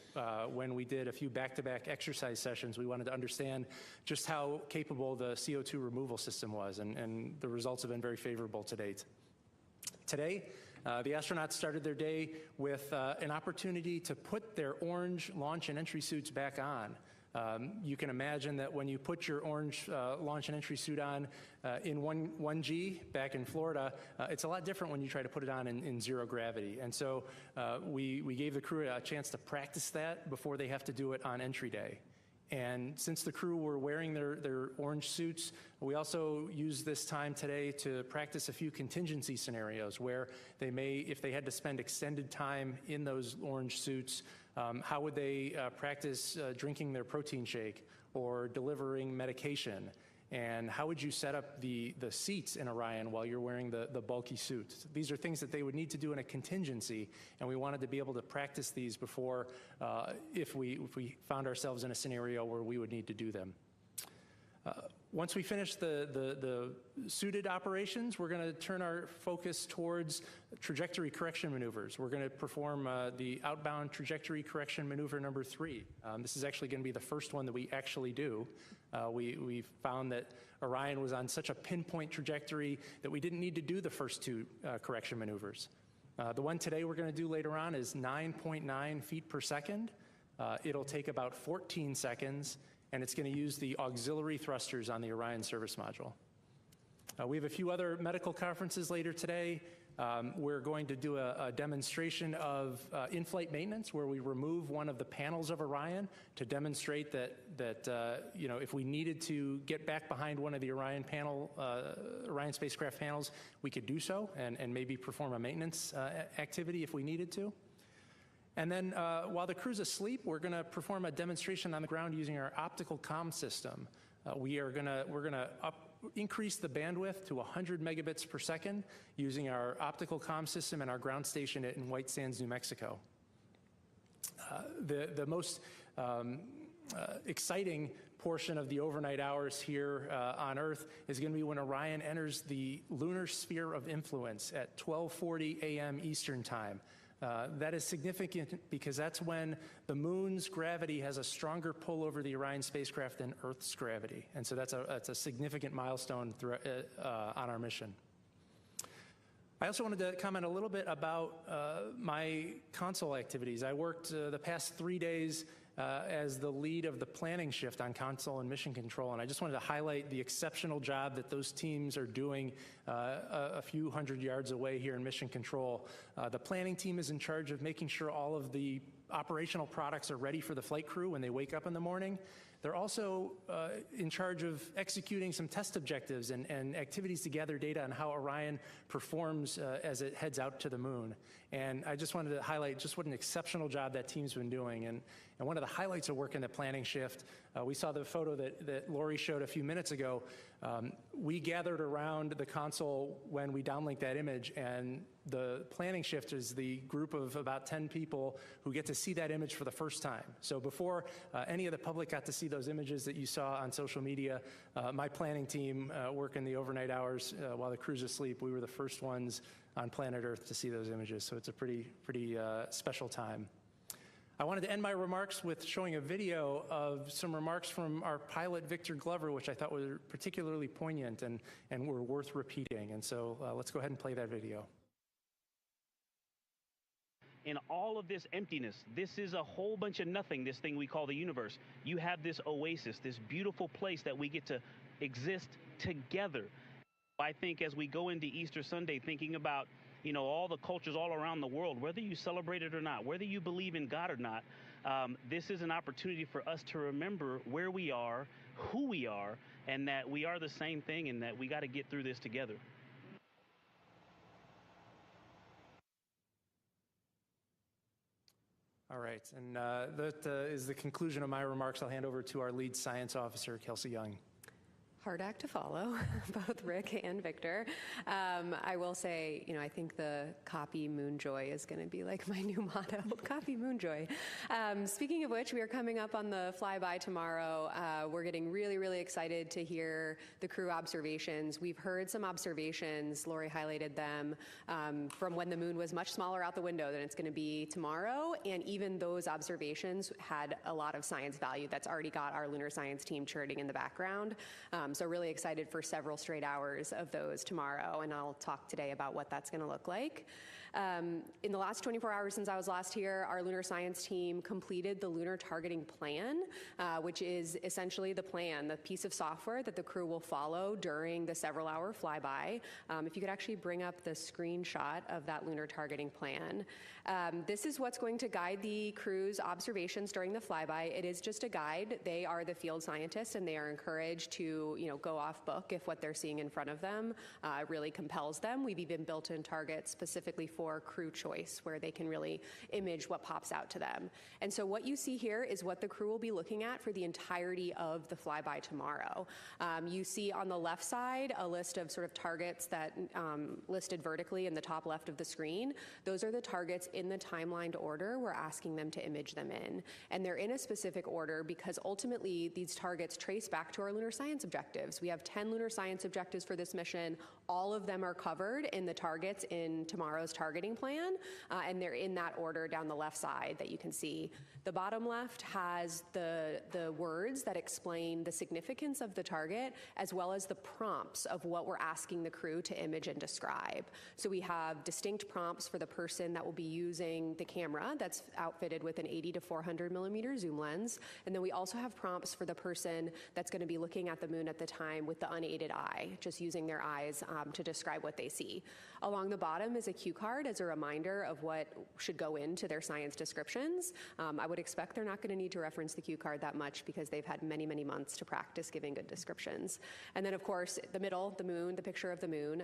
When we did a few back-to-back exercise sessions, we wanted to understand just how capable the CO2 removal system was, and the results have been very favorable to date. Today, the astronauts started their day with an opportunity to put their orange launch and entry suits back on. You can imagine that when you put your orange launch and entry suit on in 1G back in Florida, it's a lot different when you try to put it on in zero gravity. And so we gave the crew a chance to practice that before they have to do it on entry day. And since the crew were wearing their orange suits, we also used this time today to practice a few contingency scenarios where they may, if they had to spend extended time in those orange suits, how would they practice drinking their protein shake or delivering medication? And how would you set up the seats in Orion while you're wearing the bulky suit? These are things that they would need to do in a contingency, and we wanted to be able to practice these before if we found ourselves in a scenario where we would need to do them. Once we finish the suited operations, we're going to turn our focus towards trajectory correction maneuvers. We're going to perform the outbound trajectory correction maneuver number 3. This is actually going to be the first one that we actually do. We found that Orion was on such a pinpoint trajectory that we didn't need to do the first 2 correction maneuvers. The one today we're going to do later on is 9.9 feet per second. It'll take about 14 seconds, and it's going to use the auxiliary thrusters on the Orion service module. We have a few other medical conferences later today. We're going to do a demonstration of in-flight maintenance where we remove one of the panels of Orion to demonstrate that you know, if we needed to get back behind one of the Orion spacecraft panels, we could do so and maybe perform a maintenance activity if we needed to. And then while the crew's asleep, we're going to perform a demonstration on the ground using our optical comm system. We're going to increase the bandwidth to 100 megabits per second using our optical comm system and our ground station in White Sands, New Mexico. The most exciting portion of the overnight hours here on Earth is going to be when Orion enters the lunar sphere of influence at 12:40 a.m. Eastern Time. That is significant because that's when the moon's gravity has a stronger pull over the Orion spacecraft than Earth's gravity. And so that's a significant milestone on our mission. I also wanted to comment a little bit about my console activities. I worked the past 3 days as the lead of the planning shift on console and mission control, and I just wanted to highlight the exceptional job that those teams are doing a few hundred yards away here in mission control. The planning team is in charge of making sure all of the operational products are ready for the flight crew when they wake up in the morning. They're also in charge of executing some test objectives and activities to gather data on how Orion performs as it heads out to the moon. And I just wanted to highlight just what an exceptional job that team's been doing. And one of the highlights of working the planning shift, we saw the photo that Lori showed a few minutes ago. We gathered around the console when we downlinked that image, and the planning shift is the group of about 10 people who get to see that image for the first time. So before any of the public got to see those images that you saw on social media, my planning team working the overnight hours while the crew's asleep, we were the first ones on planet Earth to see those images. So it's a pretty special time. I wanted to end my remarks with showing a video of some remarks from our pilot, Victor Glover, which I thought were particularly poignant and were worth repeating. And so let's go ahead and play that video. In all of this emptiness, this is a whole bunch of nothing, this thing we call the universe. You have this oasis, this beautiful place that we get to exist together. I think as we go into Easter Sunday, thinking about, you know, all the cultures all around the world, whether you celebrate it or not, whether you believe in God or not, this is an opportunity for us to remember where we are, who we are, and that we are the same thing and that we got to get through this together. All right, and that is the conclusion of my remarks. I'll hand over to our lead science officer, Kelsey Young. Hard act to follow, both Rick and Victor. I will say, you know, I think the copy Moonjoy is going to be like my new motto, copy Moonjoy. Speaking of which, we are coming up on the flyby tomorrow. We're getting really, really excited to hear the crew observations. We've heard some observations, Lori highlighted them, from when the moon was much smaller out the window than it's going to be tomorrow. And even those observations had a lot of science value that's already got our lunar science team churning in the background. So really excited for several straight hours of those tomorrow, and I'll talk today about what that's going to look like. In the last 24 hours since I was last here, our lunar science team completed the lunar targeting plan, which is essentially the plan, the piece of software that the crew will follow during the several-hour flyby. If you could actually bring up the screenshot of that lunar targeting plan. This is what's going to guide the crew's observations during the flyby. It is just a guide. They are the field scientists, and they are encouraged to, go off book if what they're seeing in front of them really compels them. We've even built in targets specifically for crew choice, where they can really image what pops out to them. And so what you see here is what the crew will be looking at for the entirety of the flyby tomorrow. You see on the left side a list of sort of targets that listed vertically in the top left of the screen. Those are the targets in the timelined order we're asking them to image them in. And they're in a specific order because ultimately these targets trace back to our lunar science objectives. We have 10 lunar science objectives for this mission. All of them are covered in the targets in tomorrow's targeting plan, and they're in that order down the left side that you can see. The bottom left has the words that explain the significance of the target, as well as the prompts of what we're asking the crew to image and describe. So we have distinct prompts for the person that will be using the camera that's outfitted with an 80 to 400 millimeter zoom lens, and then we also have prompts for the person that's going to be looking at the moon at the time with the unaided eye, just using their eyes to describe what they see. Along the bottom is a cue card as a reminder of what should go into their science descriptions. I would expect they're not going to need to reference the cue card that much because they've had many, many months to practice giving good descriptions. And then, of course, the middle, the moon, the picture of the moon,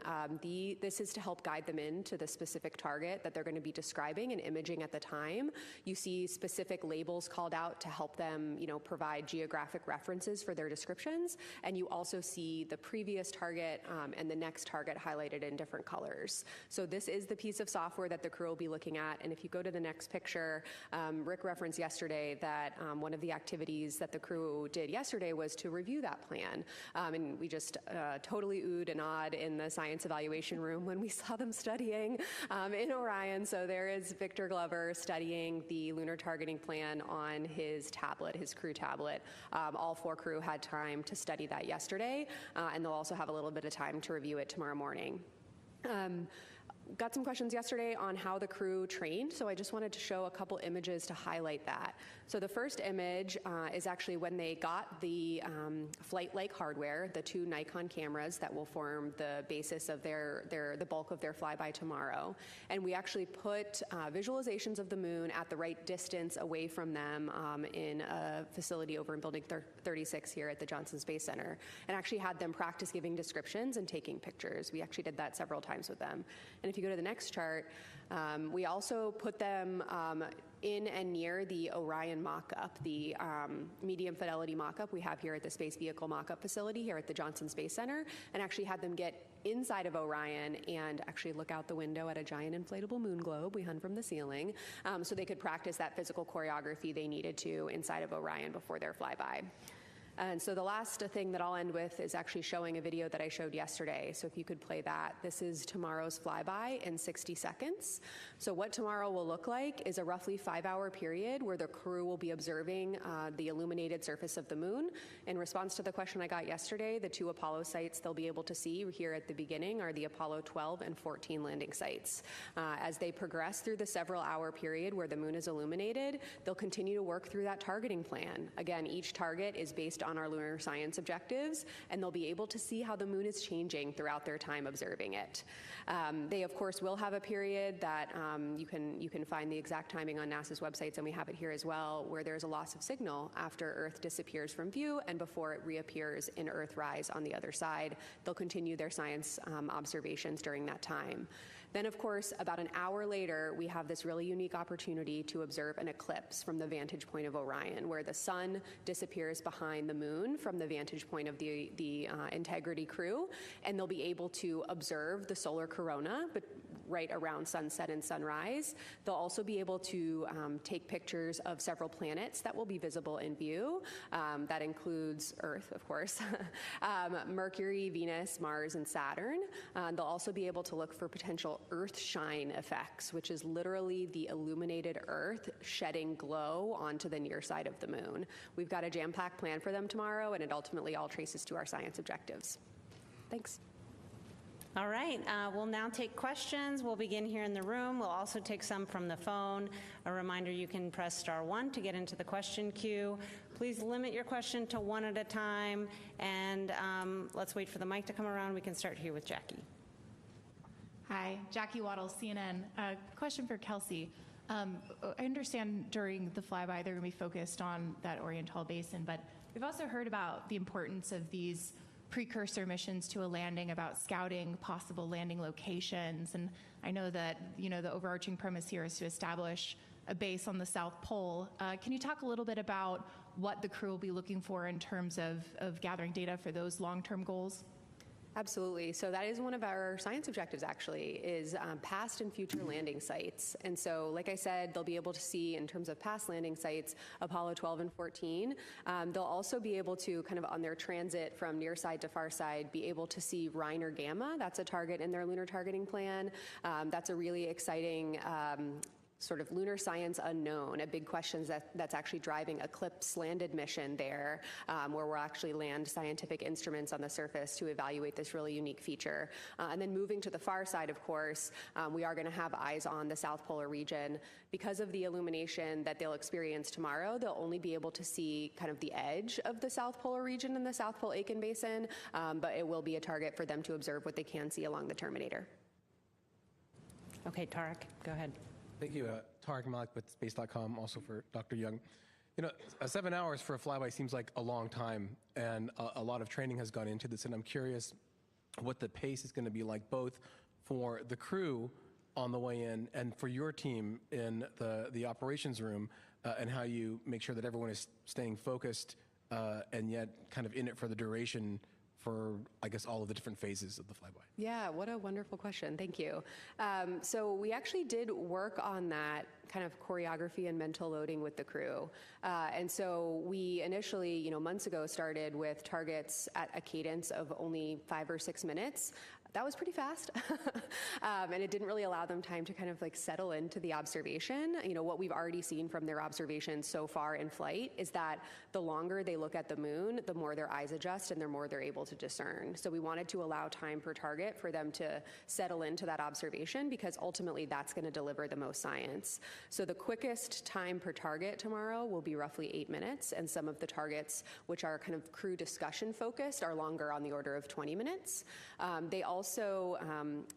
this is to help guide them into the specific target that they're going to be describing and imaging at the time. You see specific labels called out to help them, provide geographic references for their descriptions. And you also see the previous target and the next target highlighted in different colors. So this is the piece of software that the crew will be looking at. And if you go to the next picture, Rick referenced yesterday that one of the activities that the crew did yesterday was to review that plan. And we just totally oohed and awed in the science evaluation room when we saw them studying in Orion. So there is Victor Glover studying the lunar targeting plan on his tablet, his crew tablet. All 4 crew had time to study that yesterday, and they'll also have a little bit of time to review it tomorrow morning. Got some questions yesterday on how the crew trained, so I just wanted to show a couple images to highlight that. So the first image is actually when they got the flight-like hardware, the 2 Nikon cameras that will form the basis of the bulk of their flyby tomorrow. And we actually put visualizations of the moon at the right distance away from them in a facility over in Building 36 here at the Johnson Space Center, and actually had them practice giving descriptions and taking pictures. We actually did that several times with them. And if you go to the next chart, we also put them in and near the Orion mock-up, the medium fidelity mock-up we have here at the Space Vehicle mock-up facility here at the Johnson Space Center, and actually had them get inside of Orion and actually look out the window at a giant inflatable moon globe we hung from the ceiling, so they could practice that physical choreography they needed to inside of Orion before their flyby. And so the last thing that I'll end with is actually showing a video that I showed yesterday. So if you could play that. This is tomorrow's flyby in 60 seconds. So what tomorrow will look like is a roughly 5-hour period where the crew will be observing the illuminated surface of the moon. In response to the question I got yesterday, the 2 Apollo sites they'll be able to see here at the beginning are the Apollo 12 and 14 landing sites. As they progress through the several-hour period where the moon is illuminated, they'll continue to work through that targeting plan. Again, each target is based on our lunar science objectives, and they'll be able to see how the moon is changing throughout their time observing it. They, of course, will have a period that you can find the exact timing on NASA's websites, and we have it here as well, where there's a loss of signal after Earth disappears from view and before it reappears in Earthrise on the other side. They'll continue their science observations during that time. Then, of course, about an hour later, we have this really unique opportunity to observe an eclipse from the vantage point of Orion, where the sun disappears behind the moon from the vantage point of the Integrity crew, and they'll be able to observe the solar corona, but right around sunset and sunrise. They'll also be able to take pictures of several planets that will be visible in view. That includes Earth, of course, Mercury, Venus, Mars, and Saturn. They'll also be able to look for potential Earth shine effects, which is literally the illuminated Earth shedding glow onto the near side of the moon. We've got a jam-packed plan for them tomorrow, and it ultimately all traces to our science objectives. Thanks. All right, we'll now take questions. We'll begin here in the room. We'll also take some from the phone. A reminder, you can press *1 to get into the question queue. Please limit your question to one at a time, and let's wait for the mic to come around. We can start here with Jackie. Hi, Jackie Waddles, CNN. Question for Kelsey. I understand during the flyby they're going to be focused on that Oriental Basin, but we've also heard about the importance of these precursor missions to a landing, about scouting possible landing locations. And I know that, the overarching premise here is to establish a base on the South Pole. Can you talk a little bit about what the crew will be looking for in terms of gathering data for those long-term goals? Absolutely. So that is one of our science objectives, actually, is past and future landing sites. And so, like I said, they'll be able to see, in terms of past landing sites, Apollo 12 and 14. They'll also be able to, kind of on their transit from near side to far side, be able to see Reiner Gamma. That's a target in their lunar targeting plan. That's a really exciting sort of lunar science unknown, a big question that's actually driving Eclipse landed mission there, where we'll actually land scientific instruments on the surface to evaluate this really unique feature. And then moving to the far side, of course, we are going to have eyes on the South Polar region. Because of the illumination that they'll experience tomorrow, they'll only be able to see kind of the edge of the South Polar region in the South Pole Aitken Basin, but it will be a target for them to observe what they can see along the Terminator. Okay, Tarek, go ahead. Thank you. Tarek Malik with Space.com, also for Dr. Young. 7 hours for a flyby seems like a long time, and a lot of training has gone into this, and I'm curious what the pace is going to be like, both for the crew on the way in and for your team in the operations room, and how you make sure that everyone is staying focused and yet kind of in it for the duration for, I guess, all of the different phases of the flyby. Yeah, what a wonderful question. Thank you. So we actually did work on that kind of choreography and mental loading with the crew. And so we initially, months ago, started with targets at a cadence of only 5 or 6 minutes. That was pretty fast. And it didn't really allow them time to kind of like settle into the observation. What we've already seen from their observations so far in flight is that the longer they look at the moon, the more their eyes adjust and the more they're able to discern. So we wanted to allow time per target for them to settle into that observation, because ultimately that's going to deliver the most science. So the quickest time per target tomorrow will be roughly 8 minutes, and some of the targets, which are kind of crew discussion focused, are longer, on the order of 20 minutes. They also,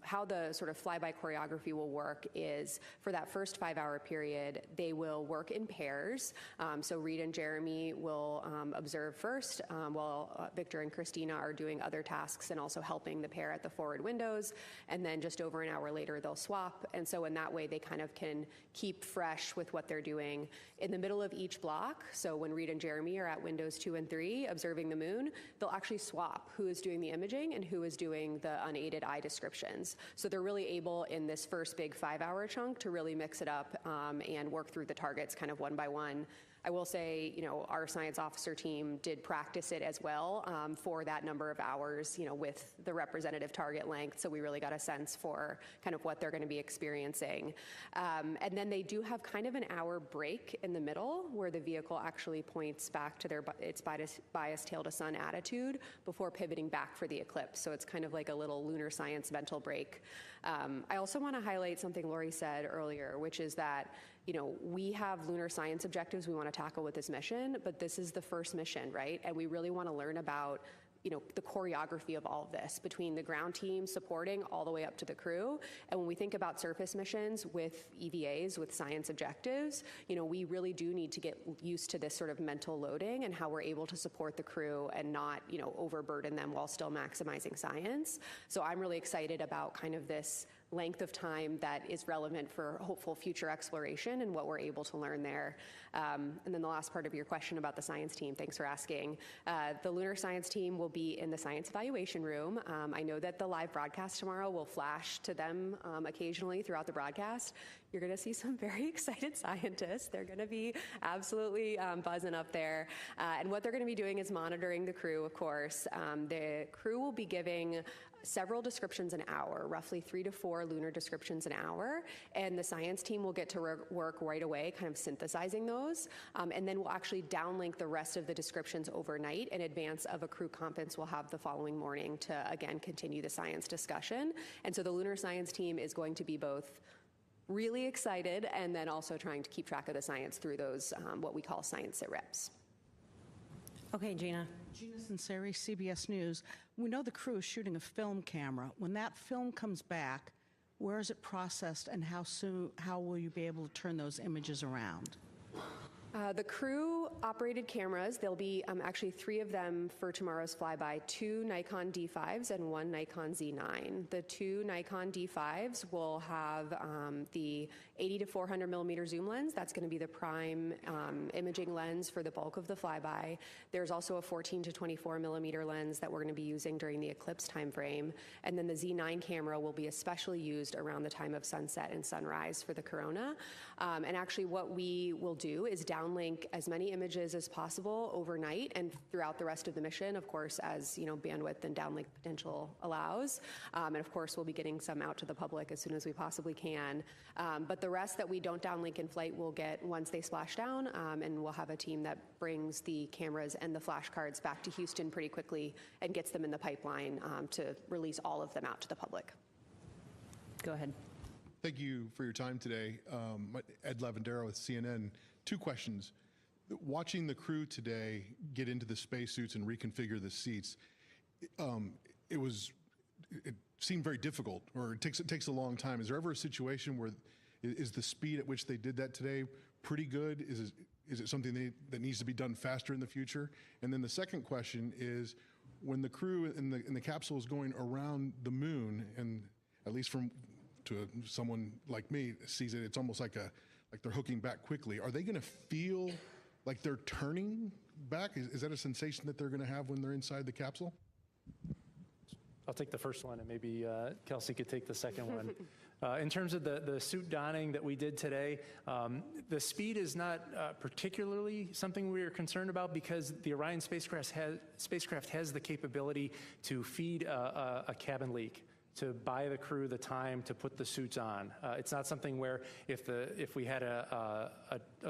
how the sort of flyby choreography will work is, for that first 5-hour period, they will work in pairs. So Reed and Jeremy will observe first, while Victor and Christina are doing other tasks and also helping the pair at the forward windows. And then just over an hour later, they'll swap. And so in that way, they kind of can keep fresh with what they're doing. In the middle of each block, so when Reed and Jeremy are at windows 2 and 3 observing the moon, they'll actually swap who is doing the imaging and who is doing the unaided eye descriptions. So they're really able, in this first big 5-hour chunk, to really mix it up and work through the targets kind of one by one. I will say, our science officer team did practice it as well for that number of hours, with the representative target length. So we really got a sense for kind of what they're going to be experiencing. And then they do have kind of an hour break in the middle where the vehicle actually points back to its bias tail to sun attitude before pivoting back for the eclipse. So it's kind of like a little lunar science mental break. I also want to highlight something Lori said earlier, which is that we have lunar science objectives we want to tackle with this mission, but this is the first mission, right? And we really want to learn about the choreography of all of this, between the ground team supporting all the way up to the crew. And when we think about surface missions with EVAs, with science objectives, we really do need to get used to this sort of mental loading and how we're able to support the crew and not, overburden them while still maximizing science. So I'm really excited about kind of this length of time that is relevant for hopeful future exploration and what we're able to learn there. And then the last part of your question about the science team, thanks for asking. The lunar science team will be in the science evaluation room. I know that the live broadcast tomorrow will flash to them occasionally throughout the broadcast. you're going to see some very excited scientists. They're going to be absolutely buzzing up there. And what they're going to be doing is monitoring the crew, of course. The crew will be giving several descriptions an hour, roughly 3 to 4 lunar descriptions an hour, and the science team will get to work right away, kind of synthesizing those, and then we'll actually downlink the rest of the descriptions overnight in advance of a crew conference we'll have the following morning to, again, continue the science discussion. And so the lunar science team is going to be both really excited and then also trying to keep track of the science through those, what we call science sit reps. Okay, Gina. Gina Sinceri, CBS News. We know the crew is shooting a film camera. When that film comes back, where is it processed, and how will you be able to turn those images around? The crew-operated cameras, there'll be actually 3 of them for tomorrow's flyby, 2 Nikon D5s and 1 Nikon Z9. The 2 Nikon D5s will have the 80 to 400 millimeter zoom lens. That's going to be the prime imaging lens for the bulk of the flyby. There's also a 14 to 24 millimeter lens that we're going to be using during the eclipse timeframe. And then the Z9 camera will be especially used around the time of sunset and sunrise for the corona. And actually what we will do is downlink as many images as possible overnight and throughout the rest of the mission, of course, as bandwidth and downlink potential allows. And of course, we'll be getting some out to the public as soon as we possibly can. But the rest that we don't downlink in flight, we'll get once they splash down, and we'll have a team that brings the cameras and the flashcards back to Houston pretty quickly and gets them in the pipeline to release all of them out to the public. Go ahead. Thank you for your time today. Ed Lavandera with CNN. 2 questions. Watching the crew today get into the spacesuits and reconfigure the seats, it seemed very difficult, or it takes a long time. Is there ever a situation where is the speed at which they did that today pretty good? Is it something that needs to be done faster in the future? And then the second question is, when the crew in the capsule is going around the moon, and at least to someone like me sees it's almost like they're hooking back quickly. Are they going to feel like they're turning back? Is that a sensation that they're going to have when they're inside the capsule? I'll take the first one, and maybe Kelsey could take the second one. In terms of the suit donning that we did today, the speed is not particularly something we are concerned about, because the Orion spacecraft has the capability to feed a cabin leak, to buy the crew the time to put the suits on. It's not something where if we had a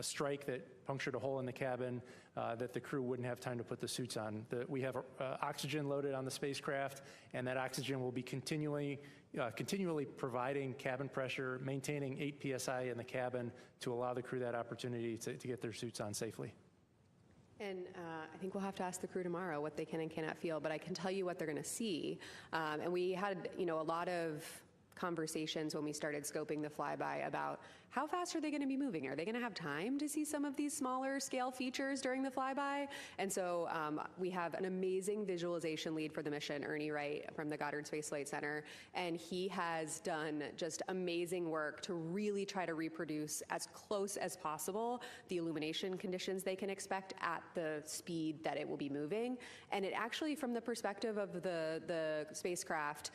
strike that punctured a hole in the cabin, that the crew wouldn't have time to put the suits on. We have oxygen loaded on the spacecraft, and that oxygen will be continually providing cabin pressure, maintaining 8 psi in the cabin to allow the crew that opportunity to get their suits on safely. And I think we'll have to ask the crew tomorrow what they can and cannot feel, but I can tell you what they're going to see. And we had, a lot of conversations when we started scoping the flyby about how fast are they going to be moving? Are they going to have time to see some of these smaller scale features during the flyby? And so we have an amazing visualization lead for the mission, Ernie Wright from the Goddard Space Flight Center, and he has done just amazing work to really try to reproduce as close as possible the illumination conditions they can expect at the speed that it will be moving. And it actually, from the perspective of the spacecraft,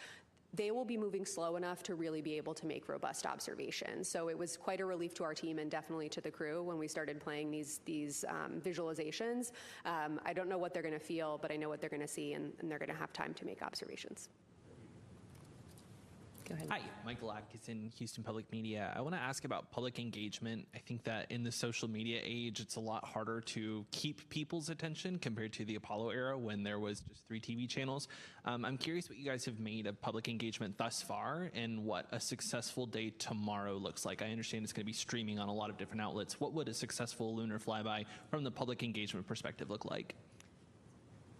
they will be moving slow enough to really be able to make robust observations. So it was quite a relief to our team and definitely to the crew when we started playing these visualizations. I don't know what they're going to feel, but I know what they're going to see, and they're going to have time to make observations. Go ahead. Hi, Michael Atkinson, Houston Public Media. I want to ask about public engagement. I think that in the social media age, it's a lot harder to keep people's attention compared to the Apollo era when there was just 3 TV channels. I'm curious what you guys have made of public engagement thus far and what a successful day tomorrow looks like. I understand it's going to be streaming on a lot of different outlets. What would a successful lunar flyby from the public engagement perspective look like?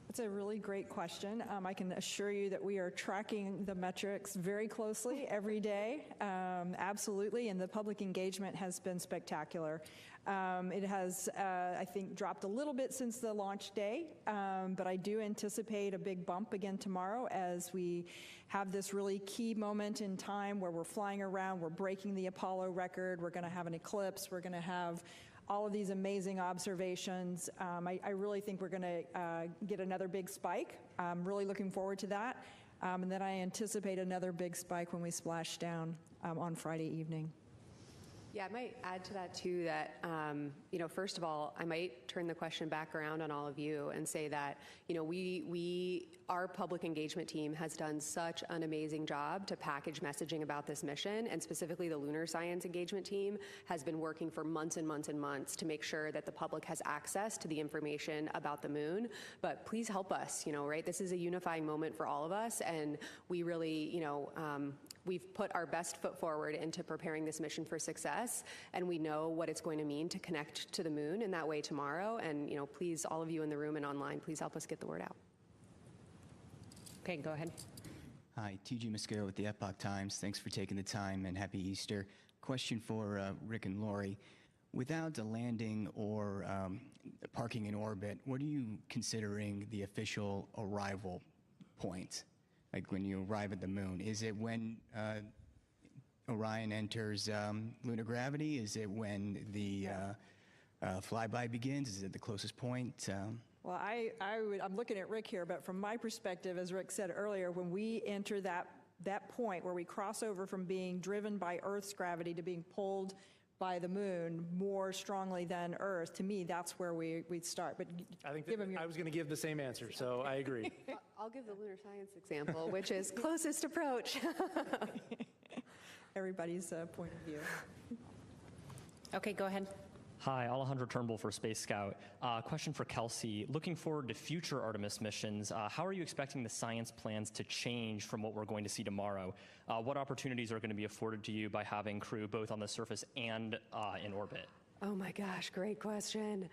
That's a really great question. I can assure you that we are tracking the metrics very closely every day, absolutely, and the public engagement has been spectacular. It has, I think, dropped a little bit since the launch day, but I do anticipate a big bump again tomorrow as we have this really key moment in time where we're flying around, we're breaking the Apollo record, we're going to have an eclipse, we're going to have all of these amazing observations. I really think we're going to get another big spike. I'm really looking forward to that. And then I anticipate another big spike when we splash down on Friday evening. Yeah, I might add to that too that, first of all, I might turn the question back around on all of you and say that, our public engagement team has done such an amazing job to package messaging about this mission, and specifically the lunar science engagement team has been working for months and months and months to make sure that the public has access to the information about the moon. But please help us, right? This is a unifying moment for all of us, and we really, we've put our best foot forward into preparing this mission for success, and we know what it's going to mean to connect to the moon in that way tomorrow. And please, all of you in the room and online, please help us get the word out. Okay, go ahead. Hi, TG Mosquero with the Epoch Times. Thanks for taking the time, and happy Easter. Question for Rick and Lori. Without a landing or parking in orbit, what are you considering the official arrival point? Like when you arrive at the moon? Is it when Orion enters lunar gravity? Is it when the flyby begins? Is it the closest point? Well, I'm looking at Rick here, but from my perspective, as Rick said earlier, when we enter that point where we cross over from being driven by Earth's gravity to being pulled by the moon more strongly than Earth, to me, that's where we'd start. But I think I was going to give the same answer, so I agree. I'll give the lunar science example, which is closest approach. Everybody's point of view. Okay, go ahead. Hi, Alejandro Turnbull for Space Scout. Question for Kelsey. Looking forward to future Artemis missions, how are you expecting the science plans to change from what we're going to see tomorrow? What opportunities are going to be afforded to you by having crew both on the surface and in orbit? Oh my gosh, great question.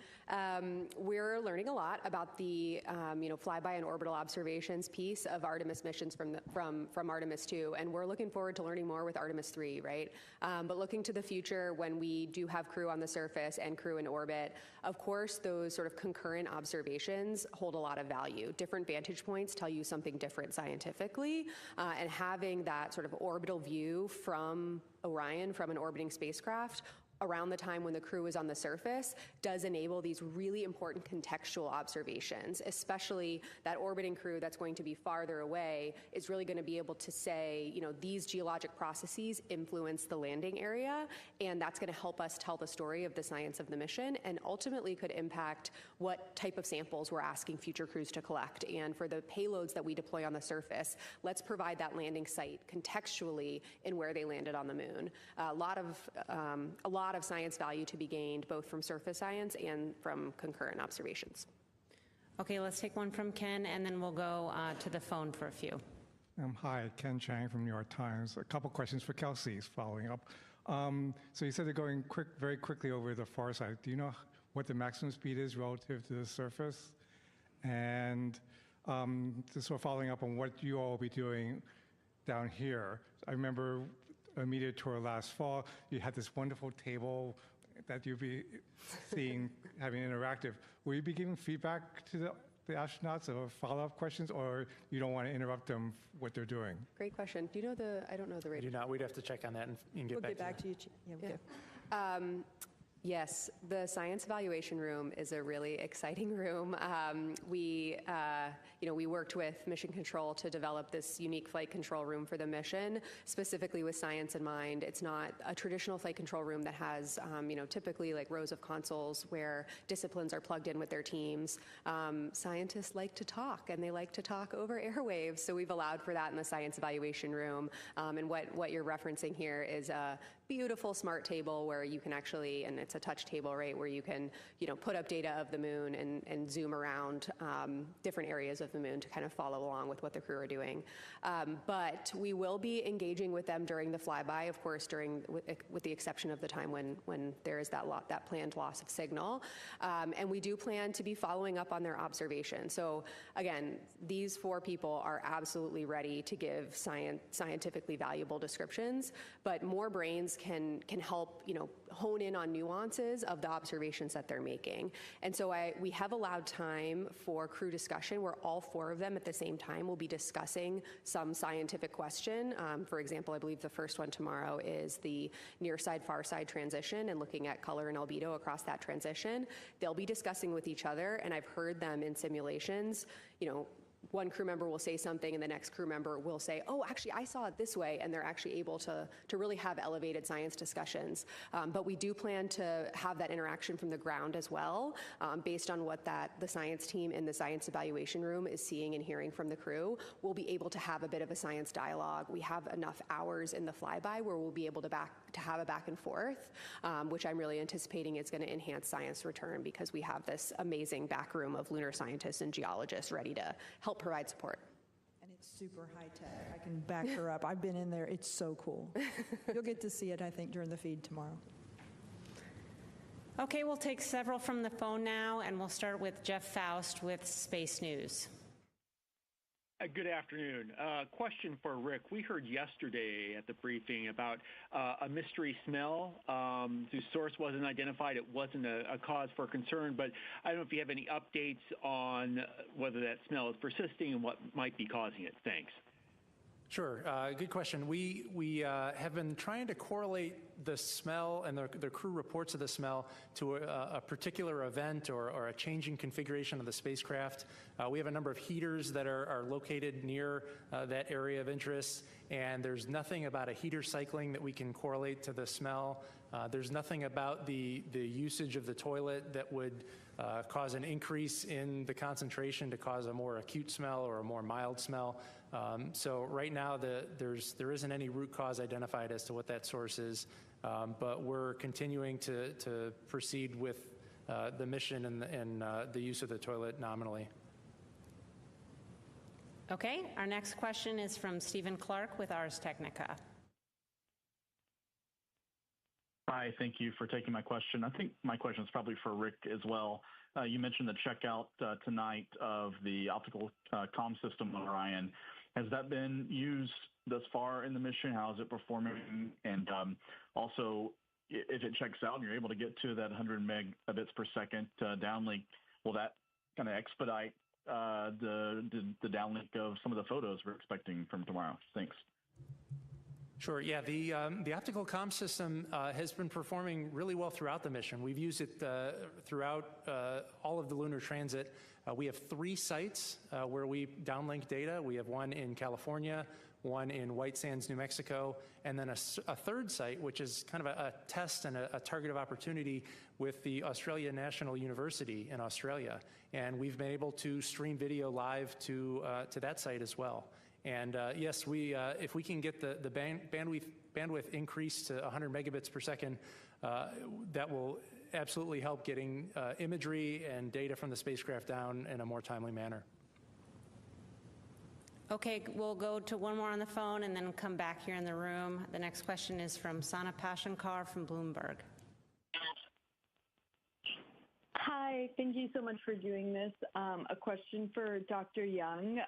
We're learning a lot about the flyby and orbital observations piece of Artemis missions from Artemis II, and we're looking forward to learning more with Artemis III, right? But looking to the future, when we do have crew on the surface and crew in orbit, of course, those sort of concurrent observations hold a lot of value. Different vantage points tell you something different scientifically, and having that sort of orbital view from Orion, from an orbiting spacecraft, around the time when the crew is on the surface does enable these really important contextual observations, especially that orbiting crew that's going to be farther away is really going to be able to say, these geologic processes influence the landing area, and that's going to help us tell the story of the science of the mission, and ultimately could impact what type of samples we're asking future crews to collect. And for the payloads that we deploy on the surface, let's provide that landing site contextually in where they landed on the moon. A lot of science value to be gained both from surface science and from concurrent observations. Okay, let's take one from Ken, and then we'll go to the phone for a few. Hi, Ken Chang from New York Times. A couple questions for Kelsey following up. So you said they're going very quickly over the far side. Do you know what the maximum speed is relative to the surface? And just sort of following up on what you all will be doing down here. I remember a media tour last fall, you had this wonderful table that you'll be seeing, having interactive. Will you be giving feedback to the astronauts or follow-up questions, or you don't want to interrupt them what they're doing? Great question. Do you know I don't know the rate. We do not. We'd have to check on that and get back to you. Yeah, okay. Yes, the science evaluation room is a really exciting room. We worked with Mission Control to develop this unique flight control room for the mission, specifically with science in mind. It's not a traditional flight control room that has, typically like rows of consoles where disciplines are plugged in with their teams. Scientists like to talk, and they like to talk over airwaves, so we've allowed for that in the science evaluation room. And what you're referencing here is a beautiful smart table where you can actually, and it's a touch table, right, where you can, put up data of the moon and zoom around different areas of the moon to kind of follow along with what the crew are doing. But we will be engaging with them during the flyby, of course, with the exception of the time when there is that planned loss of signal. And we do plan to be following up on their observation. So again, these 4 people are absolutely ready to give scientifically valuable descriptions, but more brains can help, hone in on nuances of the observations that they're making. And so we have allowed time for crew discussion where all 4 of them at the same time will be discussing some scientific question. For example, I believe the first one tomorrow is the near side, far side transition and looking at color and albedo across that transition. They'll be discussing with each other, and I've heard them in simulations, one crew member will say something and the next crew member will say, oh, actually, I saw it this way, and they're actually able to really have elevated science discussions. But we do plan to have that interaction from the ground as well, based on what the science team in the science evaluation room is seeing and hearing from the crew. We'll be able to have a bit of a science dialogue. We have enough hours in the flyby where we'll be able to have a back and forth, which I'm really anticipating is going to enhance science return, because we have this amazing back room of lunar scientists and geologists ready to help provide support. And it's super high tech. I can back her up. I've been in there. It's so cool. You'll get to see it, I think, during the feed tomorrow. Okay, we'll take several from the phone now, and we'll start with Jeff Faust with Space News. Good afternoon. Question for Rick. We heard yesterday at the briefing about a mystery smell whose source wasn't identified. It wasn't a cause for concern, but I don't know if you have any updates on whether that smell is persisting and what might be causing it. Thanks. Sure. Good question. We have been trying to correlate the smell and the crew reports of the smell to a particular event or a changing configuration of the spacecraft. We have a number of heaters that are located near that area of interest, and there's nothing about a heater cycling that we can correlate to the smell. There's nothing about the usage of the toilet that would cause an increase in the concentration to cause a more acute smell or a more mild smell. So right now, there isn't any root cause identified as to what that source is, but we're continuing to proceed with the mission and the use of the toilet nominally. Okay, our next question is from Stephen Clark with Ars Technica. Hi, thank you for taking my question. I think my question is probably for Rick as well. You mentioned the checkout tonight of the optical comm system on Orion. Has that been used thus far in the mission? How is it performing? And also, if it checks out and you're able to get to that 100 megabits per second downlink, will that kind of expedite the downlink of some of the photos we're expecting from tomorrow? Thanks. Sure. Yeah, the optical comm system has been performing really well throughout the mission. We've used it throughout all of the lunar transit. We have 3 sites where we downlink data. We have one in California, one in White Sands, New Mexico, and then a third site, which is kind of a test and a target of opportunity with the Australia National University in Australia. And we've been able to stream video live to that site as well. And yes, if we can get the bandwidth increased to 100 megabits per second, that will absolutely help getting imagery and data from the spacecraft down in a more timely manner. Okay, we'll go to one more on the phone and then come back here in the room. The next question is from Sana Pashankar from Bloomberg. Hi, thank you so much for doing this. A question for Dr. Young.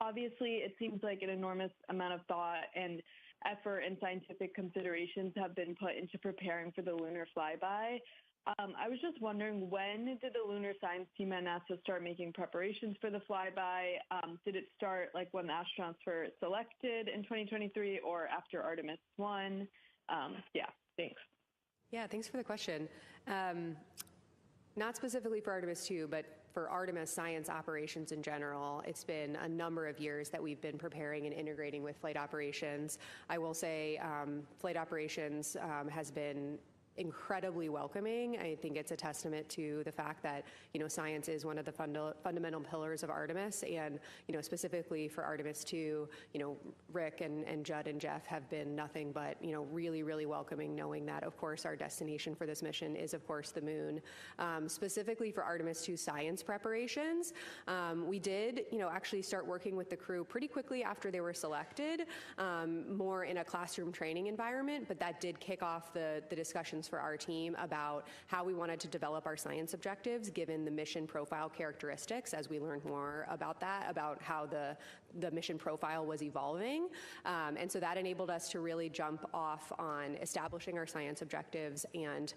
Obviously, it seems like an enormous amount of thought and effort and scientific considerations have been put into preparing for the lunar flyby. I was just wondering, when did the lunar science team at NASA start making preparations for the flyby? Did it start like when the astronauts were selected in 2023 or after Artemis I? Yeah, thanks. Yeah, thanks for the question. Not specifically for Artemis II, but for Artemis science operations in general, it's been a number of years that we've been preparing and integrating with flight operations. I will say flight operations has been incredibly welcoming. I think it's a testament to the fact that, science is one of the fundamental pillars of Artemis, and, specifically for Artemis II, Rick and Judd and Jeff have been nothing but, really, really welcoming, knowing that, of course, our destination for this mission is, of course, the moon. Specifically for Artemis II science preparations, we did, actually start working with the crew pretty quickly after they were selected, more in a classroom training environment, but that did kick off the discussions for our team about how we wanted to develop our science objectives given the mission profile characteristics as we learned more about that, about how the mission profile was evolving. And so that enabled us to really jump off on establishing our science objectives and,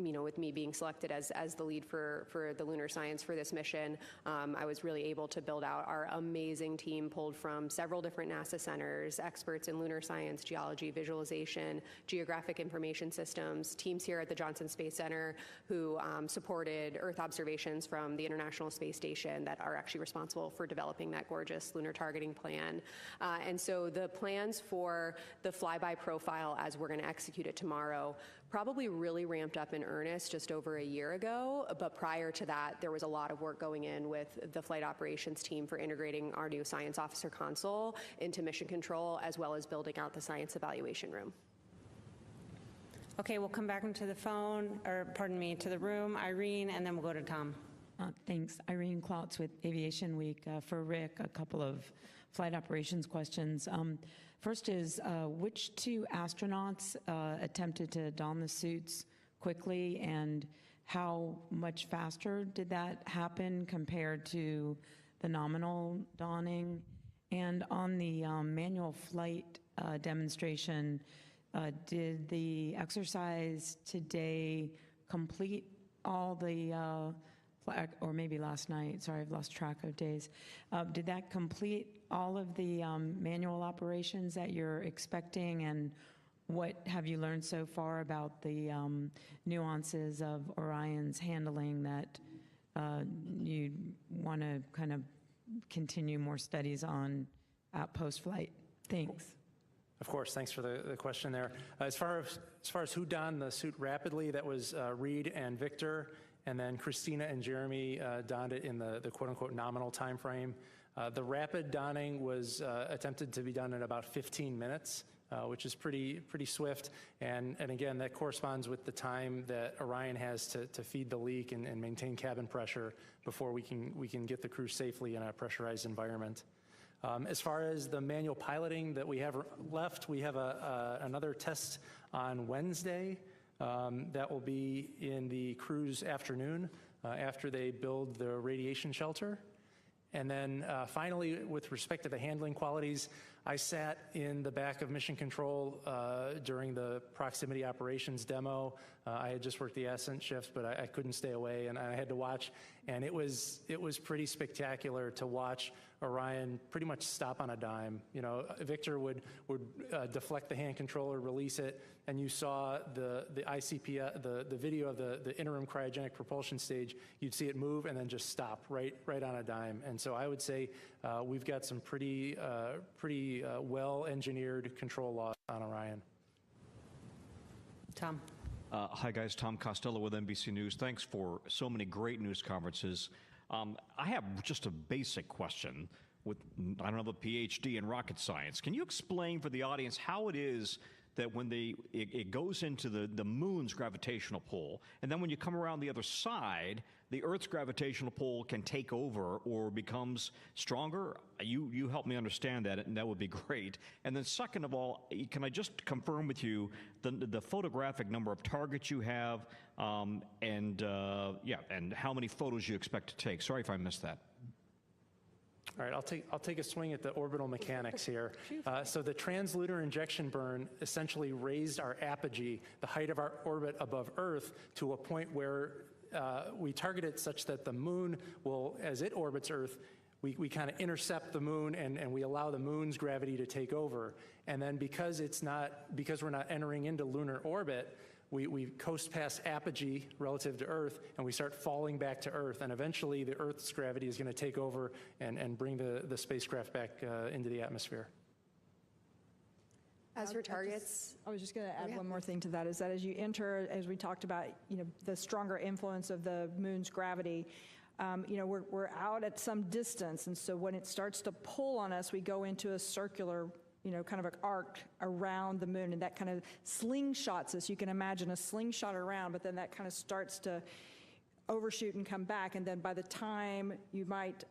with me being selected as the lead for the lunar science for this mission, I was really able to build out our amazing team pulled from several different NASA centers, experts in lunar science, geology, visualization, geographic information systems, teams here at the Johnson Space Center who supported Earth observations from the International Space Station that are actually responsible for developing that gorgeous lunar targeting plan. And so the plans for the flyby profile as we're going to execute it tomorrow probably really ramped up in earnest just over a year ago, but prior to that, there was a lot of work going in with the flight operations team for integrating our new science officer console into mission control, as well as building out the science evaluation room. Okay, we'll come back into the phone, or pardon me, to the room. Irene, and then we'll go to Tom. Thanks. Irene Klautz with Aviation Week. For Rick, a couple of flight operations questions. First is, which two astronauts attempted to don the suits quickly, and how much faster did that happen compared to the nominal donning? And on the manual flight demonstration, did the exercise today complete all the, or maybe last night, sorry, I've lost track of days. Did that complete all of the manual operations that you're expecting, and what have you learned so far about the nuances of Orion's handling that you want to kind of continue more studies on at post-flight? Thanks. Of course, thanks for the question there. As far as who donned the suit rapidly, that was Reed and Victor, and then Christina and Jeremy donned it in the quote-unquote nominal time frame. The rapid donning was attempted to be done in about 15 minutes, which is pretty swift. And again, that corresponds with the time that Orion has to feed the leak and maintain cabin pressure before we can get the crew safely in a pressurized environment. As far as the manual piloting that we have left, we have another test on Wednesday that will be in the crew's afternoon after they build the radiation shelter. And then finally, with respect to the handling qualities, I sat in the back of Mission Control during the proximity operations demo. I had just worked the ascent shift, but I couldn't stay away, and I had to watch. And it was pretty spectacular to watch Orion pretty much stop on a dime. You know, Victor would deflect the hand controller, release it, and you saw the ICP, the video of the interim cryogenic propulsion stage. You'd see it move and then just stop right on a dime. And so I would say we've got some pretty well-engineered control laws on Orion. Tom. Hi, guys. Tom Costello with NBC News. Thanks for so many great news conferences. I have just a basic question with, I don't have a PhD in rocket science. Can you explain for the audience how it is that when it goes into the moon's gravitational pull, and then when you come around the other side, the Earth's gravitational pull can take over or becomes stronger? You help me understand that, and that would be great. And then second of all, can I just confirm with you the photographic number of targets you have, and how many photos you expect to take? Sorry if I missed that. All right, I'll take a swing at the orbital mechanics here. So the translunar injection burn essentially raised our apogee, the height of our orbit above Earth, to a point where we target it such that the moon will, as it orbits Earth, we kind of intercept the moon and we allow the moon's gravity to take over. And then because we're not entering into lunar orbit, we coast past apogee relative to Earth, and we start falling back to Earth, and eventually the Earth's gravity is going to take over and bring the spacecraft back into the atmosphere. As for targets, I was just going to add one more thing to that, is that as you enter, as we talked about, the stronger influence of the moon's gravity, we're out at some distance, and so when it starts to pull on us, we go into a circular kind of an arc around the moon, and that kind of slingshots us. You can imagine a slingshot around, but then that kind of starts to overshoot and come back, and then by the time you might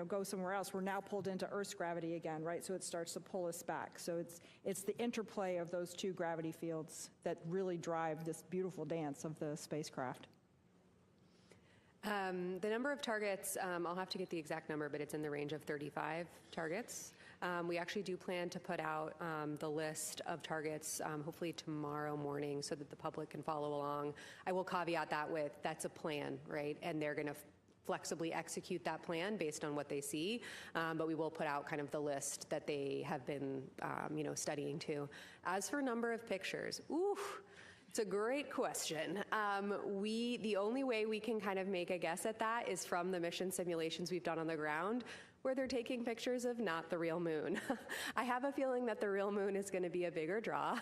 go somewhere else, we're now pulled into Earth's gravity again, right? So it starts to pull us back. So it's the interplay of those two gravity fields that really drive this beautiful dance of the spacecraft. The number of targets, I'll have to get the exact number, but it's in the range of 35 targets. We actually do plan to put out the list of targets hopefully tomorrow morning so that the public can follow along. I will caveat that with, that's a plan, right? And they're going to flexibly execute that plan based on what they see. But we will put out kind of the list that they have been, studying too. As for number of pictures, It's a great question. The only way we can kind of make a guess at that is from the mission simulations we've done on the ground, where they're taking pictures of not the real moon. I have a feeling that the real moon is going to be a bigger draw.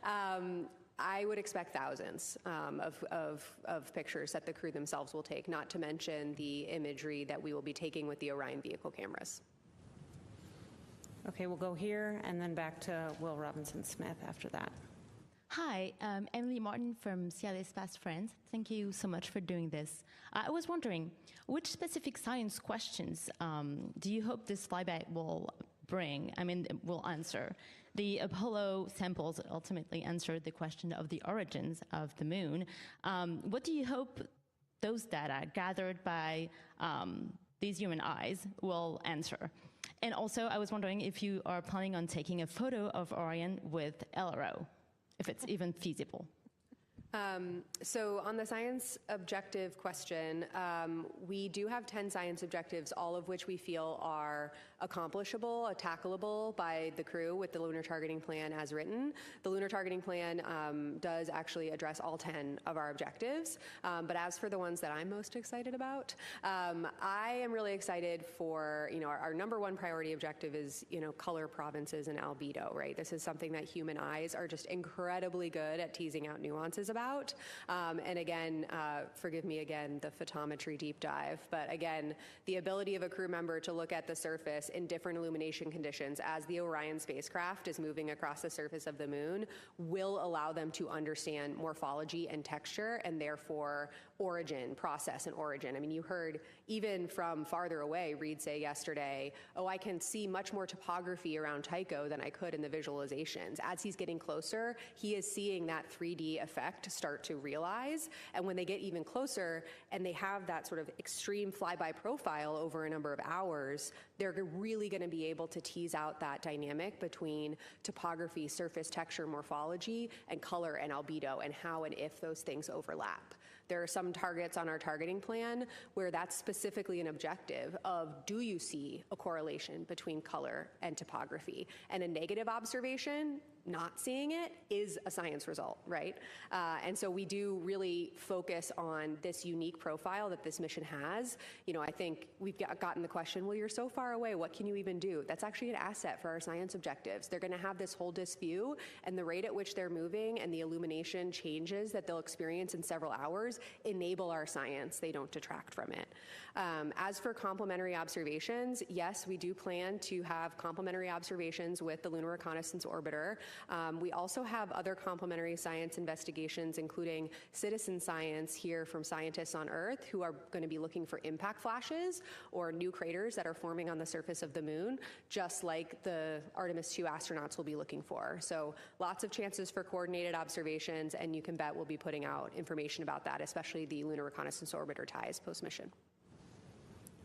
I would expect thousands of pictures that the crew themselves will take, not to mention the imagery that we will be taking with the Orion vehicle cameras. Okay, we'll go here and then back to Will Robinson-Smith after that. Hi, Emily Martin from CLS Fast Friends. Thank you so much for doing this. I was wondering, which specific science questions do you hope this flyby will will answer? The Apollo samples ultimately answered the question of the origins of the moon. What do you hope those data gathered by these human eyes will answer? And also, I was wondering if you are planning on taking a photo of Orion with LRO, if it's even feasible. So on the science objective question, we do have 10 science objectives, all of which we feel are accomplishable, attackable by the crew with the lunar targeting plan as written. The lunar targeting plan does actually address all 10 of our objectives. But as for the ones that I'm most excited about, I am really excited for, our number one priority objective is, color provinces and albedo, right? This is something that human eyes are just incredibly good at teasing out nuances about. And again, forgive me again, the photometry deep dive, but again, the ability of a crew member to look at the surface in different illumination conditions as the Orion spacecraft is moving across the surface of the moon will allow them to understand morphology and texture, and therefore origin, process and origin. I mean, you heard even from farther away, Reed say yesterday, oh, I can see much more topography around Tycho than I could in the visualizations. As he's getting closer, he is seeing that 3D effect start to realize. And when they get even closer and they have that sort of extreme flyby profile over a number of hours, they're really going to be able to tease out that dynamic between topography, surface texture, morphology, and color and albedo, and how and if those things overlap. There are some targets on our targeting plan where that's specifically an objective of, do you see a correlation between color and topography? And a negative observation, not seeing it, is a science result, right? And so we do really focus on this unique profile that this mission has. I think we've gotten the question, well, you're so far away, what can you even do? That's actually an asset for our science objectives. They're going to have this whole disk view, and the rate at which they're moving and the illumination changes that they'll experience in several hours enable our science. They don't detract from it. As for complementary observations, yes, we do plan to have complementary observations with the Lunar Reconnaissance Orbiter. We also have other complementary science investigations, including citizen science here from scientists on Earth who are going to be looking for impact flashes or new craters that are forming on the surface of the moon, just like the Artemis II astronauts will be looking for. So lots of chances for coordinated observations, and you can bet we'll be putting out information about that, especially the Lunar Reconnaissance Orbiter ties post-mission.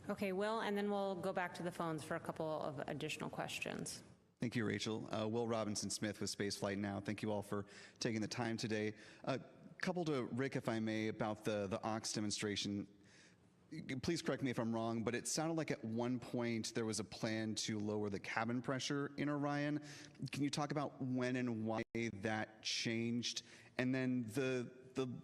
Okay, Will, and then we'll go back to the phones for a couple of additional questions. Thank you, Rachel. Will Robinson-Smith with Spaceflight Now. Thank you all for taking the time today. Couple to Rick, if I may, about the OX demonstration. Please correct me if I'm wrong, but it sounded like at one point there was a plan to lower the cabin pressure in Orion. Can you talk about when and why that changed? And then the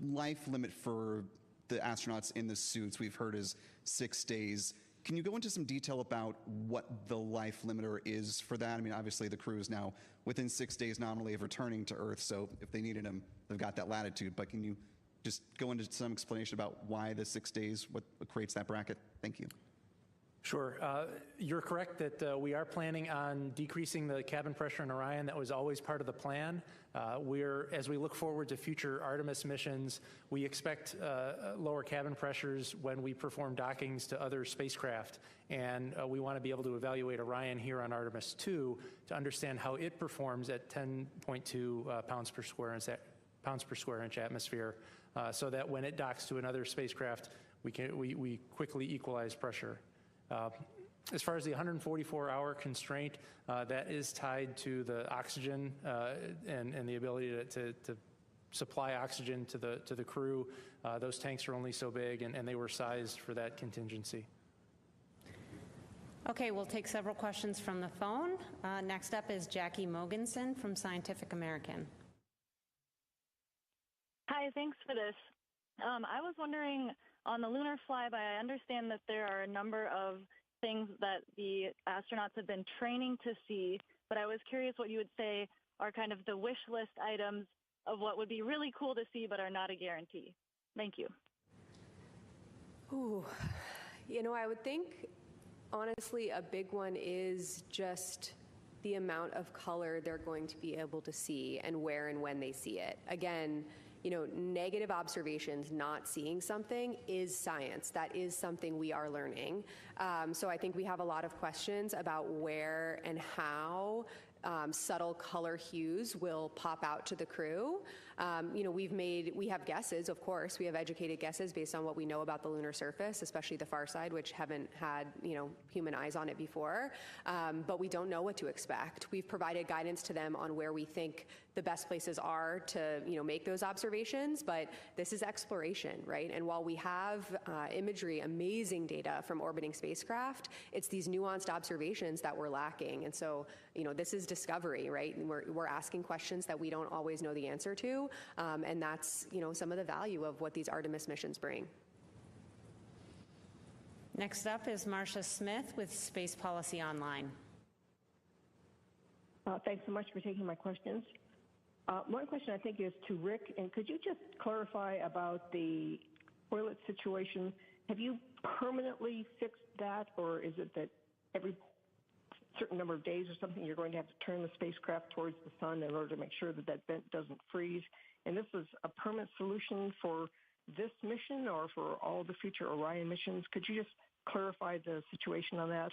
life limit for the astronauts in the suits we've heard is 6 days. Can you go into some detail about what the life limiter is for that? I mean, obviously the crew is now within 6 days nominally of returning to Earth, so if they needed them, they've got that latitude. But can you just go into some explanation about why the 6 days, what creates that bracket? Thank you. Sure. You're correct that we are planning on decreasing the cabin pressure in Orion. That was always part of the plan. As we look forward to future Artemis missions, we expect lower cabin pressures when we perform dockings to other spacecraft. And we want to be able to evaluate Orion here on Artemis II to understand how it performs at 10.2 pounds per square inch atmosphere, so that when it docks to another spacecraft, we quickly equalize pressure. As far as the 144-hour constraint, that is tied to the oxygen and the ability to supply oxygen to the crew. Those tanks are only so big, and they were sized for that contingency. Okay, we'll take several questions from the phone. Next up is Jackie Mogensen from Scientific American. Hi, thanks for this. I was wondering, on the lunar flyby, I understand that there are a number of things that the astronauts have been training to see, but I was curious what you would say are kind of the wish list items of what would be really cool to see but are not a guarantee. Thank you. Ooh, you know, I would think, honestly, a big one is just the amount of color they're going to be able to see and where and when they see it. Again, you know, negative observations, not seeing something is science. That is something we are learning. So I think we have a lot of questions about where and how subtle color hues will pop out to the crew. You know, we have guesses, of course. We have educated guesses based on what we know about the lunar surface, especially the far side, which haven't had, you know, human eyes on it before. But we don't know what to expect. We've provided guidance to them on where we think the best places are to, you know, make those observations, but this is exploration, right? And while we have imagery, amazing data from orbiting spacecraft, it's these nuanced observations that we're lacking. And so, you know, this is discovery, right? And we're asking questions that we don't always know the answer to, and that's, you know, some of the value of what these Artemis missions bring. Next up is Marcia Smith with Space Policy Online. Thanks so much for taking my questions. One question I think is to Rick, and could you just clarify about the toilet situation? Have you permanently fixed that, or is it that every certain number of days or something you're going to have to turn the spacecraft towards the sun in order to make sure that that vent doesn't freeze? And this is a permanent solution for this mission or for all the future Orion missions? Could you just clarify the situation on that?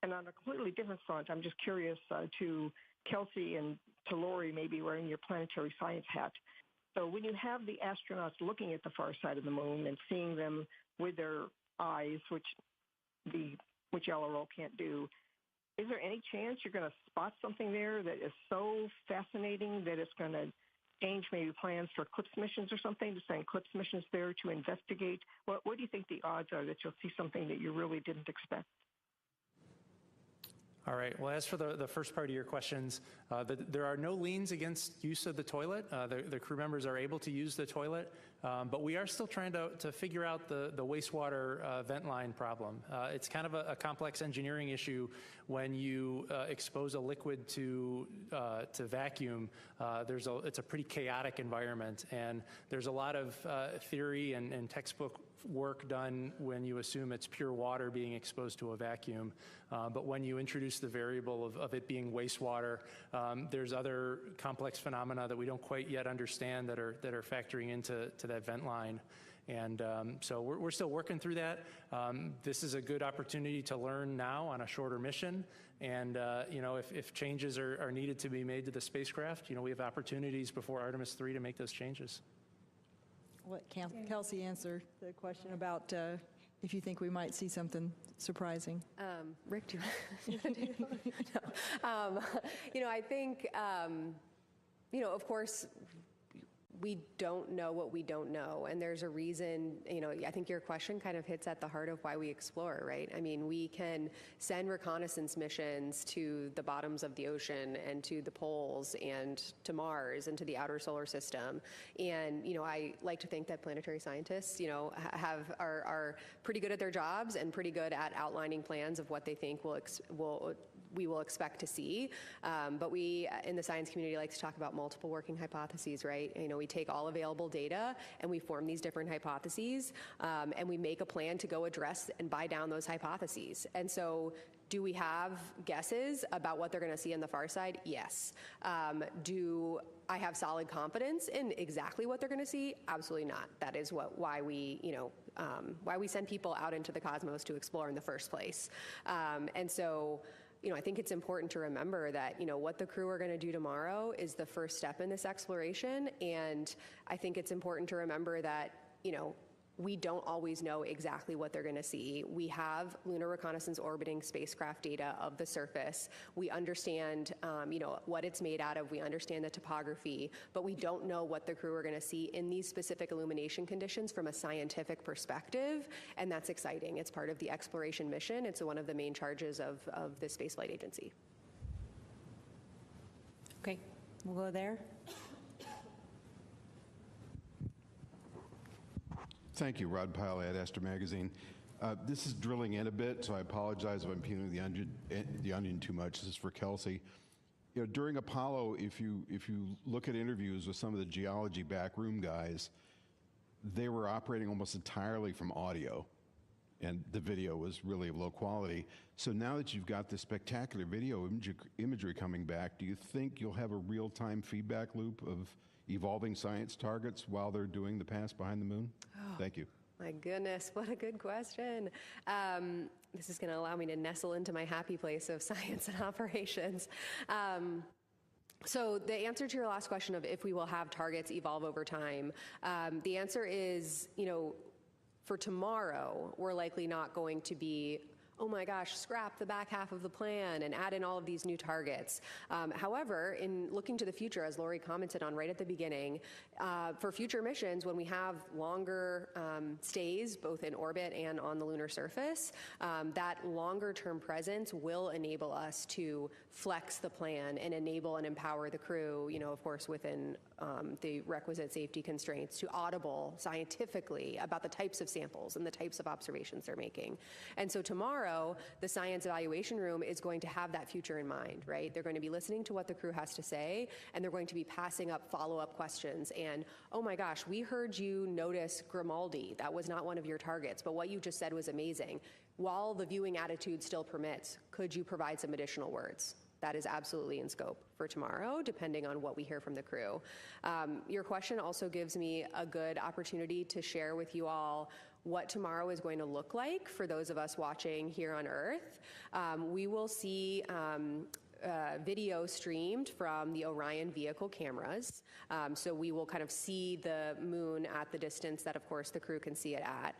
And on a completely different front, I'm just curious to Kelsey and to Lori, maybe wearing your planetary science hat. So when you have the astronauts looking at the far side of the moon and seeing them with their eyes, which LRO can't do, is there any chance you're going to spot something there that is so fascinating that it's going to change maybe plans for Eclipse missions or something, to send Eclipse missions there to investigate? What do you think the odds are that you'll see something that you really didn't expect? All right. Well, as for the first part of your questions, there are no liens against use of the toilet. The crew members are able to use the toilet, but we are still trying to figure out the wastewater vent line problem. It's kind of a complex engineering issue when you expose a liquid to vacuum. It's a pretty chaotic environment, and there's a lot of theory and textbook work done when you assume it's pure water being exposed to a vacuum. But when you introduce the variable of it being wastewater, there's other complex phenomena that we don't quite yet understand that are factoring into that vent line. And so we're still working through that. This is a good opportunity to learn now on a shorter mission. And you know, if changes are needed to be made to the spacecraft, you know, we have opportunities before Artemis III to make those changes. Let Kelsey answer the question about if you think we might see something surprising. Rick, do you want to do no. You know, I think, you know, of course, we don't know what we don't know, and there's a reason. You know, I think your question kind of hits at the heart of why we explore, right? I mean, we can send reconnaissance missions to the bottoms of the ocean and to the poles and to Mars and to the outer solar system, and you know, I like to think that planetary scientists, you know, are pretty good at their jobs and pretty good at outlining plans of what they think we will expect to see. But we in the science community like to talk about multiple working hypotheses, right? You know, we take all available data and we form these different hypotheses, and we make a plan to go address and buy down those hypotheses. And so, do we have guesses about what they're going to see on the far side? Yes. Do I have solid confidence in exactly what they're going to see? Absolutely not. That is why we, you know, why we send people out into the cosmos to explore in the first place. And so, you know, I think it's important to remember that, you know, what the crew are going to do tomorrow is the first step in this exploration. And I think it's important to remember that, you know, we don't always know exactly what they're going to see. We have lunar reconnaissance orbiting spacecraft data of the surface. We understand, you know, what it's made out of. We understand the topography, but we don't know what the crew are going to see in these specific illumination conditions from a scientific perspective, and that's exciting. It's part of the exploration mission. It's one of the main charges of the Spaceflight Agency. Okay, we'll go there. Thank you, Rod Pyle at Aster Magazine. This is drilling in a bit, so I apologize if I'm peeling the onion too much. This is for Kelsey. You know, during Apollo, if you look at interviews with some of the geology backroom guys, they were operating almost entirely from audio, and the video was really of low quality. So now that you've got this spectacular video imagery coming back, do you think you'll have a real-time feedback loop of evolving science targets while they're doing the pass behind the moon? Thank you. My goodness, what a good question. This is going to allow me to nestle into my happy place of science and operations. So the answer to your last question of if we will have targets evolve over time, the answer is, you know, for tomorrow, we're likely not going to be, oh my gosh, scrap the back half of the plan and add in all of these new targets. However, in looking to the future, as Lori commented on right at the beginning, for future missions, when we have longer stays, both in orbit and on the lunar surface, that longer term presence will enable us to flex the plan and enable and empower the crew, you know, of course, within the requisite safety constraints, to audible scientifically about the types of samples and the types of observations they're making. And so tomorrow, the science evaluation room is going to have that future in mind, right? They're going to be listening to what the crew has to say, and they're going to be passing up follow-up questions. And, oh my gosh, we heard you notice Grimaldi. That was not one of your targets, but what you just said was amazing. While the viewing attitude still permits, could you provide some additional words? That is absolutely in scope for tomorrow, depending on what we hear from the crew. Your question also gives me a good opportunity to share with you all what tomorrow is going to look like for those of us watching here on Earth. We will see video streamed from the Orion vehicle cameras. So we will kind of see the moon at the distance that, of course, the crew can see it at.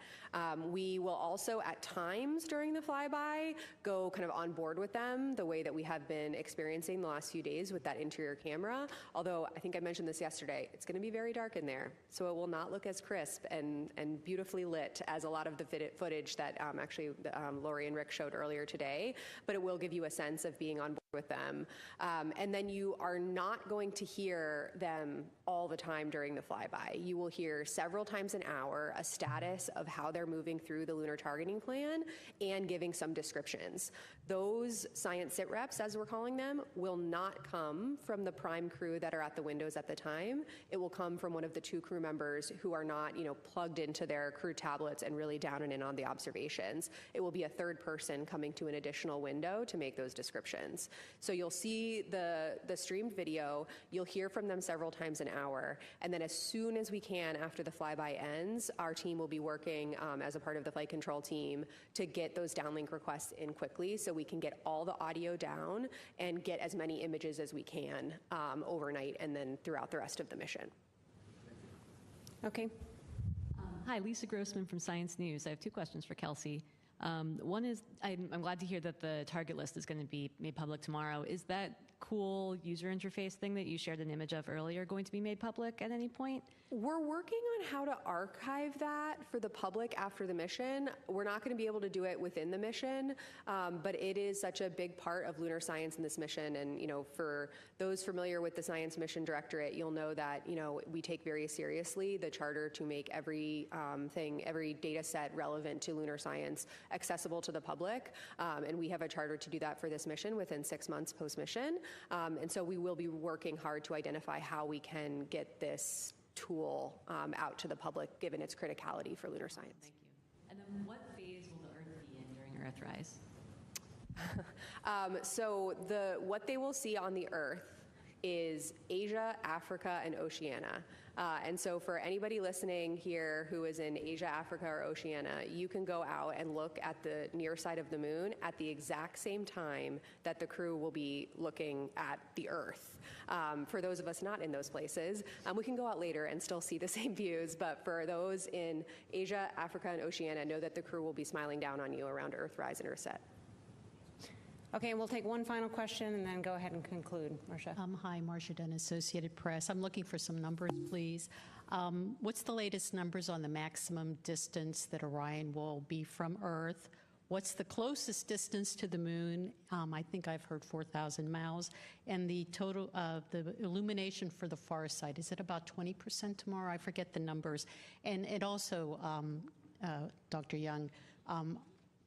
We will also, at times during the flyby, go kind of on board with them the way that we have been experiencing the last few days with that interior camera. Although, I think I mentioned this yesterday, it's going to be very dark in there, so it will not look as crisp and beautifully lit as a lot of the footage that actually Lori and Rick showed earlier today, but it will give you a sense of being on board with them. And then you are not going to hear them all the time during the flyby. You will hear several times an hour a status of how they're moving through the lunar targeting plan and giving some descriptions. Those science sit reps, as we're calling them, will not come from the prime crew that are at the windows at the time. It will come from one of the two crew members who are not, you know, plugged into their crew tablets and really down and in on the observations. It will be a third person coming to an additional window to make those descriptions. So you'll see the streamed video, you'll hear from them several times an hour, and then as soon as we can after the flyby ends, our team will be working as a part of the flight control team to get those downlink requests in quickly so we can get all the audio down and get as many images as we can overnight and then throughout the rest of the mission. Okay. Hi, Lisa Grossman from Science News. I have two questions for Kelsey. One is, I'm glad to hear that the target list is going to be made public tomorrow. Is that cool user interface thing that you shared an image of earlier going to be made public at any point? We're working on how to archive that for the public after the mission. We're not going to be able to do it within the mission, but it is such a big part of lunar science in this mission. And, you know, for those familiar with the Science Mission Directorate, you'll know that, you know, we take very seriously the charter to make every every data set relevant to lunar science accessible to the public. And we have a charter to do that for this mission within 6 months post-mission. And so we will be working hard to identify how we can get this tool out to the public, given its criticality for lunar science. Thank you. And then what phase will the Earth be in during Earthrise? So what they will see on the Earth is Asia, Africa, and Oceania. And so for anybody listening here who is in Asia, Africa, or Oceania, you can go out and look at the near side of the moon at the exact same time that the crew will be looking at the Earth. For those of us not in those places, we can go out later and still see the same views, but for those in Asia, Africa, and Oceania, know that the crew will be smiling down on you around Earthrise and Earthset. Okay, and we'll take one final question and then go ahead and conclude. Marcia. Hi, Marcia Dunn, Associated Press. I'm looking for some numbers, please. What's the latest numbers on the maximum distance that Orion will be from Earth? What's the closest distance to the moon? I think I've heard 4,000 miles. And the total, the illumination for the far side, is it about 20% tomorrow? I forget the numbers. And it also, Dr. Young,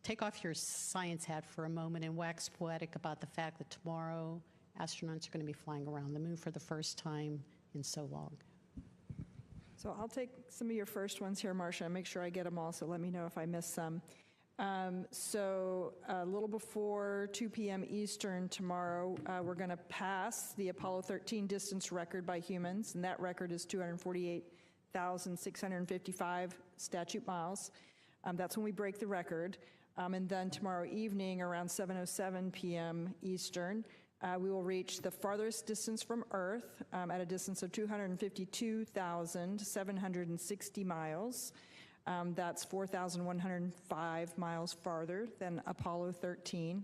take off your science hat for a moment and wax poetic about the fact that tomorrow astronauts are going to be flying around the moon for the first time in so long. So I'll take some of your first ones here, Marcia, and make sure I get them all, so let me know if I miss some. So a little before 2 p.m. Eastern tomorrow, we're going to pass the Apollo 13 distance record by humans, and that record is 248,655 statute miles. That's when we break the record. And then tomorrow evening, around 7:07 p.m. Eastern, we will reach the farthest distance from Earth at a distance of 252,760 miles. That's 4,105 miles farther than Apollo 13.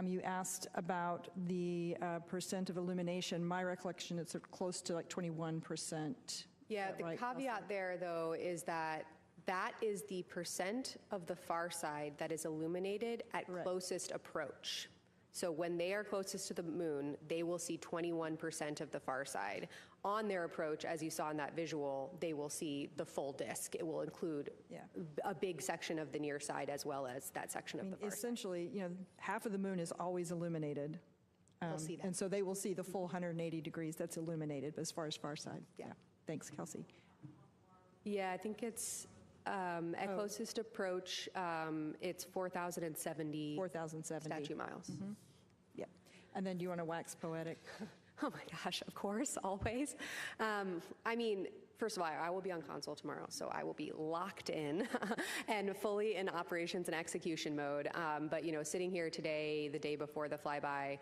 You asked about the percent of illumination. My recollection, it's close to like 21%. Yeah, the caveat there, though, is that that is the percent of the far side that is illuminated at closest approach. So when they are closest to the moon, they will see 21% of the far side. On their approach, as you saw in that visual, they will see the full disk. It will include a big section of the near side as well as that section of the far side. Essentially, you know, half of the moon is always illuminated. They'll see that. And so they will see the full 180 degrees that's illuminated as far as far side. Yeah. Thanks, Kelsey. Yeah, I think it's at closest approach, it's 4,070 statute miles. Mm-hmm. Yep. And then do you want to wax poetic? Oh my gosh, of course, always. I mean, first of all, I will be on console tomorrow, so I will be locked in and fully in operations and execution mode. But, you know, sitting here today, the day before the flyby,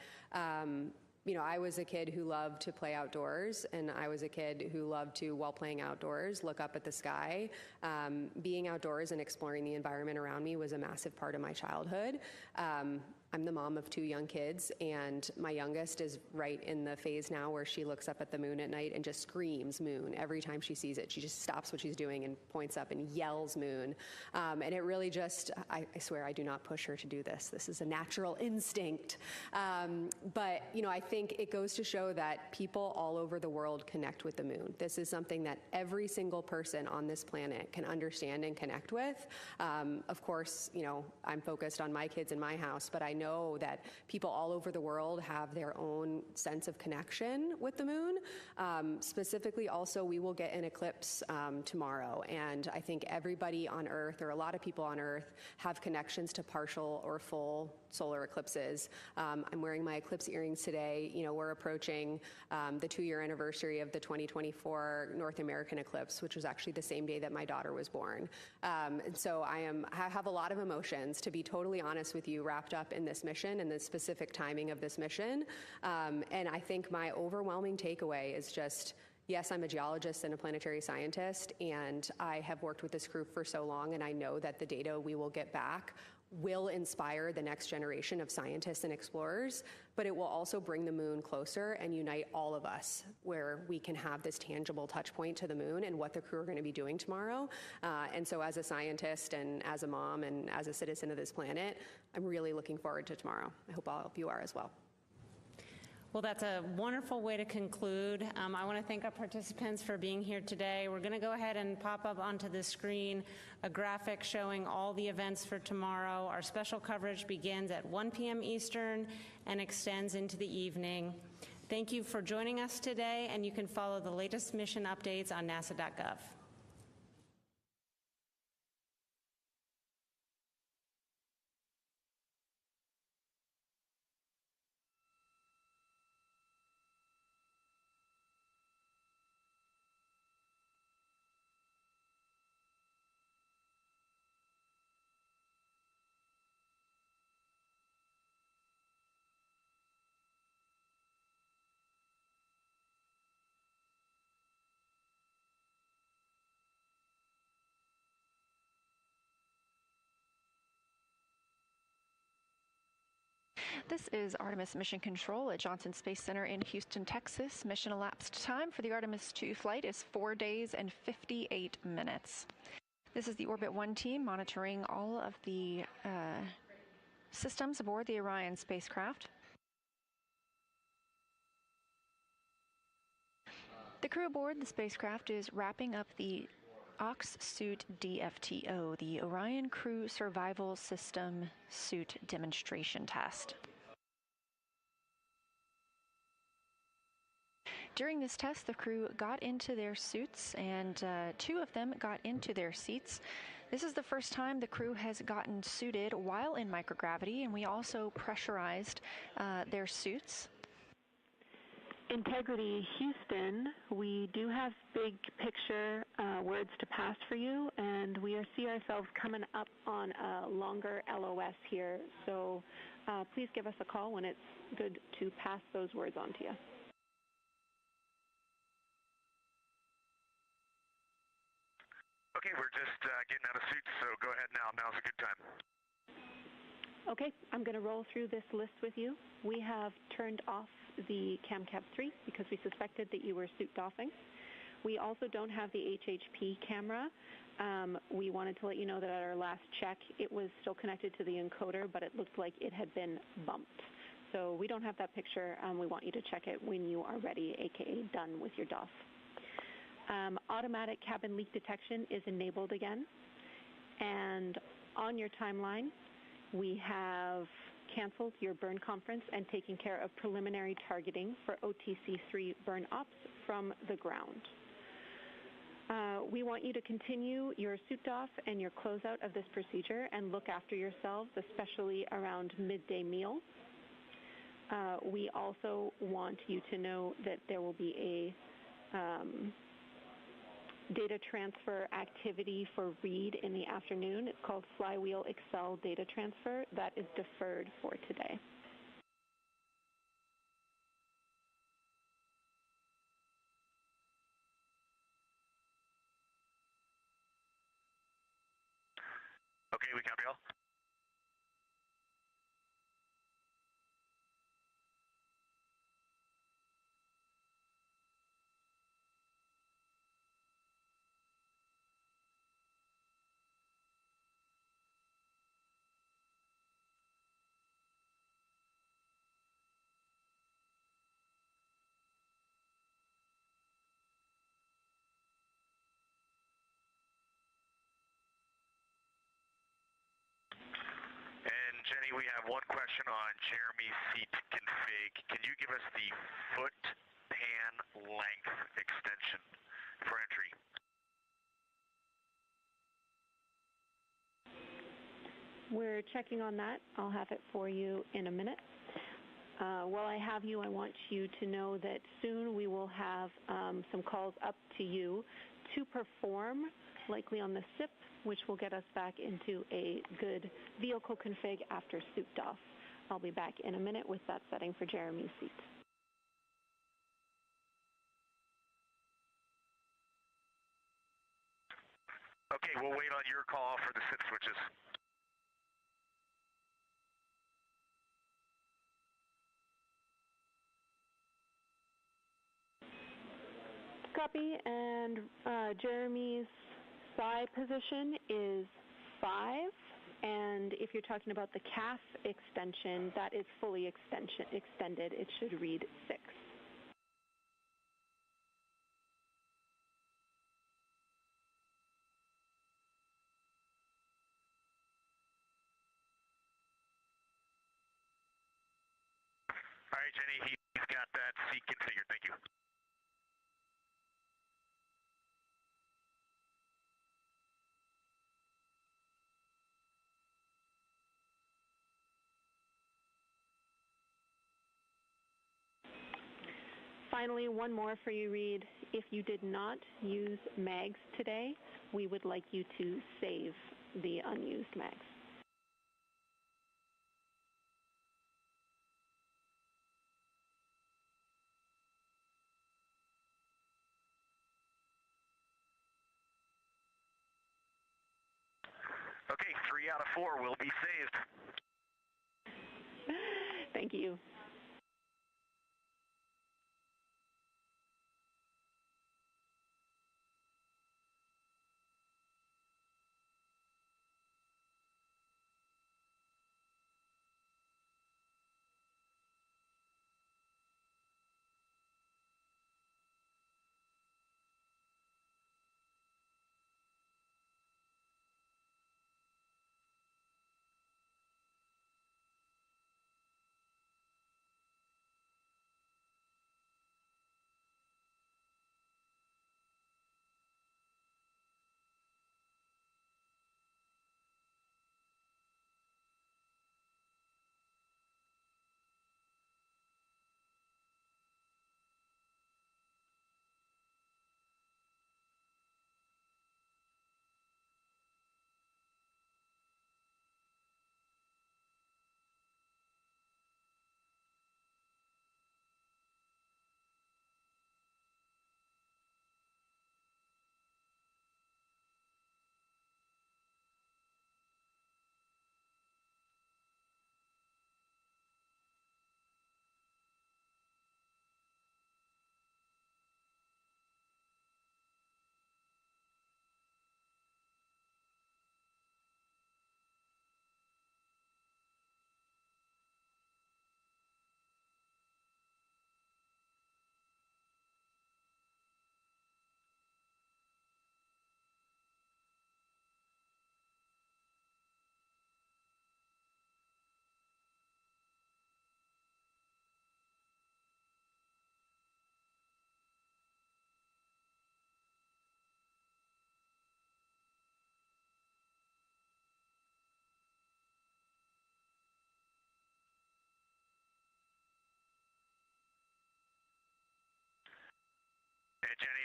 you know, I was a kid who loved to play outdoors, and I was a kid who loved to, while playing outdoors, look up at the sky. Being outdoors and exploring the environment around me was a massive part of my childhood. I'm the mom of 2 young kids, and my youngest is right in the phase now where she looks up at the moon at night and just screams moon every time she sees it. She just stops what she's doing and points up and yells moon. And it really just, I swear I do not push her to do this. This is a natural instinct. But, you know, I think it goes to show that people all over the world connect with the moon. This is something that every single person on this planet can understand and connect with. Of course, you know, I'm focused on my kids in my house, but I know that people all over the world have their own sense of connection with the moon. Specifically, also, we will get an eclipse tomorrow, and I think everybody on Earth, or a lot of people on Earth, have connections to partial or full solar eclipses. I'm wearing my eclipse earrings today. You know, we're approaching the 2-year anniversary of the 2024 North American eclipse, which was actually the same day that my daughter was born. And so I have a lot of emotions, to be totally honest with you, wrapped up in this mission and the specific timing of this mission. And I think my overwhelming takeaway is just, yes, I'm a geologist and a planetary scientist, and I have worked with this group for so long, and I know that the data we will get back will inspire the next generation of scientists and explorers, but it will also bring the moon closer and unite all of us, where we can have this tangible touch point to the moon and what the crew are going to be doing tomorrow. And so as a scientist and as a mom and as a citizen of this planet, I'm really looking forward to tomorrow. I hope all of you are as well. Well, that's a wonderful way to conclude. I want to thank our participants for being here today. We're going to go ahead and pop up onto the screen a graphic showing all the events for tomorrow. Our special coverage begins at 1 p.m. Eastern and extends into the evening. Thank you for joining us today, and you can follow the latest mission updates on nasa.gov. This is Artemis Mission Control at Johnson Space Center in Houston, Texas. Mission elapsed time for the Artemis II flight is 4 days and 58 minutes. This is the Orbit 1 team monitoring all of the systems aboard the Orion spacecraft. The crew aboard the spacecraft is wrapping up the OX suit DFTO, the Orion Crew Survival System Suit Demonstration Test. During this test, the crew got into their suits, and 2 of them got into their seats. This is the first time the crew has gotten suited while in microgravity, and we also pressurized their suits. Integrity Houston, we do have big picture words to pass for you, and we see ourselves coming up on a longer LOS here, so please give us a call when it's good to pass those words on to you. Okay, we're just getting out of suits, so go ahead now. Now's a good time. Okay, I'm going to roll through this list with you. We have turned off the CamCab 3 because we suspected that you were suit doffing. We also don't have the HHP camera. We wanted to let you know that at our last check, it was still connected to the encoder, but it looked like it had been bumped. So we don't have that picture. We want you to check it when you are ready, aka done with your doff. Automatic cabin leak detection is enabled again. And on your timeline, we have canceled your burn conference and taken care of preliminary targeting for OTC-3 burn ops from the ground. We want you to continue your suit doff and your closeout of this procedure and look after yourselves, especially around midday meal. We also want you to know that there will be a data transfer activity for Reed in the afternoon. It's called Flywheel Excel Data Transfer. That is deferred for today. Okay, we copy all. Jenny, we have one question on Jeremy's seat config. Can you give us the foot pan length extension for entry? We're checking on that. I'll have it for you in a minute. While I have you, I want you to know that soon we will have some calls up to you to perform, likely on the SIP, which will get us back into a good vehicle config after suit doff. I'll be back in a minute with that setting for Jeremy's seat. Okay, we'll wait on your call for the SIP switches. Copy, and Jeremy's psi position is 5, and if you're talking about the CAF extension, that is fully extended. It should read 6. All right, Jenny, he's got that seat configured. Thank you. Finally, one more for you, Reed. If you did not use mags today, we would like you to save the unused mags. Okay, 3 out of 4 will be saved. Thank you.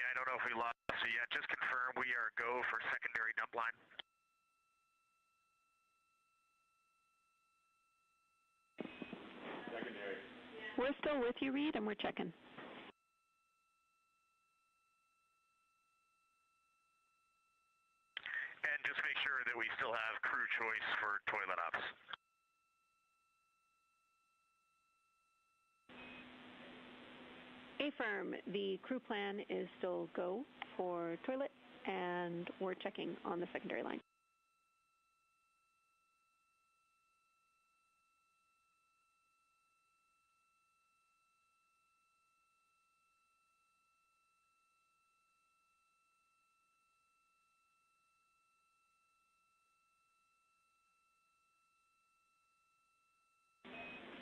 I don't know if we lost you yet. Just confirm we are go for secondary dump line. Secondary. We're still with you, Reed, and we're checking. And just make sure that we still have crew choice for toilet ops. Affirm, the crew plan is still go for toilet, and we're checking on the secondary line.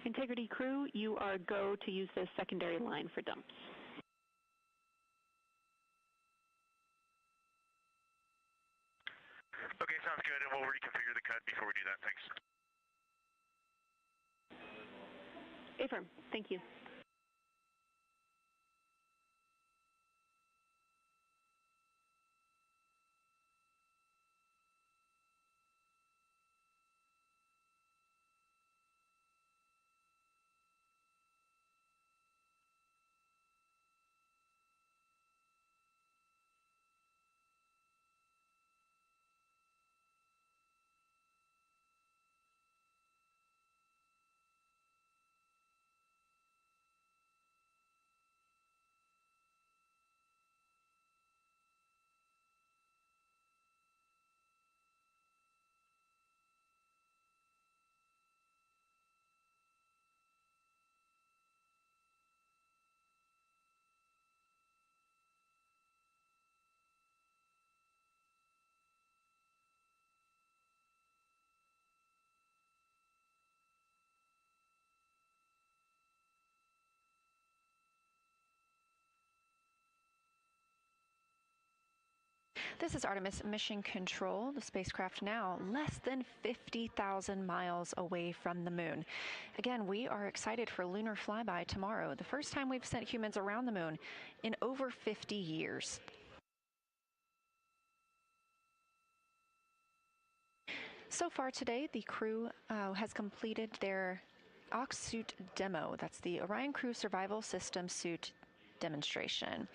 Integrity crew, you are go to use the secondary line for dumps. Okay, sounds good, and we'll reconfigure the cut before we do that. Thanks. Affirm, thank you. This is Artemis Mission Control, the spacecraft now less than 50,000 miles away from the moon. Again, we are excited for lunar flyby tomorrow, the first time we've sent humans around the moon in over 50 years. So far today, the crew has completed their Ox suit demo. That's the Orion Crew Survival System suit demonstration.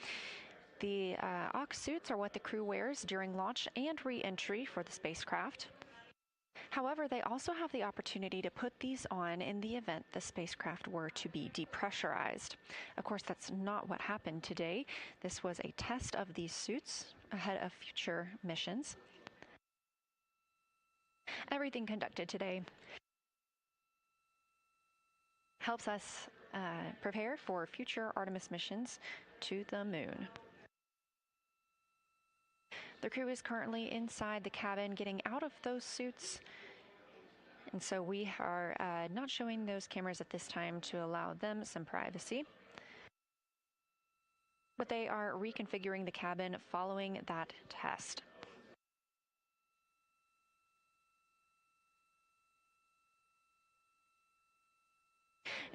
The Ox suits are what the crew wears during launch and re-entry for the spacecraft. However, they also have the opportunity to put these on in the event the spacecraft were to be depressurized. Of course, that's not what happened today. This was a test of these suits ahead of future missions. Everything conducted today helps us prepare for future Artemis missions to the moon. The crew is currently inside the cabin getting out of those suits, and so we are not showing those cameras at this time to allow them some privacy. But they are reconfiguring the cabin following that test.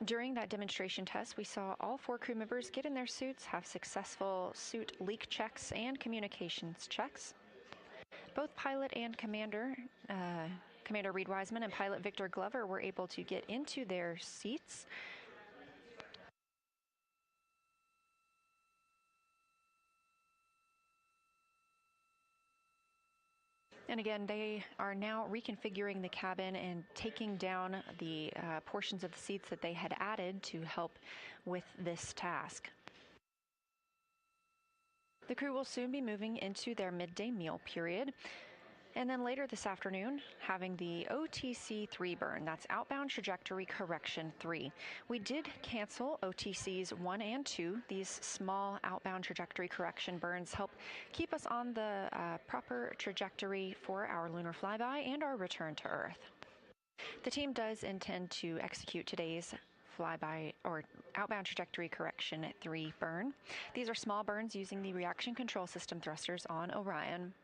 During that demonstration test, we saw all 4 crew members get in their suits, have successful suit leak checks and communications checks. Both pilot and Commander Reed Wiseman and pilot Victor Glover were able to get into their seats. And again, they are now reconfiguring the cabin and taking down the portions of the seats that they had added to help with this task. The crew will soon be moving into their midday meal period. And then later this afternoon, having the OTC 3 burn, that's outbound trajectory correction 3. We did cancel OTCs 1 and 2. These small outbound trajectory correction burns help keep us on the proper trajectory for our lunar flyby and our return to Earth. The team does intend to execute today's flyby or outbound trajectory correction 3 burn. These are small burns using the reaction control system thrusters on Orion.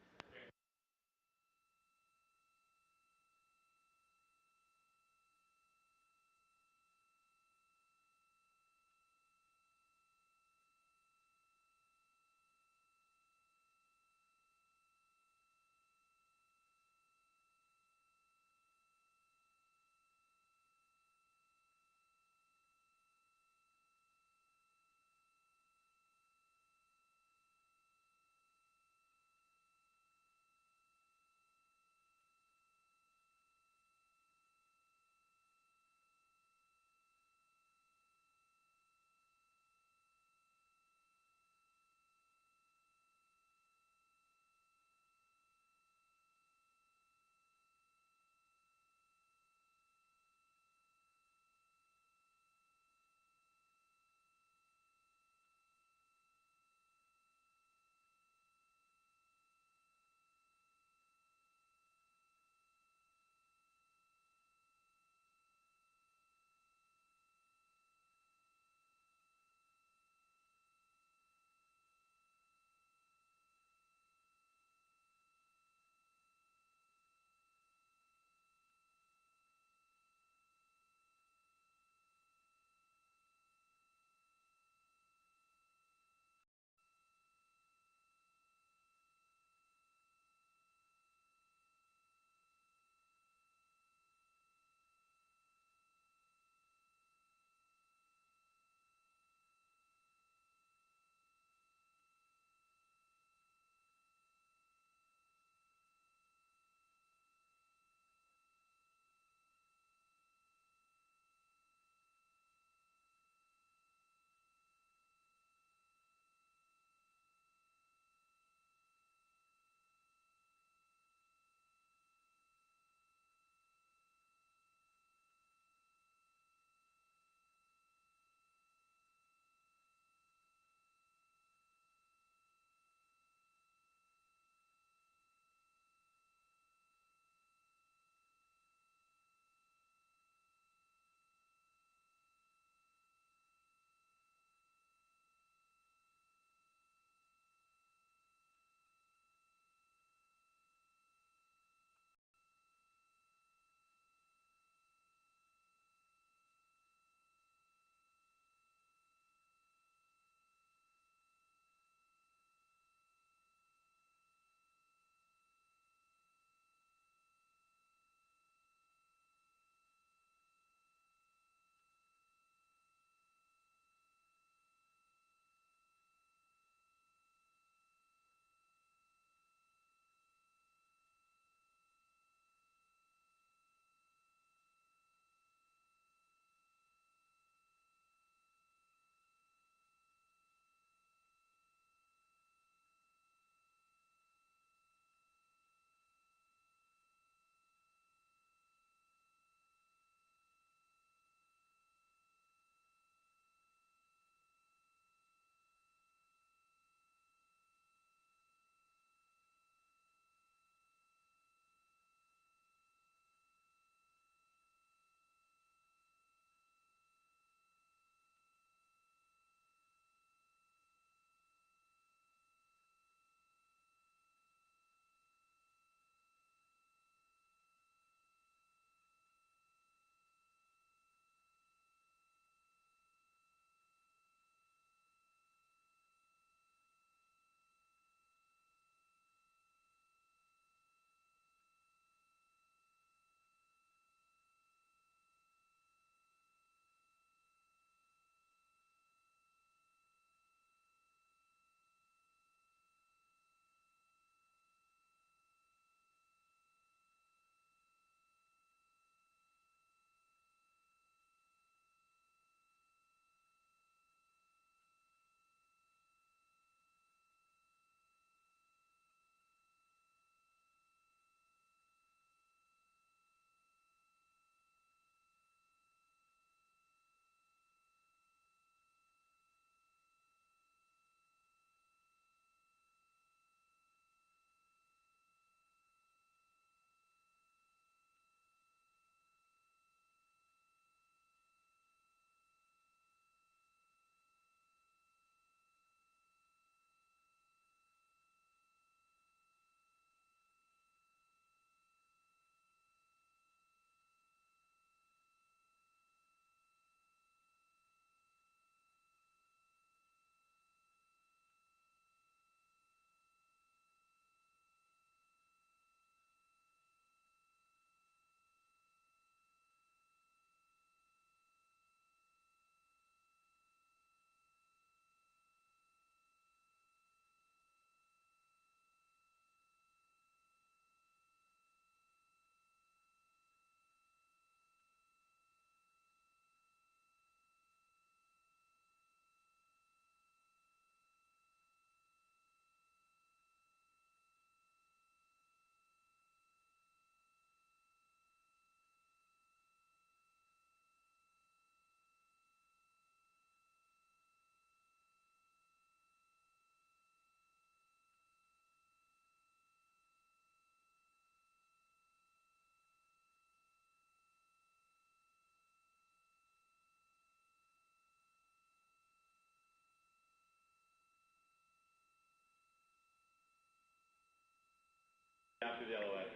After the LOS.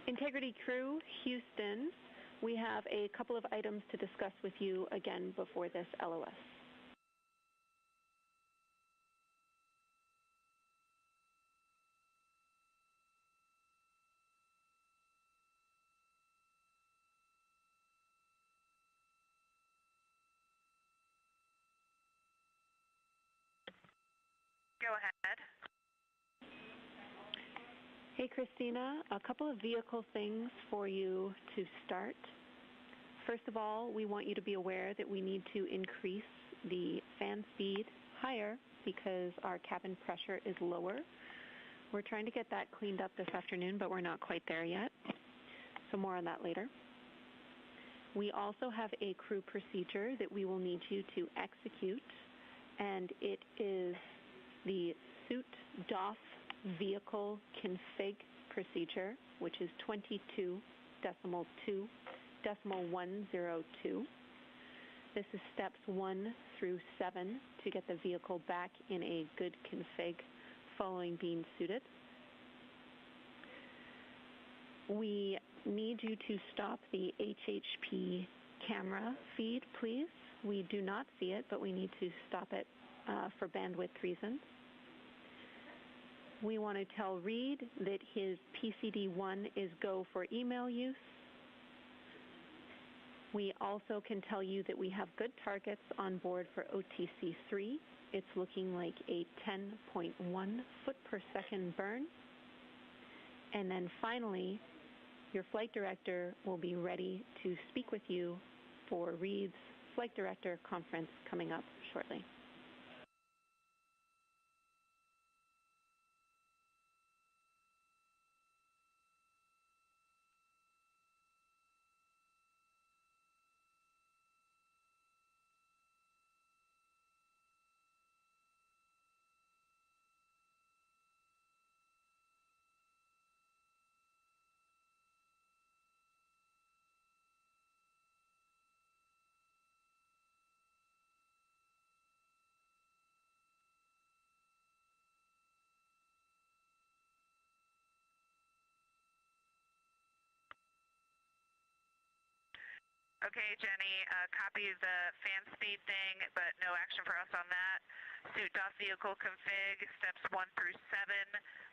Integrity crew, Houston, we have a couple of items to discuss with you again before this LOS. Go ahead. Hey, Christina, a couple of vehicle things for you to start. First of all, we want you to be aware that we need to increase the fan speed higher because our cabin pressure is lower. We're trying to get that cleaned up this afternoon, but we're not quite there yet. So more on that later. We also have a crew procedure that we will need you to execute, and it is the suit DOF vehicle config procedure, which is 22.2.102. This is steps 1 through 7 to get the vehicle back in a good config following being suited. We need you to stop the HHP camera feed, please. We do not see it, but we need to stop it for bandwidth reasons. We want to tell Reed that his PCD-1 is go for email use. We also can tell you that we have good targets on board for OTC-3. It's looking like a 10.1 foot per second burn. And then finally, your flight director will be ready to speak with you for Reed's flight director conference coming up shortly. Okay, Jenny, copy the fan speed thing, but no action for us on that. Suit DOF vehicle config, steps 1 through 7.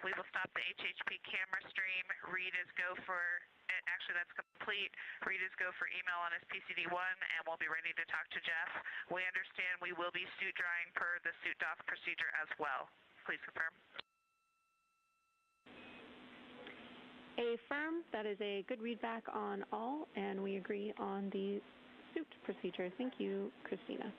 We will stop the HHP camera stream. Reed is go for, actually that's complete. Reed is go for email on his PCD-1, and we'll be ready to talk to Jeff. We understand we will be suit drying per the suit DOF procedure as well. Please confirm. Affirm, that is a good readback on all, and we agree on the suit procedure. Thank you, Christina.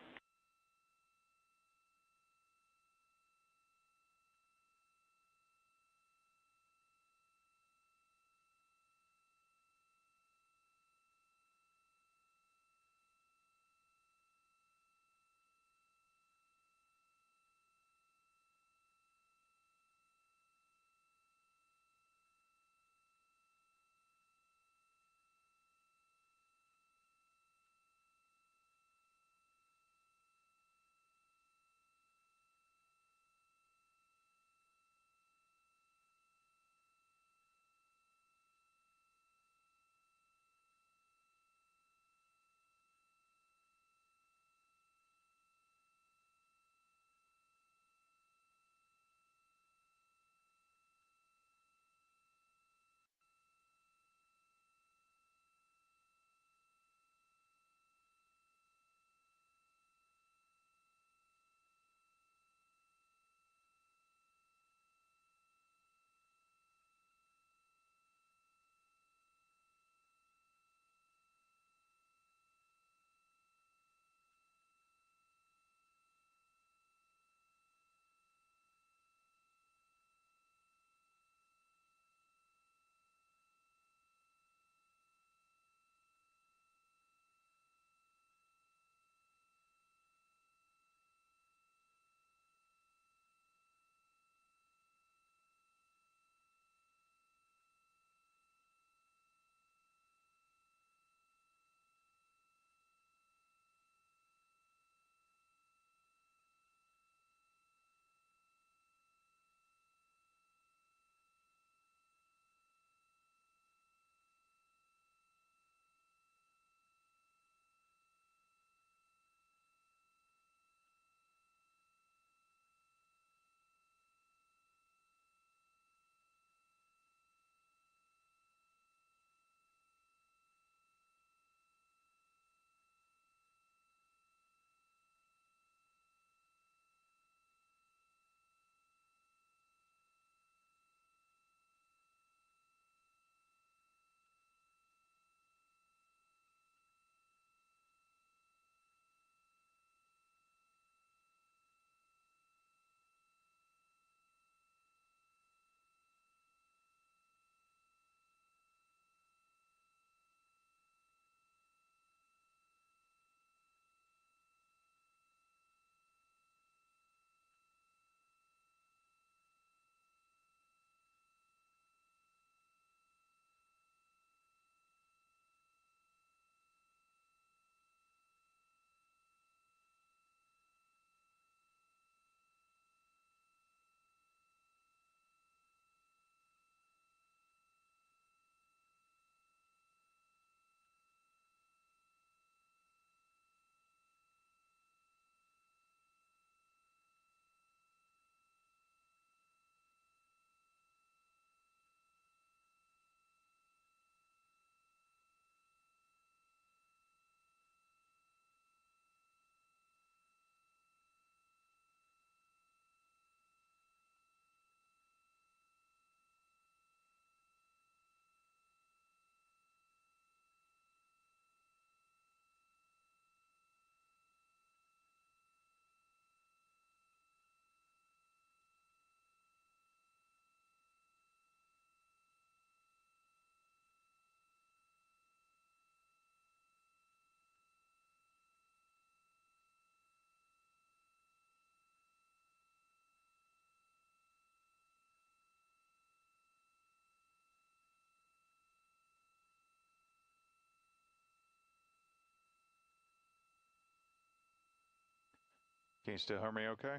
Can you still hear me okay?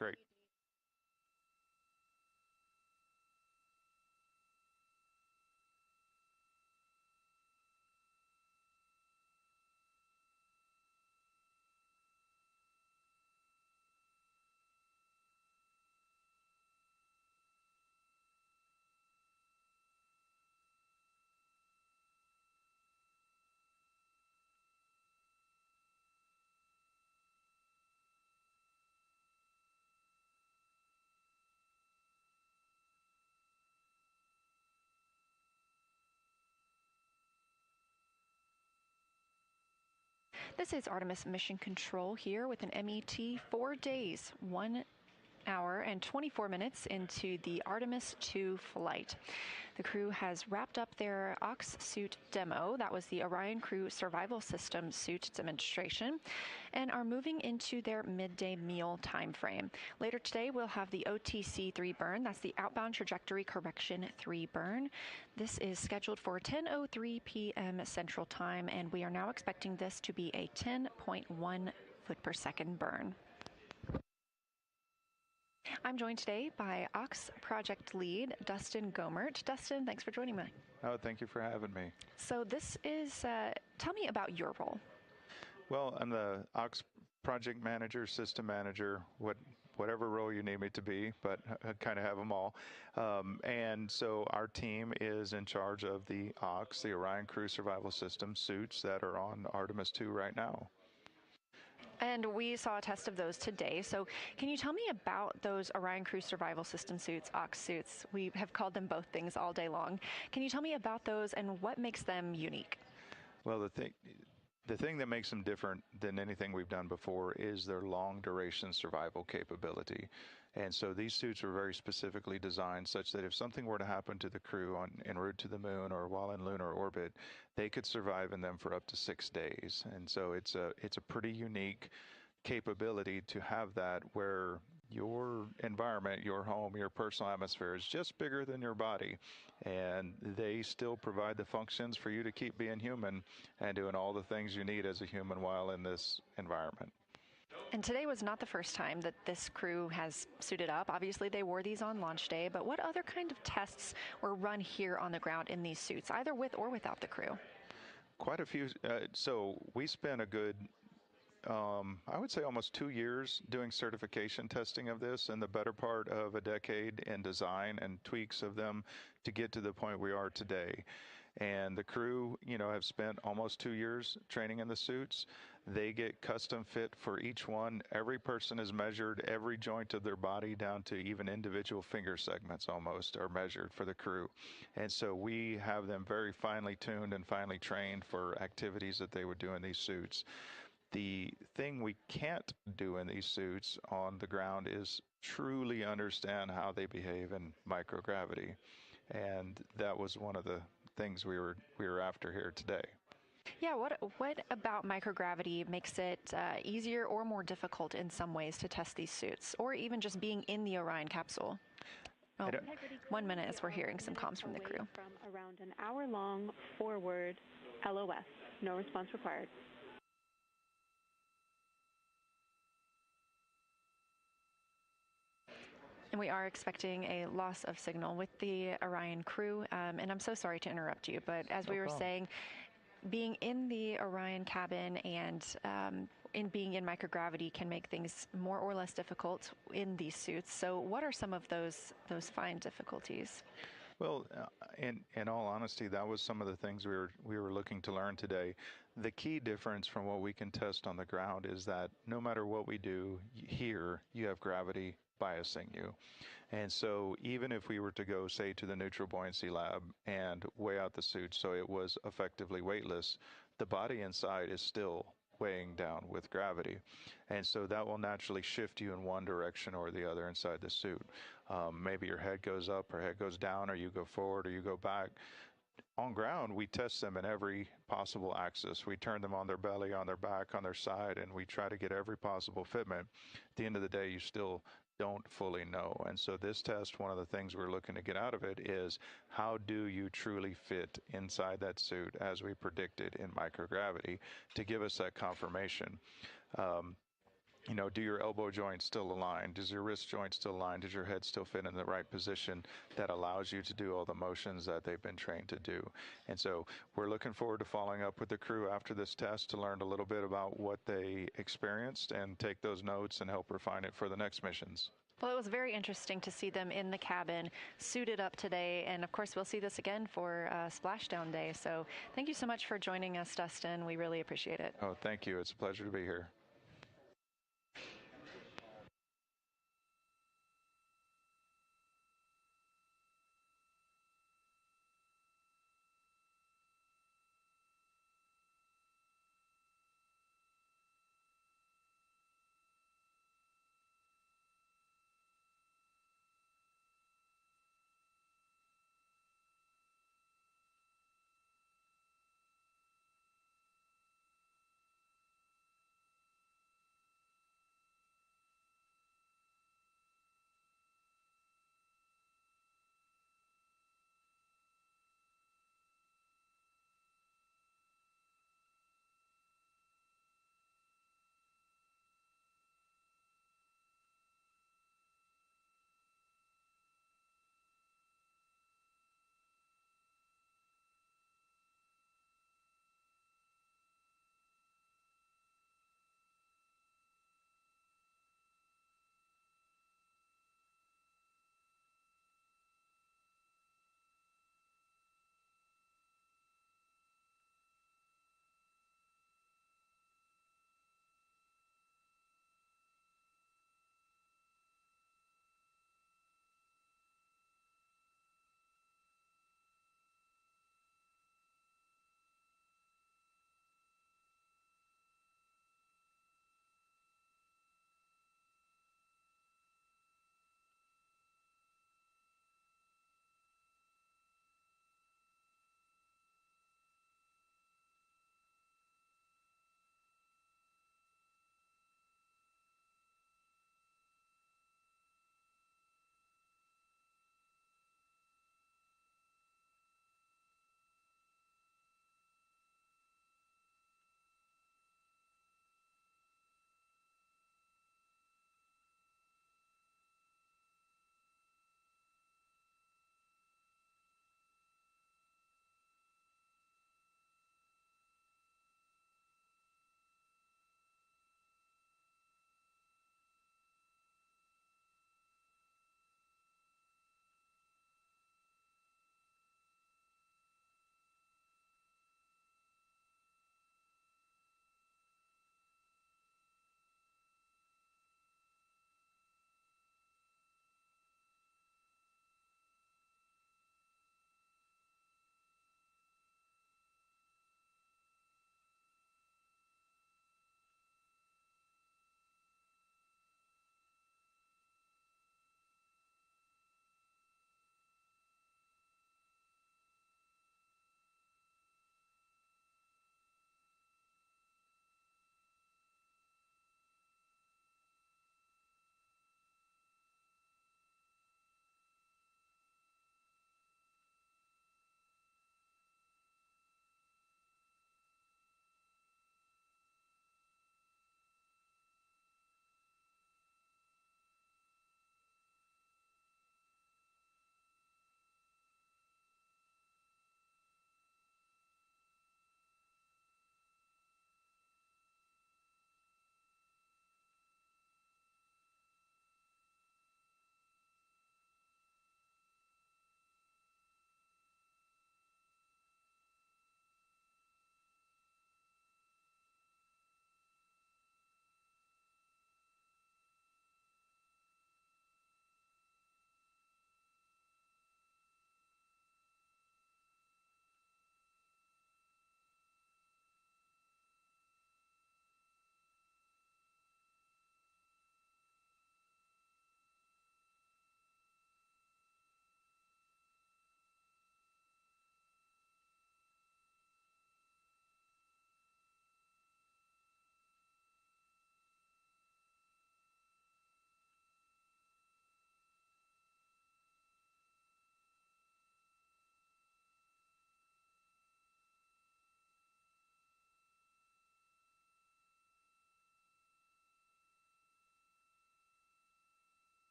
Great. This is Artemis Mission Control here with an MET 4 days, 1 hour and 24 minutes into the Artemis II flight. The crew has wrapped up their Ox suit demo, that was the Orion Crew Survival System suit demonstration, and are moving into their midday meal time frame. Later today, we'll have the OTC 3 burn, that's the Outbound Trajectory Correction 3 burn. This is scheduled for 10:03 p.m. Central Time, and we are now expecting this to be a 10.1 foot per second burn. I'm joined today by Ox project lead, Dustin Gomert. Dustin, thanks for joining me. Oh, thank you for having me. So this is, tell me about your role. Well, I'm the Ox project manager, system manager, whatever role you need me to be, but I kind of have them all. And so our team is in charge of the Ox, the Orion Crew Survival System suits that are on Artemis II right now. And we saw a test of those today. So can you tell me about those Orion Crew Survival System suits, Ox suits? We have called them both things all day long. Can you tell me about those and what makes them unique? Well, the thing that makes them different than anything we've done before is their long duration survival capability. And so these suits are very specifically designed such that if something were to happen to the crew en route to the moon or while in lunar orbit, they could survive in them for up to 6 days. And so it's a pretty unique capability to have that where your environment, your home, your personal atmosphere is just bigger than your body. And they still provide the functions for you to keep being human and doing all the things you need as a human while in this environment. And today was not the first time that this crew has suited up. Obviously, they wore these on launch day, but what other kind of tests were run here on the ground in these suits, either with or without the crew? Quite a few. So we spent a good, I would say almost 2 years doing certification testing of this and the better part of a decade in design and tweaks of them to get to the point we are today. And the crew, have spent almost 2 years training in the suits. They get custom fit for each one. Every person is measured, every joint of their body down to even individual finger segments almost are measured for the crew. And so we have them very finely tuned and finely trained for activities that they would do in these suits. The thing we can't do in these suits on the ground is truly understand how they behave in microgravity. And that was one of the things we were after here today. Yeah, what about microgravity makes it easier or more difficult in some ways to test these suits, or even just being in the Orion capsule? Oh, 1 minute as we're hearing some comms from the crew. From around an hour-long forward LOS. No response required. And we are expecting a loss of signal with the Orion crew. And I'm so sorry to interrupt you, but as we were saying, being in the Orion cabin and being in microgravity can make things more or less difficult in these suits. So what are some of those fine difficulties? Well, in all honesty, that was some of the things we were looking to learn today. The key difference from what we can test on the ground is that no matter what we do here, you have gravity biasing you. And so even if we were to go, say, to the neutral buoyancy lab and weigh out the suit so it was effectively weightless, the body inside is still weighing down with gravity. And so that will naturally shift you in one direction or the other inside the suit. Maybe your head goes up or head goes down, or you go forward or you go back. On ground, we test them in every possible axis. We turn them on their belly, on their back, on their side, and we try to get every possible fitment. At the end of the day, you still don't fully know. And so this test, one of the things we're looking to get out of it is how do you truly fit inside that suit as we predicted in microgravity to give us that confirmation. You know, do your elbow joints still align? Does your wrist joint still align? Does your head still fit in the right position that allows you to do all the motions that they've been trained to do? And so we're looking forward to following up with the crew after this test to learn a little bit about what they experienced and take those notes and help refine it for the next missions. Well, it was very interesting to see them in the cabin, suited up today, and of course we'll see this again for Splashdown Day. So thank you so much for joining us, Dustin. We really appreciate it. Oh, thank you. It's a pleasure to be here.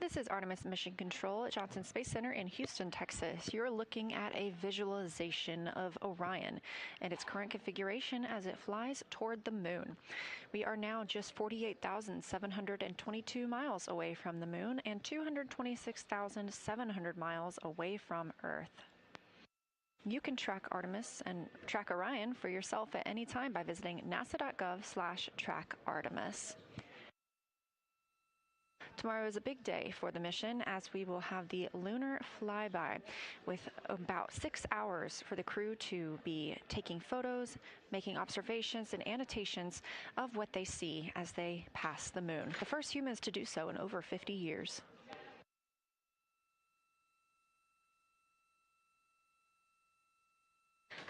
This is Artemis Mission Control at Johnson Space Center in Houston, Texas. You're looking at a visualization of Orion and its current configuration as it flies toward the moon. We are now just 48,722 miles away from the moon and 226,700 miles away from Earth. You can track Artemis and track Orion for yourself at any time by visiting nasa.gov/trackartemis. Tomorrow is a big day for the mission as we will have the lunar flyby with about 6 hours for the crew to be taking photos, making observations and annotations of what they see as they pass the moon. The first humans to do so in over 50 years.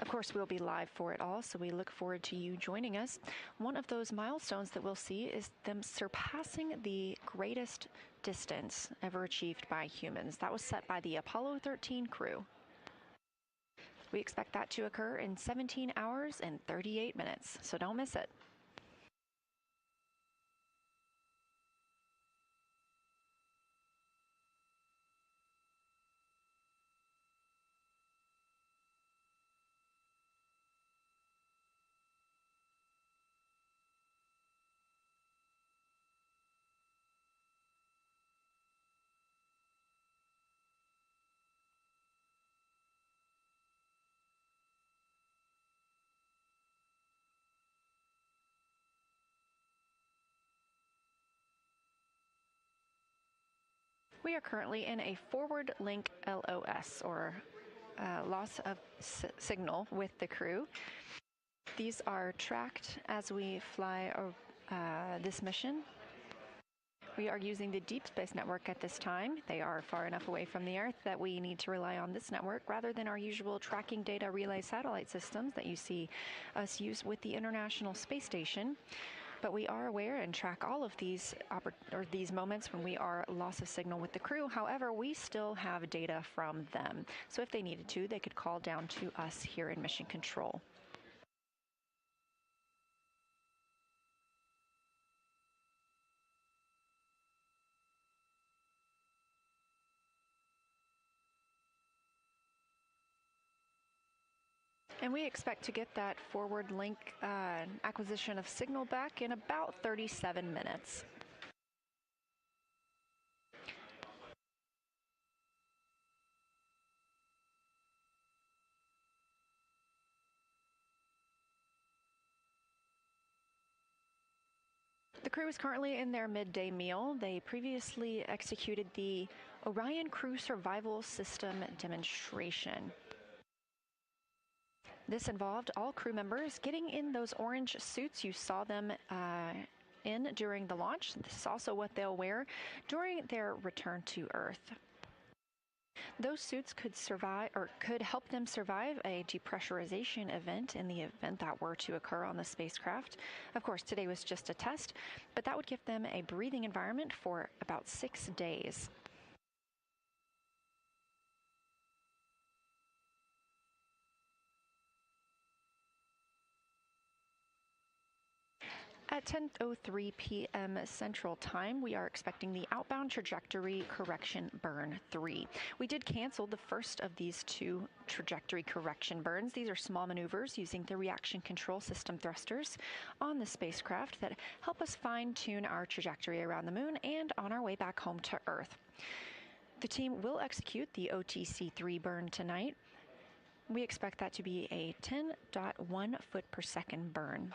Of course, we'll be live for it all, so we look forward to you joining us. One of those milestones that we'll see is them surpassing the greatest distance ever achieved by humans. That was set by the Apollo 13 crew. We expect that to occur in 17 hours and 38 minutes, so don't miss it. We are currently in a forward link LOS, or loss of signal, with the crew. These are tracked as we fly this mission. We are using the Deep Space Network at this time. They are far enough away from the Earth that we need to rely on this network rather than our usual tracking data relay satellite systems that you see us use with the International Space Station. But we are aware and track all of these moments when we are loss of signal with the crew. However, we still have data from them. So if they needed to, they could call down to us here in Mission Control. And we expect to get that forward link acquisition of signal back in about 37 minutes. The crew is currently in their midday meal. They previously executed the Orion Crew Survival System demonstration. This involved all crew members getting in those orange suits you saw them in during the launch. This is also what they'll wear during their return to Earth. Those suits could help them survive a depressurization event in the event that were to occur on the spacecraft. Of course, today was just a test, but that would give them a breathing environment for about 6 days. At 10:03 p.m. Central Time, we are expecting the outbound trajectory correction burn 3. We did cancel the first of these 2 trajectory correction burns. These are small maneuvers using the reaction control system thrusters on the spacecraft that help us fine-tune our trajectory around the moon and on our way back home to Earth. The team will execute the OTC-3 burn tonight. We expect that to be a 10.1 foot per second burn.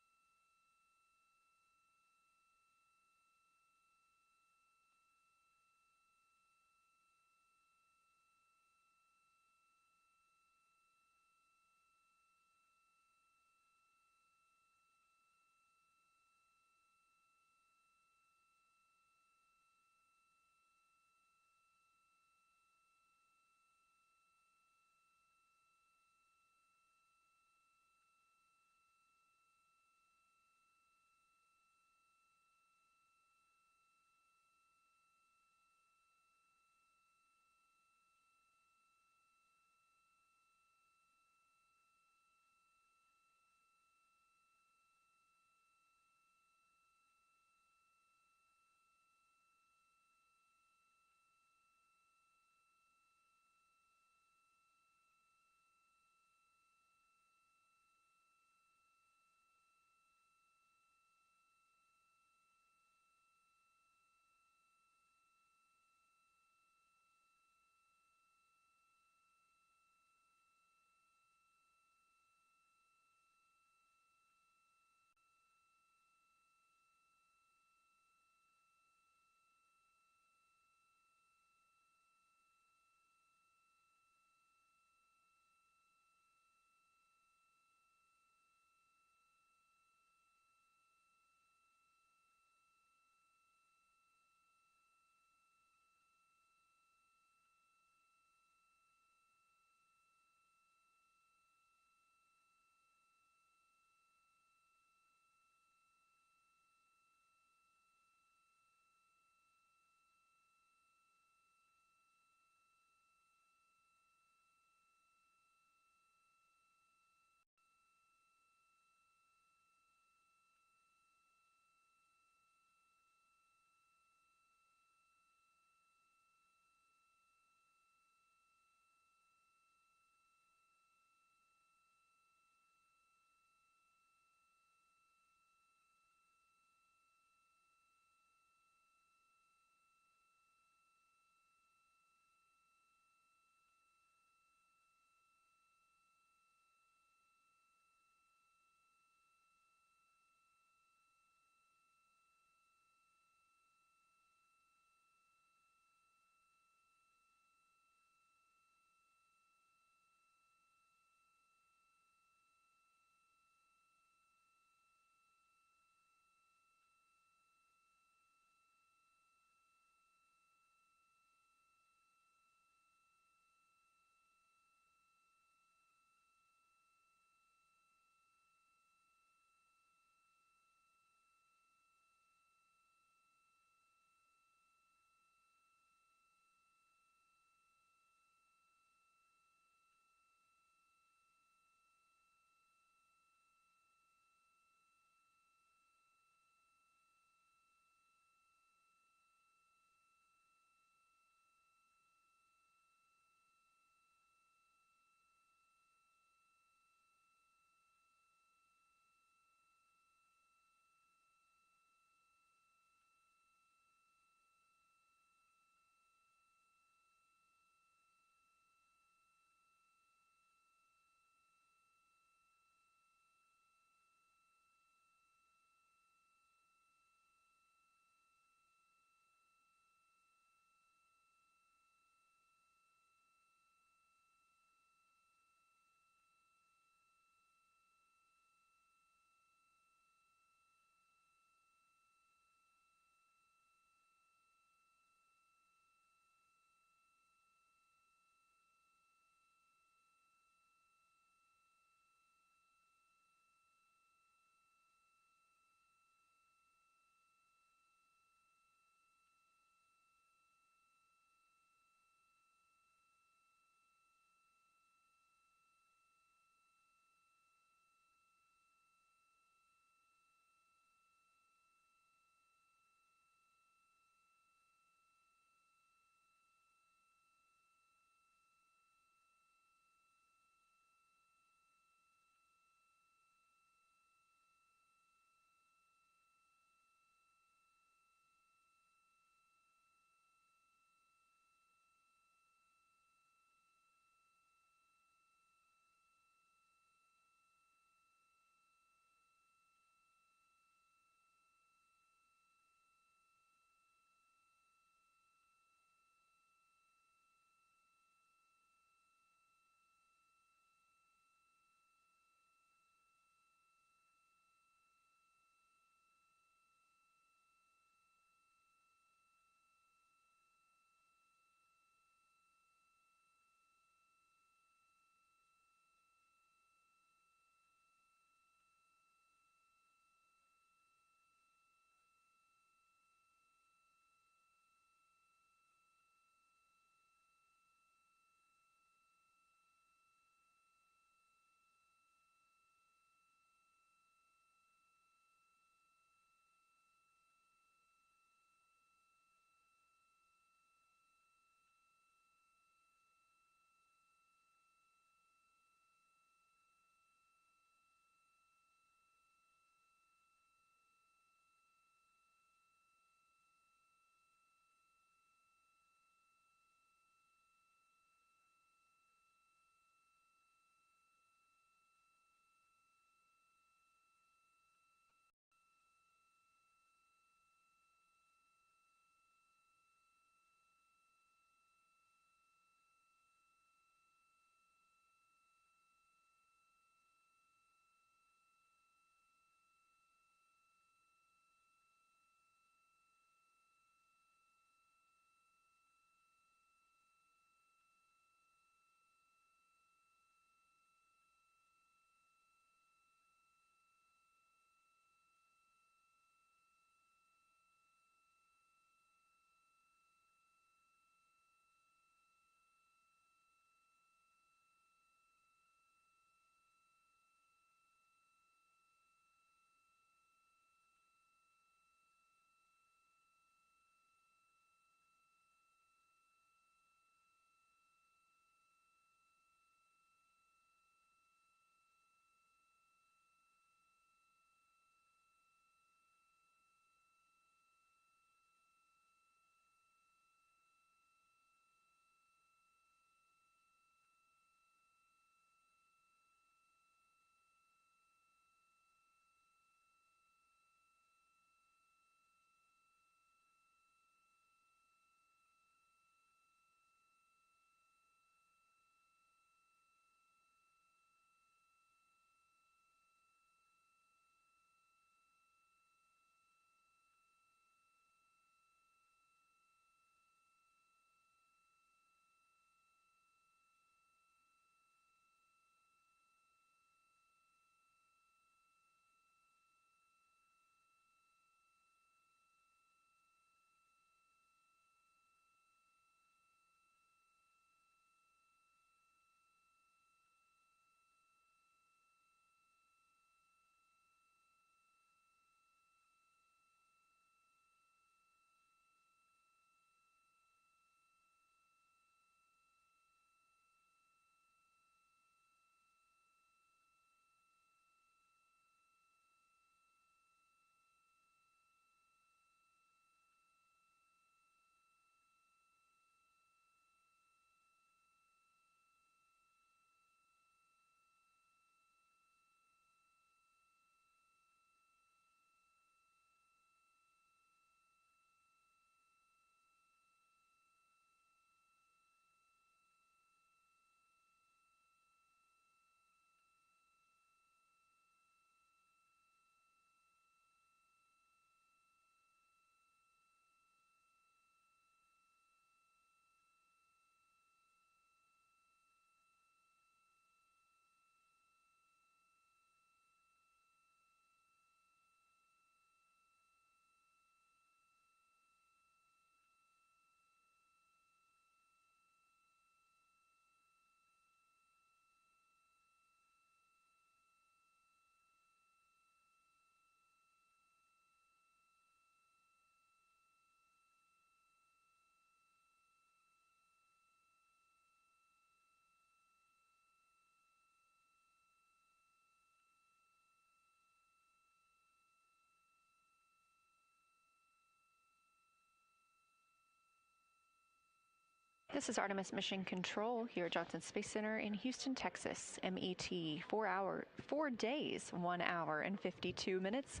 This is Artemis Mission Control here at Johnson Space Center in Houston, Texas. MET, 4 days, 1 hour and 52 minutes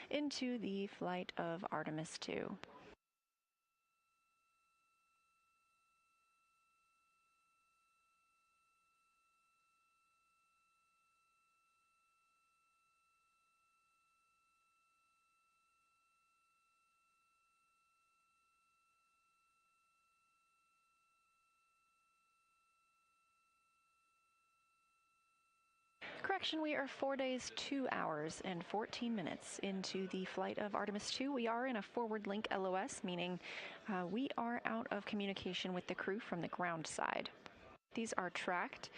into the flight of Artemis II. Correction, we are 4 days, 2 hours, and 14 minutes into the flight of Artemis II. We are in a forward link LOS, meaning we are out of communication with the crew from the ground side. These are tracked,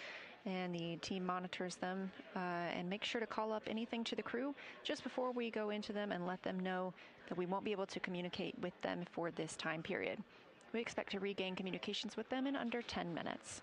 and the team monitors them and make sure to call up anything to the crew just before we go into them and let them know that we won't be able to communicate with them for this time period. We expect to regain communications with them in under 10 minutes.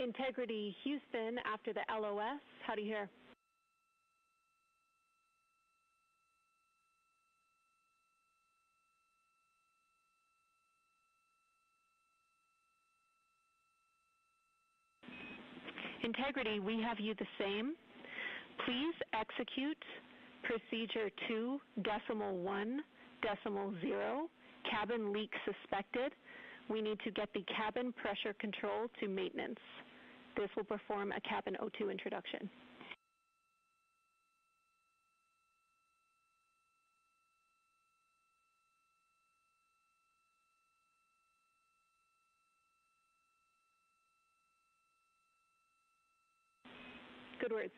Integrity Houston after the LOS. How do you hear? Integrity, we have you the same. Please execute procedure 2.1.0, cabin leak suspected. We need to get the cabin pressure control to maintenance. This will perform a cabin O2 introduction. Good words.